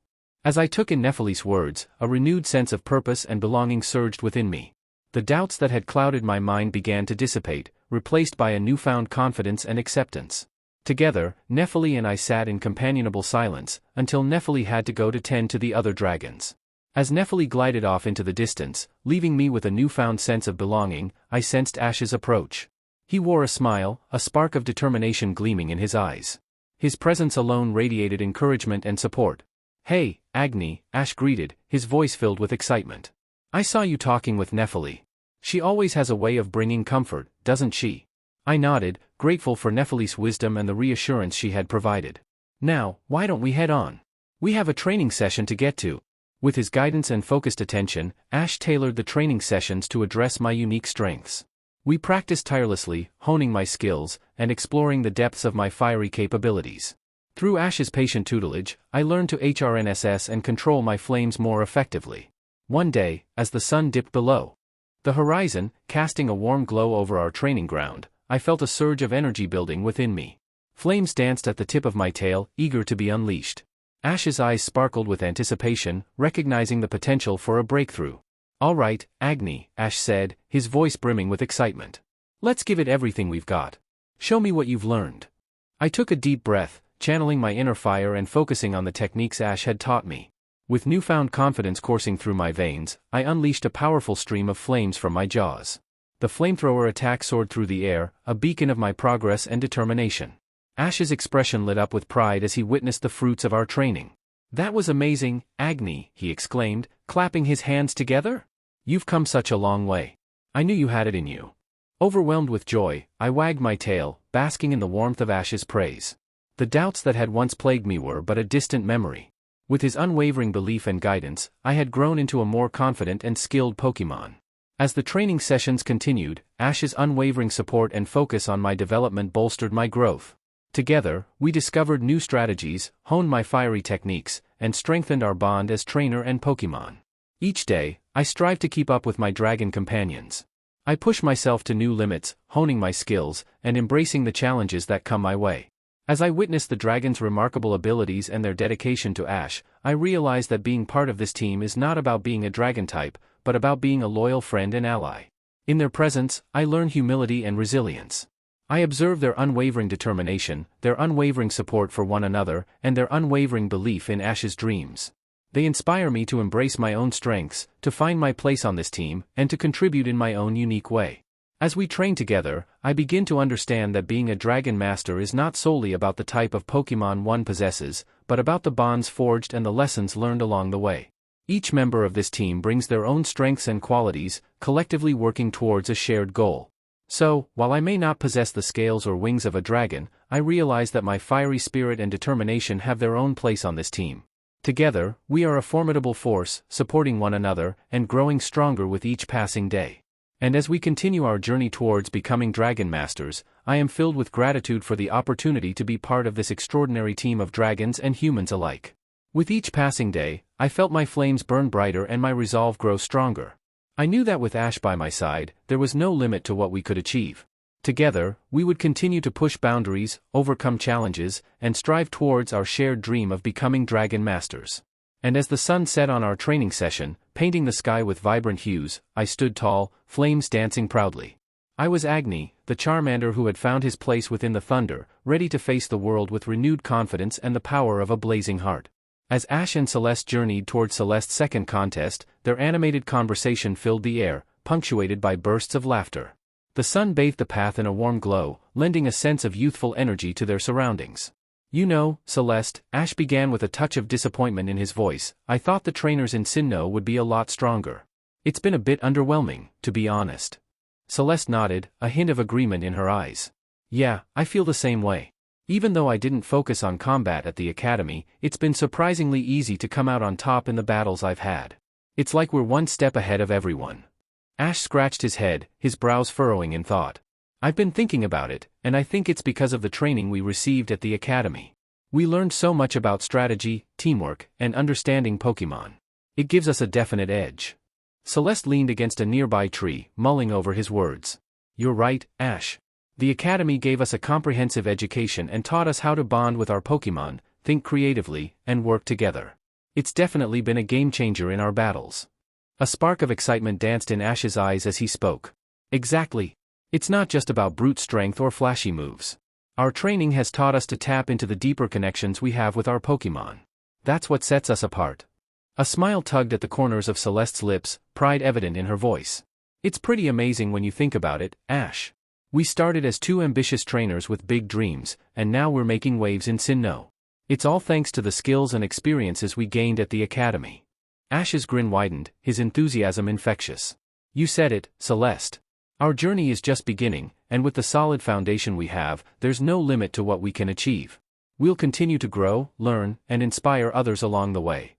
As I took in Nephili's words, a renewed sense of purpose and belonging surged within me. The doubts that had clouded my mind began to dissipate, replaced by a newfound confidence and acceptance. Together, Nephili and I sat in companionable silence, until Nephili had to go to tend to the other dragons. As Nephili glided off into the distance, leaving me with a newfound sense of belonging, I sensed Ash's approach. He wore a smile, a spark of determination gleaming in his eyes. His presence alone radiated encouragement and support. "Hey, Agni," Ash greeted, his voice filled with excitement. "I saw you talking with Nephili. She always has a way of bringing comfort, doesn't she?" I nodded, grateful for Nephili's wisdom and the reassurance she had provided. "Now, why don't we head on? We have a training session to get to." With his guidance and focused attention, Ash tailored the training sessions to address my unique strengths. We practiced tirelessly, honing my skills, and exploring the depths of my fiery capabilities. Through Ash's patient tutelage, I learned to HRNSS and control my flames more effectively. One day, as the sun dipped below the horizon, casting a warm glow over our training ground, I felt a surge of energy building within me. Flames danced at the tip of my tail, eager to be unleashed. Ash's eyes sparkled with anticipation, recognizing the potential for a breakthrough. "All right, Agni," Ash said, his voice brimming with excitement. "Let's give it everything we've got. Show me what you've learned." I took a deep breath, channeling my inner fire and focusing on the techniques Ash had taught me. With newfound confidence coursing through my veins, I unleashed a powerful stream of flames from my jaws. The flamethrower attack soared through the air, a beacon of my progress and determination. Ash's expression lit up with pride as he witnessed the fruits of our training. "That was amazing, Agni," he exclaimed, clapping his hands together. "You've come such a long way. I knew you had it in you." Overwhelmed with joy, I wagged my tail, basking in the warmth of Ash's praise. The doubts that had once plagued me were but a distant memory. With his unwavering belief and guidance, I had grown into a more confident and skilled Pokemon. As the training sessions continued, Ash's unwavering support and focus on my development bolstered my growth. Together, we discovered new strategies, honed my fiery techniques, and strengthened our bond as trainer and Pokemon. Each day, I strived to keep up with my dragon companions. I pushed myself to new limits, honing my skills, and embracing the challenges that come my way. As I witnessed the dragons' remarkable abilities and their dedication to Ash, I realized that being part of this team is not about being a dragon type, but about being a loyal friend and ally. In their presence, I learned humility and resilience. I observed their unwavering determination, their unwavering support for one another, and their unwavering belief in Ash's dreams. They inspire me to embrace my own strengths, to find my place on this team, and to contribute in my own unique way. As we train together, I begin to understand that being a Dragon Master is not solely about the type of Pokemon one possesses, but about the bonds forged and the lessons learned along the way. Each member of this team brings their own strengths and qualities, collectively working towards a shared goal. So, while I may not possess the scales or wings of a dragon, I realize that my fiery spirit and determination have their own place on this team. Together, we are a formidable force, supporting one another, and growing stronger with each passing day. And as we continue our journey towards becoming Dragon Masters, I am filled with gratitude for the opportunity to be part of this extraordinary team of dragons and humans alike. With each passing day, I felt my flames burn brighter and my resolve grow stronger. I knew that with Ash by my side, there was no limit to what we could achieve. Together, we would continue to push boundaries, overcome challenges, and strive towards our shared dream of becoming Dragon Masters. And as the sun set on our training session, painting the sky with vibrant hues, I stood tall, flames dancing proudly. I was Agni, the Charmander who had found his place within the thunder, ready to face the world with renewed confidence and the power of a blazing heart. As Ash and Celeste journeyed toward Celeste's second contest, their animated conversation filled the air, punctuated by bursts of laughter. The sun bathed the path in a warm glow, lending a sense of youthful energy to their surroundings. "You know, Celeste," Ash began with a touch of disappointment in his voice, "I thought the trainers in Sinnoh would be a lot stronger. It's been a bit underwhelming, to be honest." Celeste nodded, a hint of agreement in her eyes. "Yeah, I feel the same way. Even though I didn't focus on combat at the academy, it's been surprisingly easy to come out on top in the battles I've had. It's like we're one step ahead of everyone." Ash scratched his head, his brows furrowing in thought. "I've been thinking about it, and I think it's because of the training we received at the academy. We learned so much about strategy, teamwork, and understanding Pokemon. It gives us a definite edge. Celeste leaned against a nearby tree, mulling over his words. You're right, Ash. The Academy gave us a comprehensive education and taught us how to bond with our Pokemon, think creatively, and work together. It's definitely been a game changer in our battles. A spark of excitement danced in Ash's eyes as he spoke. Exactly. It's not just about brute strength or flashy moves. Our training has taught us to tap into the deeper connections we have with our Pokemon. That's what sets us apart. A smile tugged at the corners of Celeste's lips, pride evident in her voice. It's pretty amazing when you think about it, Ash. We started as two ambitious trainers with big dreams, and now we're making waves in Sinnoh. It's all thanks to the skills and experiences we gained at the Academy. Ash's grin widened, his enthusiasm infectious. You said it, Celeste. Our journey is just beginning, and with the solid foundation we have, there's no limit to what we can achieve. We'll continue to grow, learn, and inspire others along the way.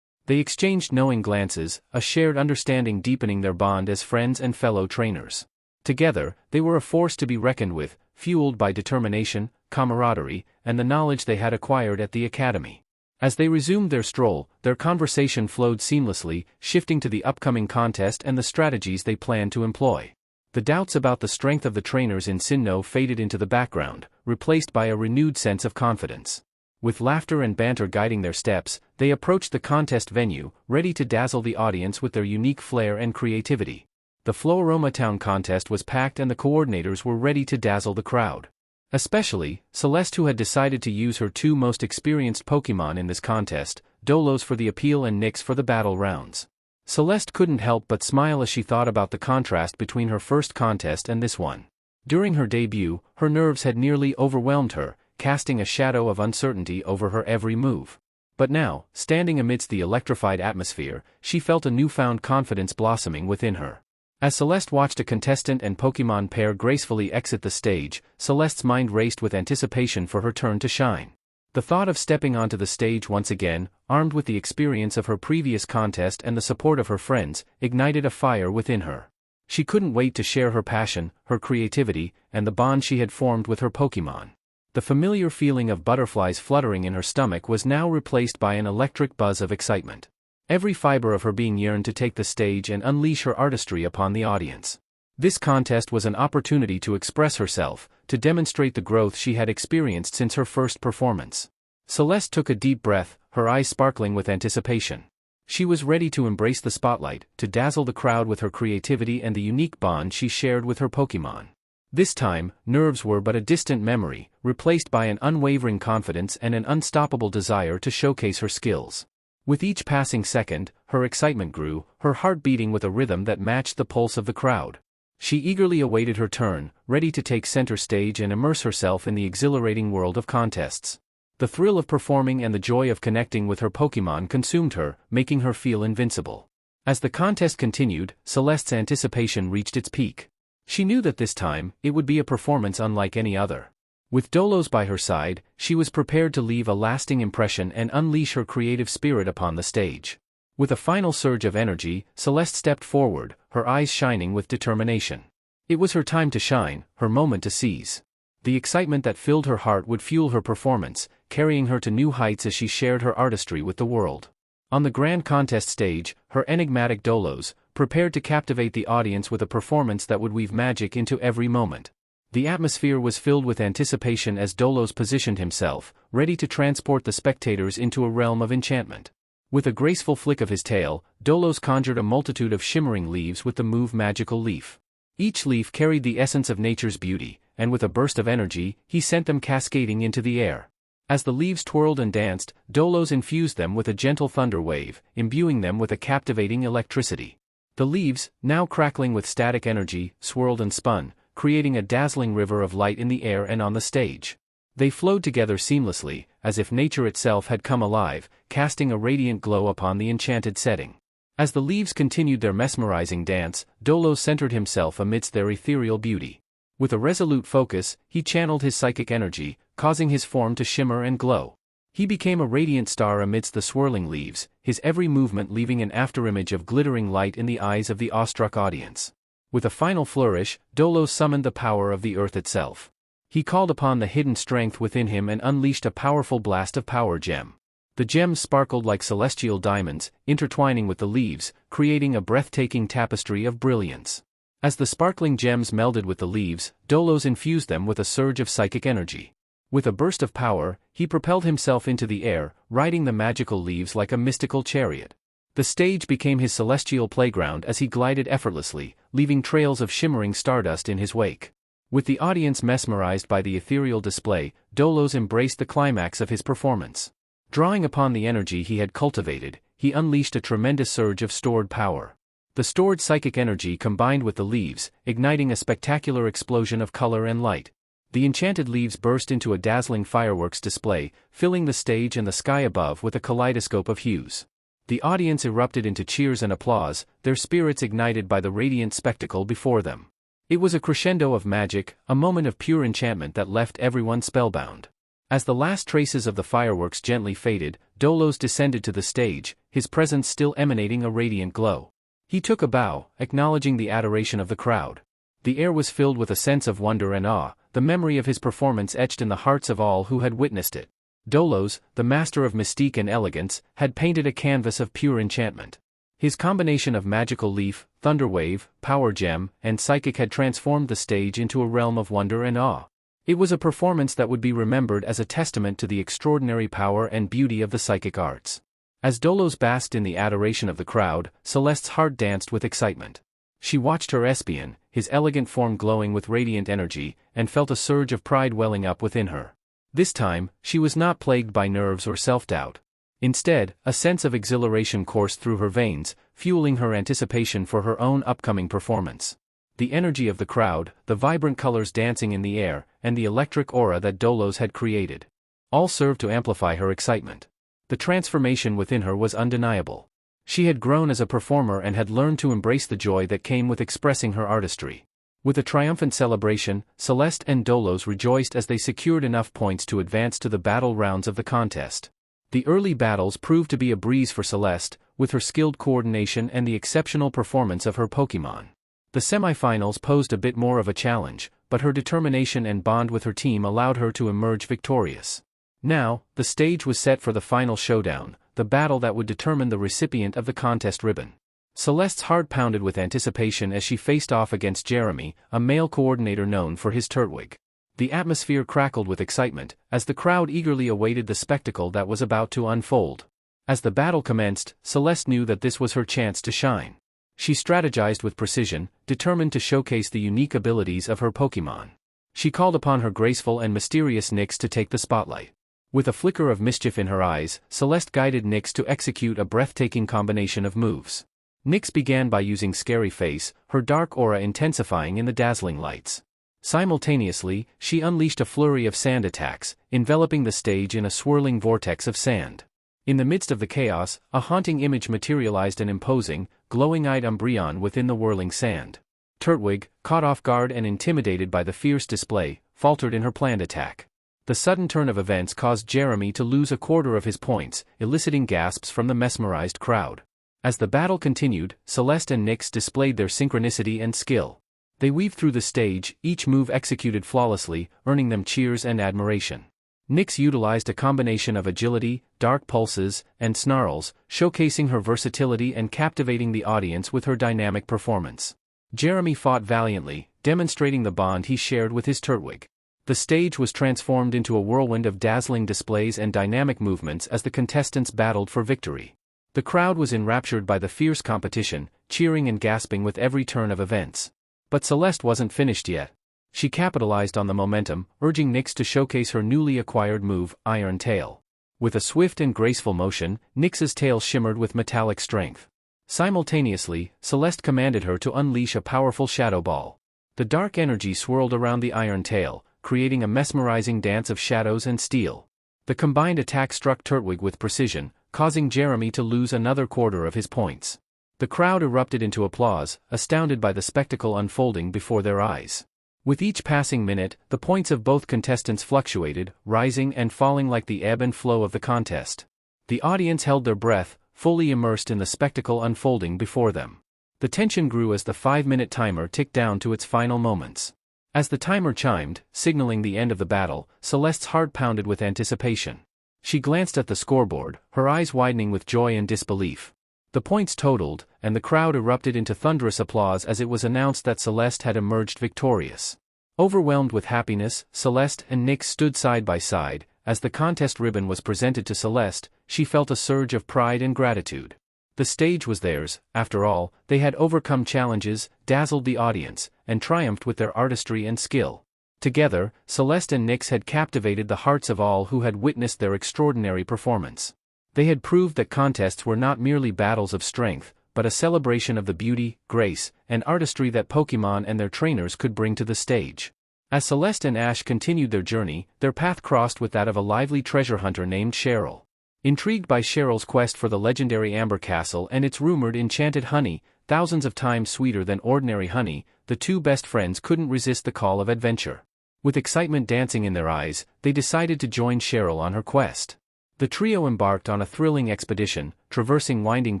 They exchanged knowing glances, a shared understanding deepening their bond as friends and fellow trainers. Together, they were a force to be reckoned with, fueled by determination, camaraderie, and the knowledge they had acquired at the Academy. As they resumed their stroll, their conversation flowed seamlessly, shifting to the upcoming contest and the strategies they planned to employ. The doubts about the strength of the trainers in Sinnoh faded into the background, replaced by a renewed sense of confidence. With laughter and banter guiding their steps, they approached the contest venue, ready to dazzle the audience with their unique flair and creativity. The Floaroma Town contest was packed and the coordinators were ready to dazzle the crowd. Especially, Celeste, who had decided to use her two most experienced Pokemon in this contest, Dolos for the appeal and Nyx for the battle rounds. Celeste couldn't help but smile as she thought about the contrast between her first contest and this one. During her debut, her nerves had nearly overwhelmed her, casting a shadow of uncertainty over her every move. But now, standing amidst the electrified atmosphere, she felt a newfound confidence blossoming within her. As Celeste watched a contestant and Pokemon pair gracefully exit the stage, Celeste's mind raced with anticipation for her turn to shine. The thought of stepping onto the stage once again, armed with the experience of her previous contest and the support of her friends, ignited a fire within her. She couldn't wait to share her passion, her creativity, and the bond she had formed with her Pokemon. The familiar feeling of butterflies fluttering in her stomach was now replaced by an electric buzz of excitement. Every fiber of her being yearned to take the stage and unleash her artistry upon the audience. This contest was an opportunity to express herself, to demonstrate the growth she had experienced since her first performance. Celeste took a deep breath, her eyes sparkling with anticipation. She was ready to embrace the spotlight, to dazzle the crowd with her creativity and the unique bond she shared with her Pokemon. This time, nerves were but a distant memory, replaced by an unwavering confidence and an unstoppable desire to showcase her skills. With each passing second, her excitement grew, her heart beating with a rhythm that matched the pulse of the crowd. She eagerly awaited her turn, ready to take center stage and immerse herself in the exhilarating world of contests. The thrill of performing and the joy of connecting with her Pokemon consumed her, making her feel invincible. As the contest continued, Celeste's anticipation reached its peak. She knew that this time, it would be a performance unlike any other. With Dolos by her side, she was prepared to leave a lasting impression and unleash her creative spirit upon the stage. With a final surge of energy, Celeste stepped forward, her eyes shining with determination. It was her time to shine, her moment to seize. The excitement that filled her heart would fuel her performance, carrying her to new heights as she shared her artistry with the world. On the grand contest stage, her enigmatic Dolos, prepared to captivate the audience with a performance that would weave magic into every moment. The atmosphere was filled with anticipation as Dolos positioned himself, ready to transport the spectators into a realm of enchantment. With a graceful flick of his tail, Dolos conjured a multitude of shimmering leaves with the move Magical Leaf. Each leaf carried the essence of nature's beauty, and with a burst of energy, he sent them cascading into the air. As the leaves twirled and danced, Dolos infused them with a gentle thunder wave, imbuing them with a captivating electricity. The leaves, now crackling with static energy, swirled and spun, creating a dazzling river of light in the air and on the stage. They flowed together seamlessly, as if nature itself had come alive, casting a radiant glow upon the enchanted setting. As the leaves continued their mesmerizing dance, Dolos centered himself amidst their ethereal beauty. With a resolute focus, he channeled his psychic energy, causing his form to shimmer and glow. He became a radiant star amidst the swirling leaves, his every movement leaving an afterimage of glittering light in the eyes of the awestruck audience. With a final flourish, Dolos summoned the power of the earth itself. He called upon the hidden strength within him and unleashed a powerful blast of power gem. The gems sparkled like celestial diamonds, intertwining with the leaves, creating a breathtaking tapestry of brilliance. As the sparkling gems melded with the leaves, Dolos infused them with a surge of psychic energy. With a burst of power, he propelled himself into the air, riding the magical leaves like a mystical chariot. The stage became his celestial playground as he glided effortlessly, leaving trails of shimmering stardust in his wake. With the audience mesmerized by the ethereal display, Dolos embraced the climax of his performance. Drawing upon the energy he had cultivated, he unleashed a tremendous surge of stored power. The stored psychic energy combined with the leaves, igniting a spectacular explosion of color and light. The enchanted leaves burst into a dazzling fireworks display, filling the stage and the sky above with a kaleidoscope of hues. The audience erupted into cheers and applause, their spirits ignited by the radiant spectacle before them. It was a crescendo of magic, a moment of pure enchantment that left everyone spellbound. As the last traces of the fireworks gently faded, Dolos descended to the stage, his presence still emanating a radiant glow. He took a bow, acknowledging the adoration of the crowd. The air was filled with a sense of wonder and awe, the memory of his performance etched in the hearts of all who had witnessed it. Dolos, the master of mystique and elegance, had painted a canvas of pure enchantment. His combination of magical leaf, thunderwave, power gem, and psychic had transformed the stage into a realm of wonder and awe. It was a performance that would be remembered as a testament to the extraordinary power and beauty of the psychic arts. As Dolos basked in the adoration of the crowd, Celeste's heart danced with excitement. She watched her espion, his elegant form glowing with radiant energy, and felt a surge of pride welling up within her. This time, she was not plagued by nerves or self-doubt. Instead, a sense of exhilaration coursed through her veins, fueling her anticipation for her own upcoming performance. The energy of the crowd, the vibrant colors dancing in the air, and the electric aura that Dolos had created, all served to amplify her excitement. The transformation within her was undeniable. She had grown as a performer and had learned to embrace the joy that came with expressing her artistry. With a triumphant celebration, Celeste and Dolos rejoiced as they secured enough points to advance to the battle rounds of the contest. The early battles proved to be a breeze for Celeste, with her skilled coordination and the exceptional performance of her Pokémon. The semifinals posed a bit more of a challenge, but her determination and bond with her team allowed her to emerge victorious. Now, the stage was set for the final showdown, the battle that would determine the recipient of the contest ribbon. Celeste's heart pounded with anticipation as she faced off against Jeremy, a male coordinator known for his Turtwig. The atmosphere crackled with excitement, as the crowd eagerly awaited the spectacle that was about to unfold. As the battle commenced, Celeste knew that this was her chance to shine. She strategized with precision, determined to showcase the unique abilities of her Pokémon. She called upon her graceful and mysterious Nyx to take the spotlight. With a flicker of mischief in her eyes, Celeste guided Nyx to execute a breathtaking combination of moves. Nyx began by using Scary Face, her dark aura intensifying in the dazzling lights. Simultaneously, she unleashed a flurry of sand attacks, enveloping the stage in a swirling vortex of sand. In the midst of the chaos, a haunting image materialized, an imposing, glowing-eyed Umbreon within the whirling sand. Turtwig, caught off guard and intimidated by the fierce display, faltered in her planned attack. The sudden turn of events caused Jeremy to lose a quarter of his points, eliciting gasps from the mesmerized crowd. As the battle continued, Celeste and Nyx displayed their synchronicity and skill. They weaved through the stage, each move executed flawlessly, earning them cheers and admiration. Nyx utilized a combination of agility, dark pulses, and snarls, showcasing her versatility and captivating the audience with her dynamic performance. Jeremy fought valiantly, demonstrating the bond he shared with his Turtwig. The stage was transformed into a whirlwind of dazzling displays and dynamic movements as the contestants battled for victory. The crowd was enraptured by the fierce competition, cheering and gasping with every turn of events. But Celeste wasn't finished yet. She capitalized on the momentum, urging Nyx to showcase her newly acquired move, Iron Tail. With a swift and graceful motion, Nyx's tail shimmered with metallic strength. Simultaneously, Celeste commanded her to unleash a powerful shadow ball. The dark energy swirled around the iron tail, creating a mesmerizing dance of shadows and steel. The combined attack struck Turtwig with precision, causing Jeremy to lose another quarter of his points. The crowd erupted into applause, astounded by the spectacle unfolding before their eyes. With each passing minute, the points of both contestants fluctuated, rising and falling like the ebb and flow of the contest. The audience held their breath, fully immersed in the spectacle unfolding before them. The tension grew as the 5-minute timer ticked down to its final moments. As the timer chimed, signaling the end of the battle, Celeste's heart pounded with anticipation. She glanced at the scoreboard, her eyes widening with joy and disbelief. The points totaled, and the crowd erupted into thunderous applause as it was announced that Celeste had emerged victorious. Overwhelmed with happiness, Celeste and Nyx stood side by side. As the contest ribbon was presented to Celeste, she felt a surge of pride and gratitude. The stage was theirs, after all. They had overcome challenges, dazzled the audience, and triumphed with their artistry and skill. Together, Celeste and Nyx had captivated the hearts of all who had witnessed their extraordinary performance. They had proved that contests were not merely battles of strength, but a celebration of the beauty, grace, and artistry that Pokémon and their trainers could bring to the stage. As Celeste and Ash continued their journey, their path crossed with that of a lively treasure hunter named Cheryl. Intrigued by Cheryl's quest for the legendary Amber Castle and its rumored enchanted honey, thousands of times sweeter than ordinary honey, the two best friends couldn't resist the call of adventure. With excitement dancing in their eyes, they decided to join Cheryl on her quest. The trio embarked on a thrilling expedition, traversing winding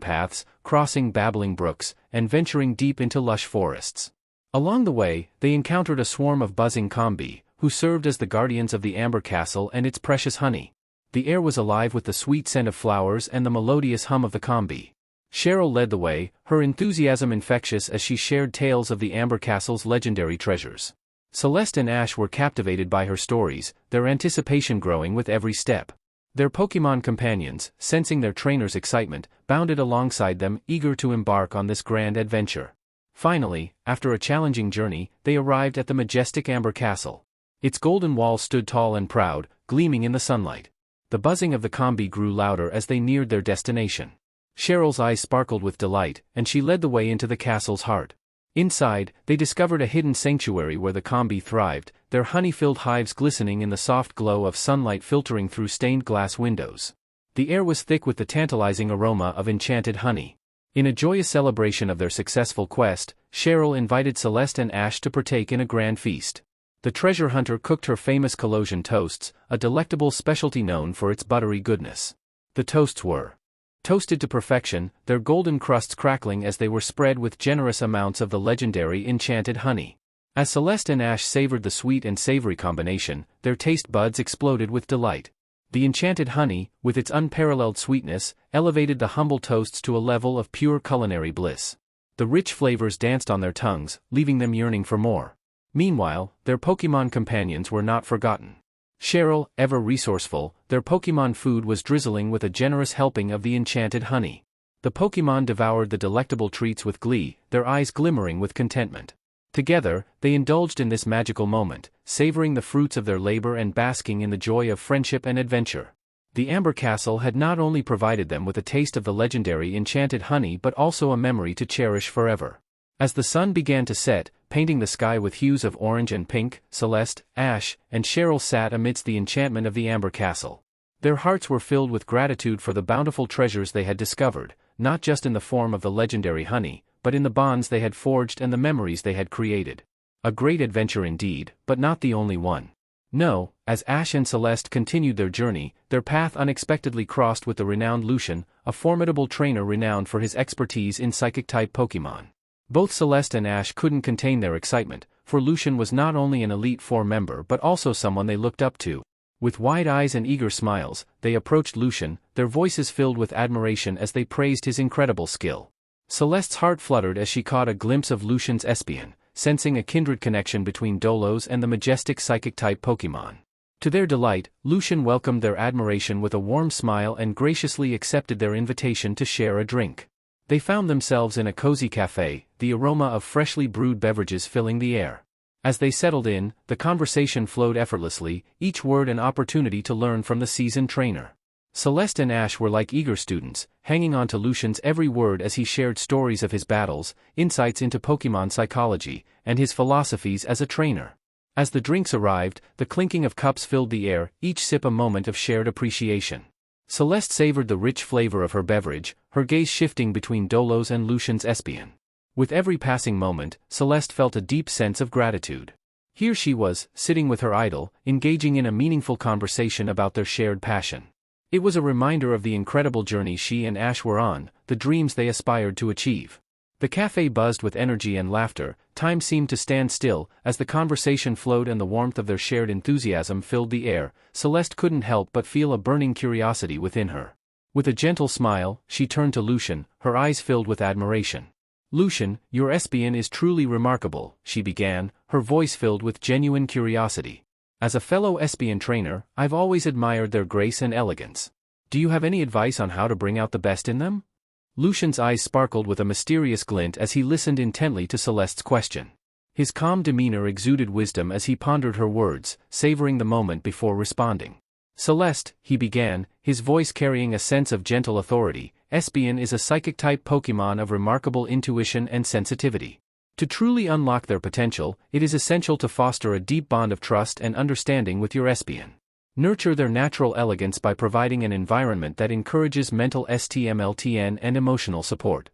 paths, crossing babbling brooks, and venturing deep into lush forests. Along the way, they encountered a swarm of buzzing combi, who served as the guardians of the Amber Castle and its precious honey. The air was alive with the sweet scent of flowers and the melodious hum of the combi. Cheryl led the way, her enthusiasm infectious as she shared tales of the Amber Castle's legendary treasures. Celeste and Ash were captivated by her stories, their anticipation growing with every step. Their Pokémon companions, sensing their trainer's excitement, bounded alongside them, eager to embark on this grand adventure. Finally, after a challenging journey, they arrived at the majestic Amber Castle. Its golden walls stood tall and proud, gleaming in the sunlight. The buzzing of the combi grew louder as they neared their destination. Cheryl's eyes sparkled with delight, and she led the way into the castle's heart. Inside, they discovered a hidden sanctuary where the combi thrived, their honey-filled hives glistening in the soft glow of sunlight filtering through stained glass windows. The air was thick with the tantalizing aroma of enchanted honey. In a joyous celebration of their successful quest, Cheryl invited Celeste and Ash to partake in a grand feast. The treasure hunter cooked her famous Colosian toasts, a delectable specialty known for its buttery goodness. The toasts were toasted to perfection, their golden crusts crackling as they were spread with generous amounts of the legendary enchanted honey. As Celeste and Ash savored the sweet and savory combination, their taste buds exploded with delight. The enchanted honey, with its unparalleled sweetness, elevated the humble toasts to a level of pure culinary bliss. The rich flavors danced on their tongues, leaving them yearning for more. Meanwhile, their Pokémon companions were not forgotten. Cheryl, ever resourceful, their Pokémon food was drizzling with a generous helping of the enchanted honey. The Pokémon devoured the delectable treats with glee, their eyes glimmering with contentment. Together, they indulged in this magical moment, savoring the fruits of their labor and basking in the joy of friendship and adventure. The Amber Castle had not only provided them with a taste of the legendary enchanted honey but also a memory to cherish forever. As the sun began to set, painting the sky with hues of orange and pink, Celeste, Ash, and Cheryl sat amidst the enchantment of the Amber Castle. Their hearts were filled with gratitude for the bountiful treasures they had discovered, not just in the form of the legendary honey, but in the bonds they had forged and the memories they had created. A great adventure indeed, but not the only one. No, as Ash and Celeste continued their journey, their path unexpectedly crossed with the renowned Lucian, a formidable trainer renowned for his expertise in psychic-type Pokémon. Both Celeste and Ash couldn't contain their excitement, for Lucian was not only an Elite Four member but also someone they looked up to. With wide eyes and eager smiles, they approached Lucian, their voices filled with admiration as they praised his incredible skill. Celeste's heart fluttered as she caught a glimpse of Lucian's Espeon, sensing a kindred connection between Dolos and the majestic psychic-type Pokémon. To their delight, Lucian welcomed their admiration with a warm smile and graciously accepted their invitation to share a drink. They found themselves in a cozy cafe, the aroma of freshly brewed beverages filling the air. As they settled in, the conversation flowed effortlessly, each word an opportunity to learn from the seasoned trainer. Celeste and Ash were like eager students, hanging on to Lucian's every word as he shared stories of his battles, insights into Pokémon psychology, and his philosophies as a trainer. As the drinks arrived, the clinking of cups filled the air, each sip a moment of shared appreciation. Celeste savored the rich flavor of her beverage, her gaze shifting between Dolos and Lucian's Espeon. With every passing moment, Celeste felt a deep sense of gratitude. Here she was, sitting with her idol, engaging in a meaningful conversation about their shared passion. It was a reminder of the incredible journey she and Ash were on, the dreams they aspired to achieve. The cafe buzzed with energy and laughter. Time seemed to stand still, as the conversation flowed and the warmth of their shared enthusiasm filled the air. Celeste couldn't help but feel a burning curiosity within her. With a gentle smile, she turned to Lucian, her eyes filled with admiration. "Lucian, your Espion is truly remarkable," she began, her voice filled with genuine curiosity. "As a fellow Espion trainer, I've always admired their grace and elegance. Do you have any advice on how to bring out the best in them?" Lucian's eyes sparkled with a mysterious glint as he listened intently to Celeste's question. His calm demeanor exuded wisdom as he pondered her words, savoring the moment before responding. "Celeste," he began, his voice carrying a sense of gentle authority, "Espion is a psychic-type Pokémon of remarkable intuition and sensitivity. To truly unlock their potential, it is essential to foster a deep bond of trust and understanding with your Espion. Nurture their natural elegance by providing an environment that encourages mental stimulation and emotional support."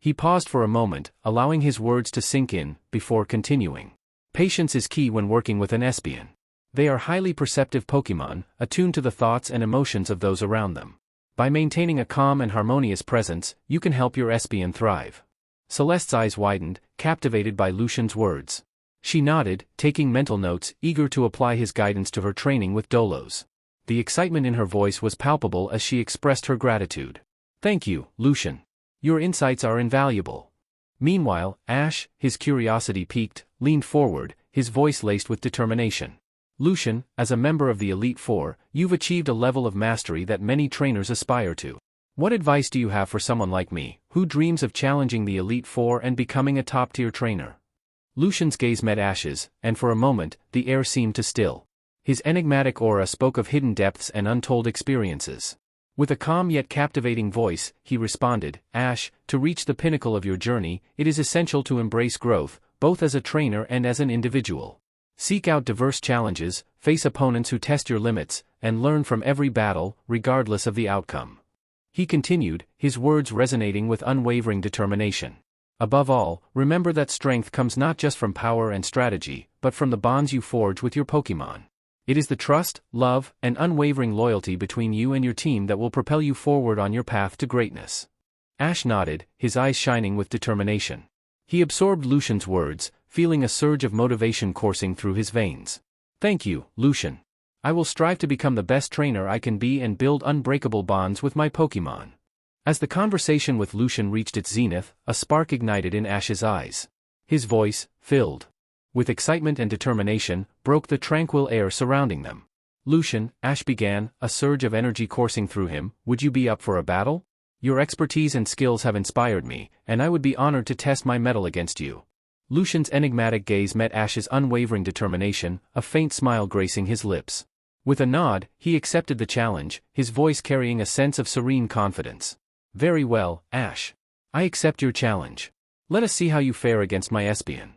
He paused for a moment, allowing his words to sink in, before continuing. "Patience is key when working with an Espion. They are highly perceptive Pokémon, attuned to the thoughts and emotions of those around them. By maintaining a calm and harmonious presence, you can help your Espion thrive." Celeste's eyes widened, captivated by Lucian's words. She nodded, taking mental notes, eager to apply his guidance to her training with Dolos. The excitement in her voice was palpable as she expressed her gratitude. "Thank you, Lucian. Your insights are invaluable." Meanwhile, Ash, his curiosity piqued, leaned forward, his voice laced with determination. "Lucian, as a member of the Elite Four, you've achieved a level of mastery that many trainers aspire to. What advice do you have for someone like me, who dreams of challenging the Elite Four and becoming a top-tier trainer?" Lucian's gaze met Ash's, and for a moment, the air seemed to still. His enigmatic aura spoke of hidden depths and untold experiences. With a calm yet captivating voice, he responded, "Ash, to reach the pinnacle of your journey, it is essential to embrace growth, both as a trainer and as an individual. Seek out diverse challenges, face opponents who test your limits, and learn from every battle, regardless of the outcome." He continued, his words resonating with unwavering determination. "Above all, remember that strength comes not just from power and strategy, but from the bonds you forge with your Pokémon. It is the trust, love, and unwavering loyalty between you and your team that will propel you forward on your path to greatness." Ash nodded, his eyes shining with determination. He absorbed Lucian's words, feeling a surge of motivation coursing through his veins. "Thank you, Lucian. I will strive to become the best trainer I can be and build unbreakable bonds with my Pokémon." As the conversation with Lucian reached its zenith, a spark ignited in Ash's eyes. His voice, filled with excitement and determination, broke the tranquil air surrounding them. "Lucian," Ash began, a surge of energy coursing through him, "would you be up for a battle? Your expertise and skills have inspired me, and I would be honored to test my mettle against you." Lucian's enigmatic gaze met Ash's unwavering determination, a faint smile gracing his lips. With a nod, he accepted the challenge, his voice carrying a sense of serene confidence. "Very well, Ash. I accept your challenge. Let us see how you fare against my Espion."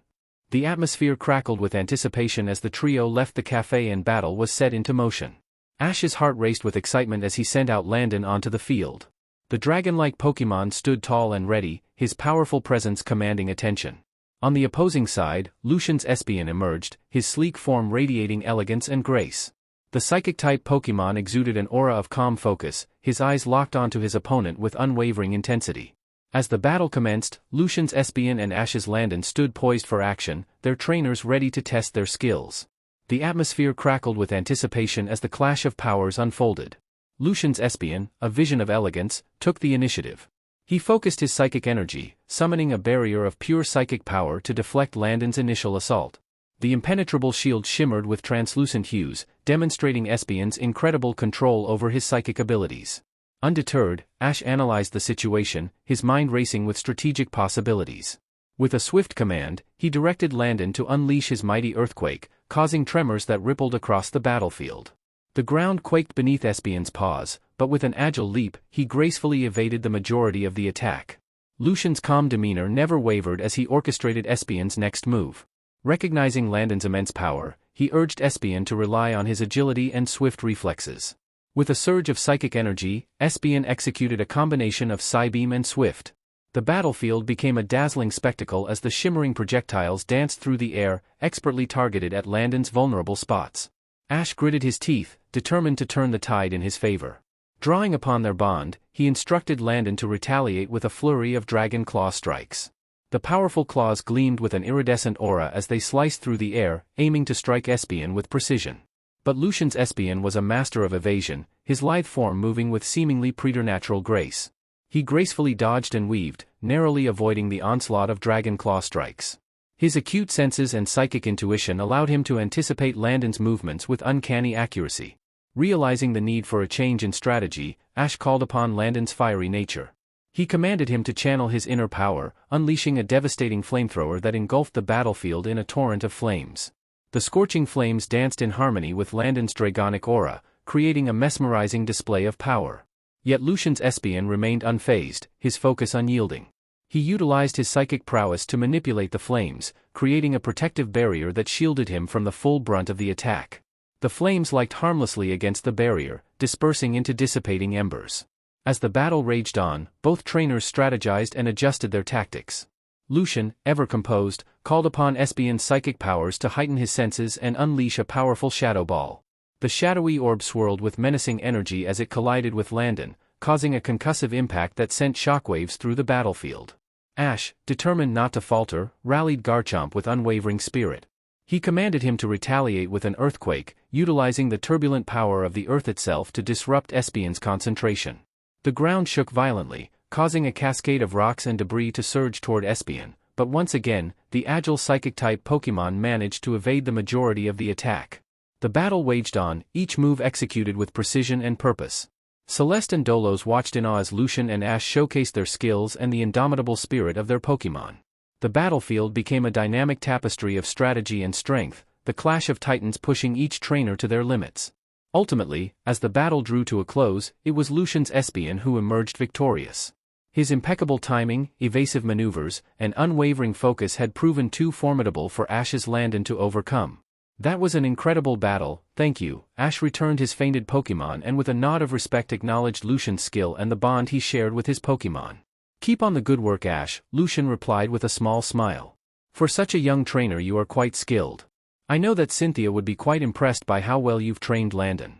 The atmosphere crackled with anticipation as the trio left the cafe and battle was set into motion. Ash's heart raced with excitement as he sent out Landon onto the field. The dragon-like Pokémon stood tall and ready, his powerful presence commanding attention. On the opposing side, Lucian's Espion emerged, his sleek form radiating elegance and grace. The psychic-type Pokémon exuded an aura of calm focus, his eyes locked onto his opponent with unwavering intensity. As the battle commenced, Lucian's Espion and Ash's Landon stood poised for action, their trainers ready to test their skills. The atmosphere crackled with anticipation as the clash of powers unfolded. Lucian's Espion, a vision of elegance, took the initiative. He focused his psychic energy, summoning a barrier of pure psychic power to deflect Landon's initial assault. The impenetrable shield shimmered with translucent hues, demonstrating Espion's incredible control over his psychic abilities. Undeterred, Ash analyzed the situation, his mind racing with strategic possibilities. With a swift command, he directed Landon to unleash his mighty earthquake, causing tremors that rippled across the battlefield. The ground quaked beneath Espion's paws, but with an agile leap, he gracefully evaded the majority of the attack. Lucian's calm demeanor never wavered as he orchestrated Espion's next move. Recognizing Landon's immense power, he urged Espion to rely on his agility and swift reflexes. With a surge of psychic energy, Espion executed a combination of Psybeam and Swift. The battlefield became a dazzling spectacle as the shimmering projectiles danced through the air, expertly targeted at Landon's vulnerable spots. Ash gritted his teeth, determined to turn the tide in his favor. Drawing upon their bond, he instructed Landon to retaliate with a flurry of Dragon Claw strikes. The powerful claws gleamed with an iridescent aura as they sliced through the air, aiming to strike Espion with precision. But Lucian's Espion was a master of evasion, his lithe form moving with seemingly preternatural grace. He gracefully dodged and weaved, narrowly avoiding the onslaught of dragon claw strikes. His acute senses and psychic intuition allowed him to anticipate Landon's movements with uncanny accuracy. Realizing the need for a change in strategy, Ash called upon Landon's fiery nature. He commanded him to channel his inner power, unleashing a devastating flamethrower that engulfed the battlefield in a torrent of flames. The scorching flames danced in harmony with Landon's dragonic aura, creating a mesmerizing display of power. Yet Lucian's Espion remained unfazed, his focus unyielding. He utilized his psychic prowess to manipulate the flames, creating a protective barrier that shielded him from the full brunt of the attack. The flames licked harmlessly against the barrier, dispersing into dissipating embers. As the battle raged on, both trainers strategized and adjusted their tactics. Lucian, ever composed, called upon Espion's psychic powers to heighten his senses and unleash a powerful shadow ball. The shadowy orb swirled with menacing energy as it collided with Landon, causing a concussive impact that sent shockwaves through the battlefield. Ash, determined not to falter, rallied Garchomp with unwavering spirit. He commanded him to retaliate with an earthquake, utilizing the turbulent power of the earth itself to disrupt Espion's concentration. The ground shook violently, causing a cascade of rocks and debris to surge toward Espion, but once again, the agile psychic-type Pokémon managed to evade the majority of the attack. The battle waged on, each move executed with precision and purpose. Celeste and Dolos watched in awe as Lucian and Ash showcased their skills and the indomitable spirit of their Pokémon. The battlefield became a dynamic tapestry of strategy and strength, the clash of titans pushing each trainer to their limits. Ultimately, as the battle drew to a close, it was Lucian's Espion who emerged victorious. His impeccable timing, evasive maneuvers, and unwavering focus had proven too formidable for Ash's Landon to overcome. That was an incredible battle, thank you. Ash returned his fainted Pokémon and with a nod of respect acknowledged Lucian's skill and the bond he shared with his Pokémon. Keep on the good work, Ash, Lucian replied with a small smile. For such a young trainer you are quite skilled. I know that Cynthia would be quite impressed by how well you've trained Landon.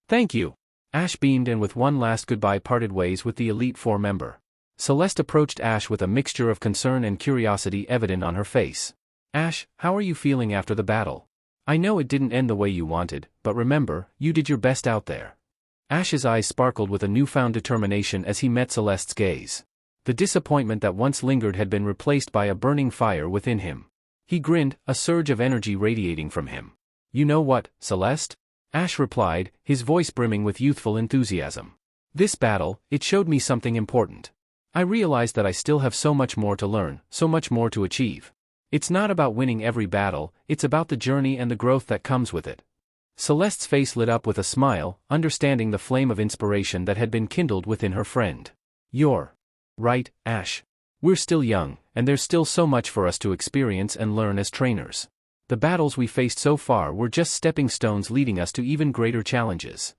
Thank you. Ash beamed and with one last goodbye parted ways with the Elite Four member. Celeste approached Ash with a mixture of concern and curiosity evident on her face. Ash, how are you feeling after the battle? I know it didn't end the way you wanted, but remember, you did your best out there. Ash's eyes sparkled with a newfound determination as he met Celeste's gaze. The disappointment that once lingered had been replaced by a burning fire within him. He grinned, a surge of energy radiating from him. You know what, Celeste? Ash replied, his voice brimming with youthful enthusiasm. This battle, it showed me something important. I realized that I still have so much more to learn, so much more to achieve. It's not about winning every battle, it's about the journey and the growth that comes with it. Celeste's face lit up with a smile, understanding the flame of inspiration that had been kindled within her friend. You're right, Ash. We're still young, and there's still so much for us to experience and learn as trainers. The battles we faced so far were just stepping stones leading us to even greater challenges.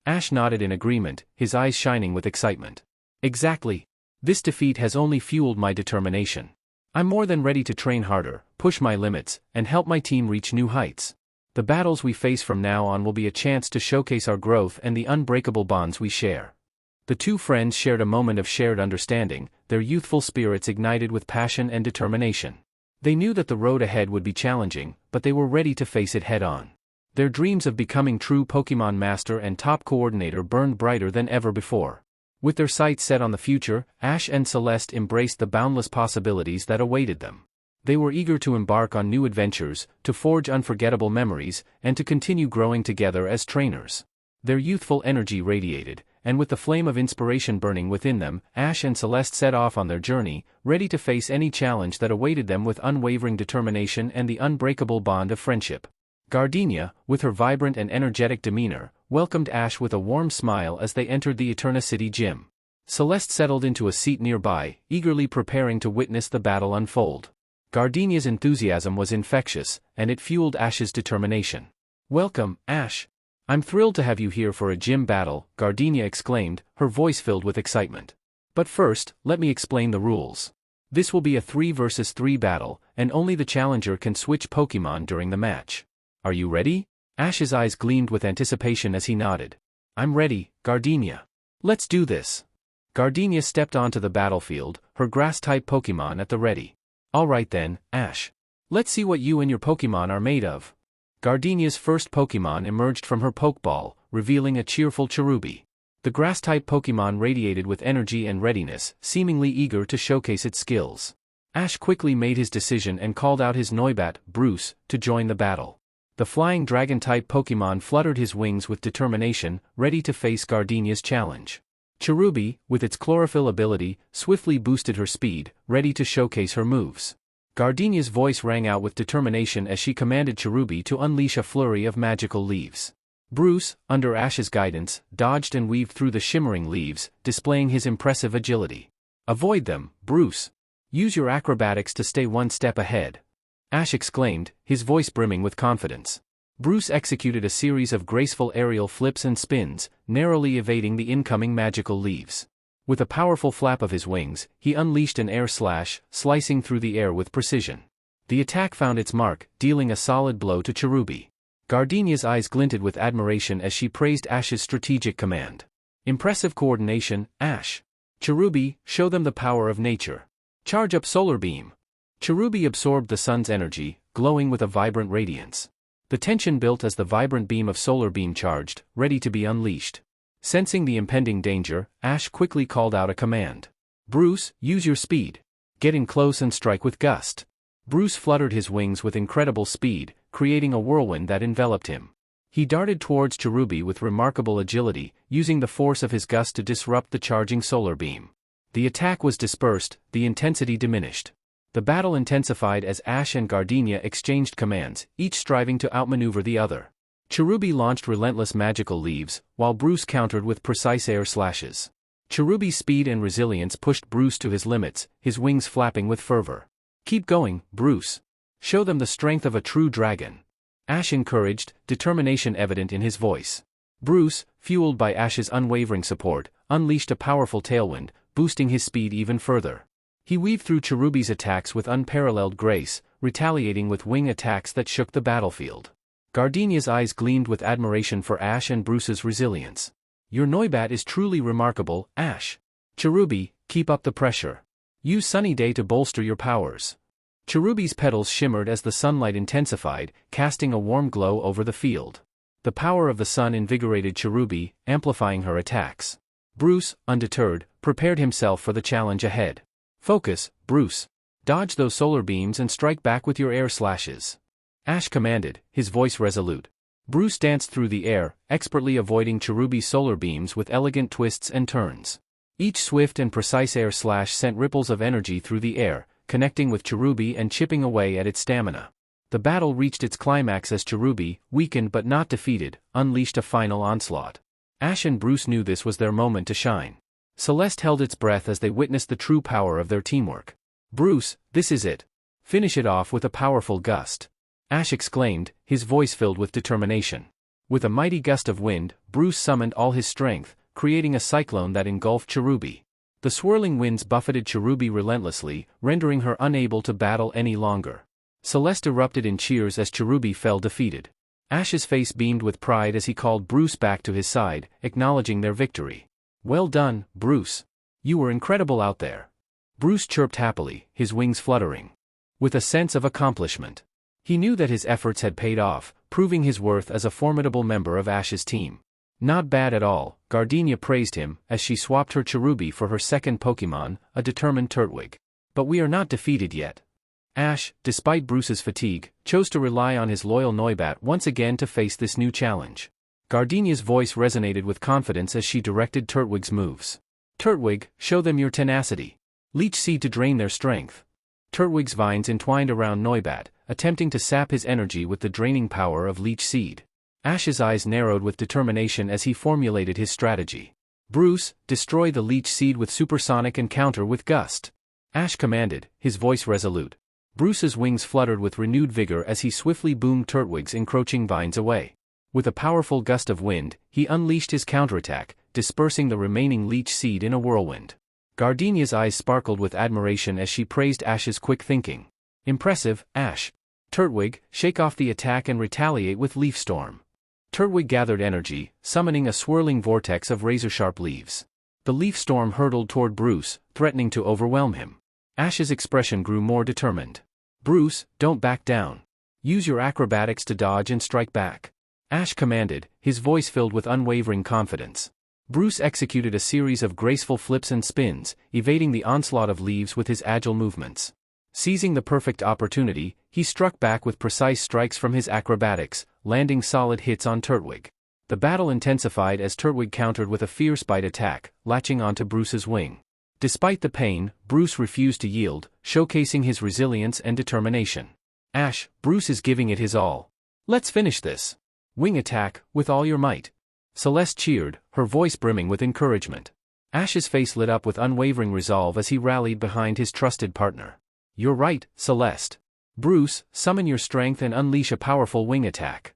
Ash nodded in agreement, his eyes shining with excitement. Exactly. This defeat has only fueled my determination. I'm more than ready to train harder, push my limits, and help my team reach new heights. The battles we face from now on will be a chance to showcase our growth and the unbreakable bonds we share. The two friends shared a moment of shared understanding, their youthful spirits ignited with passion and determination. They knew that the road ahead would be challenging, but they were ready to face it head-on. Their dreams of becoming true Pokémon Master and top coordinator burned brighter than ever before. With their sights set on the future, Ash and Celeste embraced the boundless possibilities that awaited them. They were eager to embark on new adventures, to forge unforgettable memories, and to continue growing together as trainers. Their youthful energy radiated, and with the flame of inspiration burning within them, Ash and Celeste set off on their journey, ready to face any challenge that awaited them with unwavering determination and the unbreakable bond of friendship. Gardenia, with her vibrant and energetic demeanor, welcomed Ash with a warm smile as they entered the Eterna City gym. Celeste settled into a seat nearby, eagerly preparing to witness the battle unfold. Gardenia's enthusiasm was infectious, and it fueled Ash's determination. Welcome, Ash. I'm thrilled to have you here for a gym battle, Gardenia exclaimed, her voice filled with excitement. But first, let me explain the rules. This will be a 3 versus 3 battle, and only the challenger can switch Pokémon during the match. Are you ready? Ash's eyes gleamed with anticipation as he nodded. I'm ready, Gardenia. Let's do this. Gardenia stepped onto the battlefield, her grass-type Pokémon at the ready. Alright then, Ash. Let's see what you and your Pokemon are made of. Gardenia's first Pokemon emerged from her Pokeball, revealing a cheerful Cherubi. The Grass-type Pokemon radiated with energy and readiness, seemingly eager to showcase its skills. Ash quickly made his decision and called out his Noibat, Bruce, to join the battle. The flying dragon-type Pokemon fluttered his wings with determination, ready to face Gardenia's challenge. Cherubi, with its chlorophyll ability, swiftly boosted her speed, ready to showcase her moves. Gardenia's voice rang out with determination as she commanded Cherubi to unleash a flurry of magical leaves. Bruce, under Ash's guidance, dodged and weaved through the shimmering leaves, displaying his impressive agility. Avoid them, Bruce. Use your acrobatics to stay one step ahead. Ash exclaimed, his voice brimming with confidence. Bruce executed a series of graceful aerial flips and spins, narrowly evading the incoming magical leaves. With a powerful flap of his wings, he unleashed an air slash, slicing through the air with precision. The attack found its mark, dealing a solid blow to Cherubi. Gardenia's eyes glinted with admiration as she praised Ash's strategic command. Impressive coordination, Ash. Cherubi, show them the power of nature. Charge up Solar Beam. Cherubi absorbed the sun's energy, glowing with a vibrant radiance. The tension built as the vibrant beam of Solar Beam charged, ready to be unleashed. Sensing the impending danger, Ash quickly called out a command. Bruce, use your speed. Get in close and strike with gust. Bruce fluttered his wings with incredible speed, creating a whirlwind that enveloped him. He darted towards Cherubi with remarkable agility, using the force of his gust to disrupt the charging solar beam. The attack was dispersed, the intensity diminished. The battle intensified as Ash and Gardenia exchanged commands, each striving to outmaneuver the other. Cherubi launched relentless magical leaves, while Bruce countered with precise air slashes. Cherubi's speed and resilience pushed Bruce to his limits, his wings flapping with fervor. Keep going, Bruce. Show them the strength of a true dragon. Ash encouraged, determination evident in his voice. Bruce, fueled by Ash's unwavering support, unleashed a powerful tailwind, boosting his speed even further. He weaved through Cherubi's attacks with unparalleled grace, retaliating with wing attacks that shook the battlefield. Gardenia's eyes gleamed with admiration for Ash and Bruce's resilience. Your Noibat is truly remarkable, Ash. Cherubi, keep up the pressure. Use Sunny Day to bolster your powers. Cherubi's petals shimmered as the sunlight intensified, casting a warm glow over the field. The power of the sun invigorated Cherubi, amplifying her attacks. Bruce, undeterred, prepared himself for the challenge ahead. Focus, Bruce. Dodge those solar beams and strike back with your air slashes. Ash commanded, his voice resolute. Bruce danced through the air, expertly avoiding Cherubi's solar beams with elegant twists and turns. Each swift and precise air slash sent ripples of energy through the air, connecting with Cherubi and chipping away at its stamina. The battle reached its climax as Cherubi, weakened but not defeated, unleashed a final onslaught. Ash and Bruce knew this was their moment to shine. Celeste held its breath as they witnessed the true power of their teamwork. Bruce, this is it. Finish it off with a powerful gust. Ash exclaimed, his voice filled with determination. With a mighty gust of wind, Bruce summoned all his strength, creating a cyclone that engulfed Cherubi. The swirling winds buffeted Cherubi relentlessly, rendering her unable to battle any longer. Celeste erupted in cheers as Cherubi fell defeated. Ash's face beamed with pride as he called Bruce back to his side, acknowledging their victory. Well done, Bruce. You were incredible out there. Bruce chirped happily, his wings fluttering. With a sense of accomplishment. He knew that his efforts had paid off, proving his worth as a formidable member of Ash's team. Not bad at all, Gardenia praised him, as she swapped her Cherubi for her second Pokemon, a determined Turtwig. But we are not defeated yet. Ash, despite Bruce's fatigue, chose to rely on his loyal Noibat once again to face this new challenge. Gardenia's voice resonated with confidence as she directed Turtwig's moves. Turtwig, show them your tenacity. Leech Seed to drain their strength. Turtwig's vines entwined around Noibat, attempting to sap his energy with the draining power of Leech Seed. Ash's eyes narrowed with determination as he formulated his strategy. Bruce, destroy the Leech Seed with Supersonic and counter with Gust. Ash commanded, his voice resolute. Bruce's wings fluttered with renewed vigor as he swiftly boomed Turtwig's encroaching vines away. With a powerful gust of wind, he unleashed his counterattack, dispersing the remaining Leech Seed in a whirlwind. Gardenia's eyes sparkled with admiration as she praised Ash's quick thinking. Impressive, Ash. Turtwig, shake off the attack and retaliate with Leaf Storm. Turtwig gathered energy, summoning a swirling vortex of razor-sharp leaves. The Leaf Storm hurtled toward Bruce, threatening to overwhelm him. Ash's expression grew more determined. Bruce, don't back down. Use your acrobatics to dodge and strike back. Ash commanded, his voice filled with unwavering confidence. Bruce executed a series of graceful flips and spins, evading the onslaught of leaves with his agile movements. Seizing the perfect opportunity, he struck back with precise strikes from his acrobatics, landing solid hits on Turtwig. The battle intensified as Turtwig countered with a fierce bite attack, latching onto Bruce's wing. Despite the pain, Bruce refused to yield, showcasing his resilience and determination. Ash, Bruce is giving it his all. Let's finish this. Wing attack, with all your might. Celeste cheered, her voice brimming with encouragement. Ash's face lit up with unwavering resolve as he rallied behind his trusted partner. You're right, Celeste. Bruce, summon your strength and unleash a powerful wing attack.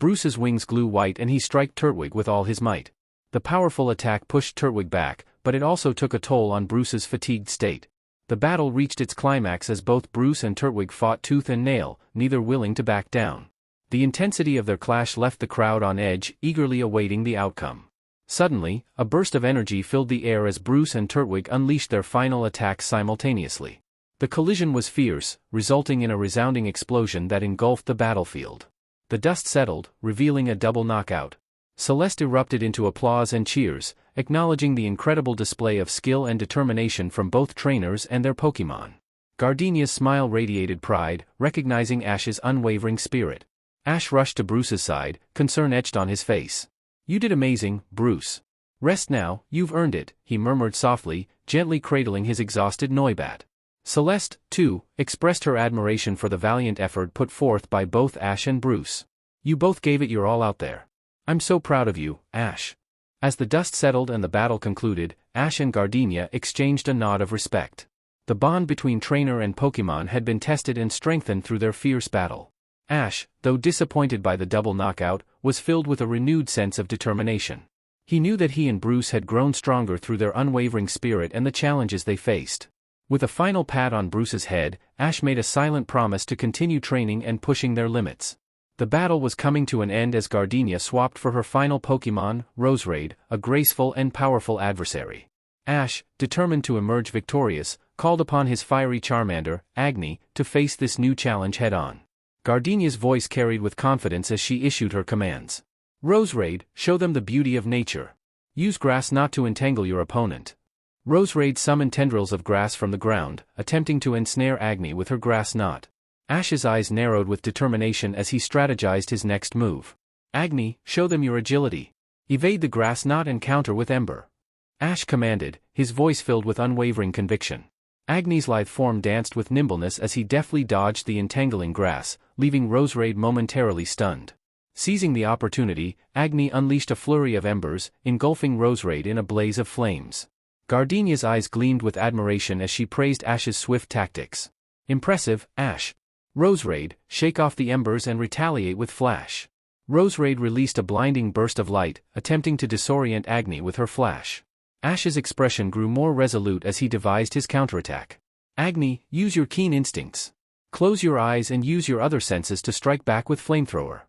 Bruce's wings glowed white and he struck Turtwig with all his might. The powerful attack pushed Turtwig back, but it also took a toll on Bruce's fatigued state. The battle reached its climax as both Bruce and Turtwig fought tooth and nail, neither willing to back down. The intensity of their clash left the crowd on edge, eagerly awaiting the outcome. Suddenly, a burst of energy filled the air as Bruce and Turtwig unleashed their final attacks simultaneously. The collision was fierce, resulting in a resounding explosion that engulfed the battlefield. The dust settled, revealing a double knockout. Celeste erupted into applause and cheers, acknowledging the incredible display of skill and determination from both trainers and their Pokémon. Gardenia's smile radiated pride, recognizing Ash's unwavering spirit. Ash rushed to Bruce's side, concern etched on his face. You did amazing, Bruce. Rest now, you've earned it, he murmured softly, gently cradling his exhausted Noibat. Celeste, too, expressed her admiration for the valiant effort put forth by both Ash and Bruce. You both gave it your all out there. I'm so proud of you, Ash. As the dust settled and the battle concluded, Ash and Gardenia exchanged a nod of respect. The bond between trainer and Pokémon had been tested and strengthened through their fierce battle. Ash, though disappointed by the double knockout, was filled with a renewed sense of determination. He knew that he and Bruce had grown stronger through their unwavering spirit and the challenges they faced. With a final pat on Bruce's head, Ash made a silent promise to continue training and pushing their limits. The battle was coming to an end as Gardenia swapped for her final Pokémon, Roserade, a graceful and powerful adversary. Ash, determined to emerge victorious, called upon his fiery Charmander, Agni, to face this new challenge head-on. Gardenia's voice carried with confidence as she issued her commands. Roserade, show them the beauty of nature. Use grass not to entangle your opponent. Roserade summoned tendrils of grass from the ground, attempting to ensnare Agni with her grass knot. Ash's eyes narrowed with determination as he strategized his next move. Agni, show them your agility. Evade the grass knot and counter with Ember. Ash commanded, his voice filled with unwavering conviction. Agni's lithe form danced with nimbleness as he deftly dodged the entangling grass, leaving Roserade momentarily stunned. Seizing the opportunity, Agni unleashed a flurry of embers, engulfing Roserade in a blaze of flames. Gardenia's eyes gleamed with admiration as she praised Ash's swift tactics. Impressive, Ash. Roserade, shake off the embers and retaliate with flash. Roserade released a blinding burst of light, attempting to disorient Agni with her flash. Ash's expression grew more resolute as he devised his counterattack. Agni, use your keen instincts. Close your eyes and use your other senses to strike back with Flamethrower.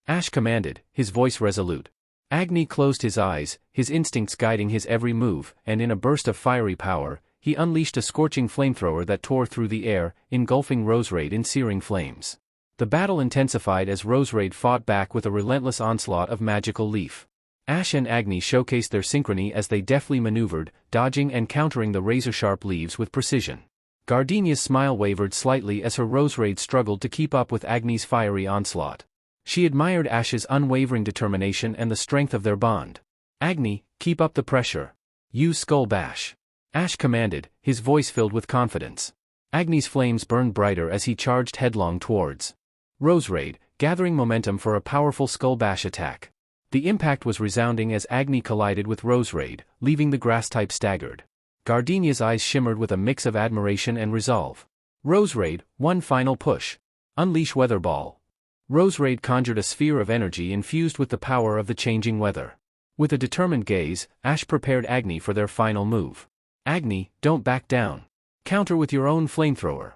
Ash commanded, his voice resolute. Agni closed his eyes, his instincts guiding his every move, and in a burst of fiery power, he unleashed a scorching flamethrower that tore through the air, engulfing Roserade in searing flames. The battle intensified as Roserade fought back with a relentless onslaught of magical leaf. Ash and Agni showcased their synchrony as they deftly maneuvered, dodging and countering the razor-sharp leaves with precision. Gardenia's smile wavered slightly as her Roserade struggled to keep up with Agni's fiery onslaught. She admired Ash's unwavering determination and the strength of their bond. Agni, keep up the pressure. Use Skull Bash. Ash commanded, his voice filled with confidence. Agni's flames burned brighter as he charged headlong towards Roserade, gathering momentum for a powerful Skull Bash attack. The impact was resounding as Agni collided with Roserade, leaving the grass type staggered. Gardenia's eyes shimmered with a mix of admiration and resolve. Roserade, one final push. Unleash Weather Ball. Roserade conjured a sphere of energy infused with the power of the changing weather. With a determined gaze, Ash prepared Agni for their final move. Agni, don't back down. Counter with your own flamethrower.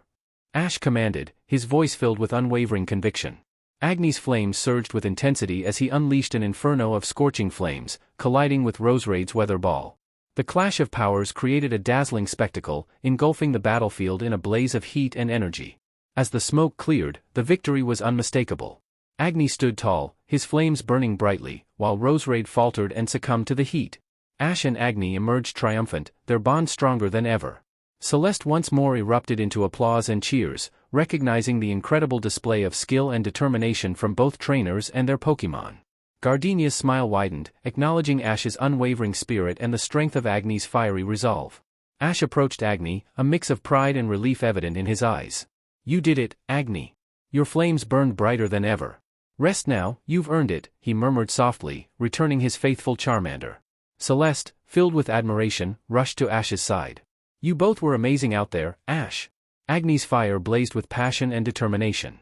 Ash commanded, his voice filled with unwavering conviction. Agni's flames surged with intensity as he unleashed an inferno of scorching flames, colliding with Roserade's weather ball. The clash of powers created a dazzling spectacle, engulfing the battlefield in a blaze of heat and energy. As the smoke cleared, the victory was unmistakable. Agni stood tall, his flames burning brightly, while Roserade faltered and succumbed to the heat. Ash and Agni emerged triumphant, their bond stronger than ever. Celeste once more erupted into applause and cheers, recognizing the incredible display of skill and determination from both trainers and their Pokémon. Gardenia's smile widened, acknowledging Ash's unwavering spirit and the strength of Agni's fiery resolve. Ash approached Agni, a mix of pride and relief evident in his eyes. "You did it, Agni. Your flames burned brighter than ever. Rest now, you've earned it," he murmured softly, returning his faithful Charmander. Celeste, filled with admiration, rushed to Ash's side. "You both were amazing out there, Ash." Agni's fire blazed with passion and determination.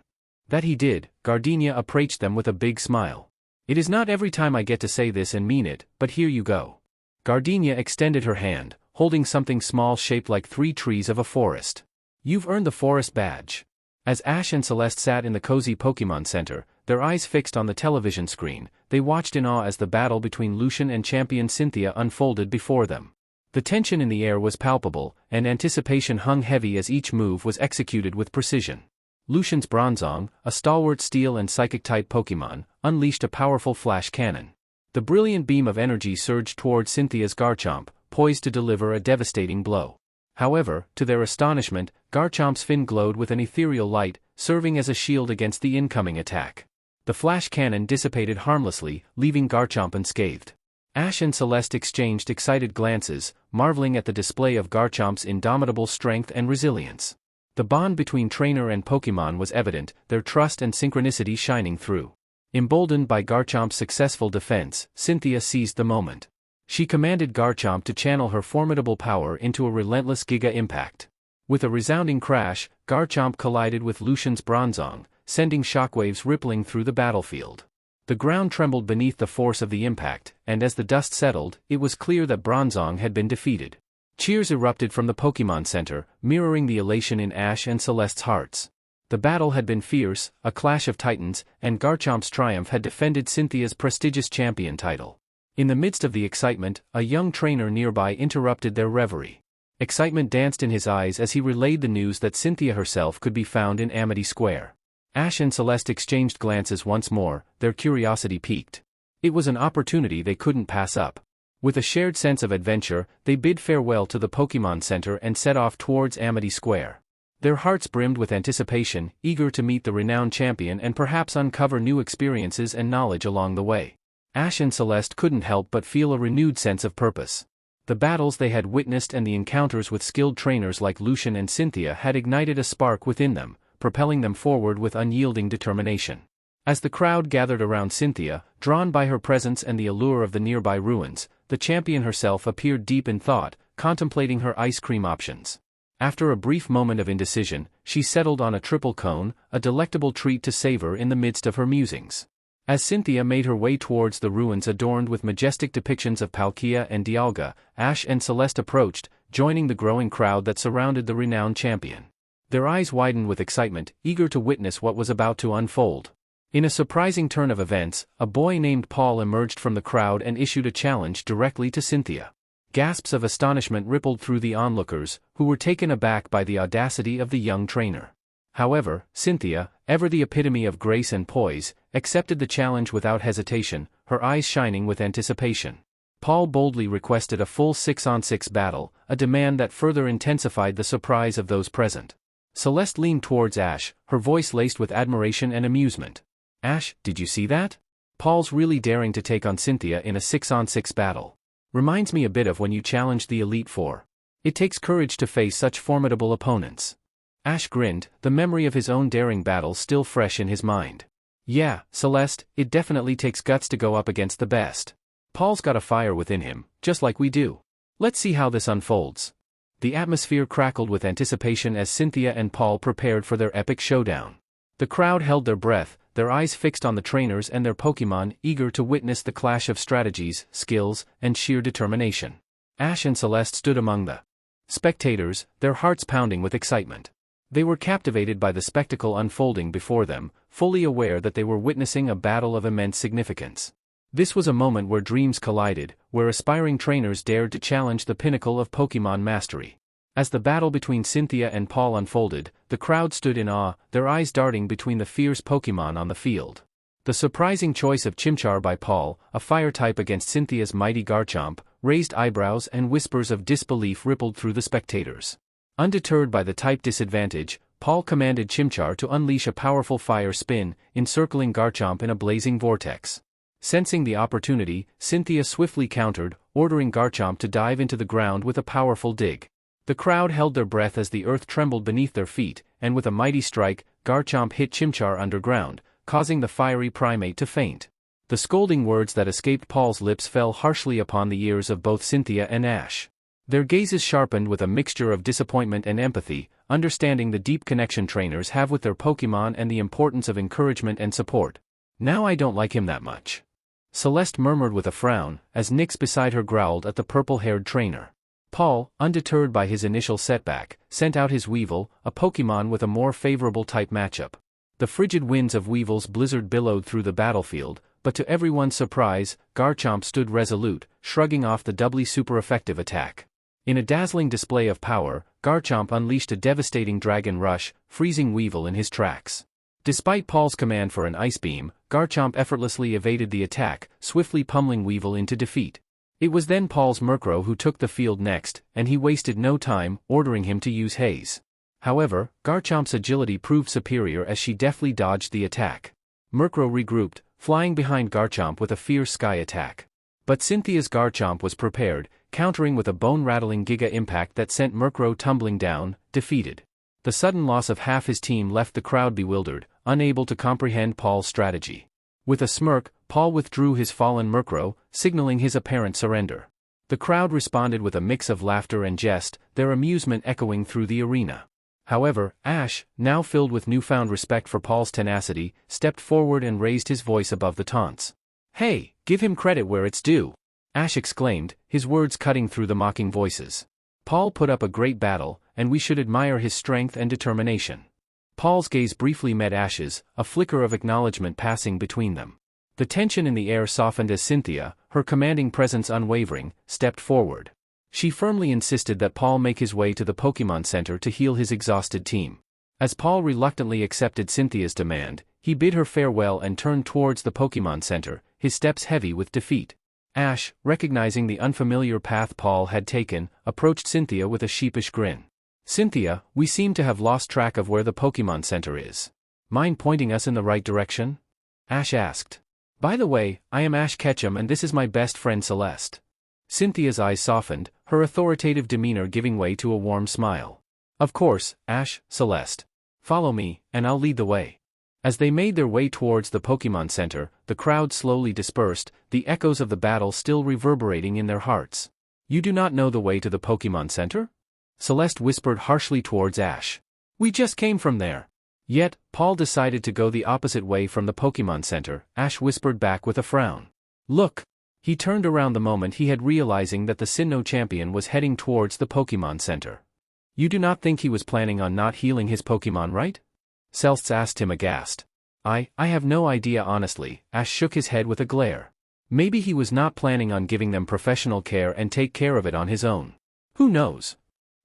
"That he did," Gardenia approached them with a big smile. "It is not every time I get to say this and mean it, but here you go." Gardenia extended her hand, holding something small shaped like 3 trees of a forest. "You've earned the forest badge." As Ash and Celeste sat in the cozy Pokémon Center, their eyes fixed on the television screen, they watched in awe as the battle between Lucian and champion Cynthia unfolded before them. The tension in the air was palpable, and anticipation hung heavy as each move was executed with precision. Lucian's Bronzong, a stalwart steel and psychic-type Pokémon, unleashed a powerful flash cannon. The brilliant beam of energy surged toward Cynthia's Garchomp, poised to deliver a devastating blow. However, to their astonishment, Garchomp's fin glowed with an ethereal light, serving as a shield against the incoming attack. The flash cannon dissipated harmlessly, leaving Garchomp unscathed. Ash and Celeste exchanged excited glances, marveling at the display of Garchomp's indomitable strength and resilience. The bond between trainer and Pokémon was evident, their trust and synchronicity shining through. Emboldened by Garchomp's successful defense, Cynthia seized the moment. She commanded Garchomp to channel her formidable power into a relentless Giga Impact. With a resounding crash, Garchomp collided with Lucian's Bronzong, sending shockwaves rippling through the battlefield. The ground trembled beneath the force of the impact, and as the dust settled, it was clear that Bronzong had been defeated. Cheers erupted from the Pokémon Center, mirroring the elation in Ash and Celeste's hearts. The battle had been fierce, a clash of titans, and Garchomp's triumph had defended Cynthia's prestigious champion title. In the midst of the excitement, a young trainer nearby interrupted their reverie. Excitement danced in his eyes as he relayed the news that Cynthia herself could be found in Amity Square. Ash and Celeste exchanged glances once more, their curiosity piqued. It was an opportunity they couldn't pass up. With a shared sense of adventure, they bid farewell to the Pokémon Center and set off towards Amity Square. Their hearts brimmed with anticipation, eager to meet the renowned champion and perhaps uncover new experiences and knowledge along the way. Ash and Celeste couldn't help but feel a renewed sense of purpose. The battles they had witnessed and the encounters with skilled trainers like Lucian and Cynthia had ignited a spark within them, propelling them forward with unyielding determination. As the crowd gathered around Cynthia, drawn by her presence and the allure of the nearby ruins, the champion herself appeared deep in thought, contemplating her ice cream options. After a brief moment of indecision, she settled on a triple cone, a delectable treat to savor in the midst of her musings. As Cynthia made her way towards the ruins adorned with majestic depictions of Palkia and Dialga, Ash and Celeste approached, joining the growing crowd that surrounded the renowned champion. Their eyes widened with excitement, eager to witness what was about to unfold. In a surprising turn of events, a boy named Paul emerged from the crowd and issued a challenge directly to Cynthia. Gasps of astonishment rippled through the onlookers, who were taken aback by the audacity of the young trainer. However, Cynthia, ever the epitome of grace and poise, accepted the challenge without hesitation, her eyes shining with anticipation. Paul boldly requested a full 6-on-6 battle, a demand that further intensified the surprise of those present. Celeste leaned towards Ash, her voice laced with admiration and amusement. "Ash, did you see that? Paul's really daring to take on Cynthia in a 6-on-6 battle. Reminds me a bit of when you challenged the Elite Four. It takes courage to face such formidable opponents." Ash grinned, the memory of his own daring battle still fresh in his mind. "Yeah, Celeste, it definitely takes guts to go up against the best. Paul's got a fire within him, just like we do. Let's see how this unfolds." The atmosphere crackled with anticipation as Cynthia and Paul prepared for their epic showdown. The crowd held their breath, their eyes fixed on the trainers and their Pokémon, eager to witness the clash of strategies, skills, and sheer determination. Ash and Celeste stood among the spectators, their hearts pounding with excitement. They were captivated by the spectacle unfolding before them, fully aware that they were witnessing a battle of immense significance. This was a moment where dreams collided, where aspiring trainers dared to challenge the pinnacle of Pokémon mastery. As the battle between Cynthia and Paul unfolded, the crowd stood in awe, their eyes darting between the fierce Pokémon on the field. The surprising choice of Chimchar by Paul, a fire type against Cynthia's mighty Garchomp, raised eyebrows and whispers of disbelief rippled through the spectators. Undeterred by the type disadvantage, Paul commanded Chimchar to unleash a powerful fire spin, encircling Garchomp in a blazing vortex. Sensing the opportunity, Cynthia swiftly countered, ordering Garchomp to dive into the ground with a powerful dig. The crowd held their breath as the earth trembled beneath their feet, and with a mighty strike, Garchomp hit Chimchar underground, causing the fiery primate to faint. The scolding words that escaped Paul's lips fell harshly upon the ears of both Cynthia and Ash. Their gazes sharpened with a mixture of disappointment and empathy, understanding the deep connection trainers have with their Pokémon and the importance of encouragement and support. "Now I don't like him that much," Celeste murmured with a frown, as Nyx beside her growled at the purple-haired trainer. Paul, undeterred by his initial setback, sent out his Weevil, a Pokémon with a more favorable type matchup. The frigid winds of Weevil's blizzard billowed through the battlefield, but to everyone's surprise, Garchomp stood resolute, shrugging off the doubly super-effective attack. In a dazzling display of power, Garchomp unleashed a devastating Dragon Rush, freezing Weevil in his tracks. Despite Paul's command for an Ice Beam, Garchomp effortlessly evaded the attack, swiftly pummeling Weevil into defeat. It was then Paul's Murkrow who took the field next, and he wasted no time, ordering him to use Haze. However, Garchomp's agility proved superior as she deftly dodged the attack. Murkrow regrouped, flying behind Garchomp with a fierce sky attack. But Cynthia's Garchomp was prepared, countering with a bone-rattling Giga Impact that sent Murkrow tumbling down, defeated. The sudden loss of half his team left the crowd bewildered, unable to comprehend Paul's strategy. With a smirk, Paul withdrew his fallen Murkrow, signaling his apparent surrender. The crowd responded with a mix of laughter and jest, their amusement echoing through the arena. However, Ash, now filled with newfound respect for Paul's tenacity, stepped forward and raised his voice above the taunts. "Hey, give him credit where it's due," Ash exclaimed, his words cutting through the mocking voices. "Paul put up a great battle, and we should admire his strength and determination." Paul's gaze briefly met Ash's, a flicker of acknowledgement passing between them. The tension in the air softened as Cynthia, her commanding presence unwavering, stepped forward. She firmly insisted that Paul make his way to the Pokémon Center to heal his exhausted team. As Paul reluctantly accepted Cynthia's demand, he bid her farewell and turned towards the Pokémon Center, his steps heavy with defeat. Ash, recognizing the unfamiliar path Paul had taken, approached Cynthia with a sheepish grin. "Cynthia, we seem to have lost track of where the Pokémon Center is. Mind pointing us in the right direction?" Ash asked. "By the way, I am Ash Ketchum and this is my best friend Celeste." Cynthia's eyes softened, her authoritative demeanor giving way to a warm smile. "Of course, Ash, Celeste. Follow me, and I'll lead the way." As they made their way towards the Pokémon Center, the crowd slowly dispersed, the echoes of the battle still reverberating in their hearts. "You do not know the way to the Pokémon Center?" Celeste whispered harshly towards Ash. "We just came from there." Yet, Paul decided to go the opposite way from the Pokémon Center, Ash whispered back with a frown. "Look!" He turned around the moment he had realizing that the Sinnoh champion was heading towards the Pokémon Center. "You do not think he was planning on not healing his Pokémon, right?" Celeste asked him aghast. I have no idea honestly," Ash shook his head with a glare. "Maybe he was not planning on giving them professional care and take care of it on his own. Who knows?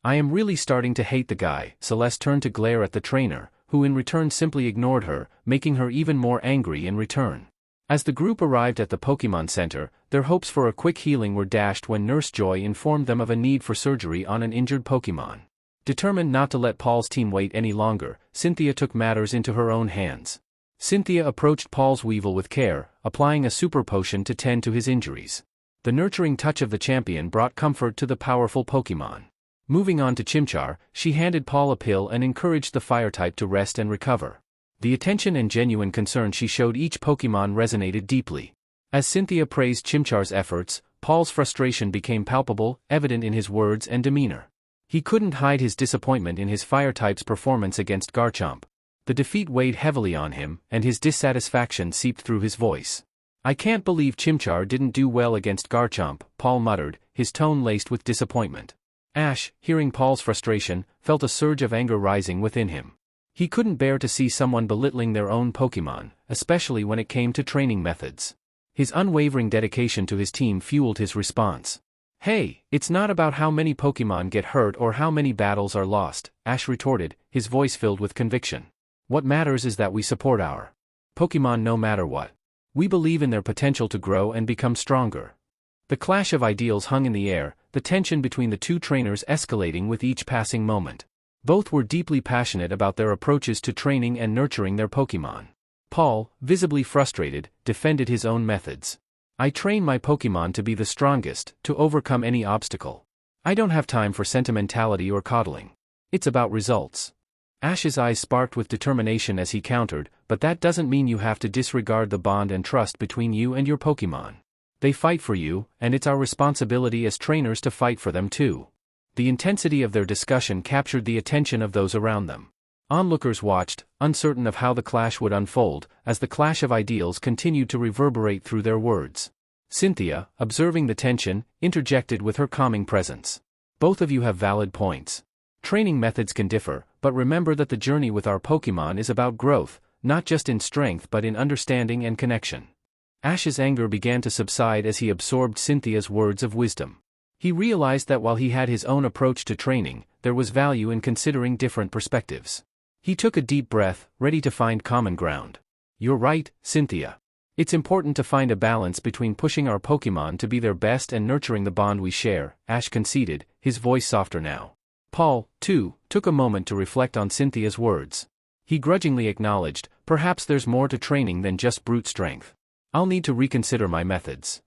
I am really starting to hate the guy." Celeste turned to glare at the trainer, who in return simply ignored her, making her even more angry in return. As the group arrived at the Pokémon Center, their hopes for a quick healing were dashed when Nurse Joy informed them of a need for surgery on an injured Pokémon. Determined not to let Paul's team wait any longer, Cynthia took matters into her own hands. Cynthia approached Paul's Weevil with care, applying a super potion to tend to his injuries. The nurturing touch of the champion brought comfort to the powerful Pokémon. Moving on to Chimchar, she handed Paul a pill and encouraged the fire type to rest and recover. The attention and genuine concern she showed each Pokémon resonated deeply. As Cynthia praised Chimchar's efforts, Paul's frustration became palpable, evident in his words and demeanor. He couldn't hide his disappointment in his fire type's performance against Garchomp. The defeat weighed heavily on him, and his dissatisfaction seeped through his voice. "I can't believe Chimchar didn't do well against Garchomp," Paul muttered, his tone laced with disappointment. Ash, hearing Paul's frustration, felt a surge of anger rising within him. He couldn't bear to see someone belittling their own Pokémon, especially when it came to training methods. His unwavering dedication to his team fueled his response. "Hey, it's not about how many Pokemon get hurt or how many battles are lost," Ash retorted, his voice filled with conviction. "What matters is that we support our Pokemon no matter what. We believe in their potential to grow and become stronger." The clash of ideals hung in the air, the tension between the two trainers escalating with each passing moment. Both were deeply passionate about their approaches to training and nurturing their Pokemon. Paul, visibly frustrated, defended his own methods. "I train my Pokemon to be the strongest, to overcome any obstacle. I don't have time for sentimentality or coddling. It's about results." Ash's eyes sparked with determination as he countered, "But that doesn't mean you have to disregard the bond and trust between you and your Pokemon. They fight for you, and it's our responsibility as trainers to fight for them too." The intensity of their discussion captured the attention of those around them. Onlookers watched, uncertain of how the clash would unfold, as the clash of ideals continued to reverberate through their words. Cynthia, observing the tension, interjected with her calming presence. "Both of you have valid points. Training methods can differ, but remember that the journey with our Pokemon is about growth, not just in strength but in understanding and connection." Ash's anger began to subside as he absorbed Cynthia's words of wisdom. He realized that while he had his own approach to training, there was value in considering different perspectives. He took a deep breath, ready to find common ground. "You're right, Cynthia. It's important to find a balance between pushing our Pokemon to be their best and nurturing the bond we share," Ash conceded, his voice softer now. Paul, too, took a moment to reflect on Cynthia's words. He grudgingly acknowledged, "Perhaps there's more to training than just brute strength. I'll need to reconsider my methods."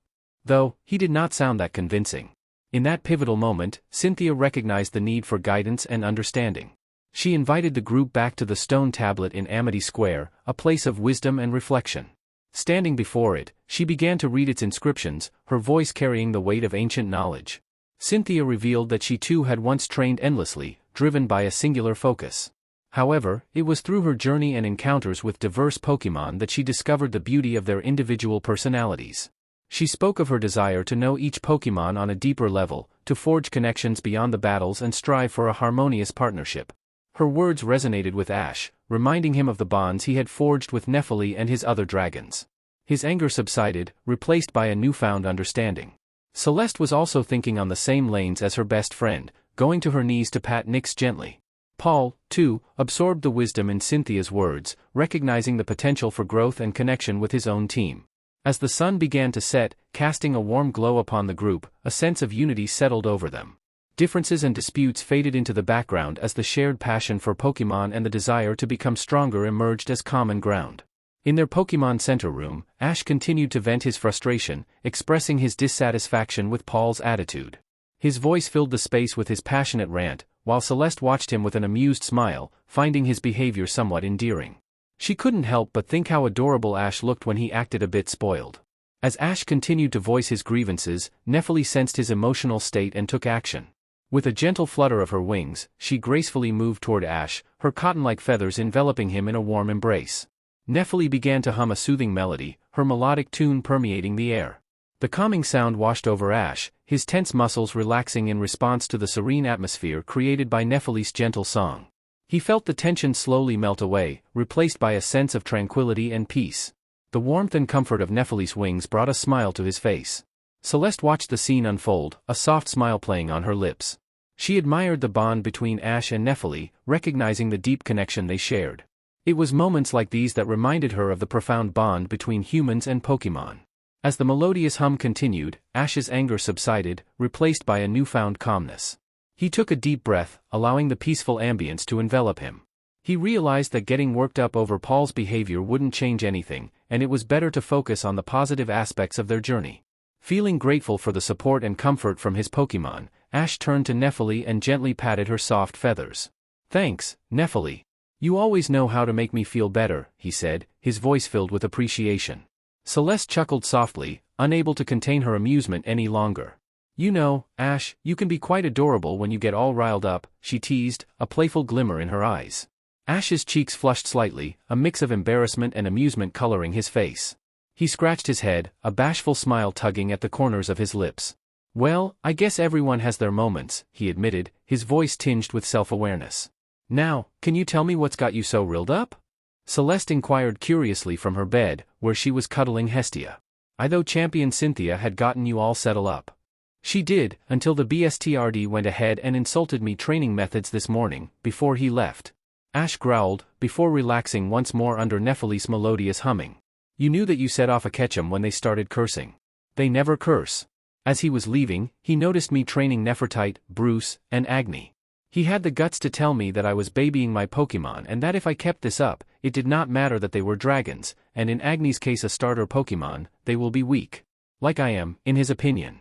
Though, he did not sound that convincing. In that pivotal moment, Cynthia recognized the need for guidance and understanding. She invited the group back to the stone tablet in Amity Square, a place of wisdom and reflection. Standing before it, she began to read its inscriptions, her voice carrying the weight of ancient knowledge. Cynthia revealed that she too had once trained endlessly, driven by a singular focus. However, it was through her journey and encounters with diverse Pokemon that she discovered the beauty of their individual personalities. She spoke of her desire to know each Pokemon on a deeper level, to forge connections beyond the battles and strive for a harmonious partnership. Her words resonated with Ash, reminding him of the bonds he had forged with Nephili and his other dragons. His anger subsided, replaced by a newfound understanding. Celeste was also thinking on the same lanes as her best friend, going to her knees to pat Nyx gently. Paul, too, absorbed the wisdom in Cynthia's words, recognizing the potential for growth and connection with his own team. As the sun began to set, casting a warm glow upon the group, a sense of unity settled over them. Differences and disputes faded into the background as the shared passion for Pokemon and the desire to become stronger emerged as common ground. In their Pokemon Center room, Ash continued to vent his frustration, expressing his dissatisfaction with Paul's attitude. His voice filled the space with his passionate rant, while Celeste watched him with an amused smile, finding his behavior somewhat endearing. She couldn't help but think how adorable Ash looked when he acted a bit spoiled. As Ash continued to voice his grievances, Nephili sensed his emotional state and took action. With a gentle flutter of her wings, she gracefully moved toward Ash, her cotton-like feathers enveloping him in a warm embrace. Nephili began to hum a soothing melody, her melodic tune permeating the air. The calming sound washed over Ash, his tense muscles relaxing in response to the serene atmosphere created by Nephili's gentle song. He felt the tension slowly melt away, replaced by a sense of tranquility and peace. The warmth and comfort of Nephili's wings brought a smile to his face. Celeste watched the scene unfold, a soft smile playing on her lips. She admired the bond between Ash and Nephili, recognizing the deep connection they shared. It was moments like these that reminded her of the profound bond between humans and Pokemon. As the melodious hum continued, Ash's anger subsided, replaced by a newfound calmness. He took a deep breath, allowing the peaceful ambience to envelop him. He realized that getting worked up over Paul's behavior wouldn't change anything, and it was better to focus on the positive aspects of their journey. Feeling grateful for the support and comfort from his Pokemon, Ash turned to Nephili and gently patted her soft feathers. "Thanks, Nephili. You always know how to make me feel better," he said, his voice filled with appreciation. Celeste chuckled softly, unable to contain her amusement any longer. "You know, Ash, you can be quite adorable when you get all riled up," she teased, a playful glimmer in her eyes. Ash's cheeks flushed slightly, a mix of embarrassment and amusement coloring his face. He scratched his head, a bashful smile tugging at the corners of his lips. "Well, I guess everyone has their moments," he admitted, his voice tinged with self-awareness. "Now, can you tell me what's got you so riled up?" Celeste inquired curiously from her bed, where she was cuddling Hestia. I thought Champion Cynthia had gotten you all settled up. She did, until the BSTRD went ahead and insulted me training methods this morning, before he left. Ash growled, before relaxing once more under Nephili's melodious humming. You knew that you set off a Ketchum when they started cursing. They never curse. As he was leaving, he noticed me training Nefertite, Bruce, and Agni. He had the guts to tell me that I was babying my Pokemon and that if I kept this up, it did not matter that they were dragons, and in Agni's case a starter Pokemon, they will be weak. Like I am, in his opinion.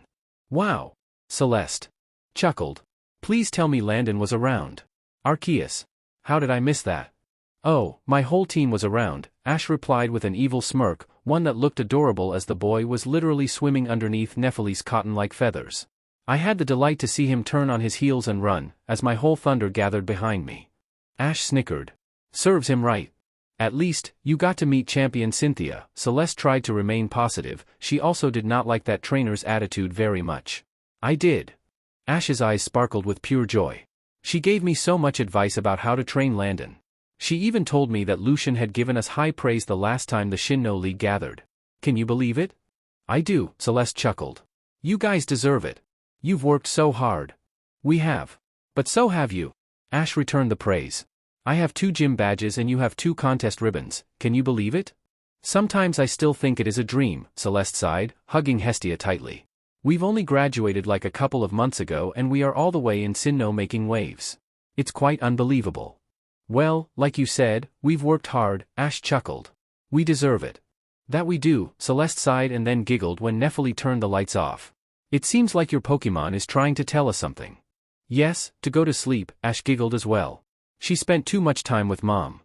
Wow! Celeste chuckled. Please tell me Landon was around. Arceus. How did I miss that? Oh, my whole team was around, Ash replied with an evil smirk, one that looked adorable as the boy was literally swimming underneath Nephili's cotton-like feathers. I had the delight to see him turn on his heels and run, as my whole thunder gathered behind me. Ash snickered. Serves him right. At least, you got to meet Champion Cynthia. Celeste tried to remain positive, she also did not like that trainer's attitude very much. I did. Ash's eyes sparkled with pure joy. She gave me so much advice about how to train Landon. She even told me that Lucian had given us high praise the last time the Sinnoh League gathered. Can you believe it? I do, Celeste chuckled. You guys deserve it. You've worked so hard. We have. But so have you. Ash returned the praise. I have 2 gym badges and you have 2 contest ribbons, can you believe it? Sometimes I still think it is a dream, Celeste sighed, hugging Hestia tightly. We've only graduated like a couple of months ago and we are all the way in Sinnoh making waves. It's quite unbelievable. Well, like you said, we've worked hard, Ash chuckled. We deserve it. That we do, Celeste sighed and then giggled when Nephili turned the lights off. It seems like your Pokemon is trying to tell us something. Yes, to go to sleep, Ash giggled as well. She spent too much time with Mom.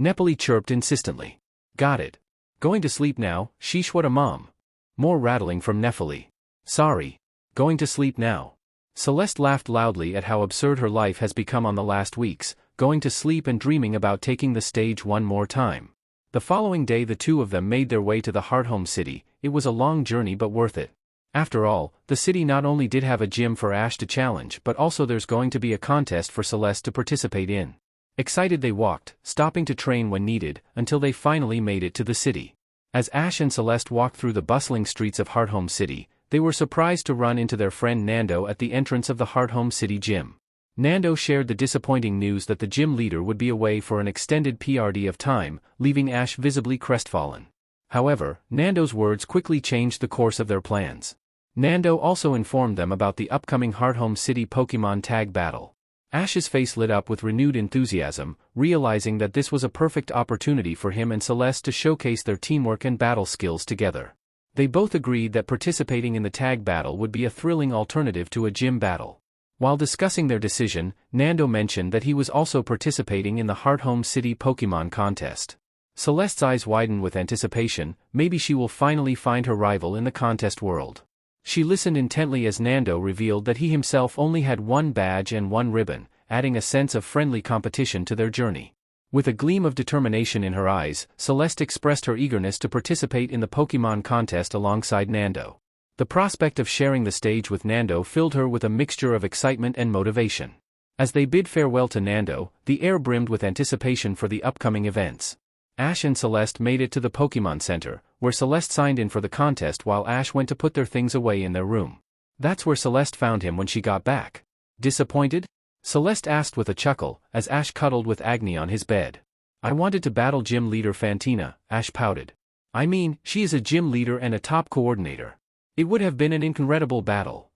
Nephili chirped insistently. Got it. Going to sleep now, sheesh what a mom. More rattling from Nephili. Sorry. Going to sleep now. Celeste laughed loudly at how absurd her life has become on the last weeks, going to sleep and dreaming about taking the stage one more time. The following day the two of them made their way to the Hearthome City. It was a long journey but worth it. After all, the city not only did have a gym for Ash to challenge but also there's going to be a contest for Celeste to participate in. Excited they walked, stopping to train when needed, until they finally made it to the city. As Ash and Celeste walked through the bustling streets of Hearthome City, they were surprised to run into their friend Nando at the entrance of the Hearthome City gym. Nando shared the disappointing news that the gym leader would be away for an extended PRD of time, leaving Ash visibly crestfallen. However, Nando's words quickly changed the course of their plans. Nando also informed them about the upcoming Hearthome City Pokemon Tag Battle. Ash's face lit up with renewed enthusiasm, realizing that this was a perfect opportunity for him and Celeste to showcase their teamwork and battle skills together. They both agreed that participating in the tag battle would be a thrilling alternative to a gym battle. While discussing their decision, Nando mentioned that he was also participating in the Hearthome City Pokemon contest. Celeste's eyes widened with anticipation, maybe she will finally find her rival in the contest world. She listened intently as Nando revealed that he himself only had 1 badge and 1 ribbon, adding a sense of friendly competition to their journey. With a gleam of determination in her eyes, Celeste expressed her eagerness to participate in the Pokemon contest alongside Nando. The prospect of sharing the stage with Nando filled her with a mixture of excitement and motivation. As they bid farewell to Nando, the air brimmed with anticipation for the upcoming events. Ash and Celeste made it to the Pokemon Center, where Celeste signed in for the contest while Ash went to put their things away in their room. That's where Celeste found him when she got back. Disappointed? Celeste asked with a chuckle, as Ash cuddled with Agni on his bed. I wanted to battle gym leader Fantina, Ash pouted. I mean, she is a gym leader and a top coordinator. It would have been an incredible battle.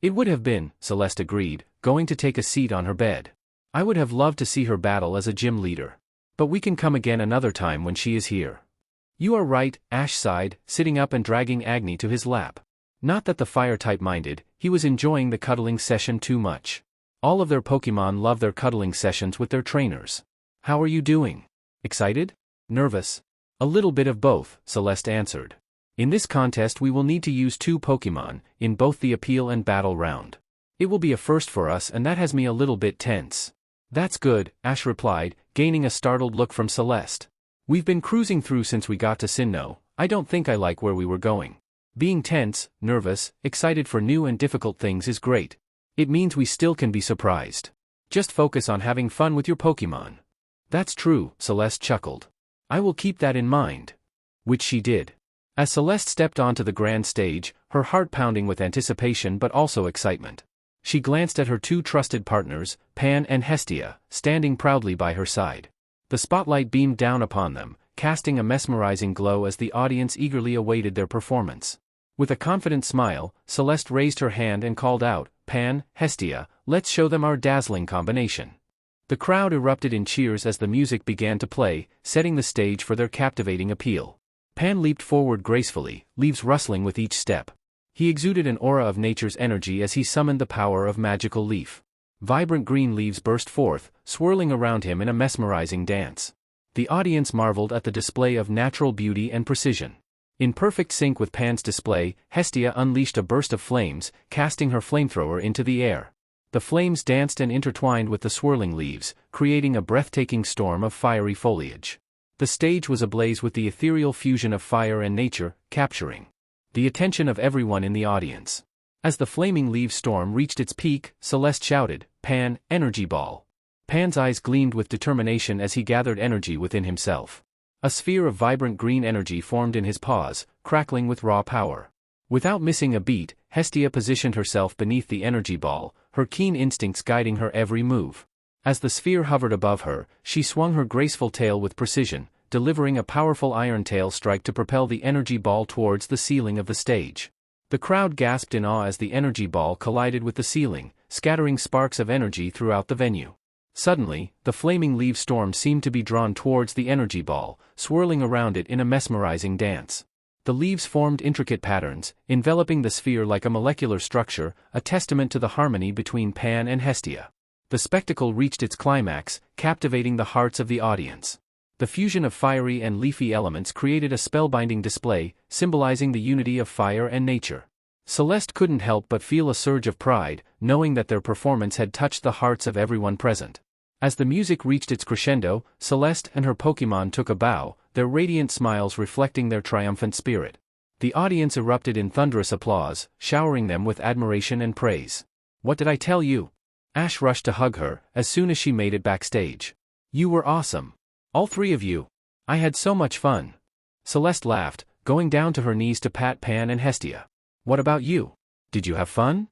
It would have been, Celeste agreed, going to take a seat on her bed. I would have loved to see her battle as a gym leader. But we can come again another time when she is here. You are right, Ash sighed, sitting up and dragging Agni to his lap. Not that the fire-type minded, he was enjoying the cuddling session too much. All of their Pokemon love their cuddling sessions with their trainers. How are you doing? Excited? Nervous? A little bit of both, Celeste answered. In this contest we will need to use 2 Pokemon, in both the appeal and battle round. It will be a first for us and that has me a little bit tense. That's good, Ash replied, gaining a startled look from Celeste. We've been cruising through since we got to Sinnoh. I don't think I like where we were going. Being tense, nervous, excited for new and difficult things is great. It means we still can be surprised. Just focus on having fun with your Pokemon. That's true, Celeste chuckled. I will keep that in mind. Which she did. As Celeste stepped onto the grand stage, her heart pounding with anticipation but also excitement. She glanced at her two trusted partners, Pan and Hestia, standing proudly by her side. The spotlight beamed down upon them, casting a mesmerizing glow as the audience eagerly awaited their performance. With a confident smile, Celeste raised her hand and called out, "Pan, Hestia, let's show them our dazzling combination." The crowd erupted in cheers as the music began to play, setting the stage for their captivating appeal. Pan leaped forward gracefully, leaves rustling with each step. He exuded an aura of nature's energy as he summoned the power of magical leaf. Vibrant green leaves burst forth, swirling around him in a mesmerizing dance. The audience marveled at the display of natural beauty and precision. In perfect sync with Pan's display, Hestia unleashed a burst of flames, casting her flamethrower into the air. The flames danced and intertwined with the swirling leaves, creating a breathtaking storm of fiery foliage. The stage was ablaze with the ethereal fusion of fire and nature, capturing the attention of everyone in the audience. As the flaming leaf storm reached its peak, Celeste shouted, "Pan, energy ball." Pan's eyes gleamed with determination as he gathered energy within himself. A sphere of vibrant green energy formed in his paws, crackling with raw power. Without missing a beat, Hestia positioned herself beneath the energy ball, her keen instincts guiding her every move. As the sphere hovered above her, she swung her graceful tail with precision, delivering a powerful iron tail strike to propel the energy ball towards the ceiling of the stage. The crowd gasped in awe as the energy ball collided with the ceiling, scattering sparks of energy throughout the venue. Suddenly, the flaming leaf storm seemed to be drawn towards the energy ball, swirling around it in a mesmerizing dance. The leaves formed intricate patterns, enveloping the sphere like a molecular structure, a testament to the harmony between Pan and Hestia. The spectacle reached its climax, captivating the hearts of the audience. The fusion of fiery and leafy elements created a spellbinding display, symbolizing the unity of fire and nature. Celeste couldn't help but feel a surge of pride, knowing that their performance had touched the hearts of everyone present. As the music reached its crescendo, Celeste and her Pokémon took a bow, their radiant smiles reflecting their triumphant spirit. The audience erupted in thunderous applause, showering them with admiration and praise. "What did I tell you?" Ash rushed to hug her, as soon as she made it backstage. "You were awesome. All three of you. I had so much fun." Celeste laughed, going down to her knees to pat Pan and Hestia. "What about you? Did you have fun?"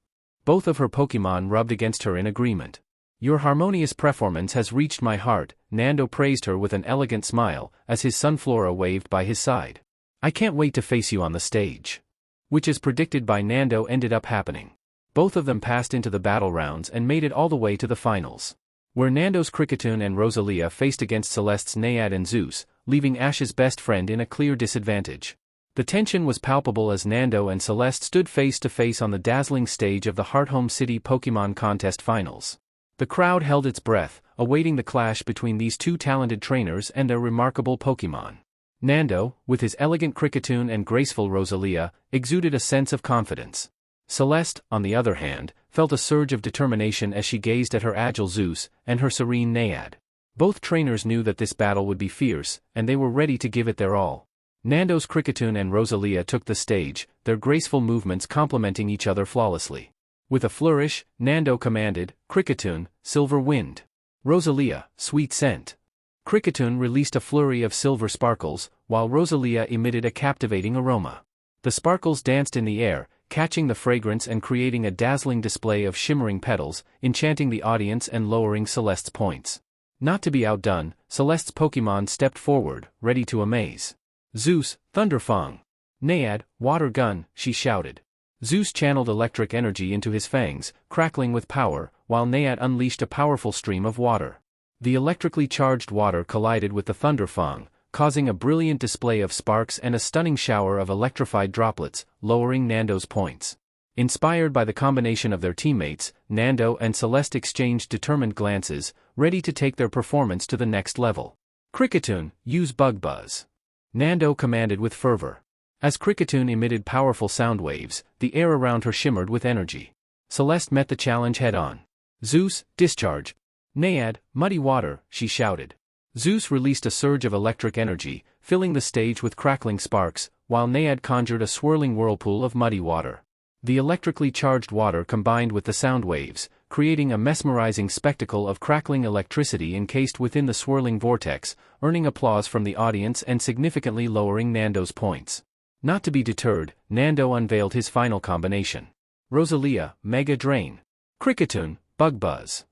Both of her Pokémon rubbed against her in agreement. "Your harmonious performance has reached my heart," Nando praised her with an elegant smile, as his Sunflora waved by his side. "I can't wait to face you on the stage." Which, as predicted by Nando, ended up happening. Both of them passed into the battle rounds and made it all the way to the finals, where Nando's Kricketune and Rosalia faced against Celeste's Naiad and Zeus, leaving Ash's best friend in a clear disadvantage. The tension was palpable as Nando and Celeste stood face to face on the dazzling stage of the Hearthome City Pokémon Contest Finals. The crowd held its breath, awaiting the clash between these two talented trainers and their remarkable Pokémon. Nando, with his elegant Kricketune and graceful Rosalia, exuded a sense of confidence. Celeste, on the other hand, felt a surge of determination as she gazed at her agile Zeus and her serene Naiad. Both trainers knew that this battle would be fierce, and they were ready to give it their all. Nando's Kricketune and Rosalia took the stage, their graceful movements complementing each other flawlessly. With a flourish, Nando commanded, "Kricketune, silver wind. Rosalia, sweet scent." Kricketune released a flurry of silver sparkles, while Rosalia emitted a captivating aroma. The sparkles danced in the air, catching the fragrance and creating a dazzling display of shimmering petals, enchanting the audience and lowering Celeste's points. Not to be outdone, Celeste's Pokémon stepped forward, ready to amaze. "Zeus, Thunderfang. Naiad, Water Gun," she shouted. Zeus channeled electric energy into his fangs, crackling with power, while Naiad unleashed a powerful stream of water. The electrically charged water collided with the Thunderfang, causing a brilliant display of sparks and a stunning shower of electrified droplets, lowering Nando's points. Inspired by the combination of their teammates, Nando and Celeste exchanged determined glances, ready to take their performance to the next level. "Kricketune, use Bug Buzz," Nando commanded with fervor. As Kricketune emitted powerful sound waves, the air around her shimmered with energy. Celeste met the challenge head-on. "Zeus, Discharge. Naiad, Muddy Water," she shouted. Zeus released a surge of electric energy, filling the stage with crackling sparks, while Naiad conjured a swirling whirlpool of muddy water. The electrically charged water combined with the sound waves, creating a mesmerizing spectacle of crackling electricity encased within the swirling vortex, earning applause from the audience and significantly lowering Nando's points. Not to be deterred, Nando unveiled his final combination. Rosalia, Mega Drain. Kricketune, Bug Buzz.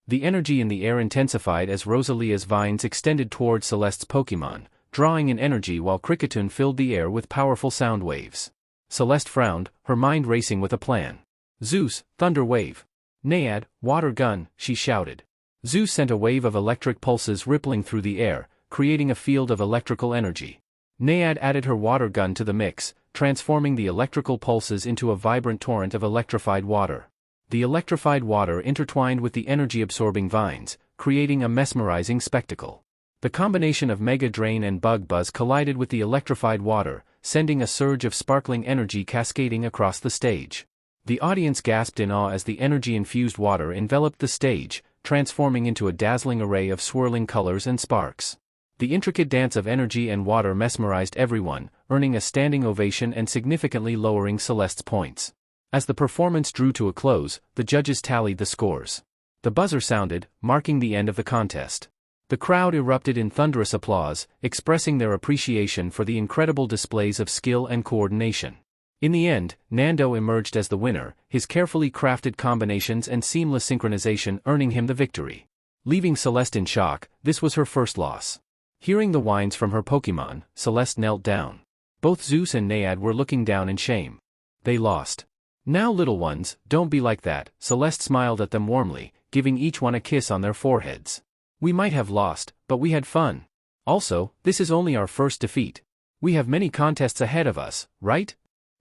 The energy in the air intensified as Rosalia's vines extended toward Celeste's Pokémon, drawing in energy while Kricketune filled the air with powerful sound waves. Celeste frowned, her mind racing with a plan. Zeus, Thunder Wave. Naiad, Water Gun, she shouted. Zeus sent a wave of electric pulses rippling through the air, creating a field of electrical energy. Naiad added her water gun to the mix, transforming the electrical pulses into a vibrant torrent of electrified water. The electrified water intertwined with the energy-absorbing vines, creating a mesmerizing spectacle. The combination of Mega Drain and Bug Buzz collided with the electrified water, sending a surge of sparkling energy cascading across the stage. The audience gasped in awe as the energy-infused water enveloped the stage, transforming into a dazzling array of swirling colors and sparks. The intricate dance of energy and water mesmerized everyone, earning a standing ovation and significantly lowering Celeste's points. As the performance drew to a close, the judges tallied the scores. The buzzer sounded, marking the end of the contest. The crowd erupted in thunderous applause, expressing their appreciation for the incredible displays of skill and coordination. In the end, Nando emerged as the winner, his carefully crafted combinations and seamless synchronization earning him the victory. Leaving Celeste in shock, this was her first loss. Hearing the whines from her Pokémon, Celeste knelt down. Both Zeus and Naiad were looking down in shame. They lost. Now little ones, don't be like that, Celeste smiled at them warmly, giving each one a kiss on their foreheads. We might have lost, but we had fun. Also, this is only our first defeat. We have many contests ahead of us, right?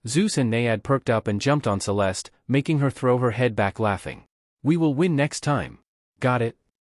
Zeus and Naiad perked up and jumped on Celeste, making her throw her head back laughing. We will win next time. Got it?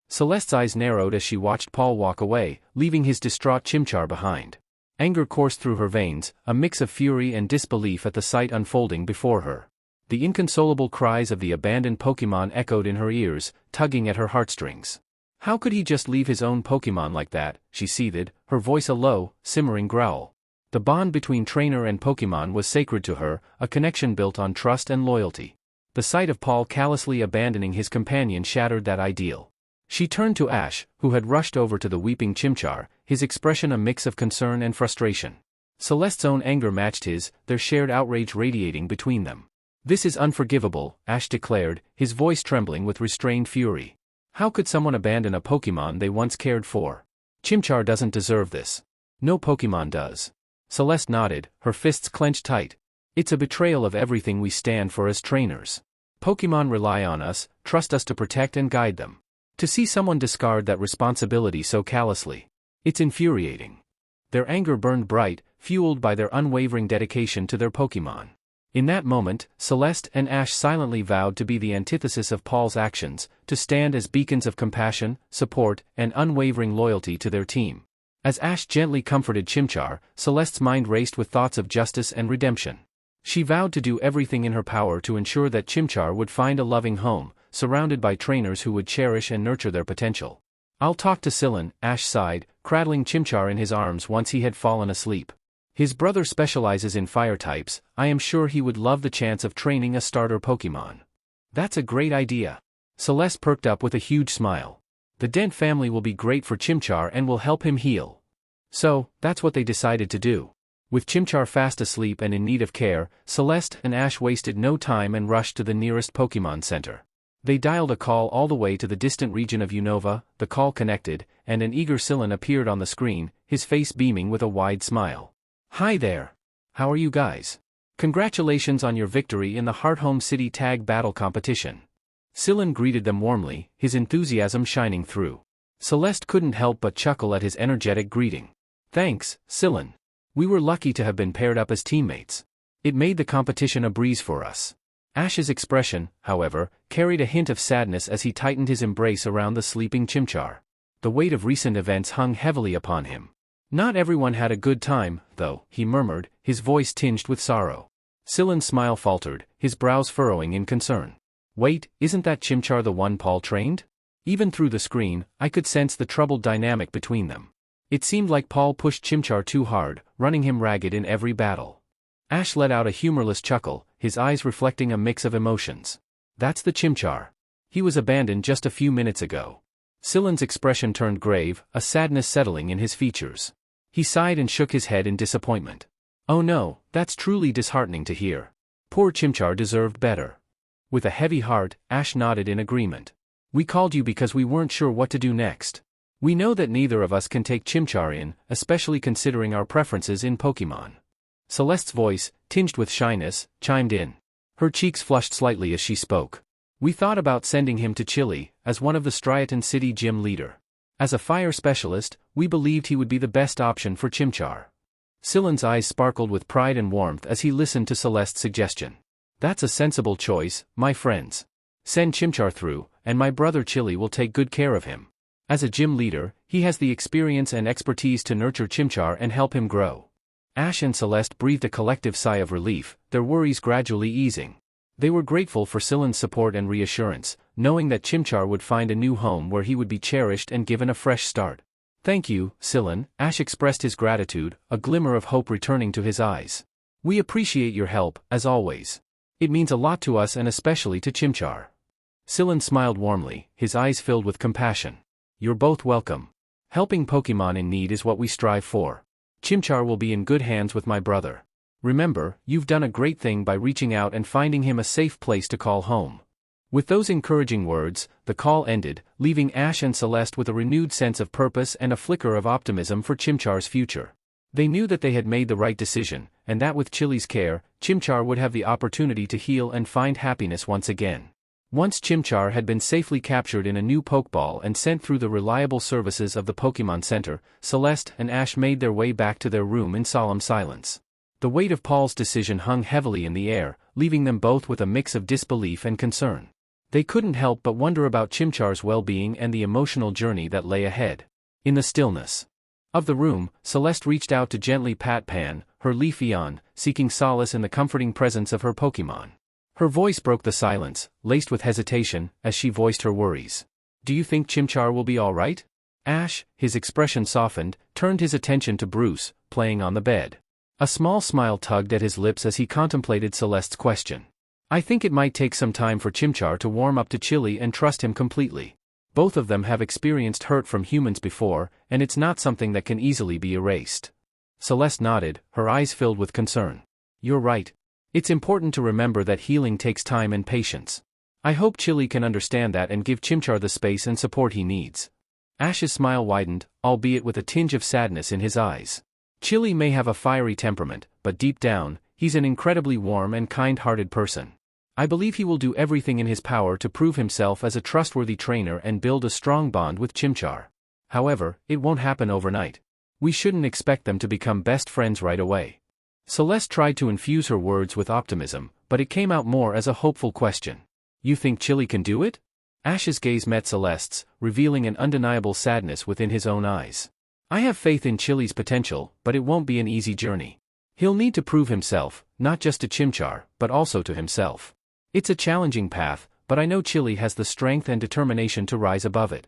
Celeste's eyes narrowed as she watched Paul walk away, leaving his distraught Chimchar behind. Anger coursed through her veins, a mix of fury and disbelief at the sight unfolding before her. The inconsolable cries of the abandoned Pokémon echoed in her ears, tugging at her heartstrings. How could he just leave his own Pokémon like that, she seethed, her voice a low, simmering growl. The bond between trainer and Pokémon was sacred to her, a connection built on trust and loyalty. The sight of Paul callously abandoning his companion shattered that ideal. She turned to Ash, who had rushed over to the weeping Chimchar, his expression a mix of concern and frustration. Celeste's own anger matched his, their shared outrage radiating between them. This is unforgivable, Ash declared, his voice trembling with restrained fury. How could someone abandon a Pokémon they once cared for? Chimchar doesn't deserve this. No Pokémon does. Celeste nodded, her fists clenched tight. It's a betrayal of everything we stand for as trainers. Pokémon rely on us, trust us to protect and guide them. To see someone discard that responsibility so callously. It's infuriating. Their anger burned bright, fueled by their unwavering dedication to their Pokémon. In that moment, Celeste and Ash silently vowed to be the antithesis of Paul's actions, to stand as beacons of compassion, support, and unwavering loyalty to their team. As Ash gently comforted Chimchar, Celeste's mind raced with thoughts of justice and redemption. She vowed to do everything in her power to ensure that Chimchar would find a loving home, surrounded by trainers who would cherish and nurture their potential. I'll talk to Sillin, Ash sighed, cradling Chimchar in his arms once he had fallen asleep. His brother specializes in fire types, I am sure he would love the chance of training a starter Pokémon. That's a great idea. Celeste perked up with a huge smile. The Dent family will be great for Chimchar and will help him heal. So, that's what they decided to do. With Chimchar fast asleep and in need of care, Celeste and Ash wasted no time and rushed to the nearest Pokémon Center. They dialed a call all the way to the distant region of Unova, the call connected, and an eager Sillin appeared on the screen, his face beaming with a wide smile. Hi there. How are you guys? Congratulations on your victory in the Hearthome City Tag Battle Competition. Sillin greeted them warmly, his enthusiasm shining through. Celeste couldn't help but chuckle at his energetic greeting. Thanks, Sillin. We were lucky to have been paired up as teammates. It made the competition a breeze for us. Ash's expression, however, carried a hint of sadness as he tightened his embrace around the sleeping Chimchar. The weight of recent events hung heavily upon him. Not everyone had a good time, though, he murmured, his voice tinged with sorrow. Sillin's smile faltered, his brows furrowing in concern. Wait, isn't that Chimchar the one Paul trained? Even through the screen, I could sense the troubled dynamic between them. It seemed like Paul pushed Chimchar too hard, running him ragged in every battle. Ash let out a humorless chuckle, his eyes reflecting a mix of emotions. That's the Chimchar. He was abandoned just a few minutes ago. Sillin's expression turned grave, a sadness settling in his features. He sighed and shook his head in disappointment. Oh no, that's truly disheartening to hear. Poor Chimchar deserved better. With a heavy heart, Ash nodded in agreement. We called you because we weren't sure what to do next. We know that neither of us can take Chimchar in, especially considering our preferences in Pokemon. Celeste's voice, tinged with shyness, chimed in. Her cheeks flushed slightly as she spoke. We thought about sending him to Chile, as one of the Striaton City gym leader. As a fire specialist, we believed he would be the best option for Chimchar. Scyllin's eyes sparkled with pride and warmth as he listened to Celeste's suggestion. That's a sensible choice, my friends. Send Chimchar through, and my brother Chili will take good care of him. As a gym leader, he has the experience and expertise to nurture Chimchar and help him grow. Ash and Celeste breathed a collective sigh of relief, their worries gradually easing. They were grateful for Scyllin's support and reassurance, knowing that Chimchar would find a new home where he would be cherished and given a fresh start. Thank you, Scyllin, Ash expressed his gratitude, a glimmer of hope returning to his eyes. We appreciate your help, as always. It means a lot to us and especially to Chimchar. Scyllin smiled warmly, his eyes filled with compassion. You're both welcome. Helping Pokemon in need is what we strive for. Chimchar will be in good hands with my brother. Remember, you've done a great thing by reaching out and finding him a safe place to call home. With those encouraging words, the call ended, leaving Ash and Celeste with a renewed sense of purpose and a flicker of optimism for Chimchar's future. They knew that they had made the right decision, and that with Chili's care, Chimchar would have the opportunity to heal and find happiness once again. Once Chimchar had been safely captured in a new Pokeball and sent through the reliable services of the Pokemon Center, Celeste and Ash made their way back to their room in solemn silence. The weight of Paul's decision hung heavily in the air, leaving them both with a mix of disbelief and concern. They couldn't help but wonder about Chimchar's well-being and the emotional journey that lay ahead. In the stillness of the room, Celeste reached out to gently pat Pan, her Leafeon, seeking solace in the comforting presence of her Pokemon. Her voice broke the silence, laced with hesitation, as she voiced her worries. Do you think Chimchar will be all right? Ash, his expression softened, turned his attention to Bruce, playing on the bed. A small smile tugged at his lips as he contemplated Celeste's question. I think it might take some time for Chimchar to warm up to Chili and trust him completely. Both of them have experienced hurt from humans before, and it's not something that can easily be erased. Celeste nodded, her eyes filled with concern. You're right. It's important to remember that healing takes time and patience. I hope Chili can understand that and give Chimchar the space and support he needs. Ash's smile widened, albeit with a tinge of sadness in his eyes. Chili may have a fiery temperament, but deep down, he's an incredibly warm and kind-hearted person. I believe he will do everything in his power to prove himself as a trustworthy trainer and build a strong bond with Chimchar. However, it won't happen overnight. We shouldn't expect them to become best friends right away. Celeste tried to infuse her words with optimism, but it came out more as a hopeful question. You think Chili can do it? Ash's gaze met Celeste's, revealing an undeniable sadness within his own eyes. I have faith in Chili's potential, but it won't be an easy journey. He'll need to prove himself, not just to Chimchar, but also to himself. It's a challenging path, but I know Chili has the strength and determination to rise above it.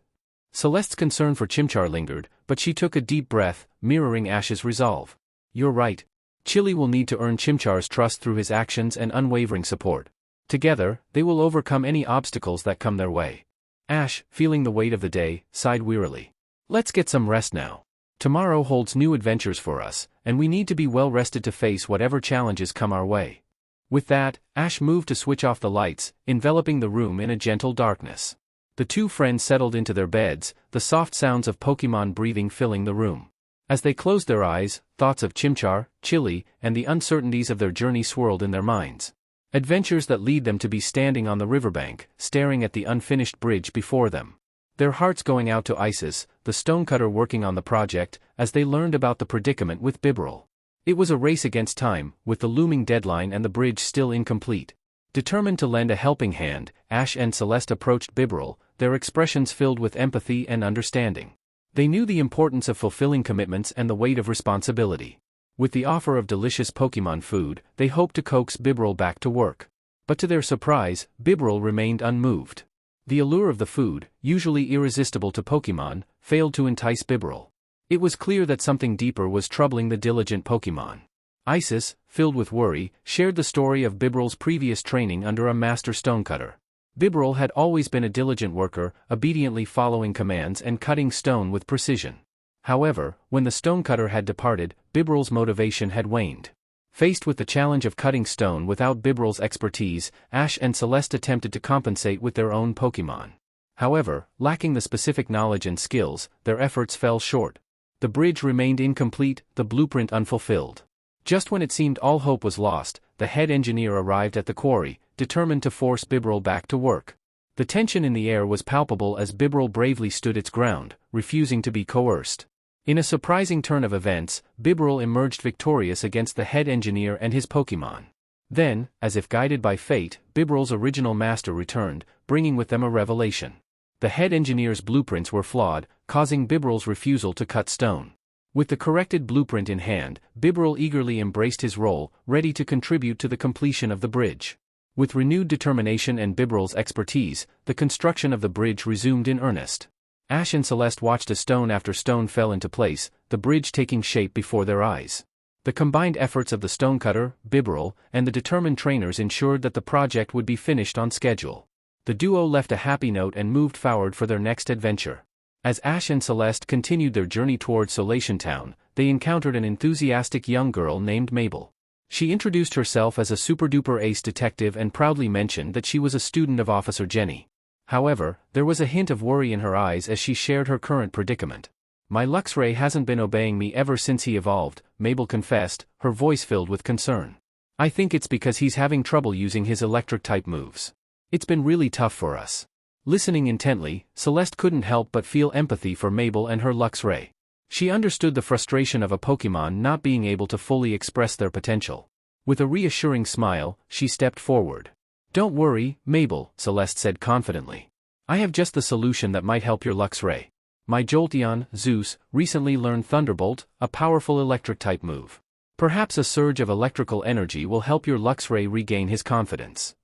Celeste's concern for Chimchar lingered, but she took a deep breath, mirroring Ash's resolve. You're right. Chili will need to earn Chimchar's trust through his actions and unwavering support. Together, they will overcome any obstacles that come their way. Ash, feeling the weight of the day, sighed wearily. Let's get some rest now. Tomorrow holds new adventures for us, and we need to be well rested to face whatever challenges come our way. With that, Ash moved to switch off the lights, enveloping the room in a gentle darkness. The two friends settled into their beds, the soft sounds of Pokemon breathing filling the room. As they closed their eyes, thoughts of Chimchar, Chili, and the uncertainties of their journey swirled in their minds. Adventures that lead them to be standing on the riverbank, staring at the unfinished bridge before them. Their hearts going out to Isis, the stonecutter working on the project, as they learned about the predicament with Bibarel. It was a race against time, with the looming deadline and the bridge still incomplete. Determined to lend a helping hand, Ash and Celeste approached Bibarel, their expressions filled with empathy and understanding. They knew the importance of fulfilling commitments and the weight of responsibility. With the offer of delicious Pokemon food, they hoped to coax Bibarel back to work. But to their surprise, Bibarel remained unmoved. The allure of the food, usually irresistible to Pokemon, failed to entice Bibarel. It was clear that something deeper was troubling the diligent Pokemon. Isis, filled with worry, shared the story of Bibarel's previous training under a master stonecutter. Bibarel had always been a diligent worker, obediently following commands and cutting stone with precision. However, when the stonecutter had departed, Bibarel's motivation had waned. Faced with the challenge of cutting stone without Bibral's expertise, Ash and Celeste attempted to compensate with their own Pokémon. However, lacking the specific knowledge and skills, their efforts fell short. The bridge remained incomplete, the blueprint unfulfilled. Just when it seemed all hope was lost, the head engineer arrived at the quarry, determined to force Bibral back to work. The tension in the air was palpable as Bibral bravely stood its ground, refusing to be coerced. In a surprising turn of events, Bibral emerged victorious against the head engineer and his Pokémon. Then, as if guided by fate, Bibral's original master returned, bringing with them a revelation. The head engineer's blueprints were flawed, causing Bibral's refusal to cut stone. With the corrected blueprint in hand, Bibral eagerly embraced his role, ready to contribute to the completion of the bridge. With renewed determination and Bibral's expertise, the construction of the bridge resumed in earnest. Ash and Celeste watched as stone after stone fell into place, the bridge taking shape before their eyes. The combined efforts of the stonecutter, Bibral, and the determined trainers ensured that the project would be finished on schedule. The duo left a happy note and moved forward for their next adventure. As Ash and Celeste continued their journey toward Solation Town, they encountered an enthusiastic young girl named Mabel. She introduced herself as a super-duper ace detective and proudly mentioned that she was a student of Officer Jenny. However, there was a hint of worry in her eyes as she shared her current predicament. "My Luxray hasn't been obeying me ever since he evolved," Mabel confessed, her voice filled with concern. "I think it's because he's having trouble using his electric-type moves. It's been really tough for us." Listening intently, Celeste couldn't help but feel empathy for Mabel and her Luxray. She understood the frustration of a Pokémon not being able to fully express their potential. With a reassuring smile, she stepped forward. "Don't worry, Mabel," Celeste said confidently. "I have just the solution that might help your Luxray. My Jolteon, Zeus, recently learned Thunderbolt, a powerful electric-type move. Perhaps a surge of electrical energy will help your Luxray regain his confidence."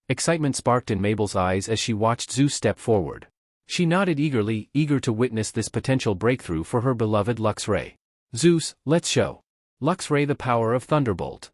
Excitement sparked in Mabel's eyes as she watched Zeus step forward. She nodded eagerly, eager to witness this potential breakthrough for her beloved Luxray. "Zeus, let's show Luxray the power of Thunderbolt,"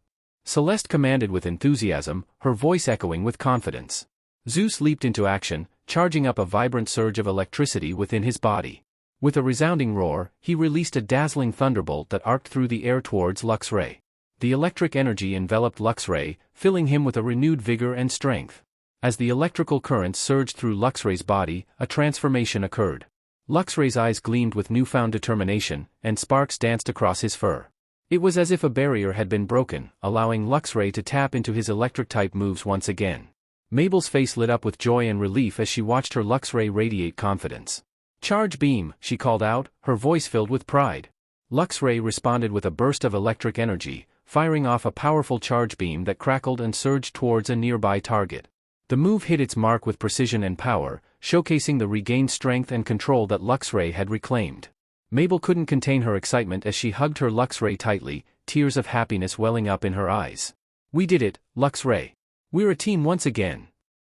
Celeste commanded with enthusiasm, her voice echoing with confidence. Zeus leaped into action, charging up a vibrant surge of electricity within his body. With a resounding roar, he released a dazzling thunderbolt that arced through the air towards Luxray. The electric energy enveloped Luxray, filling him with a renewed vigor and strength. As the electrical currents surged through Luxray's body, a transformation occurred. Luxray's eyes gleamed with newfound determination, and sparks danced across his fur. It was as if a barrier had been broken, allowing Luxray to tap into his electric-type moves once again. Mabel's face lit up with joy and relief as she watched her Luxray radiate confidence. "Charge Beam," she called out, her voice filled with pride. Luxray responded with a burst of electric energy, firing off a powerful charge beam that crackled and surged towards a nearby target. The move hit its mark with precision and power, showcasing the regained strength and control that Luxray had reclaimed. Mabel couldn't contain her excitement as she hugged her Luxray tightly, tears of happiness welling up in her eyes. "We did it, Luxray. We're a team once again."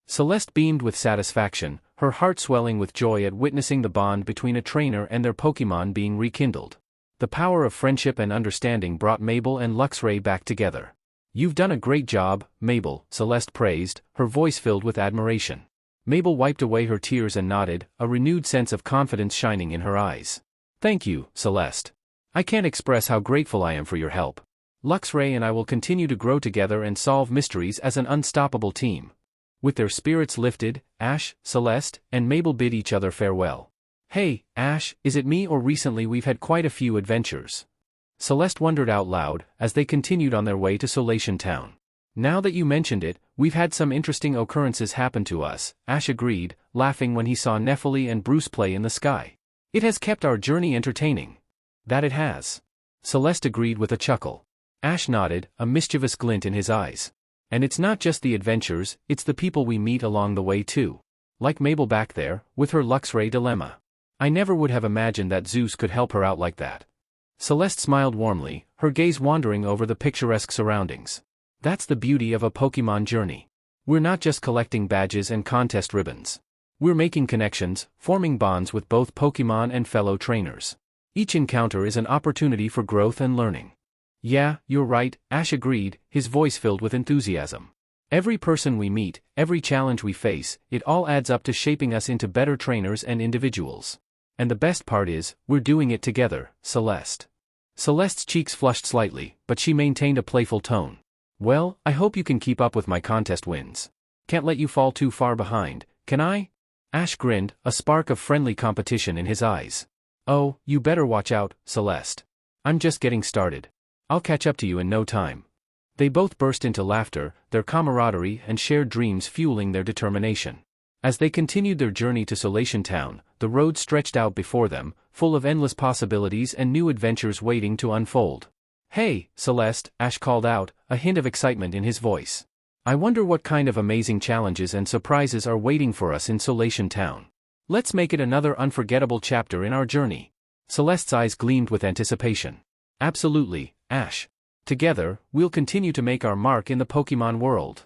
Celeste beamed with satisfaction, her heart swelling with joy at witnessing the bond between a trainer and their Pokémon being rekindled. The power of friendship and understanding brought Mabel and Luxray back together. "You've done a great job, Mabel," Celeste praised, her voice filled with admiration. Mabel wiped away her tears and nodded, a renewed sense of confidence shining in her eyes. "Thank you, Celeste. I can't express how grateful I am for your help. Luxray and I will continue to grow together and solve mysteries as an unstoppable team." With their spirits lifted, Ash, Celeste, and Mabel bid each other farewell. "Hey, Ash, is it me or recently we've had quite a few adventures?" Celeste wondered out loud, as they continued on their way to Solation Town. "Now that you mentioned it, we've had some interesting occurrences happen to us," Ash agreed, laughing when he saw Nephili and Bruce play in the sky. "It has kept our journey entertaining." "That it has," Celeste agreed with a chuckle. Ash nodded, a mischievous glint in his eyes. "And it's not just the adventures, it's the people we meet along the way too. Like Mabel back there, with her Luxray dilemma. I never would have imagined that Zeus could help her out like that." Celeste smiled warmly, her gaze wandering over the picturesque surroundings. "That's the beauty of a Pokémon journey. We're not just collecting badges and contest ribbons. We're making connections, forming bonds with both Pokémon and fellow trainers. Each encounter is an opportunity for growth and learning." "Yeah, you're right," Ash agreed, his voice filled with enthusiasm. "Every person we meet, every challenge we face, it all adds up to shaping us into better trainers and individuals. And the best part is, we're doing it together, Celeste." Celeste's cheeks flushed slightly, but she maintained a playful tone. Well, I hope you can keep up with my contest wins. Can't let you fall too far behind, can I? Ash grinned, a spark of friendly competition in his eyes. Oh, you better watch out, Celeste. I'm just getting started. I'll catch up to you in no time. They both burst into laughter, their camaraderie and shared dreams fueling their determination. As they continued their journey to Solation Town, the road stretched out before them, full of endless possibilities and new adventures waiting to unfold. Hey, Celeste, Ash called out, a hint of excitement in his voice. I wonder what kind of amazing challenges and surprises are waiting for us in Solation Town. Let's make it another unforgettable chapter in our journey. Celeste's eyes gleamed with anticipation. Absolutely, Ash. Together, we'll continue to make our mark in the Pokemon world.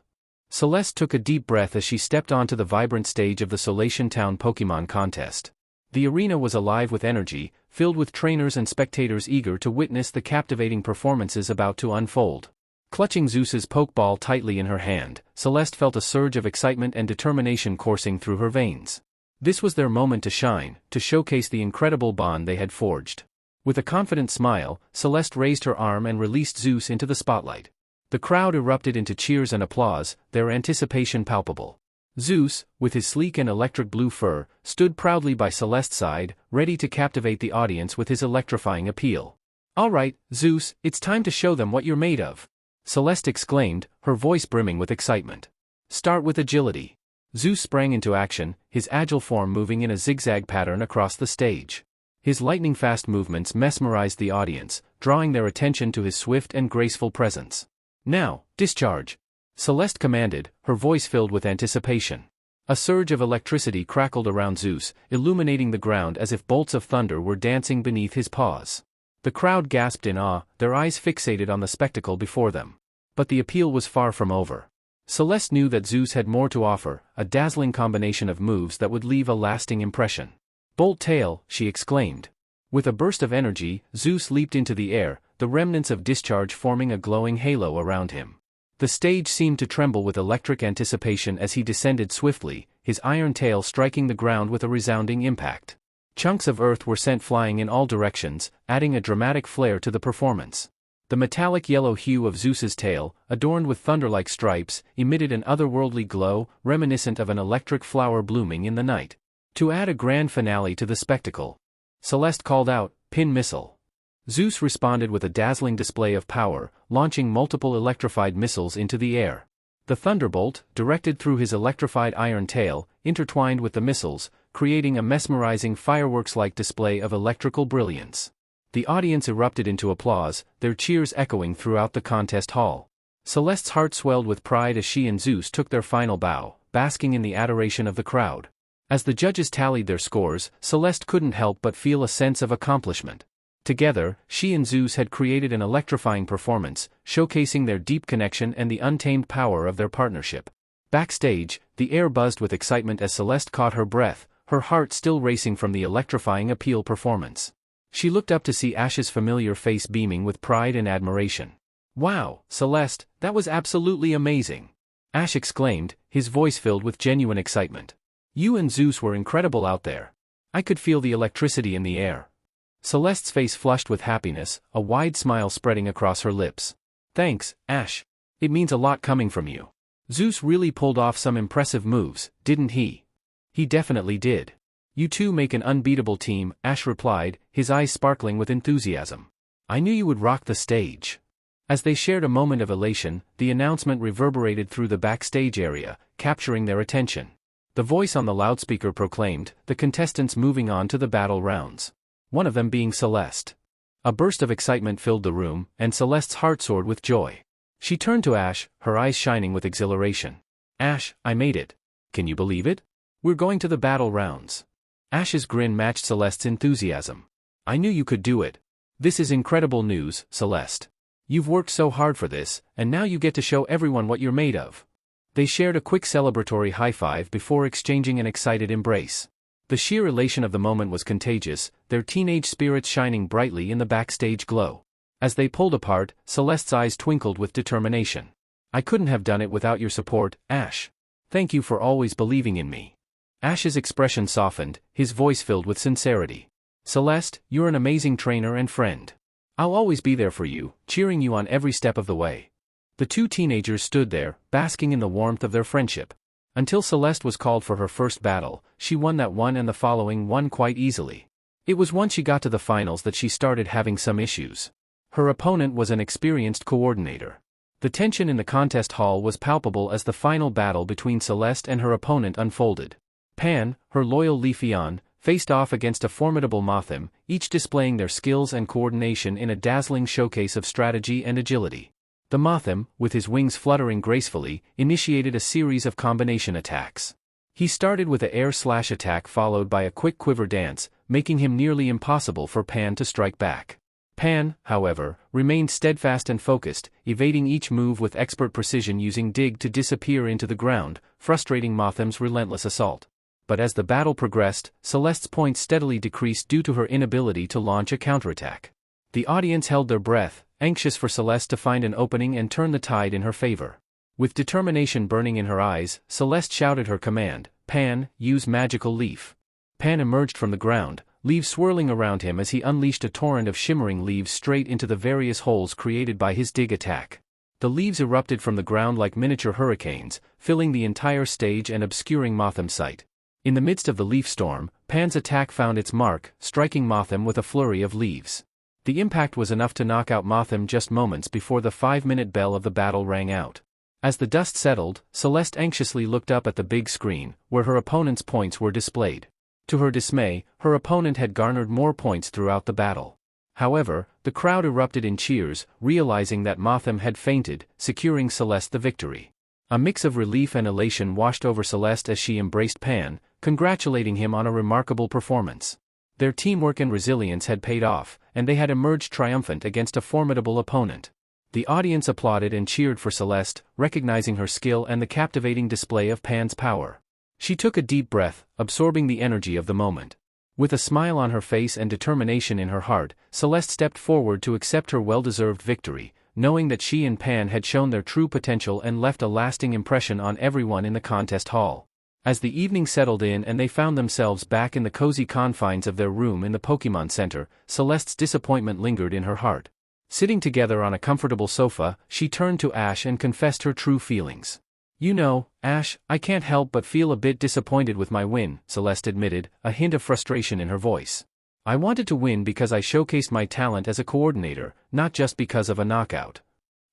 Celeste took a deep breath as she stepped onto the vibrant stage of the Solation Town Pokemon contest. The arena was alive with energy, filled with trainers and spectators eager to witness the captivating performances about to unfold. Clutching Zeus's Pokeball tightly in her hand, Celeste felt a surge of excitement and determination coursing through her veins. This was their moment to shine, to showcase the incredible bond they had forged. With a confident smile, Celeste raised her arm and released Zeus into the spotlight. The crowd erupted into cheers and applause, their anticipation palpable. Zeus, with his sleek and electric blue fur, stood proudly by Celeste's side, ready to captivate the audience with his electrifying appeal. All right, Zeus, it's time to show them what you're made of. Celeste exclaimed, her voice brimming with excitement. Start with agility. Zeus sprang into action, his agile form moving in a zigzag pattern across the stage. His lightning-fast movements mesmerized the audience, drawing their attention to his swift and graceful presence. Now, discharge! Celeste commanded, her voice filled with anticipation. A surge of electricity crackled around Zeus, illuminating the ground as if bolts of thunder were dancing beneath his paws. The crowd gasped in awe, their eyes fixated on the spectacle before them. But the appeal was far from over. Celeste knew that Zeus had more to offer, a dazzling combination of moves that would leave a lasting impression. Bolt Tail, she exclaimed. With a burst of energy, Zeus leaped into the air, the remnants of discharge forming a glowing halo around him. The stage seemed to tremble with electric anticipation as he descended swiftly, his iron tail striking the ground with a resounding impact. Chunks of earth were sent flying in all directions, adding a dramatic flair to the performance. The metallic yellow hue of Zeus's tail, adorned with thunder-like stripes, emitted an otherworldly glow, reminiscent of an electric flower blooming in the night. To add a grand finale to the spectacle, Celeste called out, Pin Missile. Zeus responded with a dazzling display of power, launching multiple electrified missiles into the air. The thunderbolt, directed through his electrified iron tail, intertwined with the missiles, creating a mesmerizing fireworks-like display of electrical brilliance. The audience erupted into applause, their cheers echoing throughout the contest hall. Celeste's heart swelled with pride as she and Zeus took their final bow, basking in the adoration of the crowd. As the judges tallied their scores, Celeste couldn't help but feel a sense of accomplishment. Together, she and Zeus had created an electrifying performance, showcasing their deep connection and the untamed power of their partnership. Backstage, the air buzzed with excitement as Celeste caught her breath, her heart still racing from the electrifying appeal performance. She looked up to see Ash's familiar face beaming with pride and admiration. Wow, Celeste, that was absolutely amazing! Ash exclaimed, his voice filled with genuine excitement. You and Zeus were incredible out there. I could feel the electricity in the air. Celeste's face flushed with happiness, a wide smile spreading across her lips. Thanks, Ash. It means a lot coming from you. Zeus really pulled off some impressive moves, didn't he? He definitely did. You two make an unbeatable team, Ash replied, his eyes sparkling with enthusiasm. I knew you would rock the stage. As they shared a moment of elation, the announcement reverberated through the backstage area, capturing their attention. The voice on the loudspeaker proclaimed, the contestants moving on to the battle rounds. One of them being Celeste. A burst of excitement filled the room, and Celeste's heart soared with joy. She turned to Ash, her eyes shining with exhilaration. Ash, I made it. Can you believe it? We're going to the battle rounds. Ash's grin matched Celeste's enthusiasm. I knew you could do it. This is incredible news, Celeste. You've worked so hard for this, and now you get to show everyone what you're made of. They shared a quick celebratory high-five before exchanging an excited embrace. The sheer elation of the moment was contagious, their teenage spirits shining brightly in the backstage glow. As they pulled apart, Celeste's eyes twinkled with determination. I couldn't have done it without your support, Ash. Thank you for always believing in me. Ash's expression softened, his voice filled with sincerity. Celeste, you're an amazing trainer and friend. I'll always be there for you, cheering you on every step of the way. The two teenagers stood there, basking in the warmth of their friendship. Until Celeste was called for her first battle, she won that one and the following one quite easily. It was once she got to the finals that she started having some issues. Her opponent was an experienced coordinator. The tension in the contest hall was palpable as the final battle between Celeste and her opponent unfolded. Pan, her loyal Leafeon, faced off against a formidable Mothim, each displaying their skills and coordination in a dazzling showcase of strategy and agility. The Mothim, with his wings fluttering gracefully, initiated a series of combination attacks. He started with an air-slash attack followed by a quick quiver dance, making him nearly impossible for Pan to strike back. Pan, however, remained steadfast and focused, evading each move with expert precision using dig to disappear into the ground, frustrating Mothim's relentless assault. But as the battle progressed, Celeste's points steadily decreased due to her inability to launch a counterattack. The audience held their breath, anxious for Celeste to find an opening and turn the tide in her favor. With determination burning in her eyes, Celeste shouted her command, "Pan, use magical leaf." Pan emerged from the ground, leaves swirling around him as he unleashed a torrent of shimmering leaves straight into the various holes created by his dig attack. The leaves erupted from the ground like miniature hurricanes, filling the entire stage and obscuring Mothim's sight. In the midst of the leaf storm, Pan's attack found its mark, striking Mothim with a flurry of leaves. The impact was enough to knock out Mothim just moments before the 5-minute bell of the battle rang out. As the dust settled, Celeste anxiously looked up at the big screen, where her opponent's points were displayed. To her dismay, her opponent had garnered more points throughout the battle. However, the crowd erupted in cheers, realizing that Mothim had fainted, securing Celeste the victory. A mix of relief and elation washed over Celeste as she embraced Pan, congratulating him on a remarkable performance. Their teamwork and resilience had paid off, and they had emerged triumphant against a formidable opponent. The audience applauded and cheered for Celeste, recognizing her skill and the captivating display of Pan's power. She took a deep breath, absorbing the energy of the moment. With a smile on her face and determination in her heart, Celeste stepped forward to accept her well-deserved victory, knowing that she and Pan had shown their true potential and left a lasting impression on everyone in the contest hall. As the evening settled in and they found themselves back in the cozy confines of their room in the Pokémon Center, Celeste's disappointment lingered in her heart. Sitting together on a comfortable sofa, she turned to Ash and confessed her true feelings. "You know, Ash, I can't help but feel a bit disappointed with my win," Celeste admitted, a hint of frustration in her voice. "I wanted to win because I showcased my talent as a coordinator, not just because of a knockout."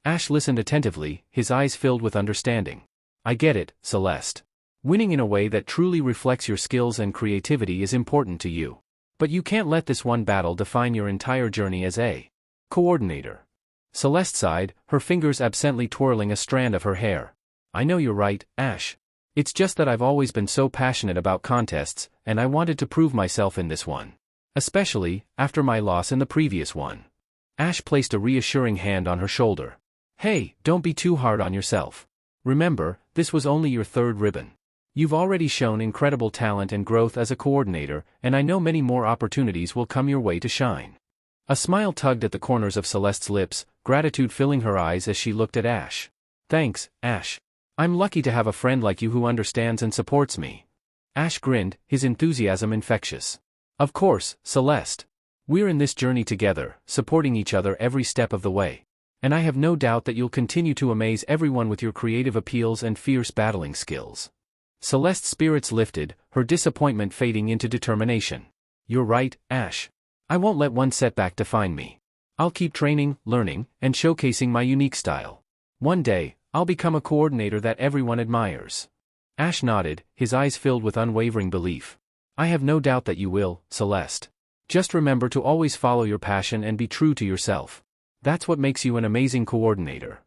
Ash listened attentively, his eyes filled with understanding. "I get it, Celeste. Winning in a way that truly reflects your skills and creativity is important to you. But you can't let this one battle define your entire journey as a coordinator." Celeste sighed, her fingers absently twirling a strand of her hair. "I know you're right, Ash. It's just that I've always been so passionate about contests, and I wanted to prove myself in this one. Especially, after my loss in the previous one." Ash placed a reassuring hand on her shoulder. "Hey, don't be too hard on yourself. Remember, this was only your third ribbon. You've already shown incredible talent and growth as a coordinator, and I know many more opportunities will come your way to shine." A smile tugged at the corners of Celeste's lips, gratitude filling her eyes as she looked at Ash. "Thanks, Ash. I'm lucky to have a friend like you who understands and supports me." Ash grinned, his enthusiasm infectious. "Of course, Celeste. We're in this journey together, supporting each other every step of the way. And I have no doubt that you'll continue to amaze everyone with your creative appeals and fierce battling skills." Celeste's spirits lifted, her disappointment fading into determination. "You're right, Ash. I won't let one setback define me. I'll keep training, learning, and showcasing my unique style. One day, I'll become a coordinator that everyone admires." Ash nodded, his eyes filled with unwavering belief. "I have no doubt that you will, Celeste. Just remember to always follow your passion and be true to yourself. That's what makes you an amazing coordinator."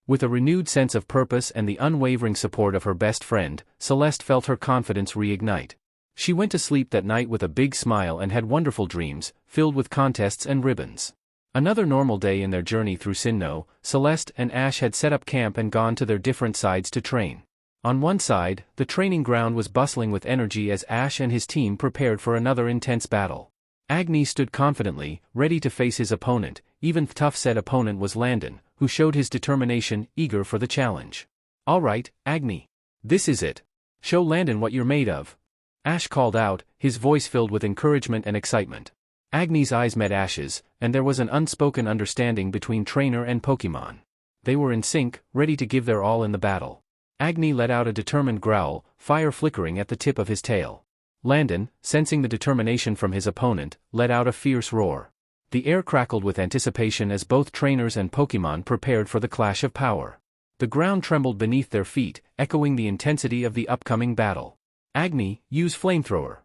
With a renewed sense of purpose and the unwavering support of her best friend, Celeste felt her confidence reignite. She went to sleep that night with a big smile and had wonderful dreams, filled with contests and ribbons. Another normal day in their journey through Sinnoh, Celeste and Ash had set up camp and gone to their different sides to train. On one side, the training ground was bustling with energy as Ash and his team prepared for another intense battle. Agni stood confidently, ready to face his opponent. Even tough said opponent was Landon, who showed his determination, eager for the challenge. "All right, Agni. This is it. Show Landon what you're made of," Ash called out, his voice filled with encouragement and excitement. Agni's eyes met Ash's, and there was an unspoken understanding between trainer and Pokemon. They were in sync, ready to give their all in the battle. Agni let out a determined growl, fire flickering at the tip of his tail. Landon, sensing the determination from his opponent, let out a fierce roar. The air crackled with anticipation as both trainers and Pokemon prepared for the clash of power. The ground trembled beneath their feet, echoing the intensity of the upcoming battle. Agni, use flamethrower.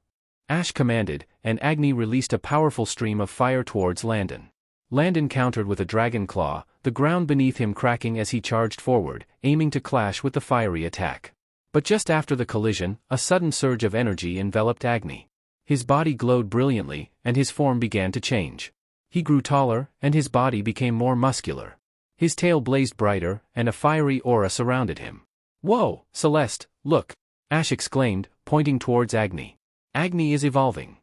Ash commanded, and Agni released a powerful stream of fire towards Landon. Landon countered with a dragon claw, the ground beneath him cracking as he charged forward, aiming to clash with the fiery attack. But just after the collision, a sudden surge of energy enveloped Agni. His body glowed brilliantly, and his form began to change. He grew taller, and his body became more muscular. His tail blazed brighter, and a fiery aura surrounded him. "Whoa, Celeste, look!" Ash exclaimed, pointing towards Agni. "Agni is evolving."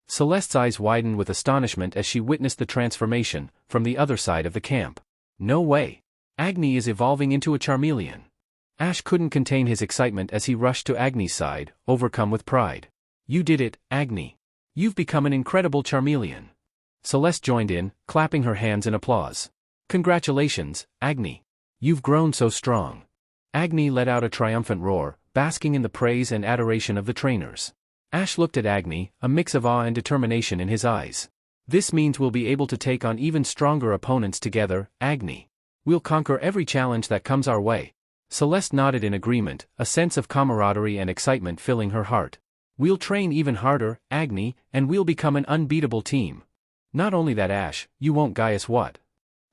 Celeste's eyes widened with astonishment as she witnessed the transformation, from the other side of the camp. "No way! Agni is evolving into a Charmeleon." Ash couldn't contain his excitement as he rushed to Agni's side, overcome with pride. "You did it, Agni! You've become an incredible Charmeleon." Celeste joined in, clapping her hands in applause. "Congratulations, Agni! You've grown so strong." Agni let out a triumphant roar, basking in the praise and adoration of the trainers. Ash looked at Agni, a mix of awe and determination in his eyes. "This means we'll be able to take on even stronger opponents together, Agni. We'll conquer every challenge that comes our way." Celeste nodded in agreement, a sense of camaraderie and excitement filling her heart. "We'll train even harder, Agni, and we'll become an unbeatable team." "Not only that, Ash, you won't guess what?"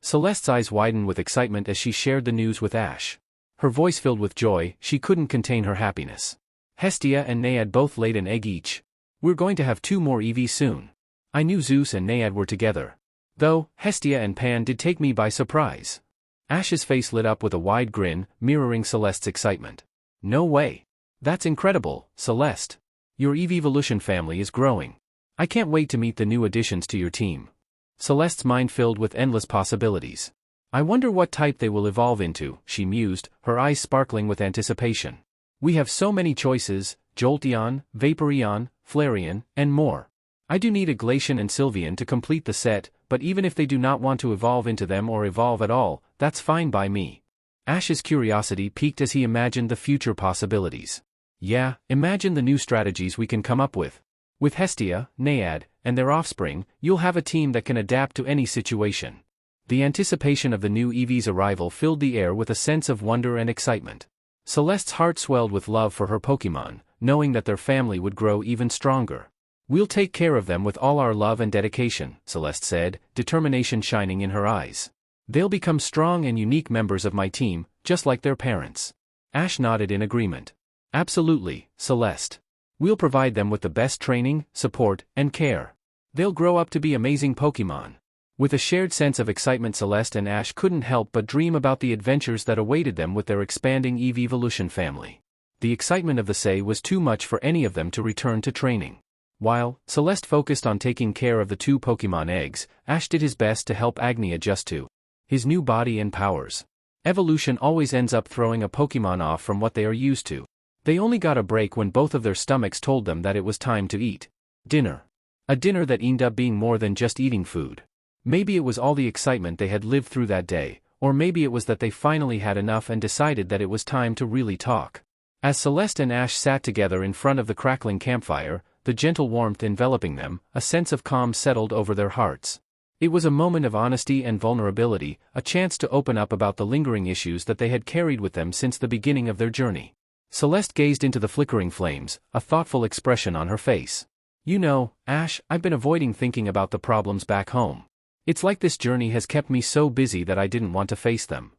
Celeste's eyes widened with excitement as she shared the news with Ash. Her voice filled with joy, she couldn't contain her happiness. "Hestia and Naiad both laid an egg each. We're going to have 2 more EVs soon. I knew Zeus and Naiad were together. Though, Hestia and Pan did take me by surprise." Ash's face lit up with a wide grin, mirroring Celeste's excitement. "No way. That's incredible, Celeste. Your Evolution family is growing. I can't wait to meet the new additions to your team." Celeste's mind filled with endless possibilities. "I wonder what type they will evolve into," she mused, her eyes sparkling with anticipation. "We have so many choices: Jolteon, Vaporeon, Flareon, and more. I do need a Glaceon and Sylveon to complete the set, but even if they do not want to evolve into them or evolve at all, that's fine by me." Ash's curiosity piqued as he imagined the future possibilities. "Yeah, imagine the new strategies we can come up with. With Hestia, Naiad, and their offspring, you'll have a team that can adapt to any situation." The anticipation of the new EV's arrival filled the air with a sense of wonder and excitement. Celeste's heart swelled with love for her Pokemon, knowing that their family would grow even stronger. "We'll take care of them with all our love and dedication," Celeste said, determination shining in her eyes. "They'll become strong and unique members of my team, just like their parents." Ash nodded in agreement. "Absolutely, Celeste. We'll provide them with the best training, support, and care. They'll grow up to be amazing Pokemon." With a shared sense of excitement, Celeste and Ash couldn't help but dream about the adventures that awaited them with their expanding Evolution family. The excitement of the say was too much for any of them to return to training. While Celeste focused on taking care of the 2 Pokemon eggs, Ash did his best to help Agni adjust to his new body and powers. Evolution always ends up throwing a Pokemon off from what they are used to. They only got a break when both of their stomachs told them that it was time to eat dinner. A dinner that ended up being more than just eating food. Maybe it was all the excitement they had lived through that day, or maybe it was that they finally had enough and decided that it was time to really talk. As Celeste and Ash sat together in front of the crackling campfire, the gentle warmth enveloping them, a sense of calm settled over their hearts. It was a moment of honesty and vulnerability, a chance to open up about the lingering issues that they had carried with them since the beginning of their journey. Celeste gazed into the flickering flames, a thoughtful expression on her face. "You know, Ash, I've been avoiding thinking about the problems back home. It's like this journey has kept me so busy that I didn't want to face them."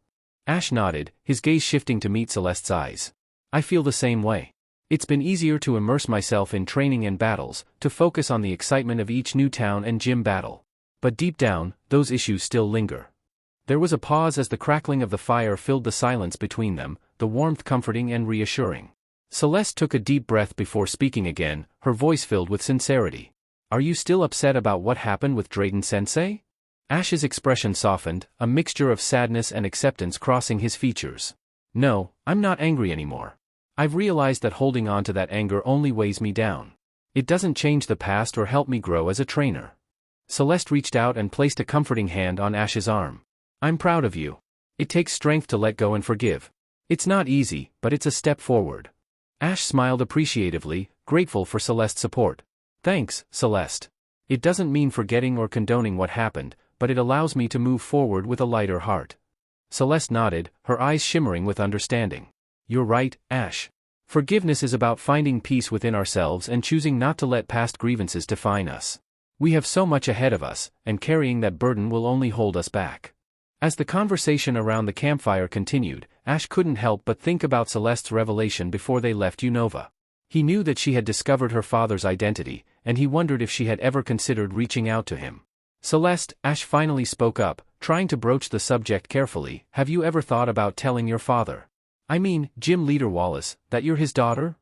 Ash nodded, his gaze shifting to meet Celeste's eyes. "I feel the same way. It's been easier to immerse myself in training and battles, to focus on the excitement of each new town and gym battle. But deep down, those issues still linger." There was a pause as the crackling of the fire filled the silence between them, the warmth comforting and reassuring. Celeste took a deep breath before speaking again, her voice filled with sincerity. "Are you still upset about what happened with Drayden-sensei?" Ash's expression softened, a mixture of sadness and acceptance crossing his features. "No, I'm not angry anymore. I've realized that holding on to that anger only weighs me down. It doesn't change the past or help me grow as a trainer." Celeste reached out and placed a comforting hand on Ash's arm. I'm proud of you. It takes strength to let go and forgive. It's not easy, but it's a step forward. Ash smiled appreciatively, grateful for Celeste's support. Thanks, Celeste. It doesn't mean forgetting or condoning what happened, but it allows me to move forward with a lighter heart. Celeste nodded, her eyes shimmering with understanding. You're right, Ash. Forgiveness is about finding peace within ourselves and choosing not to let past grievances define us. We have so much ahead of us, and carrying that burden will only hold us back. As the conversation around the campfire continued, Ash couldn't help but think about Celeste's revelation before they left Unova. He knew that she had discovered her father's identity, and he wondered if she had ever considered reaching out to him. Celeste, Ash finally spoke up, trying to broach the subject carefully. Have you ever thought about telling your father? I mean, Gym Leader Wallace, that you're his daughter?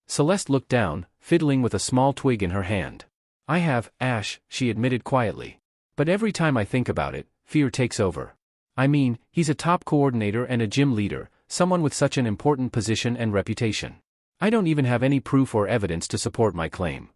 Celeste looked down, fiddling with a small twig in her hand. I have, Ash, she admitted quietly. But every time I think about it, fear takes over. I mean, he's a top coordinator and a gym leader, someone with such an important position and reputation. I don't even have any proof or evidence to support my claim.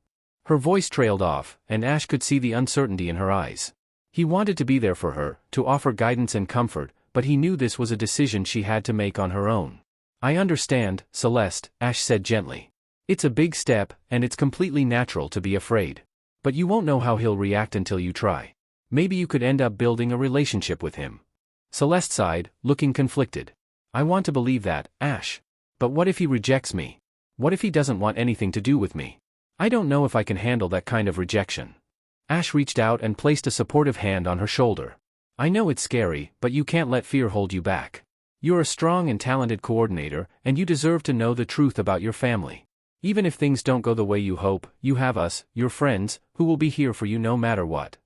Her voice trailed off, and Ash could see the uncertainty in her eyes. He wanted to be there for her, to offer guidance and comfort, but he knew this was a decision she had to make on her own. I understand, Celeste, Ash said gently. It's a big step, and it's completely natural to be afraid. But you won't know how he'll react until you try. Maybe you could end up building a relationship with him. Celeste sighed, looking conflicted. I want to believe that, Ash. But what if he rejects me? What if he doesn't want anything to do with me? I don't know if I can handle that kind of rejection. Ash reached out and placed a supportive hand on her shoulder. I know it's scary, but you can't let fear hold you back. You're a strong and talented coordinator, and you deserve to know the truth about your family. Even if things don't go the way you hope, you have us, your friends, who will be here for you no matter what.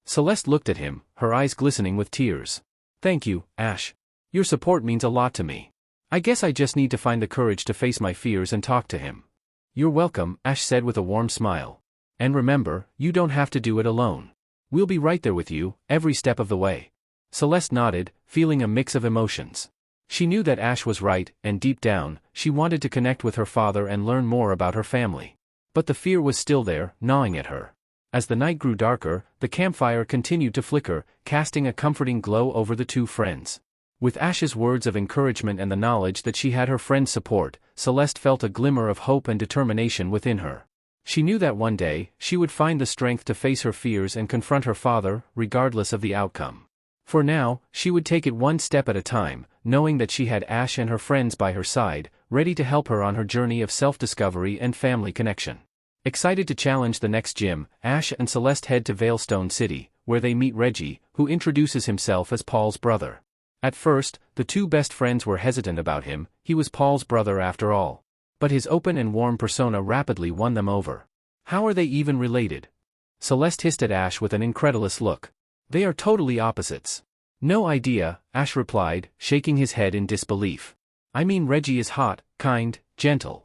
Celeste looked at him, her eyes glistening with tears. Thank you, Ash. Your support means a lot to me. I guess I just need to find the courage to face my fears and talk to him. You're welcome, Ash said with a warm smile. And remember, you don't have to do it alone. We'll be right there with you, every step of the way. Celeste nodded, feeling a mix of emotions. She knew that Ash was right, and deep down, she wanted to connect with her father and learn more about her family. But the fear was still there, gnawing at her. As the night grew darker, the campfire continued to flicker, casting a comforting glow over the two friends. With Ash's words of encouragement and the knowledge that she had her friend's support, Celeste felt a glimmer of hope and determination within her. She knew that one day, she would find the strength to face her fears and confront her father, regardless of the outcome. For now, she would take it one step at a time, knowing that she had Ash and her friends by her side, ready to help her on her journey of self-discovery and family connection. Excited to challenge the next gym, Ash and Celeste head to Veilstone City, where they meet Reggie, who introduces himself as Paul's brother. At first, the two best friends were hesitant about him. He was Paul's brother after all. But his open and warm persona rapidly won them over. How are they even related? Celeste hissed at Ash with an incredulous look. They are totally opposites. No idea, Ash replied, shaking his head in disbelief. I mean, Reggie is hot, kind, gentle.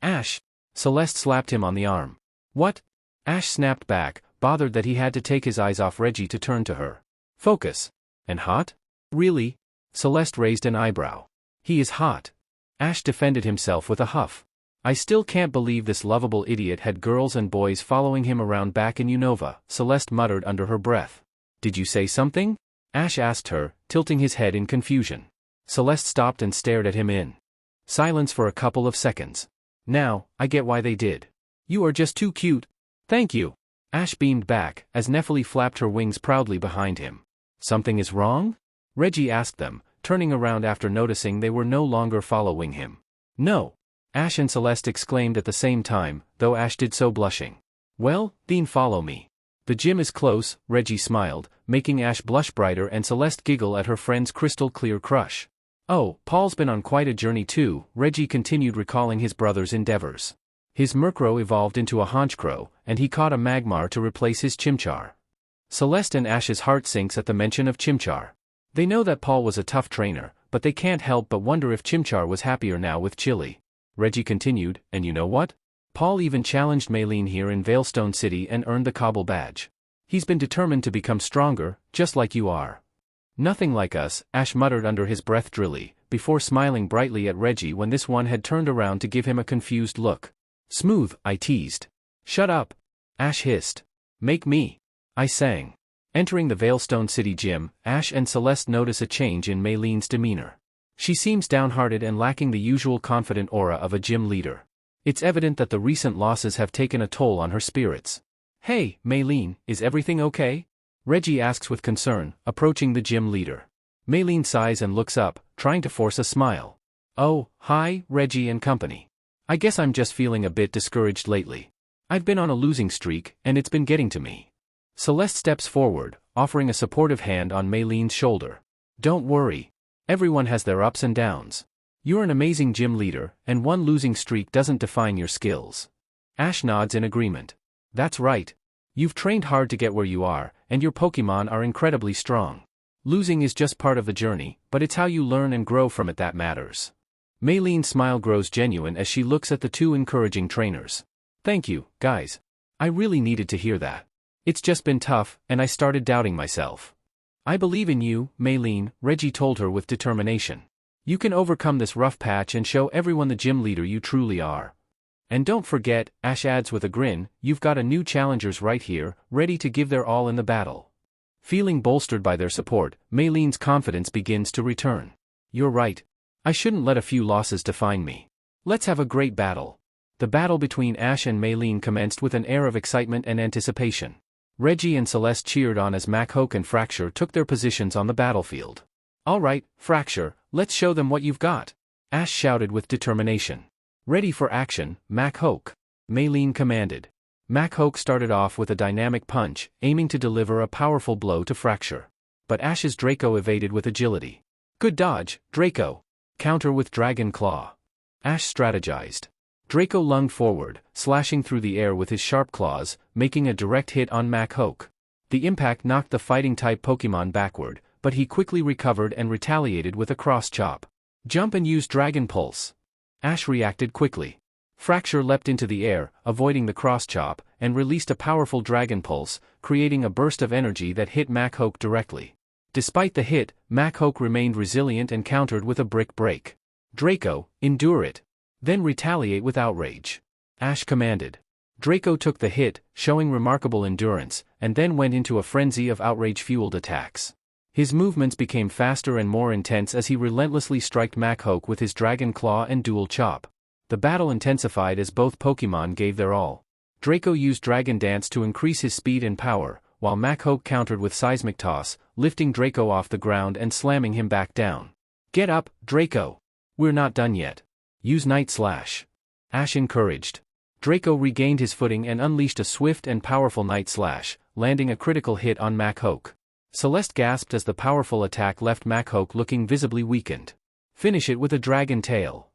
Ash! Celeste slapped him on the arm. What? Ash snapped back, bothered that he had to take his eyes off Reggie to turn to her. Focus. And hot? Really? Celeste raised an eyebrow. He is hot. Ash defended himself with a huff. I still can't believe this lovable idiot had girls and boys following him around back in Unova, Celeste muttered under her breath. Did you say something? Ash asked her, tilting his head in confusion. Celeste stopped and stared at him in silence for a couple of seconds. Now, I get why they did. You are just too cute. Thank you. Ash beamed back, as Nephili flapped her wings proudly behind him. Something is wrong? Reggie asked them, turning around after noticing they were no longer following him. No. Ash and Celeste exclaimed at the same time, though Ash did so blushing. Well, then follow me. The gym is close, Reggie smiled, making Ash blush brighter and Celeste giggle at her friend's crystal-clear crush. Oh, Paul's been on quite a journey too, Reggie continued recalling his brother's endeavors. His Murkrow evolved into a Honchkrow, and he caught a Magmar to replace his Chimchar. Celeste and Ash's heart sinks at the mention of Chimchar. They know that Paul was a tough trainer, but they can't help but wonder if Chimchar was happier now with Chili. Reggie continued, and you know what? Paul even challenged Maylene here in Veilstone City and earned the Cobble badge. He's been determined to become stronger, just like you are. Nothing like us, Ash muttered under his breath drily, before smiling brightly at Reggie when this one had turned around to give him a confused look. Smooth, I teased. Shut up. Ash hissed. Make me. I sang. Entering the Veilstone City gym, Ash and Celeste notice a change in Maylene's demeanor. She seems downhearted and lacking the usual confident aura of a gym leader. It's evident that the recent losses have taken a toll on her spirits. Hey, Maylene, is everything okay? Reggie asks with concern, approaching the gym leader. Maylene sighs and looks up, trying to force a smile. Oh, hi, Reggie and company. I guess I'm just feeling a bit discouraged lately. I've been on a losing streak, and it's been getting to me. Celeste steps forward, offering a supportive hand on Maylene's shoulder. Don't worry. Everyone has their ups and downs. You're an amazing gym leader, and one losing streak doesn't define your skills. Ash nods in agreement. That's right. You've trained hard to get where you are, and your Pokemon are incredibly strong. Losing is just part of the journey, but it's how you learn and grow from it that matters. Maylene's smile grows genuine as she looks at the two encouraging trainers. Thank you, guys. I really needed to hear that. It's just been tough, and I started doubting myself. I believe in you, Maylene, Reggie told her with determination. You can overcome this rough patch and show everyone the gym leader you truly are. And don't forget, Ash adds with a grin, you've got a new challengers right here, ready to give their all in the battle. Feeling bolstered by their support, Maylene's confidence begins to return. You're right. I shouldn't let a few losses define me. Let's have a great battle. The battle between Ash and Maylene commenced with an air of excitement and anticipation. Reggie and Celeste cheered on as Machoke and Fracture took their positions on the battlefield. All right, Fracture, let's show them what you've got. Ash shouted with determination. Ready for action, Machoke. Maylene commanded. Machoke started off with a dynamic punch, aiming to deliver a powerful blow to Fracture. But Ash's Draco evaded with agility. Good dodge, Draco. Counter with Dragon Claw. Ash strategized. Draco lunged forward, slashing through the air with his sharp claws, making a direct hit on Machoke. The impact knocked the fighting-type Pokemon backward, but he quickly recovered and retaliated with a cross-chop. Jump and use Dragon Pulse. Ash reacted quickly. Fracture leapt into the air, avoiding the cross-chop, and released a powerful Dragon Pulse, creating a burst of energy that hit Machoke directly. Despite the hit, Machoke remained resilient and countered with a Brick Break. Draco, endure it. Then retaliate with Outrage. Ash commanded. Draco took the hit, showing remarkable endurance, and then went into a frenzy of outrage-fueled attacks. His movements became faster and more intense as he relentlessly struck Machoke with his Dragon Claw and Dual Chop. The battle intensified as both Pokemon gave their all. Draco used Dragon Dance to increase his speed and power, while Machoke countered with Seismic Toss, lifting Draco off the ground and slamming him back down. Get up, Draco! We're not done yet. Use Night Slash. Ash encouraged. Draco regained his footing and unleashed a swift and powerful Night Slash, landing a critical hit on Machoke. Celeste gasped as the powerful attack left Machoke looking visibly weakened. Finish it with a Dragon Tail.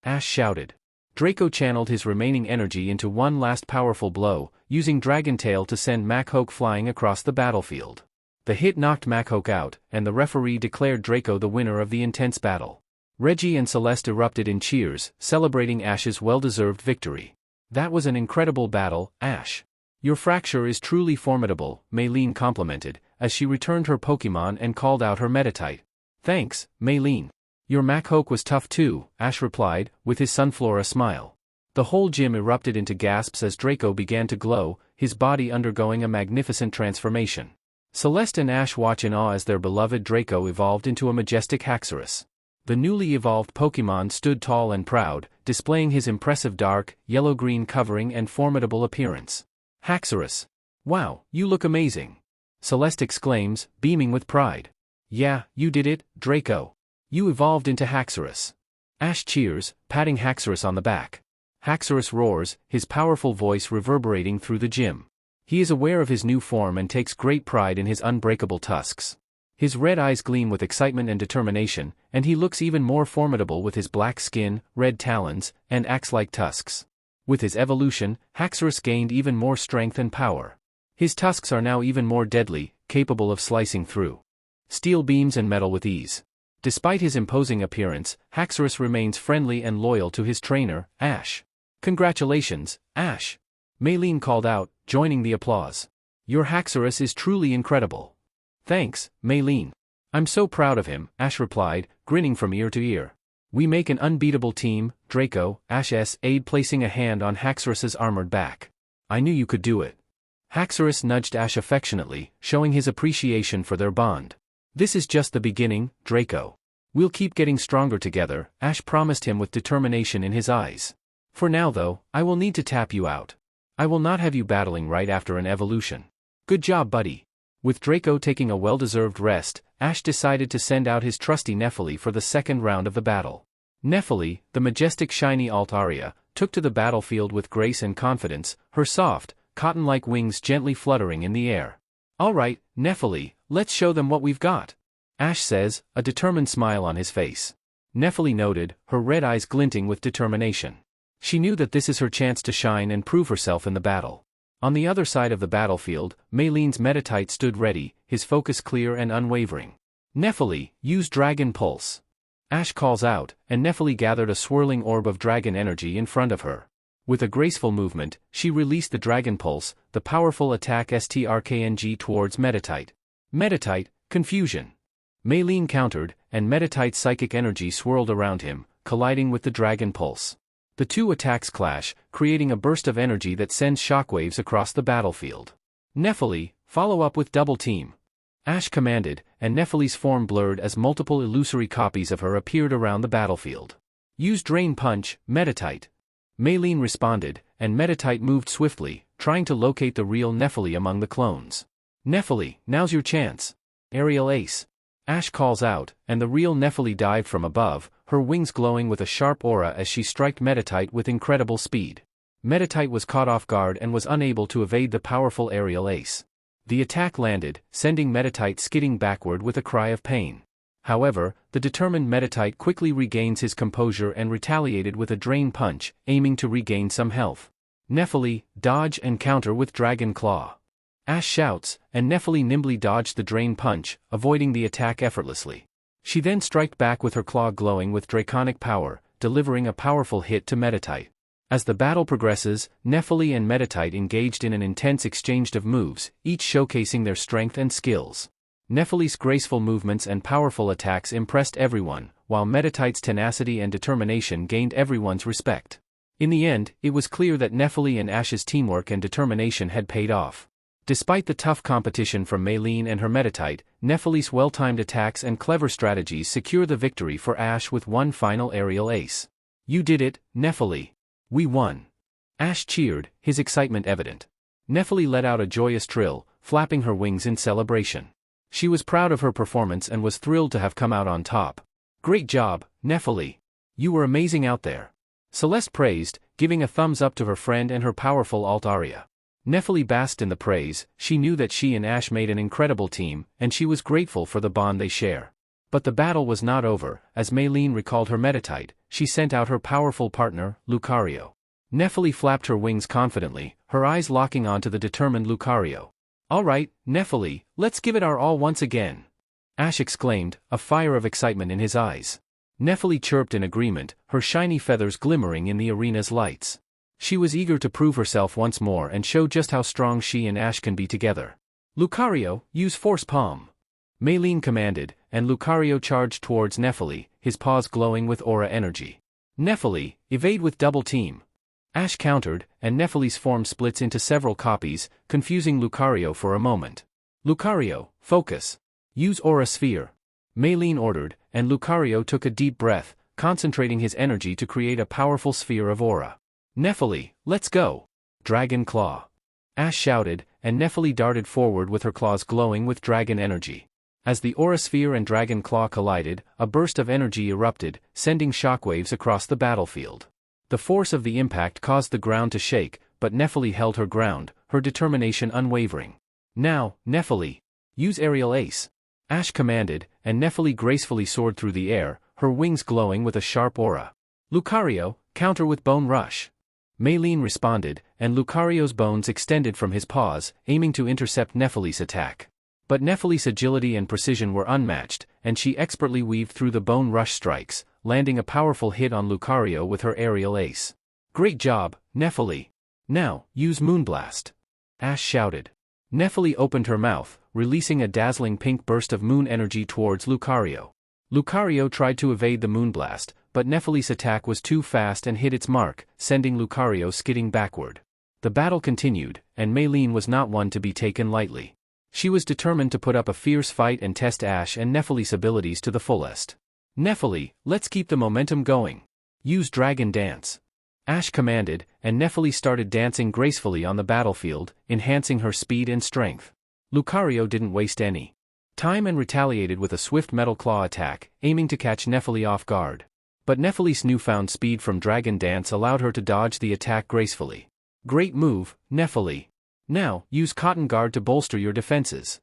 Ash shouted. Draco channeled his remaining energy into one last powerful blow, using Dragon Tail to send Machoke flying across the battlefield. The hit knocked Machoke out, and the referee declared Draco the winner of the intense battle. Reggie and Celeste erupted in cheers, celebrating Ash's well-deserved victory. That was an incredible battle, Ash. Your Fracture is truly formidable, Maylene complimented, as she returned her Pokemon and called out her Meditite. Thanks, Maylene. Your Machoke was tough too, Ash replied, with his Sunflora smile. The whole gym erupted into gasps as Draco began to glow, his body undergoing a magnificent transformation. Celeste and Ash watch in awe as their beloved Draco evolved into a majestic Haxorus. The newly evolved Pokemon stood tall and proud, displaying his impressive dark, yellow-green covering and formidable appearance. Haxorus. Wow, you look amazing. Celeste exclaims, beaming with pride. Yeah, you did it, Draco. You evolved into Haxorus. Ash cheers, patting Haxorus on the back. Haxorus roars, his powerful voice reverberating through the gym. He is aware of his new form and takes great pride in his unbreakable tusks. His red eyes gleam with excitement and determination, and he looks even more formidable with his black skin, red talons, and axe-like tusks. With his evolution, Haxorus gained even more strength and power. His tusks are now even more deadly, capable of slicing through steel beams and metal with ease. Despite his imposing appearance, Haxorus remains friendly and loyal to his trainer, Ash. Congratulations, Ash! Maylene called out, joining the applause. Your Haxorus is truly incredible. Thanks, Maylene. I'm so proud of him, Ash replied, grinning from ear to ear. We make an unbeatable team, Draco, Ash's aide placing a hand on Haxorus's armored back. I knew you could do it. Haxorus nudged Ash affectionately, showing his appreciation for their bond. This is just the beginning, Draco. We'll keep getting stronger together, Ash promised him with determination in his eyes. For now though, I will need to tap you out. I will not have you battling right after an evolution. Good job, buddy. With Draco taking a well-deserved rest, Ash decided to send out his trusty Nephili for the second round of the battle. Nephili, the majestic shiny Altaria, took to the battlefield with grace and confidence, her soft, cotton-like wings gently fluttering in the air. Alright, Nephili, let's show them what we've got. Ash says, a determined smile on his face. Nephili noted, her red eyes glinting with determination. She knew that this is her chance to shine and prove herself in the battle. On the other side of the battlefield, Maylene's Meditite stood ready, his focus clear and unwavering. Nephili, use Dragon Pulse. Ash calls out, and Nephili gathered a swirling orb of dragon energy in front of her. With a graceful movement, she released the Dragon Pulse, the powerful attack STRKNG towards Meditite. Meditite, confusion. Maylene countered, and Meditite's psychic energy swirled around him, colliding with the Dragon Pulse. The two attacks clash, creating a burst of energy that sends shockwaves across the battlefield. Nephili, follow up with double team. Ash commanded, and Nephili's form blurred as multiple illusory copies of her appeared around the battlefield. Use Drain Punch, Meditite. Maylene responded, and Meditite moved swiftly, trying to locate the real Nephili among the clones. Nephili, now's your chance. Aerial Ace. Ash calls out, and the real Nephili dived from above, her wings glowing with a sharp aura as she struck Meditite with incredible speed. Meditite was caught off guard and was unable to evade the powerful aerial ace. The attack landed, sending Meditite skidding backward with a cry of pain. However, the determined Meditite quickly regains his composure and retaliated with a Drain Punch, aiming to regain some health. Nephili, dodge and counter with Dragon Claw. Ash shouts, and Nephili nimbly dodged the Drain Punch, avoiding the attack effortlessly. She then struck back with her claw glowing with draconic power, delivering a powerful hit to Meditite. As the battle progresses, Nephili and Meditite engaged in an intense exchange of moves, each showcasing their strength and skills. Nephili's graceful movements and powerful attacks impressed everyone, while Meditite's tenacity and determination gained everyone's respect. In the end, it was clear that Nephili and Ash's teamwork and determination had paid off. Despite the tough competition from Maylene and her Meditite, Nephili's well-timed attacks and clever strategies secure the victory for Ash with one final aerial ace. You did it, Nephili. We won. Ash cheered, his excitement evident. Nephili let out a joyous trill, flapping her wings in celebration. She was proud of her performance and was thrilled to have come out on top. Great job, Nephili. You were amazing out there. Celeste praised, giving a thumbs up to her friend and her powerful Altaria. Nephili basked in the praise, she knew that she and Ash made an incredible team, and she was grateful for the bond they share. But the battle was not over, as Maylene recalled her Meditite, she sent out her powerful partner, Lucario. Nephili flapped her wings confidently, her eyes locking onto the determined Lucario. Alright, Nephili, let's give it our all once again. Ash exclaimed, a fire of excitement in his eyes. Nephili chirped in agreement, her shiny feathers glimmering in the arena's lights. She was eager to prove herself once more and show just how strong she and Ash can be together. Lucario, use Force Palm. Maylene commanded, and Lucario charged towards Nephili, his paws glowing with aura energy. Nephili, evade with double team. Ash countered, and Nephili's form splits into several copies, confusing Lucario for a moment. Lucario, focus. Use Aura Sphere. Maylene ordered, and Lucario took a deep breath, concentrating his energy to create a powerful sphere of aura. Nephili, let's go. Dragon Claw. Ash shouted, and Nephili darted forward with her claws glowing with dragon energy. As the Aura Sphere and Dragon Claw collided, a burst of energy erupted, sending shockwaves across the battlefield. The force of the impact caused the ground to shake, but Nephili held her ground, her determination unwavering. Now, Nephili, use Aerial Ace. Ash commanded, and Nephili gracefully soared through the air, her wings glowing with a sharp aura. Lucario, counter with Bone Rush. Maylene responded, and Lucario's bones extended from his paws, aiming to intercept Nephili's attack. But Nephili's agility and precision were unmatched, and she expertly weaved through the Bone Rush strikes, landing a powerful hit on Lucario with her aerial ace. Great job, Nephili. Now, use Moonblast. Ash shouted. Nephili opened her mouth, releasing a dazzling pink burst of moon energy towards Lucario. Lucario tried to evade the Moonblast, but Nephili's attack was too fast and hit its mark, sending Lucario skidding backward. The battle continued, and Maylene was not one to be taken lightly. She was determined to put up a fierce fight and test Ash and Nephili's abilities to the fullest. Nephili, let's keep the momentum going. Use Dragon Dance. Ash commanded, and Nephili started dancing gracefully on the battlefield, enhancing her speed and strength. Lucario didn't waste any time and retaliated with a swift Metal Claw attack, aiming to catch Nephili off guard. But Nephili's newfound speed from Dragon Dance allowed her to dodge the attack gracefully. Great move, Nephili. Now, use Cotton Guard to bolster your defenses.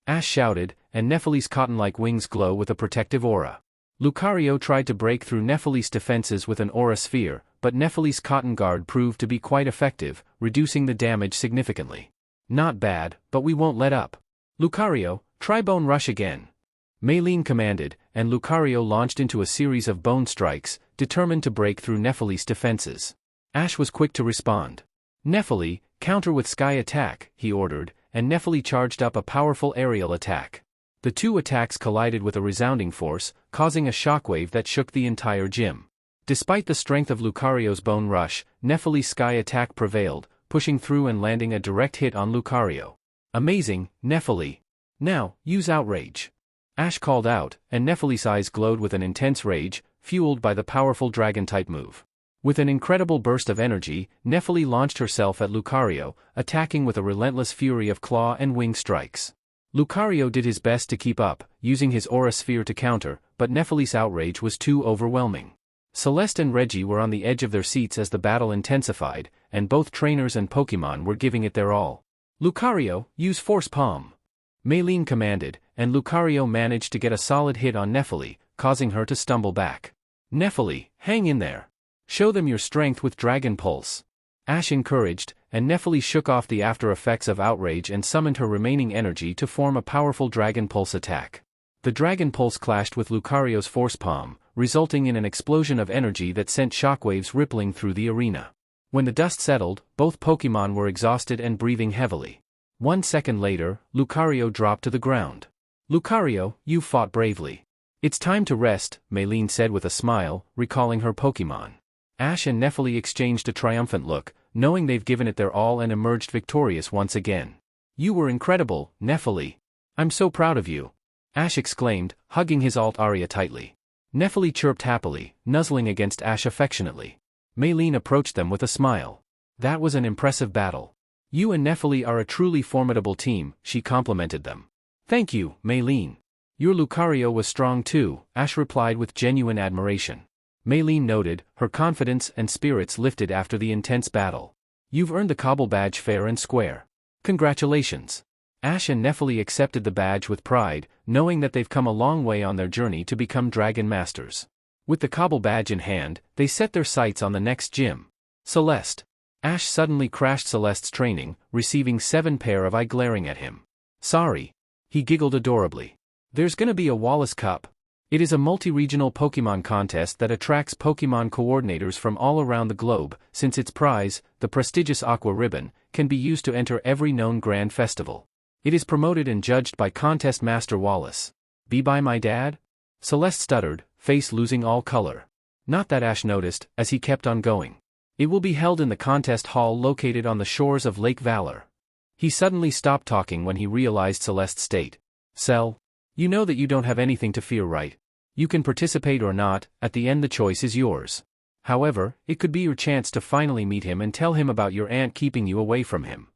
Ash shouted, and Nephili's cotton-like wings glow with a protective aura. Lucario tried to break through Nephili's defenses with an aura sphere, but Nephili's Cotton Guard proved to be quite effective, reducing the damage significantly. Not bad, but we won't let up. Lucario, try Bone Rush again. Maylene commanded, and Lucario launched into a series of bone strikes, determined to break through Nephili's defenses. Ash was quick to respond. Nephili, counter with Sky Attack, he ordered, and Nephili charged up a powerful aerial attack. The two attacks collided with a resounding force, causing a shockwave that shook the entire gym. Despite the strength of Lucario's Bone Rush, Nephili's Sky Attack prevailed, pushing through and landing a direct hit on Lucario. Amazing, Nephili. Now, use Outrage. Ash called out, and Nephili's eyes glowed with an intense rage, fueled by the powerful Dragon-type move. With an incredible burst of energy, Nephili launched herself at Lucario, attacking with a relentless fury of claw and wing strikes. Lucario did his best to keep up, using his aura sphere to counter, but Nephili's outrage was too overwhelming. Celeste and Reggie were on the edge of their seats as the battle intensified, and both trainers and Pokémon were giving it their all. Lucario, use Force Palm. Maylene commanded, and Lucario managed to get a solid hit on Nephili, causing her to stumble back. Nephili, hang in there. Show them your strength with Dragon Pulse. Ash encouraged, and Nephili shook off the after effects of outrage and summoned her remaining energy to form a powerful Dragon Pulse attack. The Dragon Pulse clashed with Lucario's Force Palm, resulting in an explosion of energy that sent shockwaves rippling through the arena. When the dust settled, both Pokémon were exhausted and breathing heavily. 1 second later, Lucario dropped to the ground. Lucario, you fought bravely. It's time to rest, Maylene said with a smile, recalling her Pokémon. Ash and Nephili exchanged a triumphant look, knowing they've given it their all and emerged victorious once again. You were incredible, Nephili. I'm so proud of you. Ash exclaimed, hugging his Altaria tightly. Nephili chirped happily, nuzzling against Ash affectionately. Maylene approached them with a smile. That was an impressive battle. You and Nephili are a truly formidable team, she complimented them. Thank you, Maylene. Your Lucario was strong too, Ash replied with genuine admiration. Maylene noted, her confidence and spirits lifted after the intense battle. You've earned the Cobble Badge fair and square. Congratulations. Ash and Nephili accepted the badge with pride, knowing that they've come a long way on their journey to become Dragon Masters. With the Cobble Badge in hand, they set their sights on the next gym. Celeste. Ash suddenly crashed Celeste's training, receiving 7 pair of eye glaring at him. Sorry. He giggled adorably. There's gonna be a Wallace Cup. It is a multi-regional Pokémon contest that attracts Pokémon coordinators from all around the globe, since its prize, the prestigious Aqua Ribbon, can be used to enter every known grand festival. It is promoted and judged by Contest Master Wallace. Be by my dad? Celeste stuttered, face losing all color. Not that Ash noticed, as he kept on going. It will be held in the contest hall located on the shores of Lake Valor. He suddenly stopped talking when he realized Celeste's state. Cell. You know that you don't have anything to fear, right? You can participate or not, at the end the choice is yours. However, it could be your chance to finally meet him and tell him about your aunt keeping you away from him.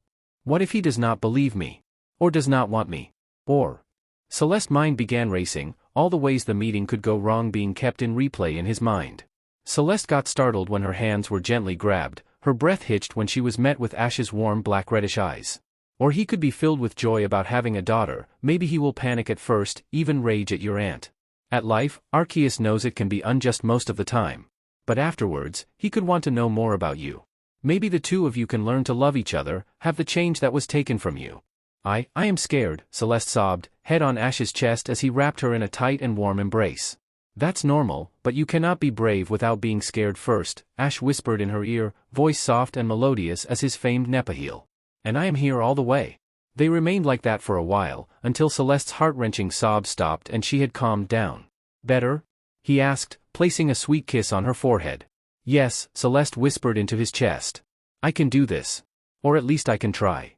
What if he does not believe me? Or does not want me? Or... Celeste's mind began racing, all the ways the meeting could go wrong being kept in replay in his mind. Celeste got startled when her hands were gently grabbed, her breath hitched when she was met with Ash's warm black-reddish eyes. Or he could be filled with joy about having a daughter, maybe he will panic at first, even rage at your aunt. At life, Arceus knows it can be unjust most of the time. But afterwards, he could want to know more about you. Maybe the two of you can learn to love each other, have the change that was taken from you. I am scared, Celeste sobbed, head on Ash's chest as he wrapped her in a tight and warm embrace. That's normal, but you cannot be brave without being scared first, Ash whispered in her ear, voice soft and melodious as his famed Nepahil. And I am here all the way. They remained like that for a while, until Celeste's heart-wrenching sobs stopped and she had calmed down. Better? He asked, placing a sweet kiss on her forehead. Yes, Celeste whispered into his chest. I can do this. Or at least I can try.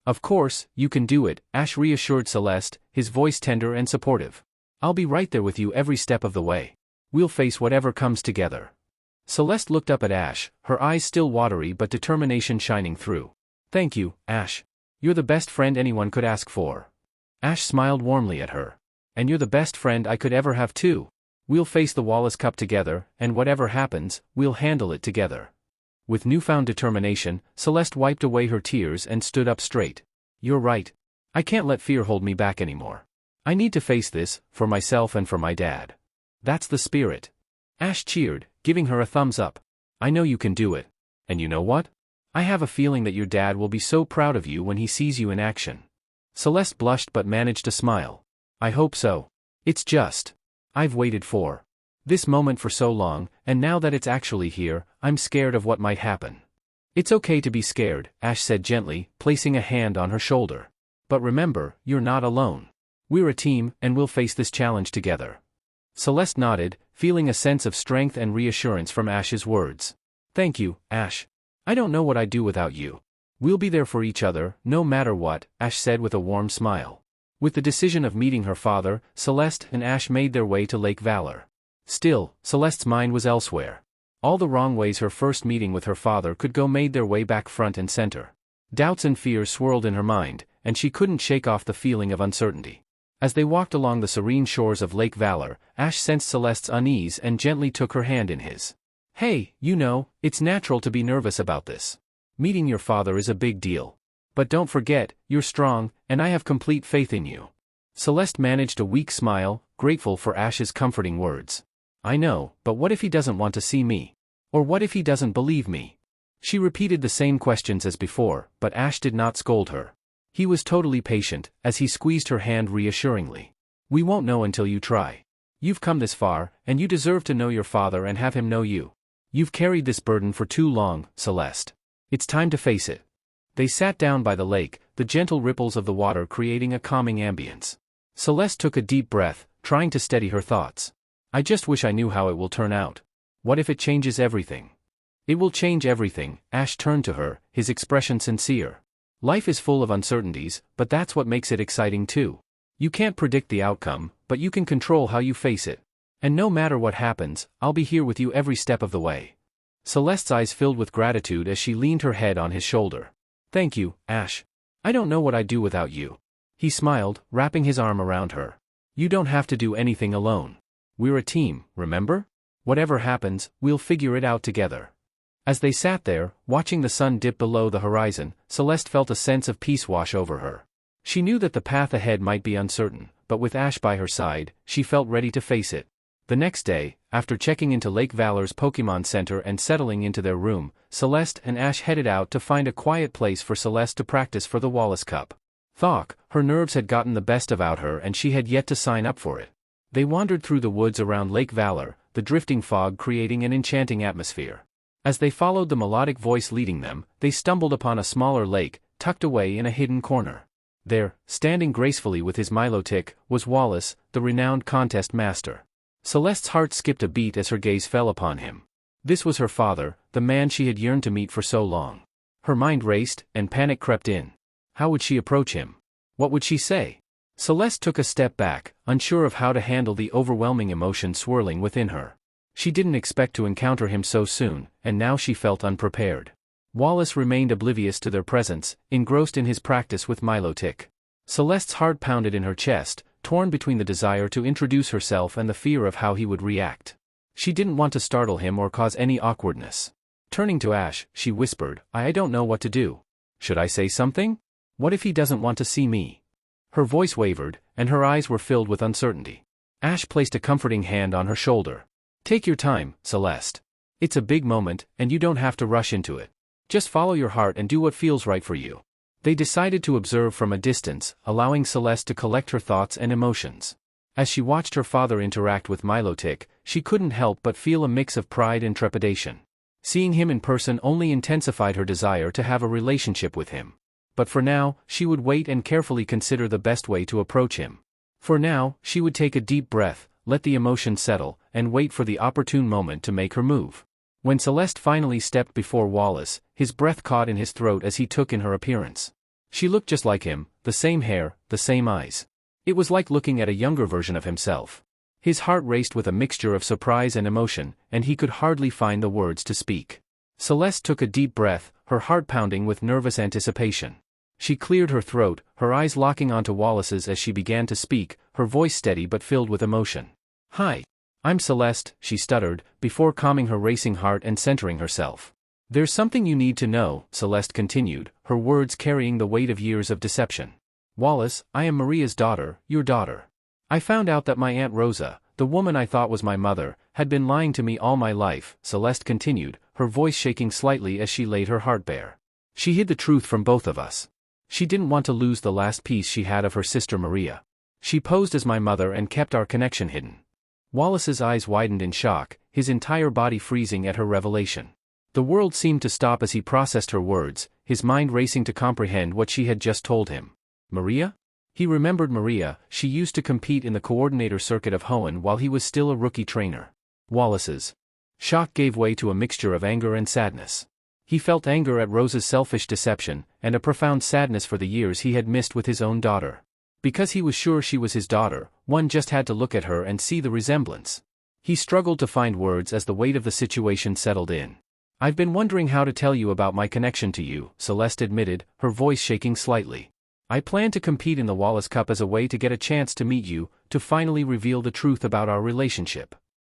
Of course, you can do it, Ash reassured Celeste, his voice tender and supportive. I'll be right there with you every step of the way. We'll face whatever comes together. Celeste looked up at Ash, her eyes still watery but determination shining through. Thank you, Ash. You're the best friend anyone could ask for. Ash smiled warmly at her. And you're the best friend I could ever have too. We'll face the Wallace Cup together, and whatever happens, we'll handle it together. With newfound determination, Celeste wiped away her tears and stood up straight. You're right. I can't let fear hold me back anymore. I need to face this, for myself and for my dad. That's the spirit. Ash cheered, giving her a thumbs up. I know you can do it. And you know what? I have a feeling that your dad will be so proud of you when he sees you in action. Celeste blushed but managed to smile. I hope so. It's just. I've waited for this moment for so long, and now that it's actually here, I'm scared of what might happen. It's okay to be scared, Ash said gently, placing a hand on her shoulder. But remember, you're not alone. We're a team, and we'll face this challenge together. Celeste nodded, feeling a sense of strength and reassurance from Ash's words. Thank you, Ash. I don't know what I'd do without you. We'll be there for each other, no matter what, Ash said with a warm smile. With the decision of meeting her father, Celeste and Ash made their way to Lake Valor. Still, Celeste's mind was elsewhere. All the wrong ways her first meeting with her father could go made their way back front and center. Doubts and fears swirled in her mind, and she couldn't shake off the feeling of uncertainty. As they walked along the serene shores of Lake Valor, Ash sensed Celeste's unease and gently took her hand in his. Hey, you know, it's natural to be nervous about this. Meeting your father is a big deal. But don't forget, you're strong, and I have complete faith in you. Celeste managed a weak smile, grateful for Ash's comforting words. I know, but what if he doesn't want to see me? Or what if he doesn't believe me? She repeated the same questions as before, but Ash did not scold her. He was totally patient, as he squeezed her hand reassuringly. We won't know until you try. You've come this far, and you deserve to know your father and have him know you. You've carried this burden for too long, Celeste. It's time to face it. They sat down by the lake, the gentle ripples of the water creating a calming ambience. Celeste took a deep breath, trying to steady her thoughts. I just wish I knew how it will turn out. What if it changes everything? It will change everything, Ash turned to her, his expression sincere. Life is full of uncertainties, but that's what makes it exciting too. You can't predict the outcome, but you can control how you face it. And no matter what happens, I'll be here with you every step of the way. Celeste's eyes filled with gratitude as she leaned her head on his shoulder. Thank you, Ash. I don't know what I'd do without you. He smiled, wrapping his arm around her. You don't have to do anything alone. We're a team, remember? Whatever happens, we'll figure it out together. As they sat there, watching the sun dip below the horizon, Celeste felt a sense of peace wash over her. She knew that the path ahead might be uncertain, but with Ash by her side, she felt ready to face it. The next day, after checking into Lake Valor's Pokemon Center and settling into their room, Celeste and Ash headed out to find a quiet place for Celeste to practice for the Wallace Cup. Her nerves had gotten the best of her and she had yet to sign up for it. They wandered through the woods around Lake Valor, the drifting fog creating an enchanting atmosphere. As they followed the melodic voice leading them, they stumbled upon a smaller lake, tucked away in a hidden corner. There, standing gracefully with his Milotic, was Wallace, the renowned contest master. Celeste's heart skipped a beat as her gaze fell upon him. This was her father, the man she had yearned to meet for so long. Her mind raced, and panic crept in. How would she approach him? What would she say? Celeste took a step back, unsure of how to handle the overwhelming emotion swirling within her. She didn't expect to encounter him so soon, and now she felt unprepared. Wallace remained oblivious to their presence, engrossed in his practice with Milotic. Celeste's heart pounded in her chest, torn between the desire to introduce herself and the fear of how he would react. She didn't want to startle him or cause any awkwardness. Turning to Ash, she whispered, I don't know what to do. Should I say something? What if he doesn't want to see me? Her voice wavered, and her eyes were filled with uncertainty. Ash placed a comforting hand on her shoulder. Take your time, Celeste. It's a big moment, and you don't have to rush into it. Just follow your heart and do what feels right for you. They decided to observe from a distance, allowing Celeste to collect her thoughts and emotions. As she watched her father interact with Milotic, she couldn't help but feel a mix of pride and trepidation. Seeing him in person only intensified her desire to have a relationship with him. But for now, she would wait and carefully consider the best way to approach him. For now, she would take a deep breath, let the emotion settle, and wait for the opportune moment to make her move. When Celeste finally stepped before Wallace, his breath caught in his throat as he took in her appearance. She looked just like him, the same hair, the same eyes. It was like looking at a younger version of himself. His heart raced with a mixture of surprise and emotion, and he could hardly find the words to speak. Celeste took a deep breath, her heart pounding with nervous anticipation. She cleared her throat, her eyes locking onto Wallace's as she began to speak, her voice steady but filled with emotion. "Hi. I'm Celeste," she stuttered, before calming her racing heart and centering herself. "There's something you need to know," Celeste continued, her words carrying the weight of years of deception. "Wallace, I am Maria's daughter, your daughter. I found out that my Aunt Rosa, the woman I thought was my mother, had been lying to me all my life," Celeste continued, her voice shaking slightly as she laid her heart bare. "She hid the truth from both of us. She didn't want to lose the last piece she had of her sister Maria. She posed as my mother and kept our connection hidden." Wallace's eyes widened in shock, his entire body freezing at her revelation. The world seemed to stop as he processed her words, his mind racing to comprehend what she had just told him. Maria? He remembered Maria. She used to compete in the coordinator circuit of Hoenn while he was still a rookie trainer. Wallace's shock gave way to a mixture of anger and sadness. He felt anger at Rosa's selfish deception, and a profound sadness for the years he had missed with his own daughter. Because he was sure she was his daughter, one just had to look at her and see the resemblance. He struggled to find words as the weight of the situation settled in. "I've been wondering how to tell you about my connection to you," Celeste admitted, her voice shaking slightly. "I plan to compete in the Wallace Cup as a way to get a chance to meet you, to finally reveal the truth about our relationship."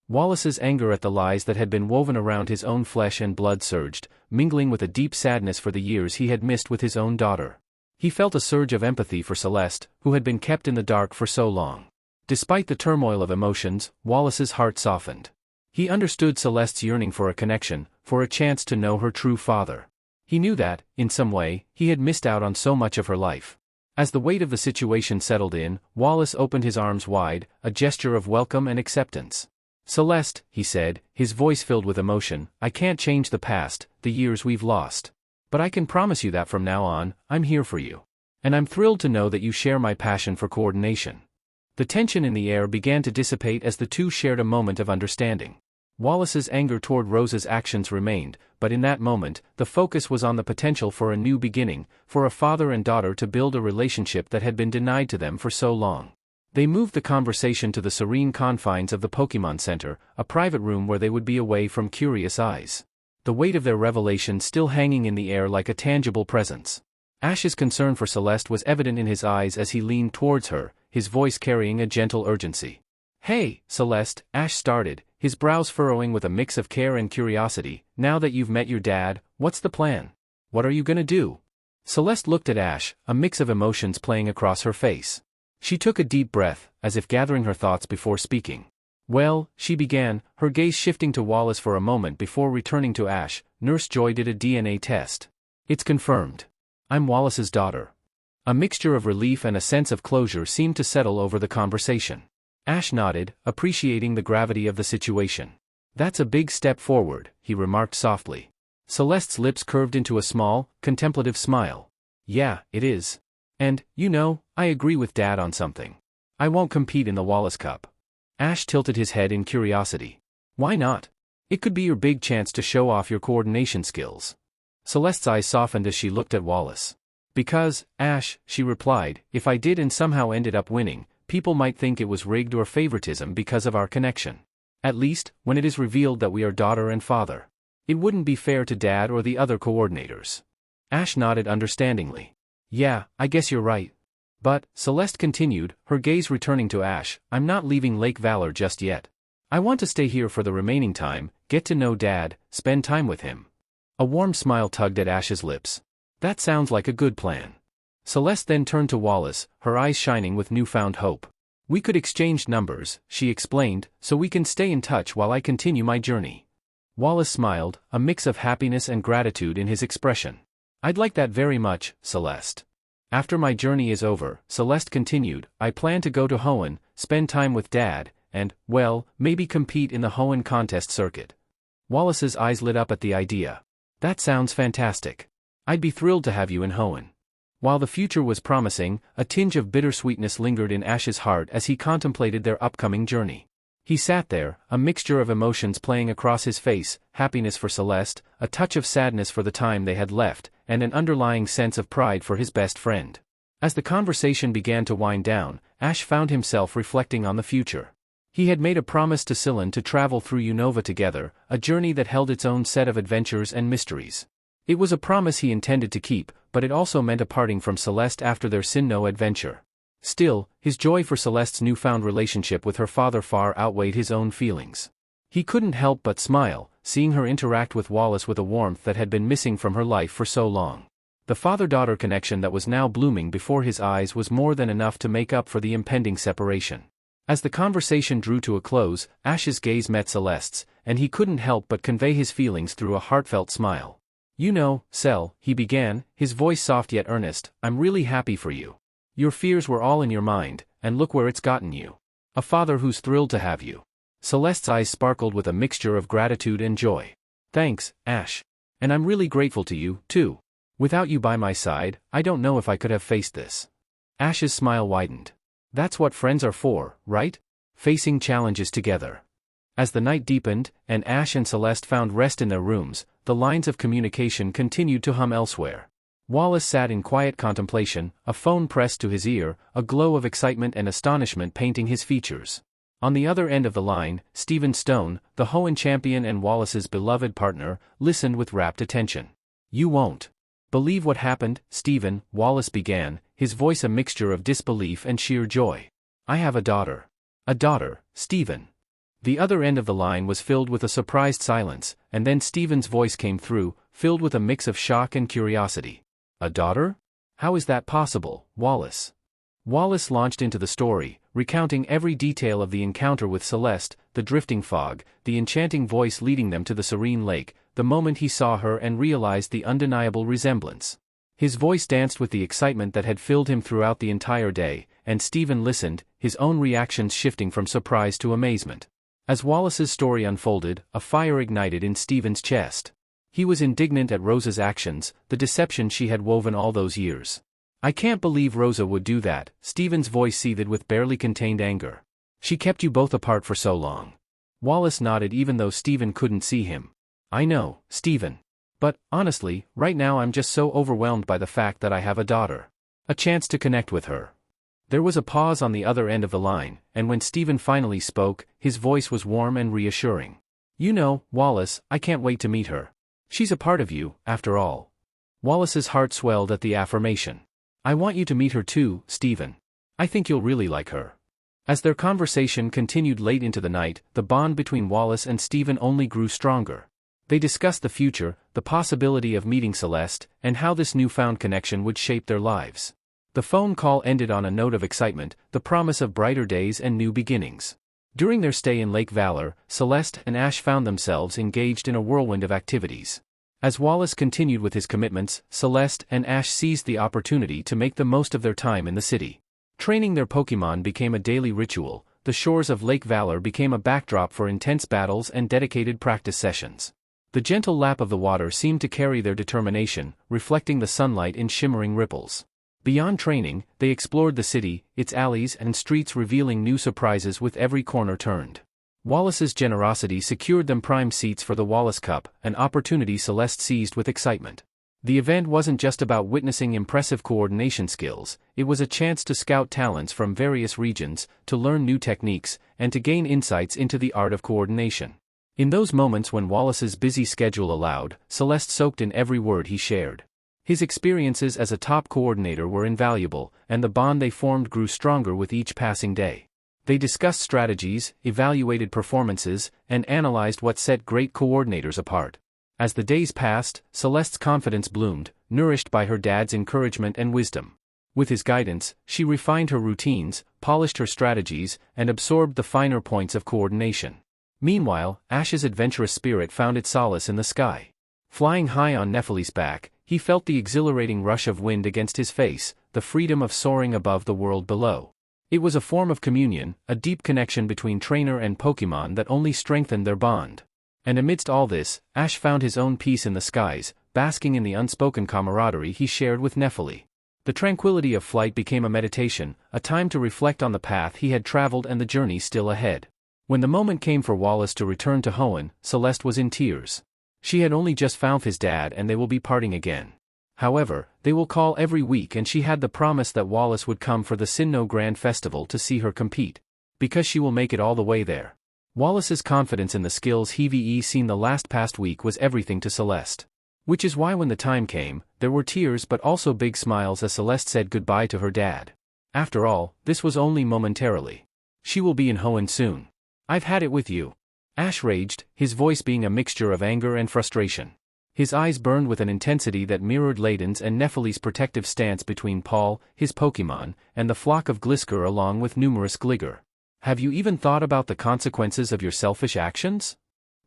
Wallace's anger at the lies that had been woven around his own flesh and blood surged, mingling with a deep sadness for the years he had missed with his own daughter. He felt a surge of empathy for Celeste, who had been kept in the dark for so long. Despite the turmoil of emotions, Wallace's heart softened. He understood Celeste's yearning for a connection, for a chance to know her true father. He knew that, in some way, he had missed out on so much of her life. As the weight of the situation settled in, Wallace opened his arms wide, a gesture of welcome and acceptance. "Celeste," he said, his voice filled with emotion, "I can't change the past, the years we've lost. But I can promise you that from now on, I'm here for you. And I'm thrilled to know that you share my passion for coordination." The tension in the air began to dissipate as the two shared a moment of understanding. Wallace's anger toward Rosa's actions remained, but in that moment, the focus was on the potential for a new beginning, for a father and daughter to build a relationship that had been denied to them for so long. They moved the conversation to the serene confines of the Pokémon Center, a private room where they would be away from curious eyes. The weight of their revelation still hanging in the air like a tangible presence. Ash's concern for Celeste was evident in his eyes as he leaned towards her, his voice carrying a gentle urgency. "Hey, Celeste," Ash started, his brows furrowing with a mix of care and curiosity, "now that you've met your dad, what's the plan? What are you gonna do?" Celeste looked at Ash, a mix of emotions playing across her face. She took a deep breath, as if gathering her thoughts before speaking. "Well," she began, her gaze shifting to Wallace for a moment before returning to Ash, "Nurse Joy did a DNA test. It's confirmed. I'm Wallace's daughter." A mixture of relief and a sense of closure seemed to settle over the conversation. Ash nodded, appreciating the gravity of the situation. "That's a big step forward," he remarked softly. Celeste's lips curved into a small, contemplative smile. "Yeah, it is. And, you know, I agree with Dad on something. I won't compete in the Wallace Cup." Ash tilted his head in curiosity. "Why not? It could be your big chance to show off your coordination skills." Celeste's eyes softened as she looked at Wallace. "Because, Ash," she replied, "if I did and somehow ended up winning, people might think it was rigged or favoritism because of our connection. At least, when it is revealed that we are daughter and father. It wouldn't be fair to Dad or the other coordinators." Ash nodded understandingly. "Yeah, I guess you're right. But," Celeste continued, her gaze returning to Ash, "I'm not leaving Lake Valor just yet. I want to stay here for the remaining time, get to know Dad, spend time with him." A warm smile tugged at Ash's lips. "That sounds like a good plan." Celeste then turned to Wallace, her eyes shining with newfound hope. "We could exchange numbers," she explained, "so we can stay in touch while I continue my journey." Wallace smiled, a mix of happiness and gratitude in his expression. "I'd like that very much, Celeste. After my journey is over," Celeste continued, "I plan to go to Hoenn, spend time with Dad, and, well, maybe compete in the Hoenn contest circuit." Wallace's eyes lit up at the idea. "That sounds fantastic. I'd be thrilled to have you in Hoenn." While the future was promising, a tinge of bittersweetness lingered in Ash's heart as he contemplated their upcoming journey. He sat there, a mixture of emotions playing across his face, happiness for Celeste, a touch of sadness for the time they had left, and an underlying sense of pride for his best friend. As the conversation began to wind down, Ash found himself reflecting on the future. He had made a promise to Scylla to travel through Unova together, a journey that held its own set of adventures and mysteries. It was a promise he intended to keep, but it also meant a parting from Celeste after their Sinnoh adventure. Still, his joy for Celeste's newfound relationship with her father far outweighed his own feelings. He couldn't help but smile, seeing her interact with Wallace with a warmth that had been missing from her life for so long. The father-daughter connection that was now blooming before his eyes was more than enough to make up for the impending separation. As the conversation drew to a close, Ash's gaze met Celeste's, and he couldn't help but convey his feelings through a heartfelt smile. "You know, Cel," he began, his voice soft yet earnest, "I'm really happy for you. Your fears were all in your mind, and look where it's gotten you. A father who's thrilled to have you." Celeste's eyes sparkled with a mixture of gratitude and joy. "Thanks, Ash. And I'm really grateful to you, too. Without you by my side, I don't know if I could have faced this." Ash's smile widened. "That's what friends are for, right? Facing challenges together." As the night deepened, and Ash and Celeste found rest in their rooms, the lines of communication continued to hum elsewhere. Wallace sat in quiet contemplation, a phone pressed to his ear, a glow of excitement and astonishment painting his features. On the other end of the line, Stephen Stone, the Hoenn champion and Wallace's beloved partner, listened with rapt attention. "You won't believe what happened, Stephen," Wallace began, his voice a mixture of disbelief and sheer joy. "I have a daughter." "A daughter, Stephen." The other end of the line was filled with a surprised silence, and then Stephen's voice came through, filled with a mix of shock and curiosity. "A daughter? How is that possible, Wallace?" Wallace launched into the story, recounting every detail of the encounter with Celeste, the drifting fog, the enchanting voice leading them to the serene lake, the moment he saw her and realized the undeniable resemblance. His voice danced with the excitement that had filled him throughout the entire day, and Stephen listened, his own reactions shifting from surprise to amazement. As Wallace's story unfolded, a fire ignited in Stephen's chest. He was indignant at Rosa's actions, the deception she had woven all those years. "I can't believe Rosa would do that," Stephen's voice seethed with barely contained anger. "She kept you both apart for so long." Wallace nodded even though Stephen couldn't see him. "I know, Stephen. But, honestly, right now I'm just so overwhelmed by the fact that I have a daughter. A chance to connect with her." There was a pause on the other end of the line, and when Stephen finally spoke, his voice was warm and reassuring. "You know, Wallace, I can't wait to meet her. She's a part of you, after all." Wallace's heart swelled at the affirmation. "I want you to meet her too, Stephen. I think you'll really like her." As their conversation continued late into the night, the bond between Wallace and Stephen only grew stronger. They discussed the future, the possibility of meeting Celeste, and how this newfound connection would shape their lives. The phone call ended on a note of excitement, the promise of brighter days and new beginnings. During their stay in Lake Valor, Celeste and Ash found themselves engaged in a whirlwind of activities. As Wallace continued with his commitments, Celeste and Ash seized the opportunity to make the most of their time in the city. Training their Pokémon became a daily ritual, the shores of Lake Valor became a backdrop for intense battles and dedicated practice sessions. The gentle lap of the water seemed to carry their determination, reflecting the sunlight in shimmering ripples. Beyond training, they explored the city, its alleys and streets revealing new surprises with every corner turned. Wallace's generosity secured them prime seats for the Wallace Cup, an opportunity Celeste seized with excitement. The event wasn't just about witnessing impressive coordination skills, it was a chance to scout talents from various regions, to learn new techniques, and to gain insights into the art of coordination. In those moments when Wallace's busy schedule allowed, Celeste soaked in every word he shared. His experiences as a top coordinator were invaluable, and the bond they formed grew stronger with each passing day. They discussed strategies, evaluated performances, and analyzed what set great coordinators apart. As the days passed, Celeste's confidence bloomed, nourished by her dad's encouragement and wisdom. With his guidance, she refined her routines, polished her strategies, and absorbed the finer points of coordination. Meanwhile, Ash's adventurous spirit found its solace in the sky. Flying high on Nephili's back, he felt the exhilarating rush of wind against his face, the freedom of soaring above the world below. It was a form of communion, a deep connection between trainer and Pokémon that only strengthened their bond. And amidst all this, Ash found his own peace in the skies, basking in the unspoken camaraderie he shared with Nephili. The tranquility of flight became a meditation, a time to reflect on the path he had traveled and the journey still ahead. When the moment came for Wallace to return to Hoenn, Celeste was in tears. She had only just found his dad and they will be parting again. However, they will call every week and she had the promise that Wallace would come for the Sinnoh Grand Festival to see her compete. Because she will make it all the way there. Wallace's confidence in the skills he've seen the past week was everything to Celeste. Which is why when the time came, there were tears but also big smiles as Celeste said goodbye to her dad. After all, this was only momentarily. She will be in Hoenn soon. I've had it with you. Ash raged, his voice being a mixture of anger and frustration. His eyes burned with an intensity that mirrored Layden's and Nephili's protective stance between Paul, his Pokémon, and the flock of Glisker along with numerous Gligar. Have you even thought about the consequences of your selfish actions?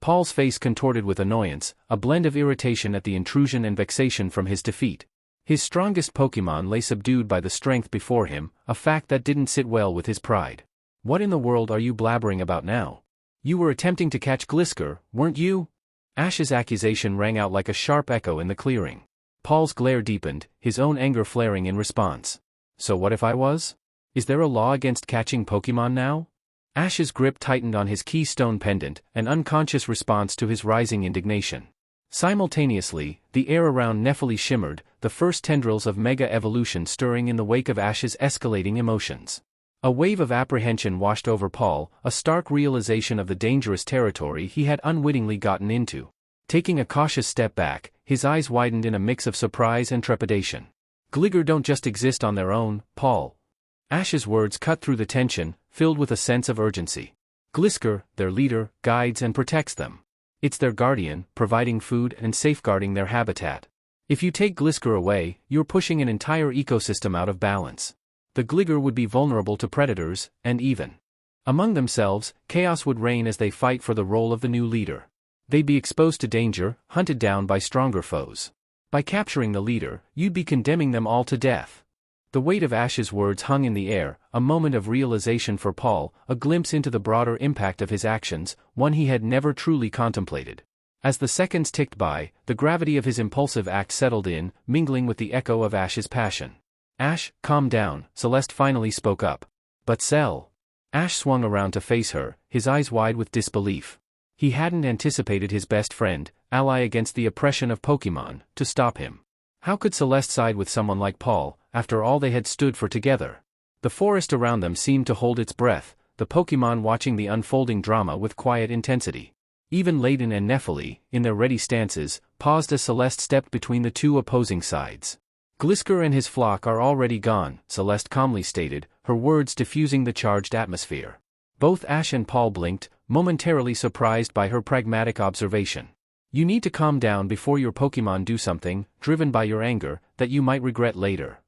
Paul's face contorted with annoyance, a blend of irritation at the intrusion and vexation from his defeat. His strongest Pokémon lay subdued by the strength before him, a fact that didn't sit well with his pride. What in the world are you blabbering about now? You were attempting to catch Glisker, weren't you? Ash's accusation rang out like a sharp echo in the clearing. Paul's glare deepened, his own anger flaring in response. So what if I was? Is there a law against catching Pokémon now? Ash's grip tightened on his keystone pendant, an unconscious response to his rising indignation. Simultaneously, the air around Nephili shimmered, the first tendrils of Mega Evolution stirring in the wake of Ash's escalating emotions. A wave of apprehension washed over Paul, a stark realization of the dangerous territory he had unwittingly gotten into. Taking a cautious step back, his eyes widened in a mix of surprise and trepidation. Gligar don't just exist on their own, Paul. Ash's words cut through the tension, filled with a sense of urgency. Glisker, their leader, guides and protects them. It's their guardian, providing food and safeguarding their habitat. If you take Glisker away, you're pushing an entire ecosystem out of balance. The Gligar would be vulnerable to predators, and even among themselves, chaos would reign as they fight for the role of the new leader. They'd be exposed to danger, hunted down by stronger foes. By capturing the leader, you'd be condemning them all to death. The weight of Ash's words hung in the air, a moment of realization for Paul, a glimpse into the broader impact of his actions, one he had never truly contemplated. As the seconds ticked by, the gravity of his impulsive act settled in, mingling with the echo of Ash's passion. Ash, calm down, Celeste finally spoke up. But Cell. Ash swung around to face her, his eyes wide with disbelief. He hadn't anticipated his best friend, ally against the oppression of Pokémon, to stop him. How could Celeste side with someone like Paul, after all they had stood for together? The forest around them seemed to hold its breath, the Pokémon watching the unfolding drama with quiet intensity. Even Layden and Nephili, in their ready stances, paused as Celeste stepped between the two opposing sides. Glisker and his flock are already gone, Celeste calmly stated, her words diffusing the charged atmosphere. Both Ash and Paul blinked, momentarily surprised by her pragmatic observation. You need to calm down before your Pokémon do something, driven by your anger, that you might regret later.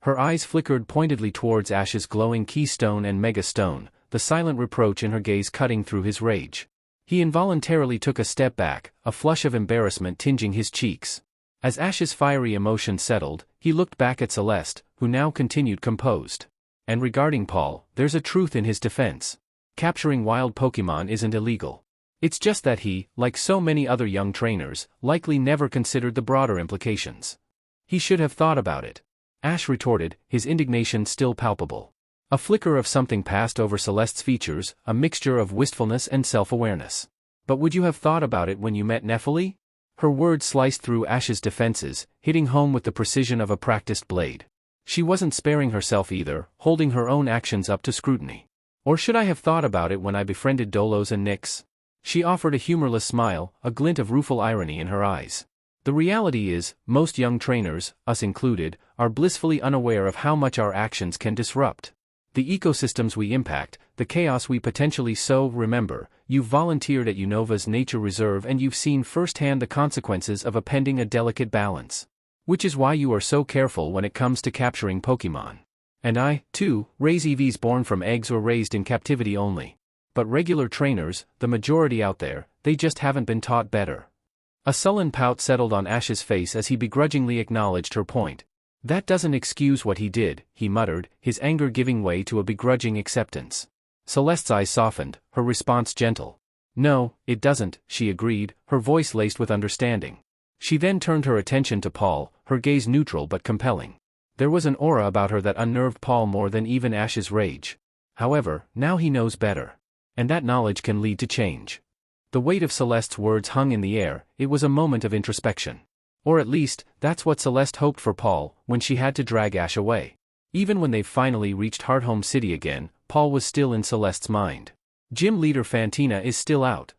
Her eyes flickered pointedly towards Ash's glowing Keystone and Mega Stone, the silent reproach in her gaze cutting through his rage. He involuntarily took a step back, a flush of embarrassment tinging his cheeks. As Ash's fiery emotion settled, he looked back at Celeste, who now continued composed. And regarding Paul, there's a truth in his defense. Capturing wild Pokémon isn't illegal. It's just that he, like so many other young trainers, likely never considered the broader implications. He should have thought about it. Ash retorted, his indignation still palpable. A flicker of something passed over Celeste's features, a mixture of wistfulness and self-awareness. But would you have thought about it when you met Nephili? Her words sliced through Ash's defenses, hitting home with the precision of a practiced blade. She wasn't sparing herself either, holding her own actions up to scrutiny. Or should I have thought about it when I befriended Dolos and Nyx? She offered a humorless smile, a glint of rueful irony in her eyes. The reality is, most young trainers, us included, are blissfully unaware of how much our actions can disrupt the ecosystems we impact, the chaos we potentially sow. Remember, you've volunteered at Unova's nature reserve and you've seen firsthand the consequences of appending a delicate balance. Which is why you are so careful when it comes to capturing Pokémon. And I, too, raise EVs born from eggs or raised in captivity only. But regular trainers, the majority out there, they just haven't been taught better. A sullen pout settled on Ash's face as he begrudgingly acknowledged her point. That doesn't excuse what he did, he muttered, his anger giving way to a begrudging acceptance. Celeste's eyes softened, her response gentle. No, it doesn't, she agreed, her voice laced with understanding. She then turned her attention to Paul, her gaze neutral but compelling. There was an aura about her that unnerved Paul more than even Ash's rage. However, now he knows better. And that knowledge can lead to change. The weight of Celeste's words hung in the air. It was a moment of introspection. Or at least, that's what Celeste hoped for Paul, when she had to drag Ash away. Even when they finally reached Hearthome City again, Paul was still in Celeste's mind. Gym leader Fantina is still out.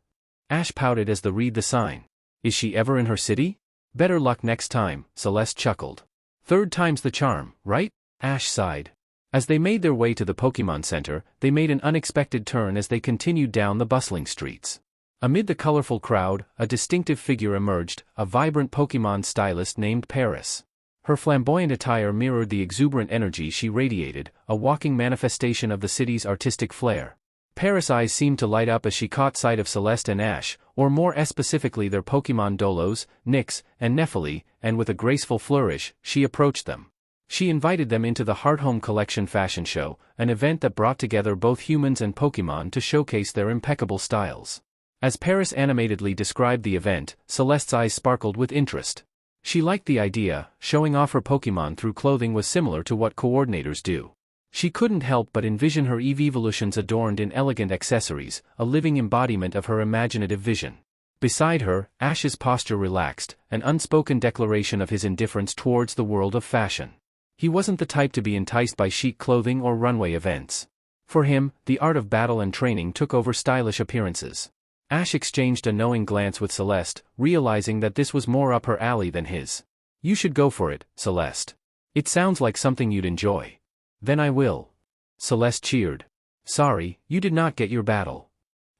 Ash pouted as they read the sign. Is she ever in her city? Better luck next time, Celeste chuckled. Third time's the charm, right? Ash sighed. As they made their way to the Pokemon Center, they made an unexpected turn as they continued down the bustling streets. Amid the colorful crowd, a distinctive figure emerged, a vibrant Pokemon stylist named Paris. Her flamboyant attire mirrored the exuberant energy she radiated, a walking manifestation of the city's artistic flair. Paris' eyes seemed to light up as she caught sight of Celeste and Ash, or more specifically their Pokemon Dolos, Nyx, and Nephili, and with a graceful flourish, she approached them. She invited them into the Hearthome Collection fashion show, an event that brought together both humans and Pokemon to showcase their impeccable styles. As Paris animatedly described the event, Celeste's eyes sparkled with interest. She liked the idea. Showing off her Pokemon through clothing was similar to what coordinators do. She couldn't help but envision her evolutions adorned in elegant accessories, a living embodiment of her imaginative vision. Beside her, Ash's posture relaxed, an unspoken declaration of his indifference towards the world of fashion. He wasn't the type to be enticed by chic clothing or runway events. For him, the art of battle and training took over stylish appearances. Ash exchanged a knowing glance with Celeste, realizing that this was more up her alley than his. You should go for it, Celeste. It sounds like something you'd enjoy. Then I will. Celeste cheered. Sorry, you did not get your battle.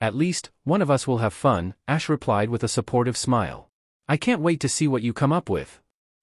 At least, one of us will have fun, Ash replied with a supportive smile. I can't wait to see what you come up with.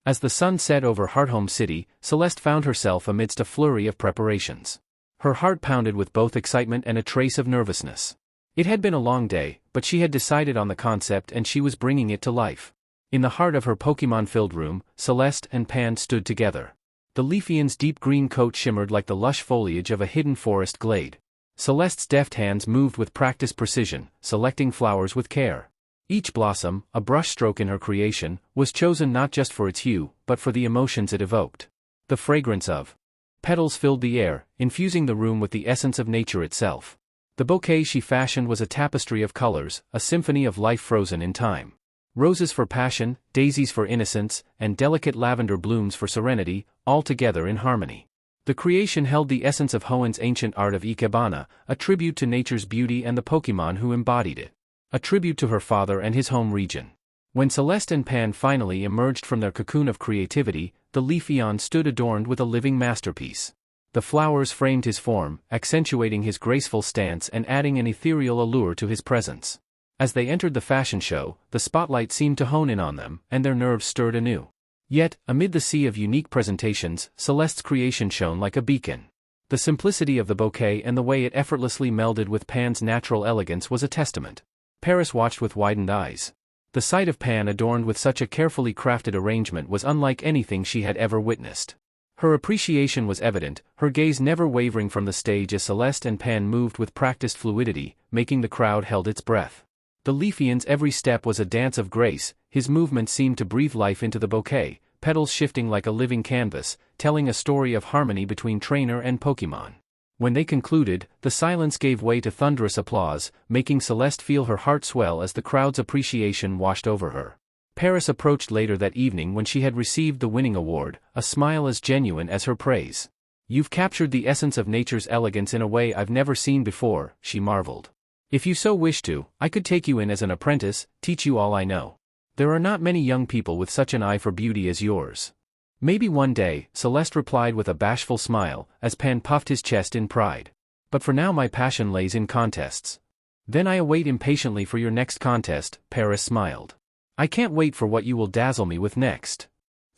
As the sun set over Hearthome City, Celeste found herself amidst a flurry of preparations. Her heart pounded with both excitement and a trace of nervousness. It had been a long day, but she had decided on the concept and she was bringing it to life. In the heart of her Pokemon-filled room, Celeste and Pan stood together. The Leafeon's deep green coat shimmered like the lush foliage of a hidden forest glade. Celeste's deft hands moved with practiced precision, selecting flowers with care. Each blossom, a brushstroke in her creation, was chosen not just for its hue, but for the emotions it evoked. The fragrance of petals filled the air, infusing the room with the essence of nature itself. The bouquet she fashioned was a tapestry of colors, a symphony of life frozen in time. Roses for passion, daisies for innocence, and delicate lavender blooms for serenity, all together in harmony. The creation held the essence of Hoenn's ancient art of Ikebana, a tribute to nature's beauty and the Pokemon who embodied it. A tribute to her father and his home region. When Celeste and Pan finally emerged from their cocoon of creativity, the Leafeon stood adorned with a living masterpiece. The flowers framed his form, accentuating his graceful stance and adding an ethereal allure to his presence. As they entered the fashion show, the spotlight seemed to hone in on them, and their nerves stirred anew. Yet, amid the sea of unique presentations, Celeste's creation shone like a beacon. The simplicity of the bouquet and the way it effortlessly melded with Pan's natural elegance was a testament. Paris watched with widened eyes. The sight of Pan adorned with such a carefully crafted arrangement was unlike anything she had ever witnessed. Her appreciation was evident, her gaze never wavering from the stage as Celeste and Pan moved with practiced fluidity, making the crowd held its breath. The Leafeon's every step was a dance of grace, his movements seemed to breathe life into the bouquet, petals shifting like a living canvas, telling a story of harmony between trainer and Pokemon. When they concluded, the silence gave way to thunderous applause, making Celeste feel her heart swell as the crowd's appreciation washed over her. Paris approached later that evening when she had received the winning award, a smile as genuine as her praise. You've captured the essence of nature's elegance in a way I've never seen before, she marveled. If you so wish to, I could take you in as an apprentice, teach you all I know. There are not many young people with such an eye for beauty as yours. Maybe one day, Celeste replied with a bashful smile, as Pan puffed his chest in pride. But for now my passion lays in contests. Then I await impatiently for your next contest, Paris smiled. I can't wait for what you will dazzle me with next.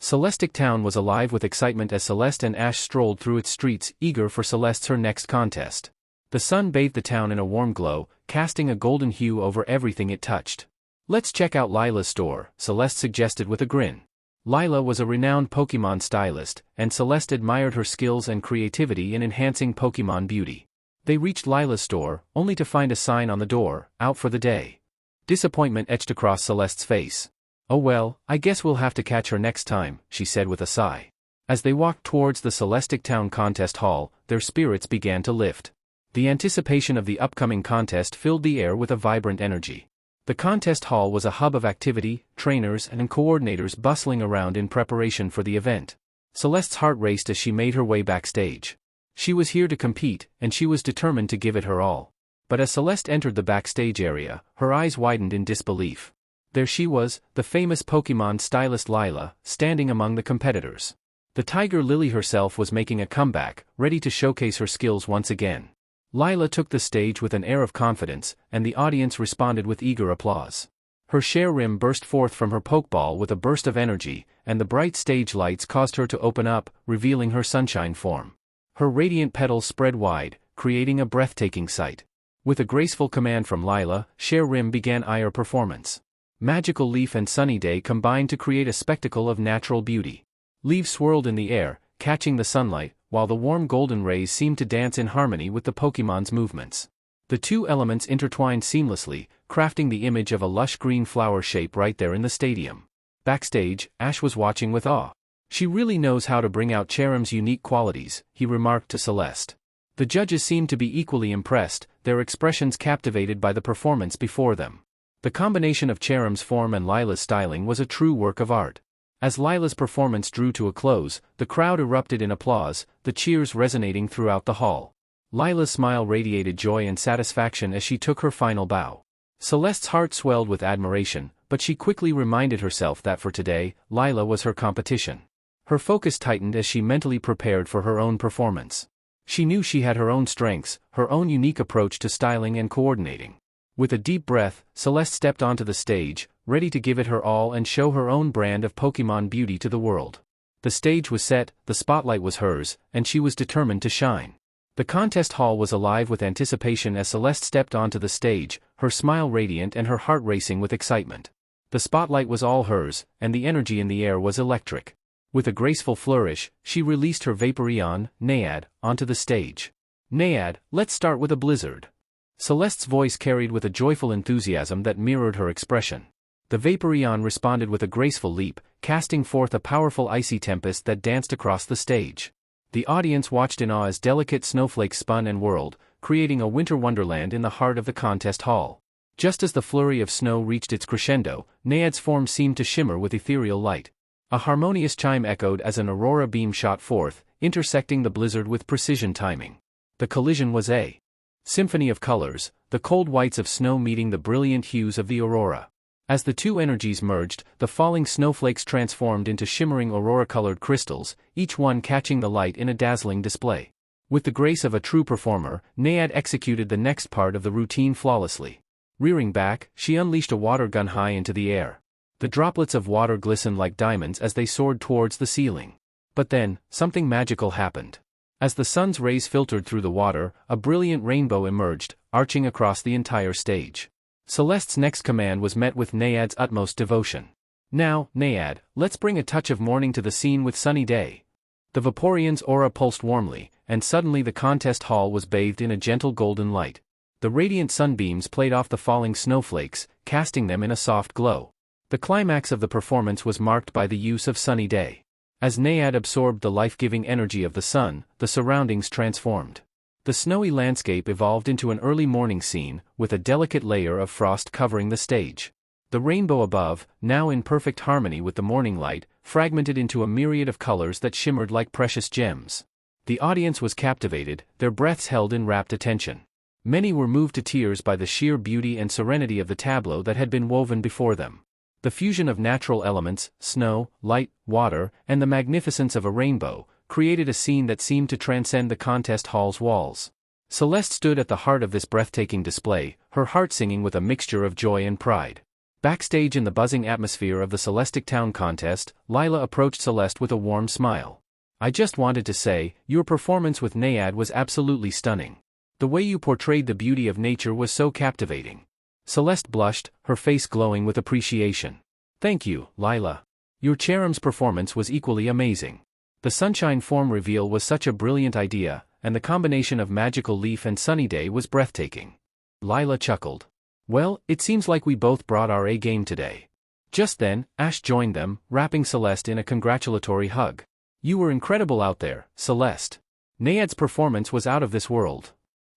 Celestic Town was alive with excitement as Celeste and Ash strolled through its streets, eager for Celeste's her next contest. The sun bathed the town in a warm glow, casting a golden hue over everything it touched. Let's check out Lila's store, Celeste suggested with a grin. Lila was a renowned Pokemon stylist, and Celeste admired her skills and creativity in enhancing Pokemon beauty. They reached Lila's store, only to find a sign on the door, out for the day. Disappointment etched across Celeste's face. Oh well, I guess we'll have to catch her next time, she said with a sigh. As they walked towards the Celestic Town Contest Hall, their spirits began to lift. The anticipation of the upcoming contest filled the air with a vibrant energy. The contest hall was a hub of activity, trainers and coordinators bustling around in preparation for the event. Celeste's heart raced as she made her way backstage. She was here to compete, and she was determined to give it her all. But as Celeste entered the backstage area, her eyes widened in disbelief. There she was, the famous Pokémon stylist Lila, standing among the competitors. The Tiger Lily herself was making a comeback, ready to showcase her skills once again. Lila took the stage with an air of confidence, and the audience responded with eager applause. Her share rim burst forth from her Pokeball with a burst of energy, and the bright stage lights caused her to open up, revealing her sunshine form. Her radiant petals spread wide, creating a breathtaking sight. With a graceful command from Lila, Share Rim began her performance. Magical Leaf and Sunny Day combined to create a spectacle of natural beauty. Leaves swirled in the air, catching the sunlight, while the warm golden rays seemed to dance in harmony with the Pokémon's movements. The two elements intertwined seamlessly, crafting the image of a lush green flower shape right there in the stadium. Backstage, Ash was watching with awe. She really knows how to bring out Cherim's unique qualities, he remarked to Celeste. The judges seemed to be equally impressed, their expressions captivated by the performance before them. The combination of Cherim's form and Lila's styling was a true work of art. As Lila's performance drew to a close, the crowd erupted in applause, the cheers resonating throughout the hall. Lila's smile radiated joy and satisfaction as she took her final bow. Celeste's heart swelled with admiration, but she quickly reminded herself that for today, Lila was her competition. Her focus tightened as she mentally prepared for her own performance. She knew she had her own strengths, her own unique approach to styling and coordinating. With a deep breath, Celeste stepped onto the stage, ready to give it her all and show her own brand of Pokémon beauty to the world. The stage was set, the spotlight was hers, and she was determined to shine. The contest hall was alive with anticipation as Celeste stepped onto the stage, her smile radiant and her heart racing with excitement. The spotlight was all hers, and the energy in the air was electric. With a graceful flourish, she released her Vaporeon, Nayad, onto the stage. Nayad, let's start with a blizzard. Celeste's voice carried with a joyful enthusiasm that mirrored her expression. The Vaporeon responded with a graceful leap, casting forth a powerful icy tempest that danced across the stage. The audience watched in awe as delicate snowflakes spun and whirled, creating a winter wonderland in the heart of the contest hall. Just as the flurry of snow reached its crescendo, Nayad's form seemed to shimmer with ethereal light. A harmonious chime echoed as an aurora beam shot forth, intersecting the blizzard with precision timing. The collision was a symphony of colors, the cold whites of snow meeting the brilliant hues of the aurora. As the two energies merged, the falling snowflakes transformed into shimmering aurora-colored crystals, each one catching the light in a dazzling display. With the grace of a true performer, Nayad executed the next part of the routine flawlessly. Rearing back, she unleashed a water gun high into the air. The droplets of water glistened like diamonds as they soared towards the ceiling. But then, something magical happened. As the sun's rays filtered through the water, a brilliant rainbow emerged, arching across the entire stage. Celeste's next command was met with Nayad's utmost devotion. Now, Nayad, let's bring a touch of morning to the scene with Sunny Day. The Vaporeon's aura pulsed warmly, and suddenly the contest hall was bathed in a gentle golden light. The radiant sunbeams played off the falling snowflakes, casting them in a soft glow. The climax of the performance was marked by the use of Sunny Day. As Nayad absorbed the life-giving energy of the sun, the surroundings transformed. The snowy landscape evolved into an early morning scene, with a delicate layer of frost covering the stage. The rainbow above, now in perfect harmony with the morning light, fragmented into a myriad of colors that shimmered like precious gems. The audience was captivated, their breaths held in rapt attention. Many were moved to tears by the sheer beauty and serenity of the tableau that had been woven before them. The fusion of natural elements, snow, light, water, and the magnificence of a rainbow, created a scene that seemed to transcend the contest hall's walls. Celeste stood at the heart of this breathtaking display, her heart singing with a mixture of joy and pride. Backstage in the buzzing atmosphere of the Celestic Town contest, Lila approached Celeste with a warm smile. I just wanted to say, your performance with Nayad was absolutely stunning. The way you portrayed the beauty of nature was so captivating. Celeste blushed, her face glowing with appreciation. Thank you, Lila. Your Cherim's performance was equally amazing. The sunshine form reveal was such a brilliant idea, and the combination of Magical Leaf and Sunny Day was breathtaking. Lila chuckled. Well, it seems like we both brought our A game today. Just then, Ash joined them, wrapping Celeste in a congratulatory hug. You were incredible out there, Celeste. Nayad's performance was out of this world.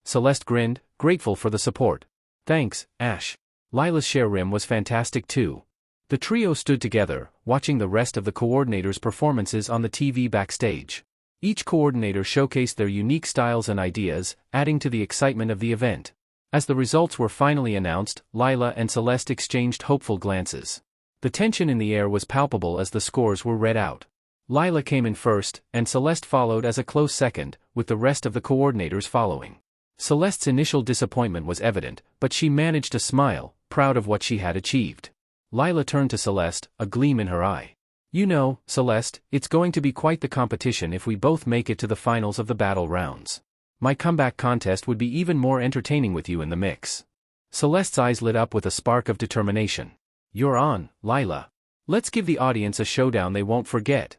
Celeste grinned, grateful for the support. Thanks, Ash. Lila's share rim was fantastic too. The trio stood together, watching the rest of the coordinators' performances on the TV backstage. Each coordinator showcased their unique styles and ideas, adding to the excitement of the event. As the results were finally announced, Lila and Celeste exchanged hopeful glances. The tension in the air was palpable as the scores were read out. Lila came in first, and Celeste followed as a close second, with the rest of the coordinators following. Celeste's initial disappointment was evident, but she managed to smile, proud of what she had achieved. Lila turned to Celeste, a gleam in her eye. You know, Celeste, it's going to be quite the competition if we both make it to the finals of the battle rounds. My comeback contest would be even more entertaining with you in the mix. Celeste's eyes lit up with a spark of determination. You're on, Lila. Let's give the audience a showdown they won't forget.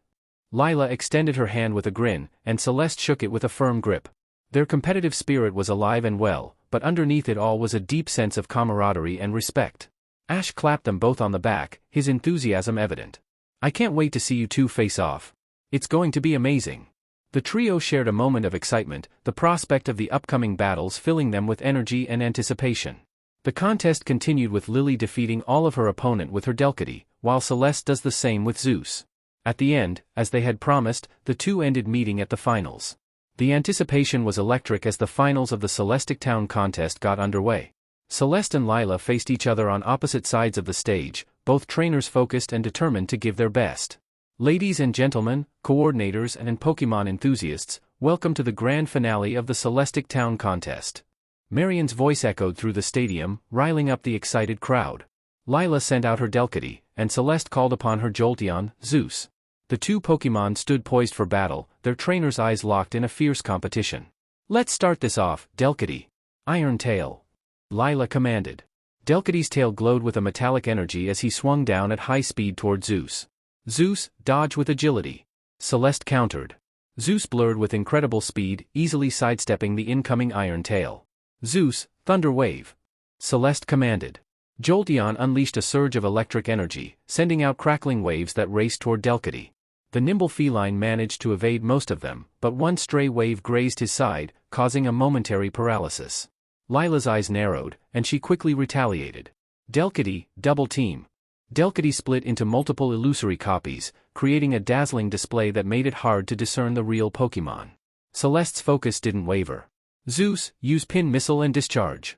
Lila extended her hand with a grin, and Celeste shook it with a firm grip. Their competitive spirit was alive and well, but underneath it all was a deep sense of camaraderie and respect. Ash clapped them both on the back, his enthusiasm evident. I can't wait to see you two face off. It's going to be amazing. The trio shared a moment of excitement, the prospect of the upcoming battles filling them with energy and anticipation. The contest continued with Lily defeating all of her opponent with her Delcatty, while Celeste does the same with Zeus. At the end, as they had promised, the two ended meeting at the finals. The anticipation was electric as the finals of the Celestic Town contest got underway. Celeste and Lila faced each other on opposite sides of the stage, both trainers focused and determined to give their best. Ladies and gentlemen, coordinators and Pokémon enthusiasts, welcome to the grand finale of the Celestic Town contest. Marion's voice echoed through the stadium, riling up the excited crowd. Lila sent out her Delcatty, and Celeste called upon her Jolteon, Zeus. The two Pokémon stood poised for battle, their trainers' eyes locked in a fierce competition. Let's start this off, Delcatty. Iron Tail. Lila commanded. Delcatty's tail glowed with a metallic energy as he swung down at high speed toward Zeus. Zeus, dodge with agility. Celeste countered. Zeus blurred with incredible speed, easily sidestepping the incoming Iron Tail. Zeus, Thunder Wave. Celeste commanded. Jolteon unleashed a surge of electric energy, sending out crackling waves that raced toward Delcatty. The nimble feline managed to evade most of them, but one stray wave grazed his side, causing a momentary paralysis. Lila's eyes narrowed, and she quickly retaliated. Delcatty, double team. Delcatty split into multiple illusory copies, creating a dazzling display that made it hard to discern the real Pokémon. Celeste's focus didn't waver. Zeus, use pin missile and discharge.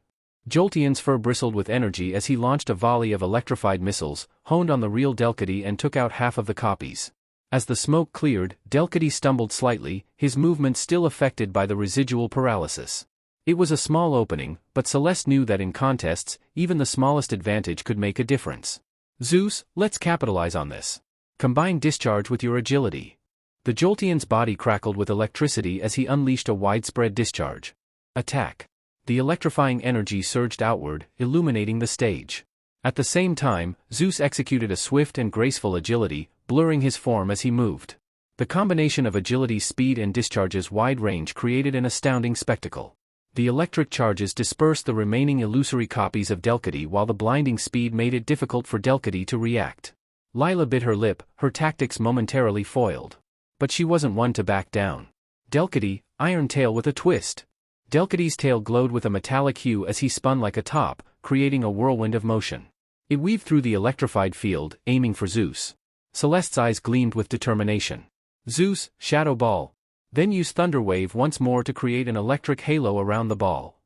Jolteon's fur bristled with energy as he launched a volley of electrified missiles, honed on the real Delcatty and took out half of the copies. As the smoke cleared, Delcatty stumbled slightly, his movement still affected by the residual paralysis. It was a small opening, but Celeste knew that in contests, even the smallest advantage could make a difference. Zeus, let's capitalize on this. Combine discharge with your agility. The Jolteon's body crackled with electricity as he unleashed a widespread discharge. Attack. The electrifying energy surged outward, illuminating the stage. At the same time, Zeus executed a swift and graceful agility, blurring his form as he moved. The combination of agility's speed and discharge's wide range created an astounding spectacle. The electric charges dispersed the remaining illusory copies of Delcatty while the blinding speed made it difficult for Delcatty to react. Lila bit her lip, her tactics momentarily foiled. But she wasn't one to back down. Delcatty, Iron Tail with a twist. Delcatty's tail glowed with a metallic hue as he spun like a top, creating a whirlwind of motion. It weaved through the electrified field, aiming for Zeus. Celeste's eyes gleamed with determination. Zeus, Shadow Ball. Then use Thunder Wave once more to create an electric halo around the ball.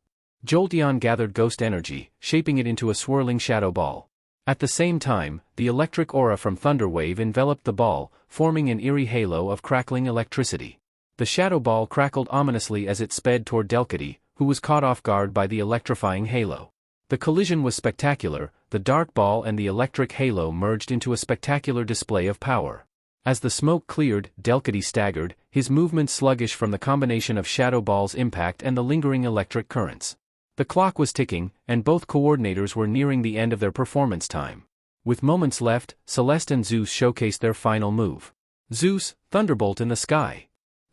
Jolteon gathered ghost energy, shaping it into a swirling shadow ball. At the same time, the electric aura from Thunder Wave enveloped the ball, forming an eerie halo of crackling electricity. The shadow ball crackled ominously as it sped toward Delcatty, who was caught off guard by the electrifying halo. The collision was spectacular, the dark ball and the electric halo merged into a spectacular display of power. As the smoke cleared, Delcatty staggered, his movements sluggish from the combination of Shadow Ball's impact and the lingering electric currents. The clock was ticking, and both coordinators were nearing the end of their performance time. With moments left, Celeste and Zeus showcased their final move. Zeus, Thunderbolt in the sky.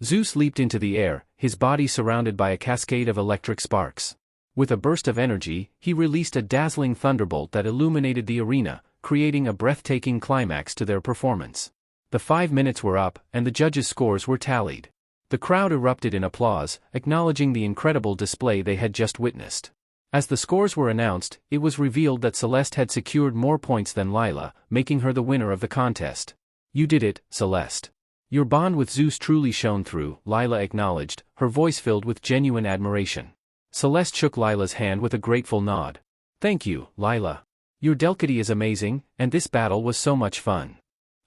Zeus leaped into the air, his body surrounded by a cascade of electric sparks. With a burst of energy, he released a dazzling thunderbolt that illuminated the arena, creating a breathtaking climax to their performance. The 5 minutes were up, and the judges' scores were tallied. The crowd erupted in applause, acknowledging the incredible display they had just witnessed. As the scores were announced, it was revealed that Celeste had secured more points than Lila, making her the winner of the contest. "You did it, Celeste. Your bond with Zeus truly shone through," Lila acknowledged, her voice filled with genuine admiration. Celeste shook Lila's hand with a grateful nod. "Thank you, Lila. Your delicacy is amazing, and this battle was so much fun."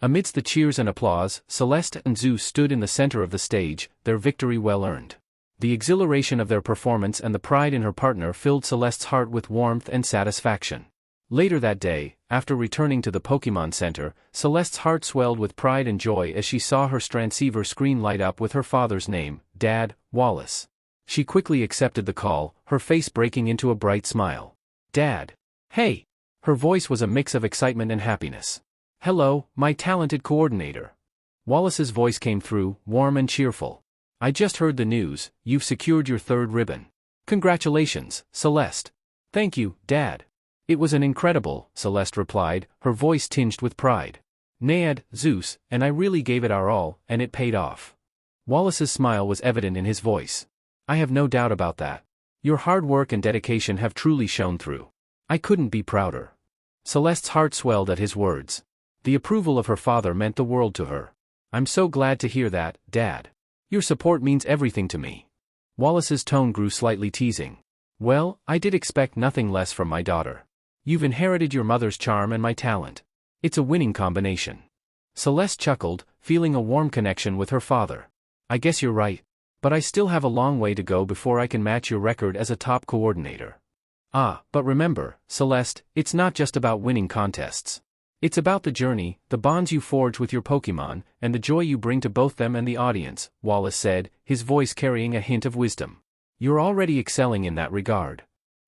Amidst the cheers and applause, Celeste and Zeus stood in the center of the stage, their victory well earned. The exhilaration of their performance and the pride in her partner filled Celeste's heart with warmth and satisfaction. Later that day, after returning to the Pokémon Center, Celeste's heart swelled with pride and joy as she saw her transceiver screen light up with her father's name, Dad, Wallace. She quickly accepted the call, her face breaking into a bright smile. "Dad. Hey!" Her voice was a mix of excitement and happiness. "Hello, my talented coordinator." Wallace's voice came through, warm and cheerful. "I just heard the news, you've secured your third ribbon. Congratulations, Celeste." "Thank you, Dad." "It was an incredible," Celeste replied, her voice tinged with pride. "Nayad, Zeus, and I really gave it our all, and it paid off." Wallace's smile was evident in his voice. "I have no doubt about that. Your hard work and dedication have truly shone through. I couldn't be prouder." Celeste's heart swelled at his words. The approval of her father meant the world to her. "I'm so glad to hear that, Dad. Your support means everything to me." Wallace's tone grew slightly teasing. "Well, I did expect nothing less from my daughter. You've inherited your mother's charm and my talent. It's a winning combination." Celeste chuckled, feeling a warm connection with her father. "I guess you're right. But I still have a long way to go before I can match your record as a top coordinator." "Ah, but remember, Celeste, it's not just about winning contests. It's about the journey, the bonds you forge with your Pokémon, and the joy you bring to both them and the audience," Wallace said, his voice carrying a hint of wisdom. "You're already excelling in that regard."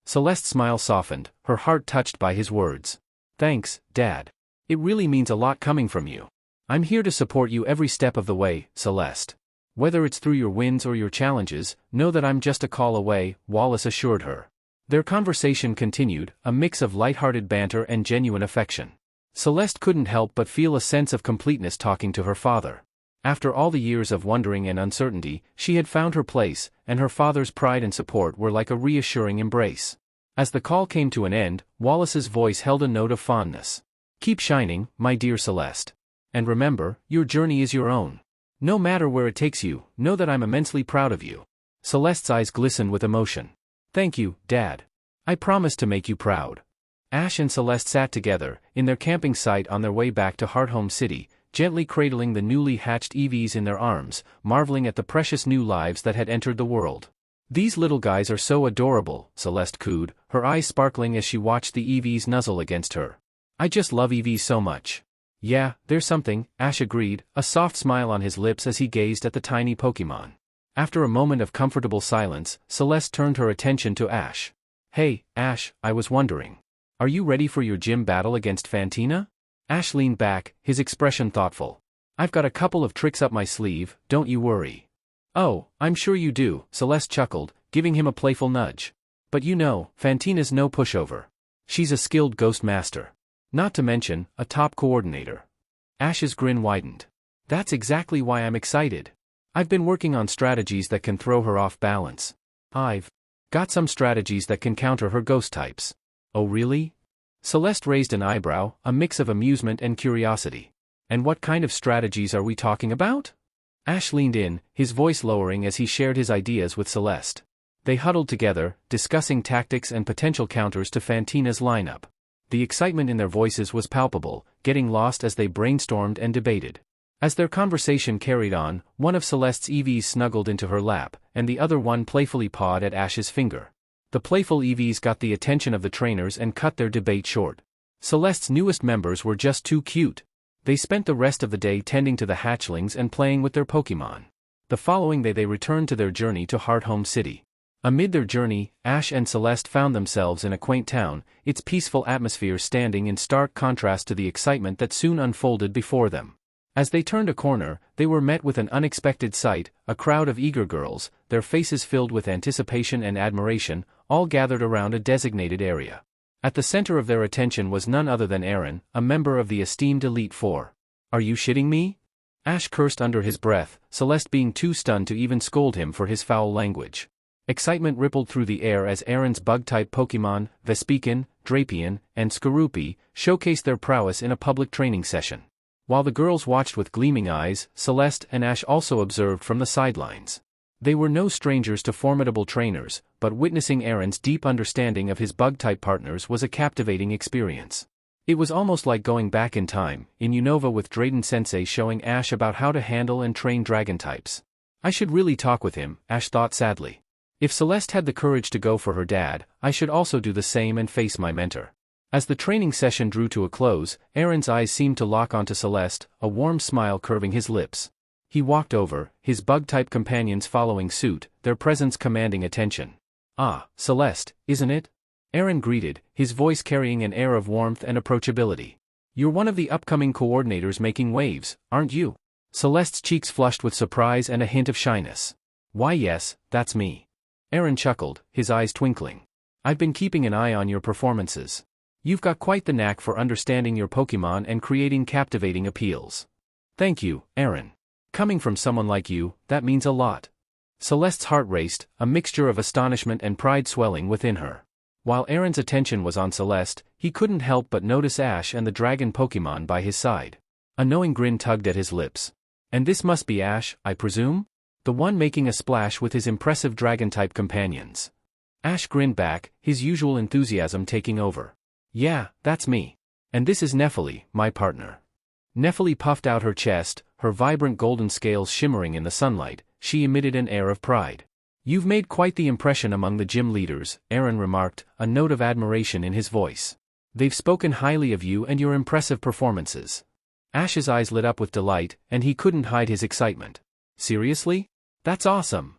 Celeste's smile softened, her heart touched by his words. "Thanks, Dad. It really means a lot coming from you. I'm here to support you every step of the way, Celeste. Whether it's through your wins or your challenges, know that I'm just a call away," Wallace assured her. Their conversation continued, a mix of lighthearted banter and genuine affection. Celeste couldn't help but feel a sense of completeness talking to her father. After all the years of wondering and uncertainty, she had found her place, and her father's pride and support were like a reassuring embrace. As the call came to an end, Wallace's voice held a note of fondness. "Keep shining, my dear Celeste. And remember, your journey is your own. No matter where it takes you, know that I'm immensely proud of you." Celeste's eyes glistened with emotion. "Thank you, Dad. I promise to make you proud." Ash and Celeste sat together, in their camping site on their way back to Hearthome City, gently cradling the newly hatched EVs in their arms, marveling at the precious new lives that had entered the world. "These little guys are so adorable," Celeste cooed, her eyes sparkling as she watched the EVs nuzzle against her. "I just love EVs so much." "Yeah, there's something," Ash agreed, a soft smile on his lips as he gazed at the tiny Pokémon. After a moment of comfortable silence, Celeste turned her attention to Ash. "Hey, Ash, I was wondering. Are you ready for your gym battle against Fantina?" Ash leaned back, his expression thoughtful. "I've got a couple of tricks up my sleeve, don't you worry." "Oh, I'm sure you do," Celeste chuckled, giving him a playful nudge. "But you know, Fantina's no pushover. She's a skilled ghost master. Not to mention, a top coordinator." Ash's grin widened. "That's exactly why I'm excited. I've been working on strategies that can throw her off balance. I've got some strategies that can counter her ghost types." "Oh really?" Celeste raised an eyebrow, a mix of amusement and curiosity. "And what kind of strategies are we talking about?" Ash leaned in, his voice lowering as he shared his ideas with Celeste. They huddled together, discussing tactics and potential counters to Fantina's lineup. The excitement in their voices was palpable, getting lost as they brainstormed and debated. As their conversation carried on, one of Celeste's EVs snuggled into her lap, and the other one playfully pawed at Ash's finger. The playful EVs got the attention of the trainers and cut their debate short. Celeste's newest members were just too cute. They spent the rest of the day tending to the hatchlings and playing with their Pokémon. The following day they returned to their journey to Hearthome City. Amid their journey, Ash and Celeste found themselves in a quaint town, its peaceful atmosphere standing in stark contrast to the excitement that soon unfolded before them. As they turned a corner, they were met with an unexpected sight, a crowd of eager girls, their faces filled with anticipation and admiration, all gathered around a designated area. At the center of their attention was none other than Aaron, a member of the esteemed Elite Four. "Are you shitting me?" Ash cursed under his breath, Celeste being too stunned to even scold him for his foul language. Excitement rippled through the air as Aaron's bug-type Pokemon, Vespiquen, Drapion, and Skorupi, showcased their prowess in a public training session. While the girls watched with gleaming eyes, Celeste and Ash also observed from the sidelines. They were no strangers to formidable trainers, but witnessing Aaron's deep understanding of his bug-type partners was a captivating experience. It was almost like going back in time, in Unova with Drayden-sensei showing Ash about how to handle and train dragon types. I should really talk with him, Ash thought sadly. If Celeste had the courage to go for her dad, I should also do the same and face my mentor. As the training session drew to a close, Aaron's eyes seemed to lock onto Celeste, a warm smile curving his lips. He walked over, his bug-type companions following suit, their presence commanding attention. "Ah, Celeste, isn't it?" Aaron greeted, his voice carrying an air of warmth and approachability. "You're one of the upcoming coordinators making waves, aren't you?" Celeste's cheeks flushed with surprise and a hint of shyness. "Why yes, that's me." Aaron chuckled, his eyes twinkling. "I've been keeping an eye on your performances. You've got quite the knack for understanding your Pokemon and creating captivating appeals." "Thank you, Aaron. Coming from someone like you, that means a lot." Celeste's heart raced, a mixture of astonishment and pride swelling within her. While Aaron's attention was on Celeste, he couldn't help but notice Ash and the dragon Pokemon by his side. A knowing grin tugged at his lips. "And this must be Ash, I presume? The one making a splash with his impressive dragon-type companions." Ash grinned back, his usual enthusiasm taking over. "Yeah, that's me. And this is Nephili, my partner." Nephili puffed out her chest, her vibrant golden scales shimmering in the sunlight. She emitted an air of pride. "You've made quite the impression among the gym leaders," Aaron remarked, a note of admiration in his voice. "They've spoken highly of you and your impressive performances." Ash's eyes lit up with delight, and he couldn't hide his excitement. "Seriously? That's awesome."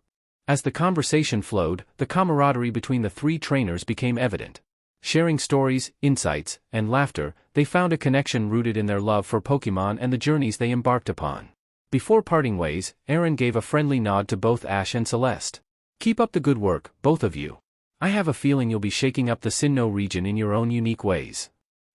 As the conversation flowed, the camaraderie between the three trainers became evident. Sharing stories, insights, and laughter, they found a connection rooted in their love for Pokemon and the journeys they embarked upon. Before parting ways, Aaron gave a friendly nod to both Ash and Celeste. "Keep up the good work, both of you. I have a feeling you'll be shaking up the Sinnoh region in your own unique ways."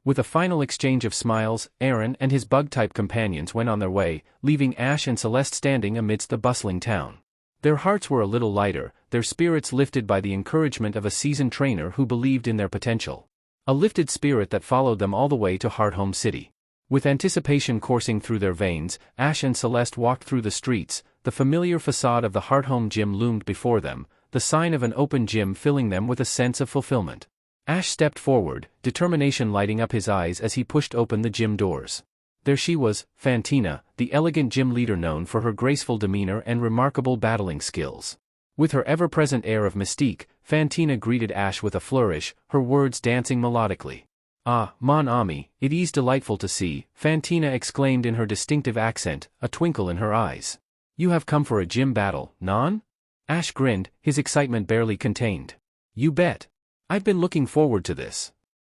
With a final exchange of smiles, Aaron and his bug-type companions went on their way, leaving Ash and Celeste standing amidst the bustling town. Their hearts were a little lighter, their spirits lifted by the encouragement of a seasoned trainer who believed in their potential. A lifted spirit that followed them all the way to Hearthome City. With anticipation coursing through their veins, Ash and Celeste walked through the streets. The familiar facade of the Hearthome gym loomed before them, the sign of an open gym filling them with a sense of fulfillment. Ash stepped forward, determination lighting up his eyes as he pushed open the gym doors. There she was, Fantina, the elegant gym leader known for her graceful demeanor and remarkable battling skills. With her ever-present air of mystique, Fantina greeted Ash with a flourish, her words dancing melodically. "Ah, mon ami, it is delightful to see," Fantina exclaimed in her distinctive accent, a twinkle in her eyes. "You have come for a gym battle, non?" Ash grinned, his excitement barely contained. "You bet. I've been looking forward to this."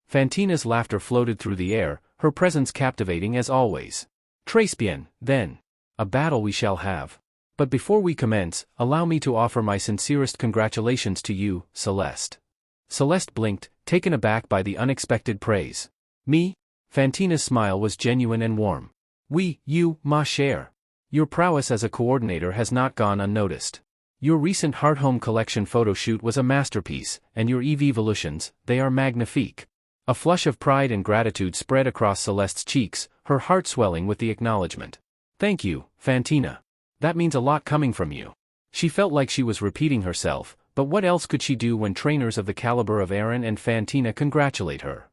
Fantina's laughter floated through the air, her presence captivating as always. "Très bien, then. A battle we shall have. But before we commence, allow me to offer my sincerest congratulations to you, Celeste." Celeste blinked, taken aback by the unexpected praise. "Me?" Fantina's smile was genuine and warm. "Oui, you, ma chère. Your prowess as a coordinator has not gone unnoticed. Your recent Hearthome collection photo shoot was a masterpiece, and your evolutions, they are magnifique." A flush of pride and gratitude spread across Celeste's cheeks, her heart swelling with the acknowledgement. "Thank you, Fantina. That means a lot coming from you." She felt like she was repeating herself, but what else could she do when trainers of the caliber of Aaron and Fantina congratulate her?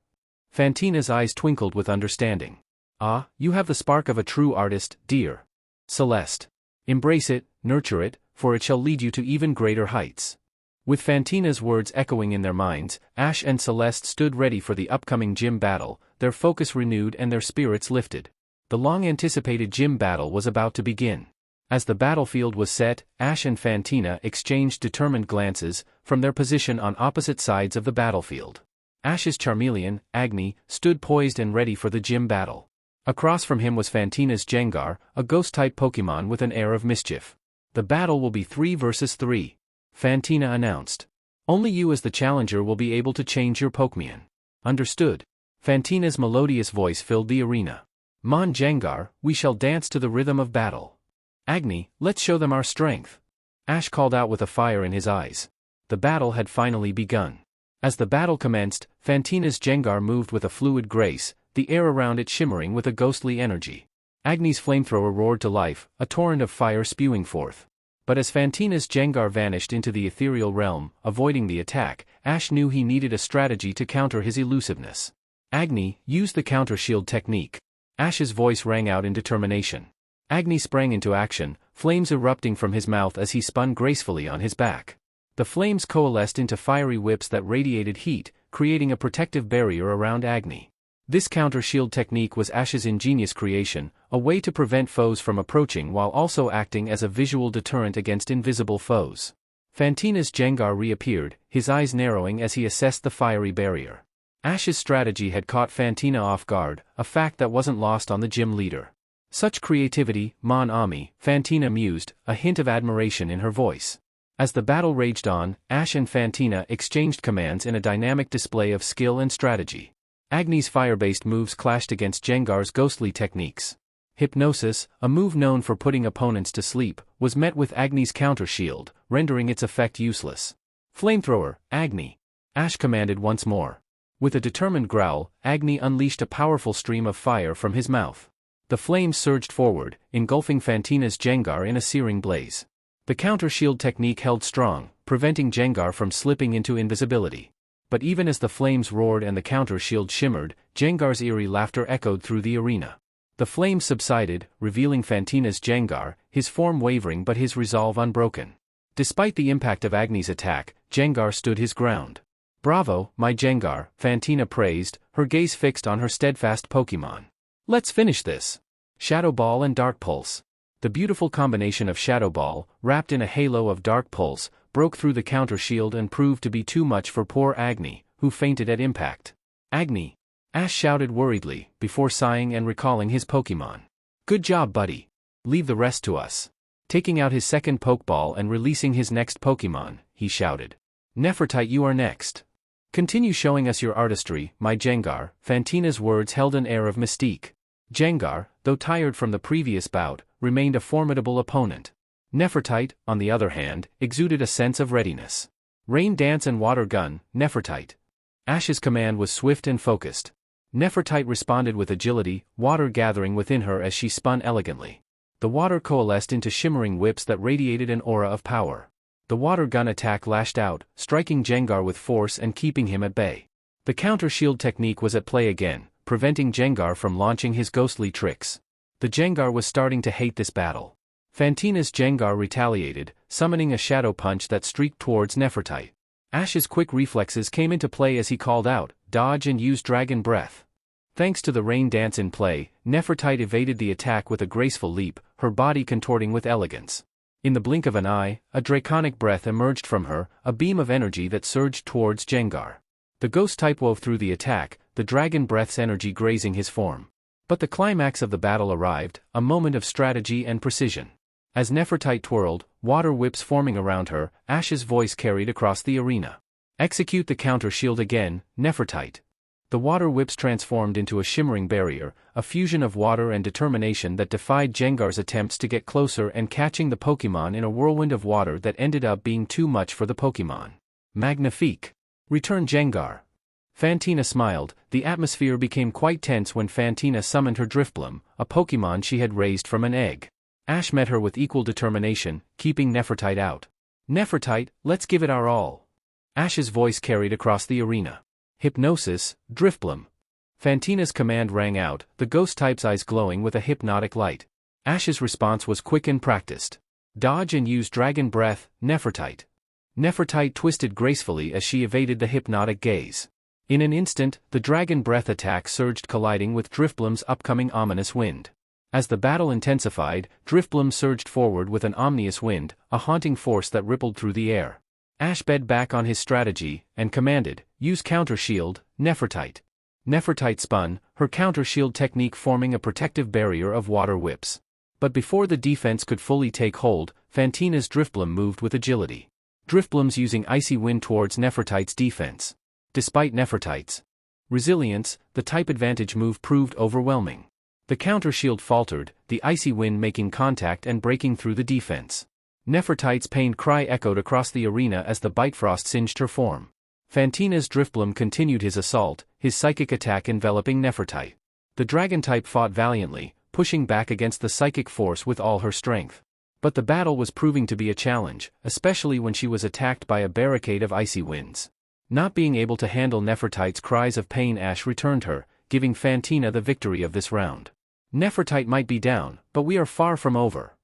Fantina's eyes twinkled with understanding. "Ah, you have the spark of a true artist, dear Celeste. Embrace it, nurture it, for it shall lead you to even greater heights." With Fantina's words echoing in their minds, Ash and Celeste stood ready for the upcoming gym battle, their focus renewed and their spirits lifted. The long-anticipated gym battle was about to begin. As the battlefield was set, Ash and Fantina exchanged determined glances, from their position on opposite sides of the battlefield. Ash's Charmeleon, Agni, stood poised and ready for the gym battle. Across from him was Fantina's Gengar, a ghost-type Pokemon with an air of mischief. "The battle will be 3 versus 3. Fantina announced. "Only you as the challenger will be able to change your Pokemon. Understood?" Fantina's melodious voice filled the arena. Mon Jengar, we shall dance to the rhythm of battle. Agni, let's show them our strength. Ash called out with a fire in his eyes. The battle had finally begun. As the battle commenced, Fantina's Jengar moved with a fluid grace, the air around it shimmering with a ghostly energy. Agni's flamethrower roared to life, a torrent of fire spewing forth. But as Fantina's Jengar vanished into the ethereal realm, avoiding the attack, Ash knew he needed a strategy to counter his elusiveness. Agni, use the counter-shield technique. Ash's voice rang out in determination. Agni sprang into action, flames erupting from his mouth as he spun gracefully on his back. The flames coalesced into fiery whips that radiated heat, creating a protective barrier around Agni. This counter-shield technique was Ash's ingenious creation, a way to prevent foes from approaching while also acting as a visual deterrent against invisible foes. Fantina's Jengar reappeared, his eyes narrowing as he assessed the fiery barrier. Ash's strategy had caught Fantina off guard, a fact that wasn't lost on the gym leader. Such creativity, Mon Ami, Fantina mused, a hint of admiration in her voice. As the battle raged on, Ash and Fantina exchanged commands in a dynamic display of skill and strategy. Agni's fire-based moves clashed against Jengar's ghostly techniques. Hypnosis, a move known for putting opponents to sleep, was met with Agni's counter-shield, rendering its effect useless. Flamethrower, Agni! Ash commanded once more. With a determined growl, Agni unleashed a powerful stream of fire from his mouth. The flames surged forward, engulfing Fantina's Jengar in a searing blaze. The counter-shield technique held strong, preventing Jengar from slipping into invisibility. But even as the flames roared and the counter-shield shimmered, Jengar's eerie laughter echoed through the arena. The flames subsided, revealing Fantina's Jengar, his form wavering but his resolve unbroken. Despite the impact of Agni's attack, Jengar stood his ground. Bravo, my Jengar, Fantina praised, her gaze fixed on her steadfast Pokémon. Let's finish this. Shadow Ball and Dark Pulse. The beautiful combination of Shadow Ball, wrapped in a halo of Dark Pulse, broke through the counter-shield and proved to be too much for poor Agni, who fainted at impact. Agni! Ash shouted worriedly, before sighing and recalling his Pokémon. Good job, buddy. Leave the rest to us. Taking out his second Pokeball and releasing his next Pokémon, he shouted. Nefertite, you are next. Continue showing us your artistry, my Jengar. Fantina's words held an air of mystique. Jengar, though tired from the previous bout, remained a formidable opponent. Nefertite, on the other hand, exuded a sense of readiness. Rain Dance and Water Gun, Nefertite. Ash's command was swift and focused. Nefertite responded with agility, water gathering within her as she spun elegantly. The water coalesced into shimmering whips that radiated an aura of power. The water gun attack lashed out, striking Jengar with force and keeping him at bay. The counter-shield technique was at play again, preventing Jengar from launching his ghostly tricks. The Jengar was starting to hate this battle. Fantina's Jengar retaliated, summoning a shadow punch that streaked towards Nefertite. Ash's quick reflexes came into play as he called out, dodge and use Dragon Breath. Thanks to the Rain Dance in play, Nefertite evaded the attack with a graceful leap, her body contorting with elegance. In the blink of an eye, a draconic breath emerged from her, a beam of energy that surged towards Jengar. The ghost type wove through the attack, the dragon breath's energy grazing his form. But the climax of the battle arrived, a moment of strategy and precision. As Nefertite twirled, water whips forming around her, Ash's voice carried across the arena. Execute the counter-shield again, Nefertite. The water whips transformed into a shimmering barrier, a fusion of water and determination that defied Jengar's attempts to get closer and catching the Pokémon in a whirlwind of water that ended up being too much for the Pokémon. Magnifique! Return Jengar! Fantina smiled. The atmosphere became quite tense when Fantina summoned her Drifblim, a Pokémon she had raised from an egg. Ash met her with equal determination, keeping Nefertite out. Nefertite, let's give it our all. Ash's voice carried across the arena. Hypnosis, Drifblim. Fantina's command rang out, the ghost type's eyes glowing with a hypnotic light. Ash's response was quick and practiced. Dodge and use Dragon Breath, Nefertite. Nefertite twisted gracefully as she evaded the hypnotic gaze. In an instant, the Dragon Breath attack surged, colliding with Drifblim's upcoming ominous wind. As the battle intensified, Drifblim surged forward with an omnious wind, a haunting force that rippled through the air. Ash bed back on his strategy, and commanded, use counter-shield, Nefertite. Nefertite spun, her counter-shield technique forming a protective barrier of water whips. But before the defense could fully take hold, Fantina's Drifblim moved with agility. Drifblim's using icy wind towards Nefertite's defense. Despite Nefertite's resilience, the type advantage move proved overwhelming. The The counter shield faltered, the icy wind making contact and breaking through the defense. Nefertiti's pained cry echoed across the arena as the Bitefrost singed her form. Fantina's Driftbloom continued his assault, his psychic attack enveloping Nefertiti. The dragon-type fought valiantly, pushing back against the psychic force with all her strength. But the battle was proving to be a challenge, especially when she was attacked by a barricade of icy winds. Not being able to handle Nefertiti's cries of pain, Ashe returned her, giving Fantina the victory of this round. Nefertiti might be down, but we are far from over.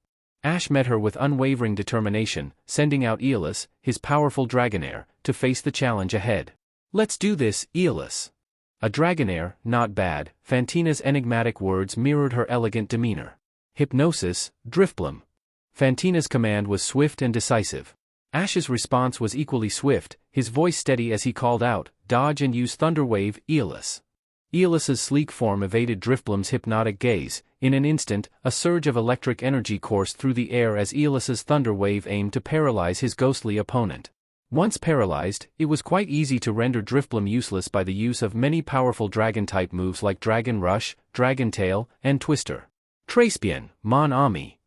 Ashe met her with unwavering determination, sending out Aeolus, his powerful Dragonair, to face the challenge ahead. Let's do this, Aeolus. A Dragonair, not bad. Fantina's enigmatic words mirrored her elegant demeanor. Hypnosis, Driftbloom. Fantina's command was swift and decisive. Ashe's response was equally swift, his voice steady as he called out, "Dodge and use Thunderwave, Aeolus." Aeolus's sleek form evaded Driftbloom's hypnotic gaze. In an instant, a surge of electric energy coursed through the air as Aeolus's Thunderwave aimed to paralyze his ghostly opponent. Once paralyzed, it was quite easy to render Driftbloom useless by the use of many powerful dragon-type moves like Dragon Rush, Dragon Tail, and Twister. Très bien, mon ami.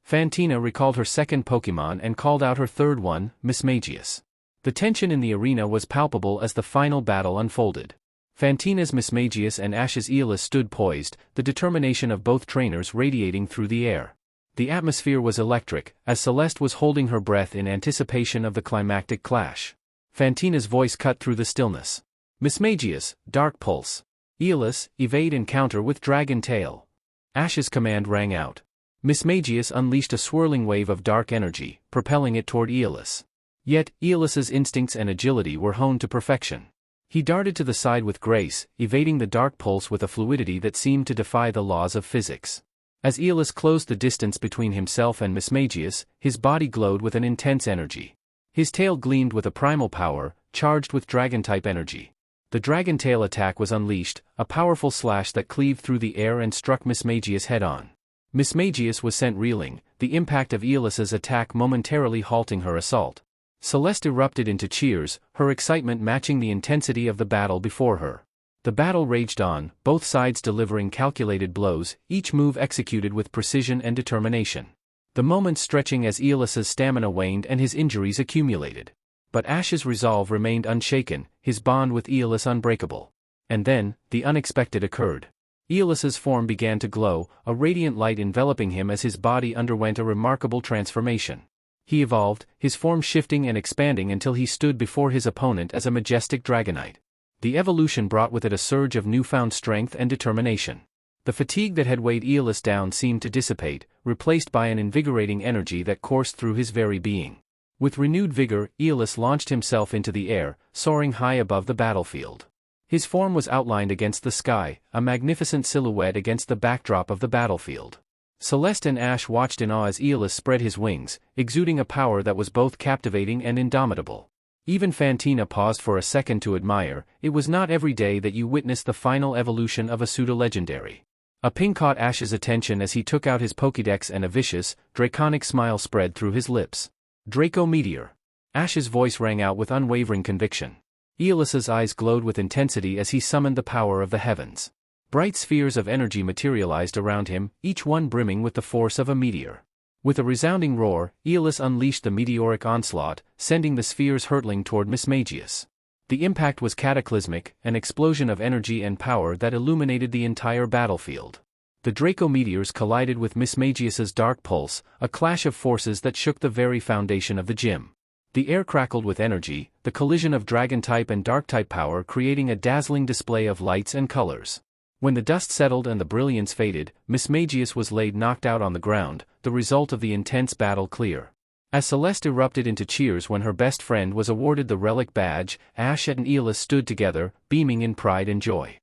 Fantina recalled her second Pokémon and called out her third one, Mismagius. The tension in the arena was palpable as the final battle unfolded. Fantina's Mismagius and Ashe's Aeolus stood poised, the determination of both trainers radiating through the air. The atmosphere was electric, as Celeste was holding her breath in anticipation of the climactic clash. Fantina's voice cut through the stillness. Mismagius, Dark Pulse. Aeolus, evade and counter with Dragon Tail. Ashe's command rang out. Mismagius unleashed a swirling wave of dark energy, propelling it toward Aeolus. Yet, Aeolus's instincts and agility were honed to perfection. He darted to the side with grace, evading the dark pulse with a fluidity that seemed to defy the laws of physics. As Aeolus closed the distance between himself and Mismagius, his body glowed with an intense energy. His tail gleamed with a primal power, charged with dragon-type energy. The dragon tail attack was unleashed, a powerful slash that cleaved through the air and struck Mismagius head-on. Mismagius was sent reeling, the impact of Aeolus's attack momentarily halting her assault. Celeste erupted into cheers, her excitement matching the intensity of the battle before her. The battle raged on, both sides delivering calculated blows, each move executed with precision and determination. The moments stretching as Aeolus's stamina waned and his injuries accumulated. But Ashe's resolve remained unshaken, his bond with Aeolus unbreakable. And then, the unexpected occurred. Aeolus's form began to glow, a radiant light enveloping him as his body underwent a remarkable transformation. He evolved, his form shifting and expanding until he stood before his opponent as a majestic dragonite. The evolution brought with it a surge of newfound strength and determination. The fatigue that had weighed Aeolus down seemed to dissipate, replaced by an invigorating energy that coursed through his very being. With renewed vigor, Aeolus launched himself into the air, soaring high above the battlefield. His form was outlined against the sky, a magnificent silhouette against the backdrop of the battlefield. Celeste and Ashe watched in awe as Aeolus spread his wings, exuding a power that was both captivating and indomitable. Even Fantina paused for a second to admire. It was not every day that you witnessed the final evolution of a pseudo-legendary. A ping caught Ashe's attention as he took out his Pokédex and a vicious, draconic smile spread through his lips. Draco Meteor. Ashe's voice rang out with unwavering conviction. Aeolus's eyes glowed with intensity as he summoned the power of the heavens. Bright spheres of energy materialized around him, each one brimming with the force of a meteor. With a resounding roar, Aeolus unleashed the meteoric onslaught, sending the spheres hurtling toward Mismagius. The impact was cataclysmic, an explosion of energy and power that illuminated the entire battlefield. The Draco meteors collided with Mismagius's dark pulse, a clash of forces that shook the very foundation of the gym. The air crackled with energy, the collision of dragon-type and dark-type power creating a dazzling display of lights and colors. When the dust settled and the brilliance faded, Mismagius was laid knocked out on the ground, the result of the intense battle clear. As Celeste erupted into cheers when her best friend was awarded the relic badge, Ashe and Aeolus stood together, beaming in pride and joy.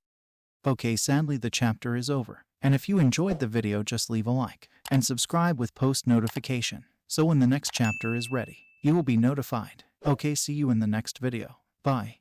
Okay, sadly the chapter is over, and if you enjoyed the video just leave a like, and subscribe with post notification, so when the next chapter is ready, you will be notified. Okay, see you in the next video. Bye.